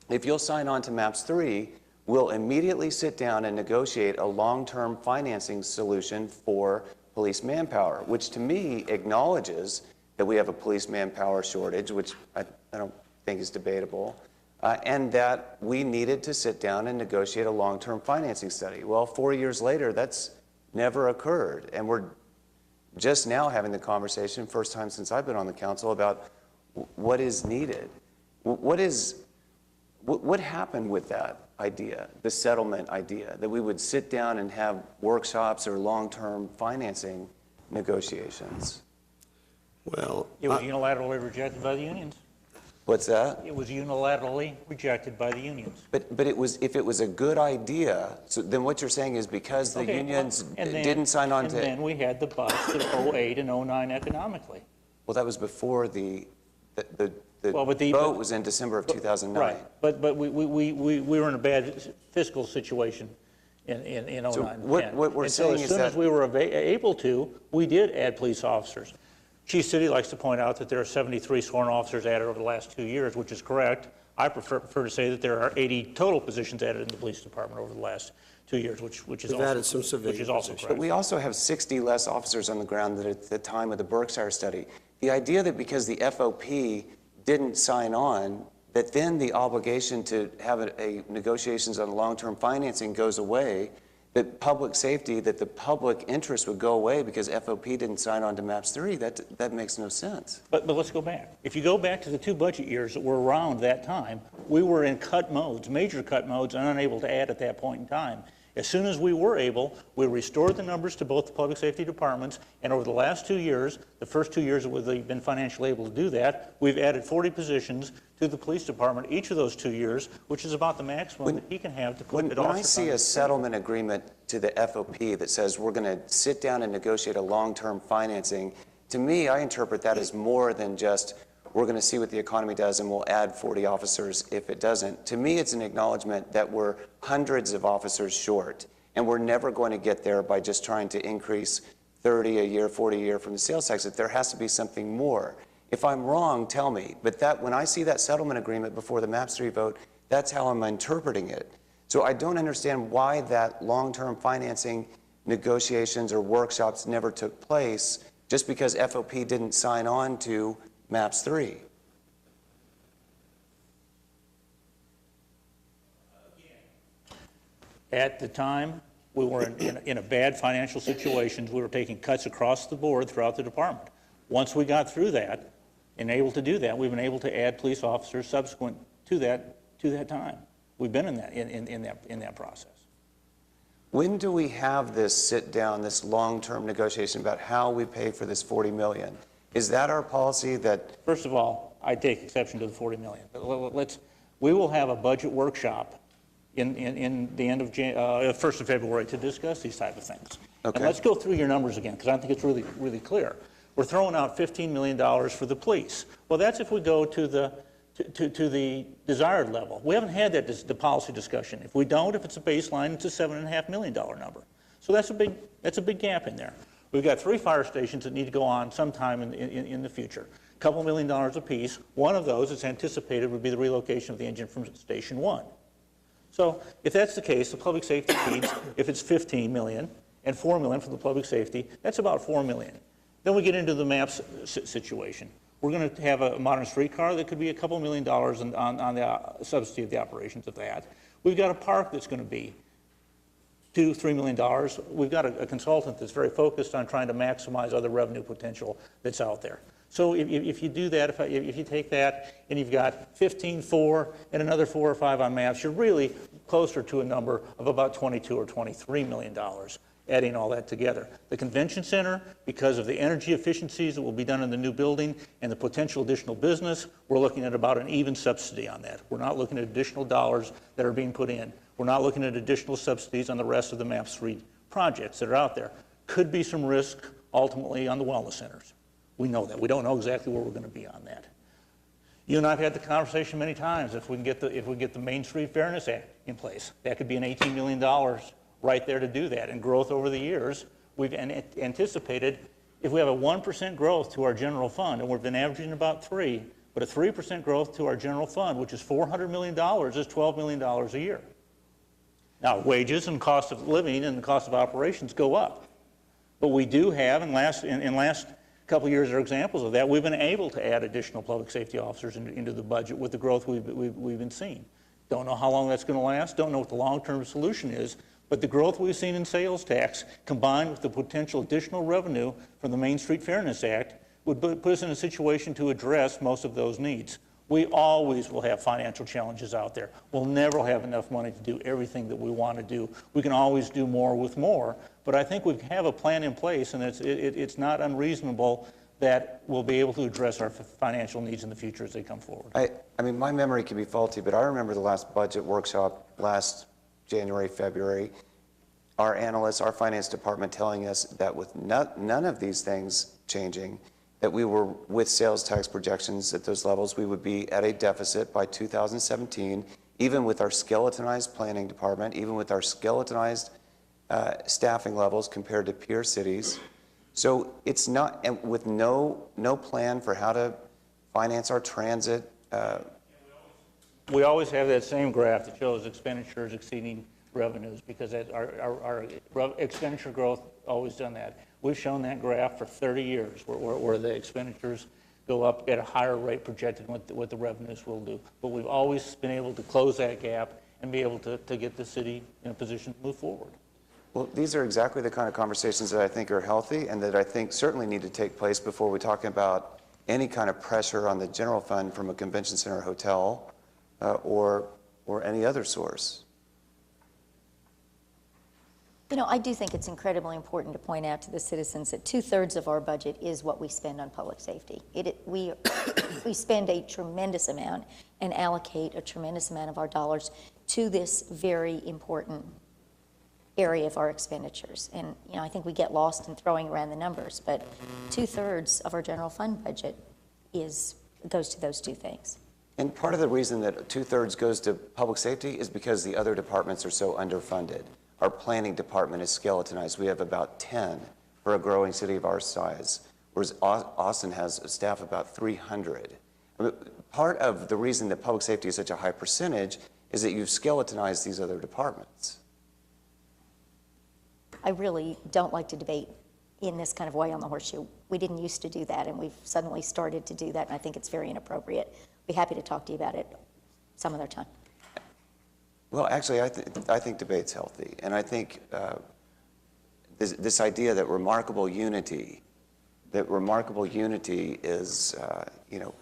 if you'll sign on to MAPS 3, we'll immediately sit down and negotiate a long-term financing solution for police manpower, which to me acknowledges that we have a police manpower shortage, which I don't think is debatable, and that we needed to sit down and negotiate a long-term financing study. Well, 4 years later, that's never occurred. And we're just now having the conversation, first time since I've been on the council, about what is needed. What happened with that idea, the settlement idea, that we would sit down and have workshops or long-term financing negotiations? Well, it was unilaterally rejected by the unions. What's that? It was unilaterally rejected by the unions. But it was, if it was a good idea, so then what you're saying is because the unions didn't sign on to... And then we had the bust of 08 and 09 economically. Well, that was before the vote was in December of 2009. Right, but we were in a bad fiscal situation in 09. So what we're saying is that... as soon as we were able to, we did add police officers. Chief City likes to point out that there are 73 sworn officers added over the last 2 years, which is correct. I prefer to say that there are 80 total positions added in the police department over the last 2 years, which is also correct. But we also have 60 less officers on the ground than at the time of the Berkshire study. The idea that because the FOP didn't sign on, that then the obligation to have a negotiations on long-term financing goes away, that public safety, that the public interest would go away because FOP didn't sign on to MAPS 3, that makes no sense. But let's go back. If you go back to the 2 budget years that were around that time, we were in cut modes, major cut modes, and unable to add at that point in time. As soon as we were able, we restored the numbers to both the public safety departments, and over the last 2 years, the first 2 years that we've been financially able to do that, we've added 40 positions to the police department each of those 2 years, which is about the maximum that he can have to put it off. When I see a settlement agreement to the FOP that says we're going to sit down and negotiate a long-term financing, to me, I interpret that as more than just we're going to see what the economy does and we'll add 40 officers if it doesn't. To me, it's an acknowledgement that we're hundreds of officers short, and we're never going to get there by just trying to increase 30 a year, 40 a year from the sales tax, that there has to be something more. If I'm wrong, tell me. But that when I see that settlement agreement before the MAPS 3 vote, that's how I'm interpreting it. So I don't understand why that long-term financing negotiations or workshops never took place just because FOP didn't sign on to MAPS 3. At the time, we were in a bad financial situation. We were taking cuts across the board throughout the department. Once we got through that and able to do that, we've been able to add police officers subsequent to that time. We've been in that process. When do we have this sit down, this long-term negotiation about how we pay for this $40 million? Is that our policy that... First of all, I take exception to the $40 million. We will have a budget workshop in the end of 1st of February to discuss these type of things. Okay. And let's go through your numbers again, because I think it's really, really clear. We're throwing out $15 million for the police. Well, that's if we go to the desired level. We haven't had the policy discussion. If we don't, if it's a baseline, it's a $7.5 million number. So that's a big gap in there. We've got 3 fire stations that need to go on sometime in the future. A couple $1 million apiece. One of those is anticipated would be the relocation of the engine from Station 1. So if that's the case, the public safety needs, if it's $15 million and $4 million for the public safety, that's about $4 million. Then we get into the MAPS situation. We're going to have a modern streetcar that could be a couple $1 million on the subsidy of the operations of that. We've got a park that's going to be $2, $3 million. We've got a consultant that's very focused on trying to maximize other revenue potential that's out there. So if you do that, if you take that and you've got 15, 4, and another 4 or 5 on MAPS, you're really closer to a number of about $22 or $23 million. adding all that together. The convention center, because of the energy efficiencies that will be done in the new building and the potential additional business, we're looking at about an even subsidy on that. We're not looking at additional dollars that are being put in. We're not looking at additional subsidies on the rest of the MAP 3 projects that are out there. Could be some risk ultimately on the wellness centers. We know that. We don't know exactly where we're going to be on that. You and I have had the conversation many times. If we can get the Main Street Fairness Act in place, that could be an $18 million right there to do that. And growth over the years, we've anticipated if we have a 1% growth to our general fund, and we've been averaging about 3%, but a 3% growth to our general fund, which is $400 million, is $12 million a year. Now, wages and cost of living and the cost of operations go up. But we do have, in last couple of years are examples of that, we've been able to add additional public safety officers into the budget with the growth we've been seeing. Don't know how long that's going to last, don't know what the long-term solution is, but the growth we've seen in sales tax combined with the potential additional revenue from the Main Street Fairness Act would put us in a situation to address most of those needs. We always will have financial challenges out there. We'll never have enough money to do everything that we want to do. We can always do more with more, but I think we have a plan in place, and it's not unreasonable that we'll be able to address our financial needs in the future as they come forward. I mean, my memory can be faulty, but I remember the last budget workshop last January, February, our analysts, our finance department telling us that with none of these things changing, that we were, with sales tax projections at those levels, we would be at a deficit by 2017, even with our skeletonized planning department, even with our skeletonized staffing levels compared to peer cities. So it's not, and with no plan for how to finance our transit. We always have that same graph that shows expenditures exceeding revenues because our expenditure growth always done that. We've shown that graph for 30 years where the expenditures go up at a higher rate projected than what the revenues will do. But we've always been able to close that gap and be able to get the city in a position to move forward. Well, these are exactly the kind of conversations that I think are healthy and that I think certainly need to take place before we're talking about any kind of pressure on the general fund from a convention center hotel or any other source. You know, I do think it's incredibly important to point out to the citizens that 2/3 of our budget is what we spend on public safety. We spend a tremendous amount and allocate a tremendous amount of our dollars to this very important area of our expenditures. And, you know, I think we get lost in throwing around the numbers, but 2/3 of our general fund budget goes to those two things. And part of the reason that 2/3 goes to public safety is because the other departments are so underfunded. Our planning department is skeletonized. We have about 10 for a growing city of our size, whereas Austin has a staff of about 300. I mean, part of the reason that public safety is such a high percentage is that you've skeletonized these other departments. I really don't like to debate in this kind of way on the horseshoe. We didn't used to do that, and we've suddenly started to do that, and I think it's very inappropriate. Be happy to talk to you about it some other time. Well, actually, I think debate's healthy, and I think this idea that remarkable unity is, you know,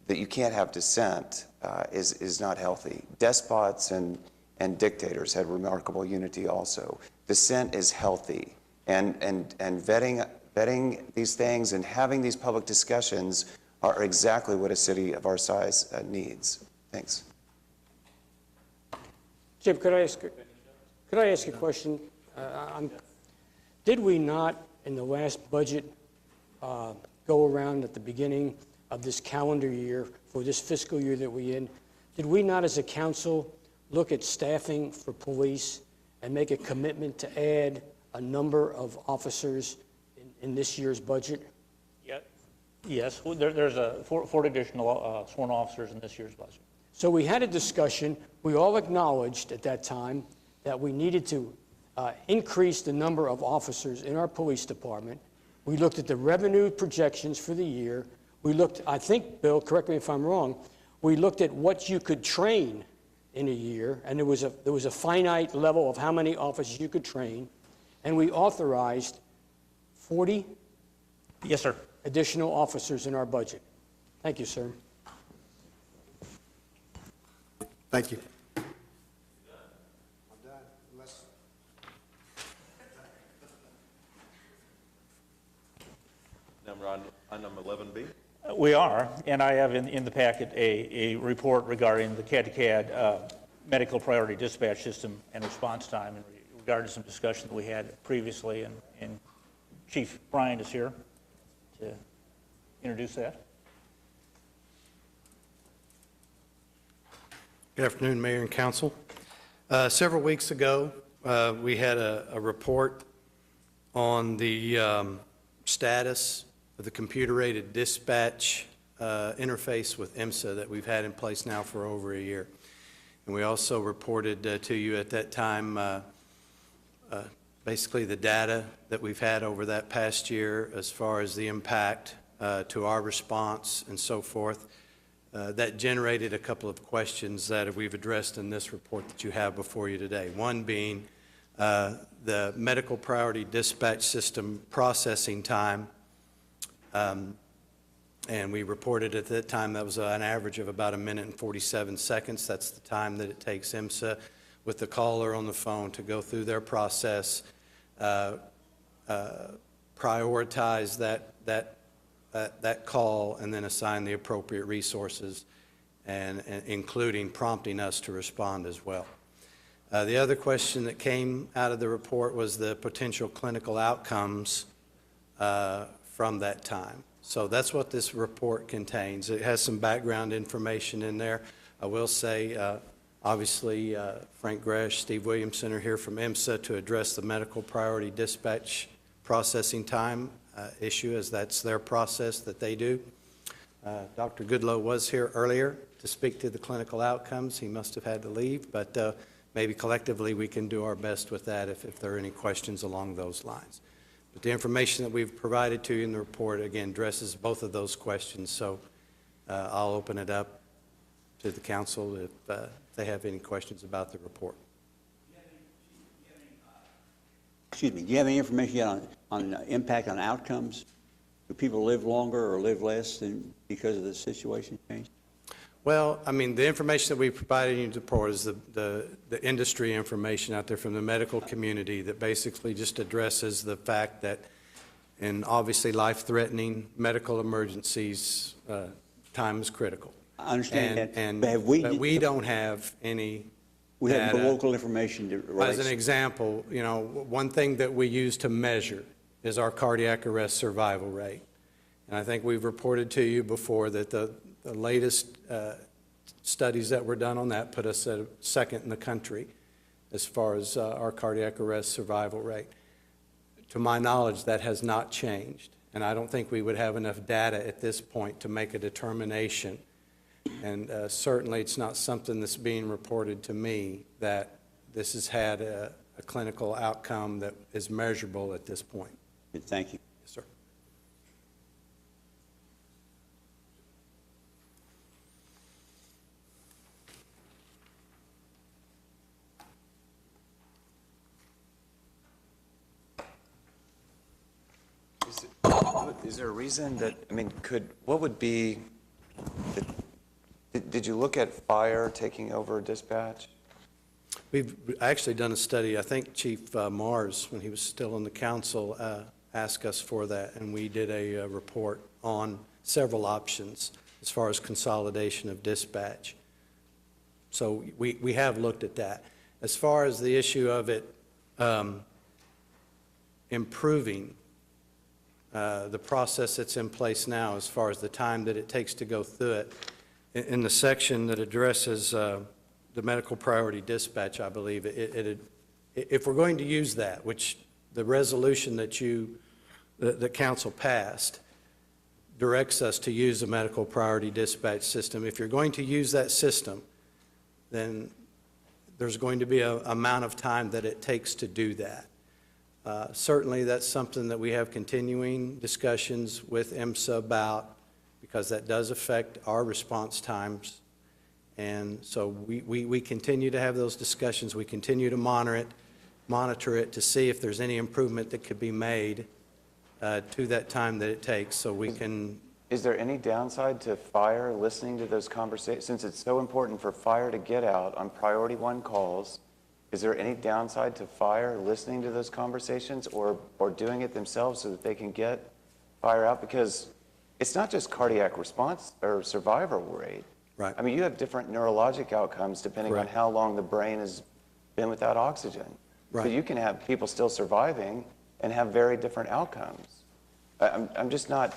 that you can't have dissent is not healthy. Despots and dictators had remarkable unity also. Dissent is healthy, and vetting these things and having these public discussions are exactly what a city of our size needs. Thanks. Jim, could I ask a question? Did we not, in the last budget, go around at the beginning of this calendar year, for this fiscal year that we're in, did we not as a council look at staffing for police and make a commitment to add a number of officers in this year's budget? Yes, there's four additional sworn officers in this year's budget. So we had a discussion. We all acknowledged at that time that we needed to increase the number of officers in our police department. We looked at the revenue projections for the year. We looked, I think, Bill, correct me if I'm wrong, we looked at what you could train in a year, and there was a finite level of how many officers you could train, and we authorized 40 Yes, sir. additional officers in our budget. Thank you, sir. Thank you. we're on item 11B. We are, and I have in the packet a report regarding the CAD-to-CAD medical priority dispatch system and response time in regard to some discussion that we had previously, and Chief Bryant is here to introduce that. Good afternoon, Mayor and Council. Several weeks ago, we had a report on the status of the computer-aided dispatch interface with IMSA that we've had in place now for over a year. And we also reported to you at that time basically the data that we've had over that past year as far as the impact to our response and so forth. That generated a couple of questions that we've addressed in this report that you have before you today. One being the medical priority dispatch system processing time. And we reported at that time that was an average of about 1 minute and 47 seconds. That's the time that it takes IMSA with the caller on the phone to go through their process, prioritize that call, and then assign the appropriate resources, and including prompting us to respond as well. The other question that came out of the report was the potential clinical outcomes from that time. So that's what this report contains. It has some background information in there. I will say, obviously, Frank Gresh, Steve Williamson are here from IMSA to address the medical priority dispatch processing time issue, as that's their process that they do. Dr. Goodloe was here earlier to speak to the clinical outcomes. He must have had to leave, but maybe collectively we can do our best with that if there are any questions along those lines. But the information that we've provided to you in the report, again, addresses both of those questions. So I'll open it up to the council if they have any questions about the report. Excuse me, do you have any information yet on impact on outcomes? Do people live longer or live less because of the situation change? Well, I mean, the information that we provided in the report is the industry information out there from the medical community that basically just addresses the fact that in obviously life-threatening medical emergencies, time is critical. I understand that. But we don't have any We have data. local information to release. As an example, you know, one thing that we use to measure is our cardiac arrest survival rate. And I think we've reported to you before that the latest studies that were done on that put us at second in the country as far as our cardiac arrest survival rate. To my knowledge, that has not changed. And I don't think we would have enough data at this point to make a determination. And certainly it's not something that's being reported to me that this has had a clinical outcome that is measurable at this point. Thank you. Yes, sir. Is there a reason that, I mean, what would be, did you look at fire taking over dispatch? We've actually done a study. I think Chief Mars, when he was still on the council, asked us for that, and we did a report on several options as far as consolidation of dispatch. So we have looked at that. As far as the issue of it improving the process that's in place now, as far as the time that it takes to go through it, in the section that addresses the medical priority dispatch, I believe, if we're going to use that, which the resolution that the council passed directs us to use a medical priority dispatch system. If you're going to use that system, then there's going to be an amount of time that it takes to do that. Certainly, that's something that we have continuing discussions with IMSA about, because that does affect our response times. And so we continue to have those discussions. We continue to monitor it to see if there's any improvement that could be made to that time that it takes, so we can. Is there any downside to fire listening to those conversations? Since it's so important for fire to get out on priority 1 calls, is there any downside to fire listening to those conversations or doing it themselves so that they can get fire out? Because it's not just cardiac response or survival rate. Right. I mean, you have different neurologic outcomes depending Correct. on how long the brain has been without oxygen. Right. So you can have people still surviving and have very different outcomes. I'm just not,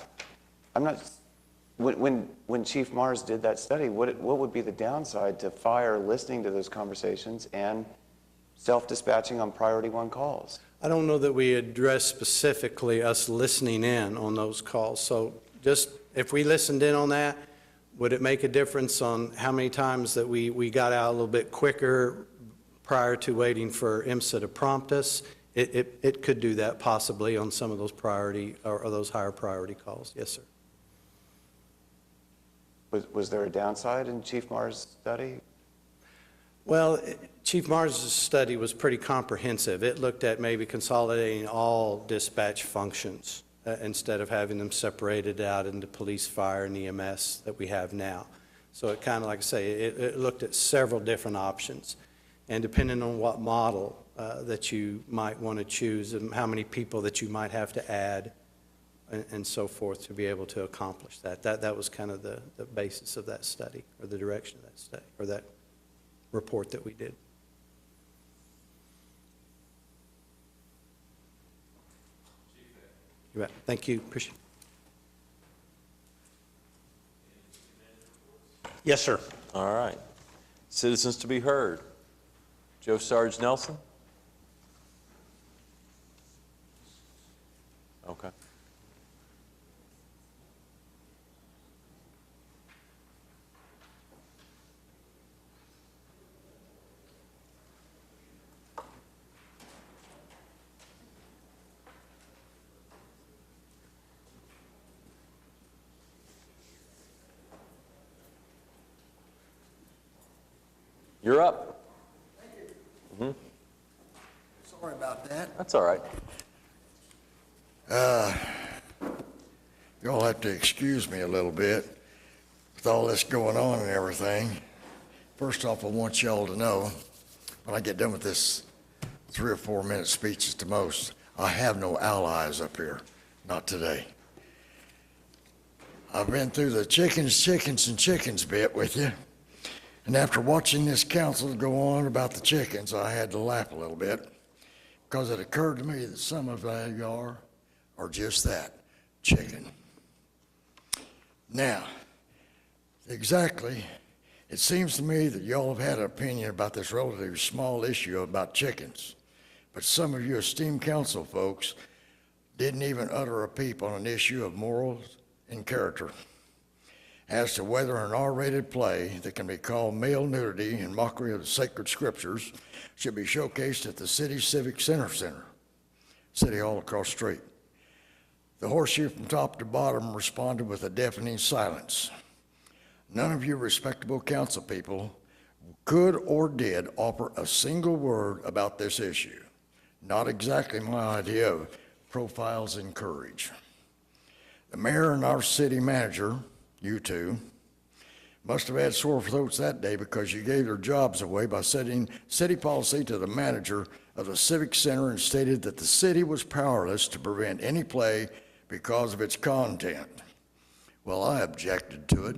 when Chief Mars did that study, what would be the downside to fire listening to those conversations and self-dispatching on priority 1 calls? I don't know that we address specifically us listening in on those calls. So just, if we listened in on that, would it make a difference on how many times that we got out a little bit quicker prior to waiting for IMSA to prompt us? It could do that possibly on some of those priority or those higher priority calls. Yes, sir. Was there a downside in Chief Mars' study? Well, Chief Mars' study was pretty comprehensive. It looked at maybe consolidating all dispatch functions instead of having them separated out into police, fire, and EMS that we have now. So it kind of, like I say, it looked at several different options. And depending on what model that you might want to choose and how many people that you might have to add and so forth to be able to accomplish that. That was kind of the basis of that study, or the direction of that study, or that report that we did. You bet. Thank you. Appreciate it. Yes, sir. All right. Citizens to be heard. Joe Sarge Nelson? Okay. You're up. Sorry about that. That's all right. Y'all have to excuse me a little bit with all this going on and everything. First off, I want y'all to know, when I get done with this 3 or 4 minute speeches to most, I have no allies up here. Not today. I've been through the chickens bit with you. And after watching this council go on about the chickens, I had to laugh a little bit, because it occurred to me that some of you are just that, chicken. Now, exactly, it seems to me that y'all have had an opinion about this relatively small issue about chickens, but some of you esteemed council folks didn't even utter a peep on an issue of morals and character as to whether an R-rated play that can be called male nudity in mockery of the sacred scriptures should be showcased at the City Civic Center, City Hall across the street. The horseshoe from top to bottom responded with a deafening silence. None of you respectable council people could or did offer a single word about this issue. Not exactly my idea of profiles in courage. The mayor and our city manager, you two, must have had sore throats that day because you gave their jobs away by setting city policy to the manager of the Civic Center and stated that the city was powerless to prevent any play because of its content. Well, I objected to it.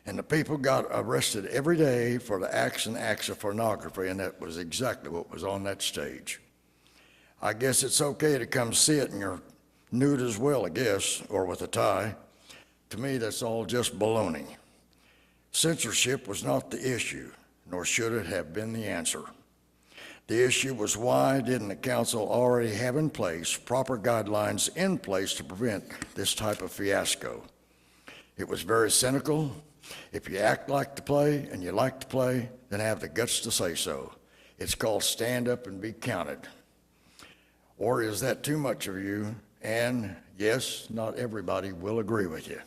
And the people got arrested every day for the acts of pornography, and that was exactly what was on that stage. I guess it's okay to come see it and you're nude as well, I guess, or with a tie. To me, that's all just baloney. Censorship was not the issue, nor should it have been the answer. The issue was, why didn't the council already have in place proper guidelines in place to prevent this type of fiasco? It was very cynical. If you act like to play and you like to play, then have the guts to say so. It's called stand up and be counted. Or is that too much of you? And yes, not everybody will agree with you.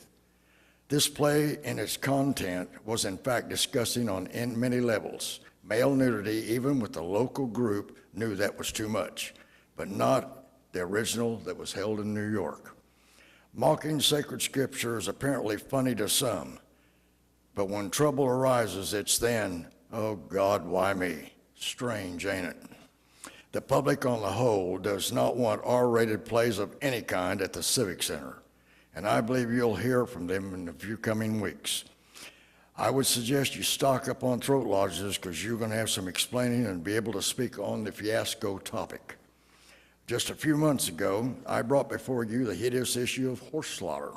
This play and its content was in fact disgusting on many levels. Male nudity, even with the local group, knew that was too much, but not the original that was held in New York. Mocking sacred scripture is apparently funny to some, but when trouble arises, it's then, oh God, why me? Strange, ain't it? The public on the whole does not want R-rated plays of any kind at the Civic Center, and I believe you'll hear from them in a few coming weeks. I would suggest you stock up on throat lodgers because you're going to have some explaining and be able to speak on the fiasco topic. Just a few months ago, I brought before you the hideous issue of horse slaughter,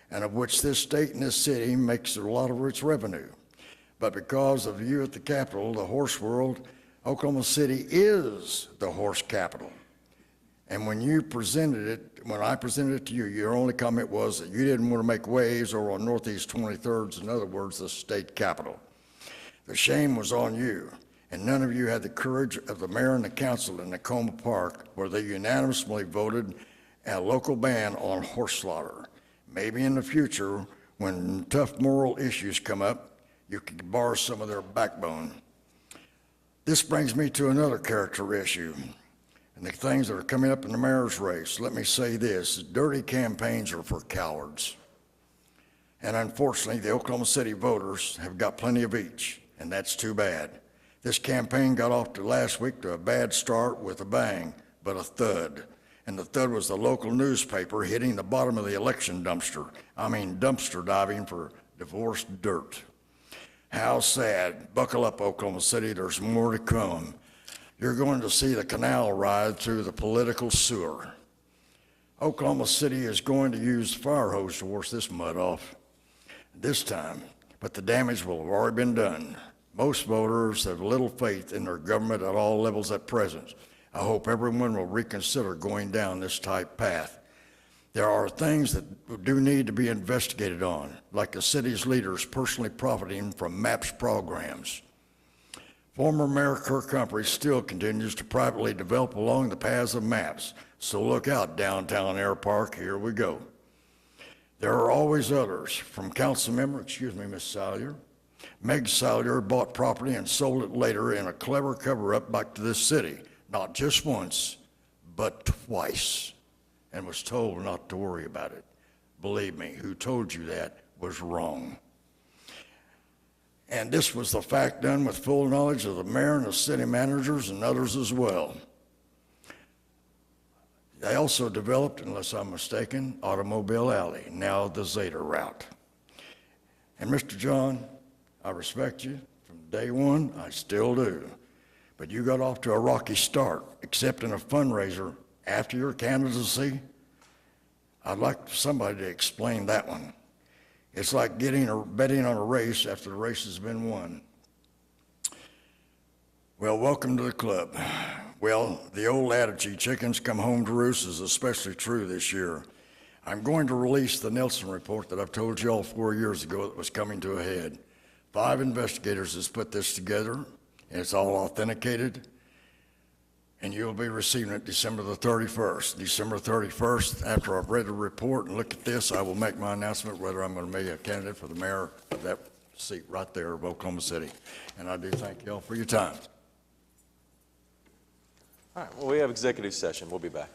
and of which this state and this city makes a lot of its revenue. But because of you at the Capitol, the horse world, Oklahoma City is the horse capital. And when I presented it to you, your only comment was that you didn't want to make waves over on Northeast 23rd, in other words, the state capital. The shame was on you, and none of you had the courage of the mayor and the council in Tacoma Park, where they unanimously voted a local ban on horse slaughter. Maybe in the future, when tough moral issues come up, you could borrow some of their backbone. This brings me to another character issue, and the things that are coming up in the mayor's race. Let me say this: dirty campaigns are for cowards. And unfortunately, the Oklahoma City voters have got plenty of each, and that's too bad. This campaign got off to last week to a bad start with a bang, but a thud. And the thud was the local newspaper hitting the bottom of the election dumpster. I mean, dumpster diving for divorced dirt. How sad. Buckle up, Oklahoma City, there's more to come. You're going to see the canal ride through the political sewer. Oklahoma City is going to use the fire hose to wash this mud off this time, but the damage will have already been done. Most voters have little faith in their government at all levels at present. I hope everyone will reconsider going down this type path. There are things that do need to be investigated on, like the city's leaders personally profiting from MAPS programs. Former Mayor Kirk Humphrey still continues to privately develop along the paths of MAPS, so look out, downtown Air Park, here we go. There are always others, from council member, Ms. Salyer. Meg Salyer bought property and sold it later in a clever cover-up back to this city, not just once, but twice, and was told not to worry about it. Believe me, who told you that was wrong. And this was the fact done with full knowledge of the mayor and the city managers and others as well. They also developed, unless I'm mistaken, Automobile Alley, now the Zeta route. And Mr. John, I respect you from day one, I still do. But you got off to a rocky start, accepting a fundraiser after your candidacy. I'd like somebody to explain that one. It's like betting on a race after the race has been won. Well, welcome to the club. Well, the old adage, chickens come home to roost, is especially true this year. I'm going to release the Nelson report that I've told you all 4 years ago that was coming to a head. 5 investigators has put this together, and it's all authenticated, and you'll be receiving it December the 31st. December 31st, after I've read the report and looked at this, I will make my announcement whether I'm going to be a candidate for the mayor of that seat right there of Oklahoma City. And I do thank you all for your time. All right, well, we have executive session. We'll be back.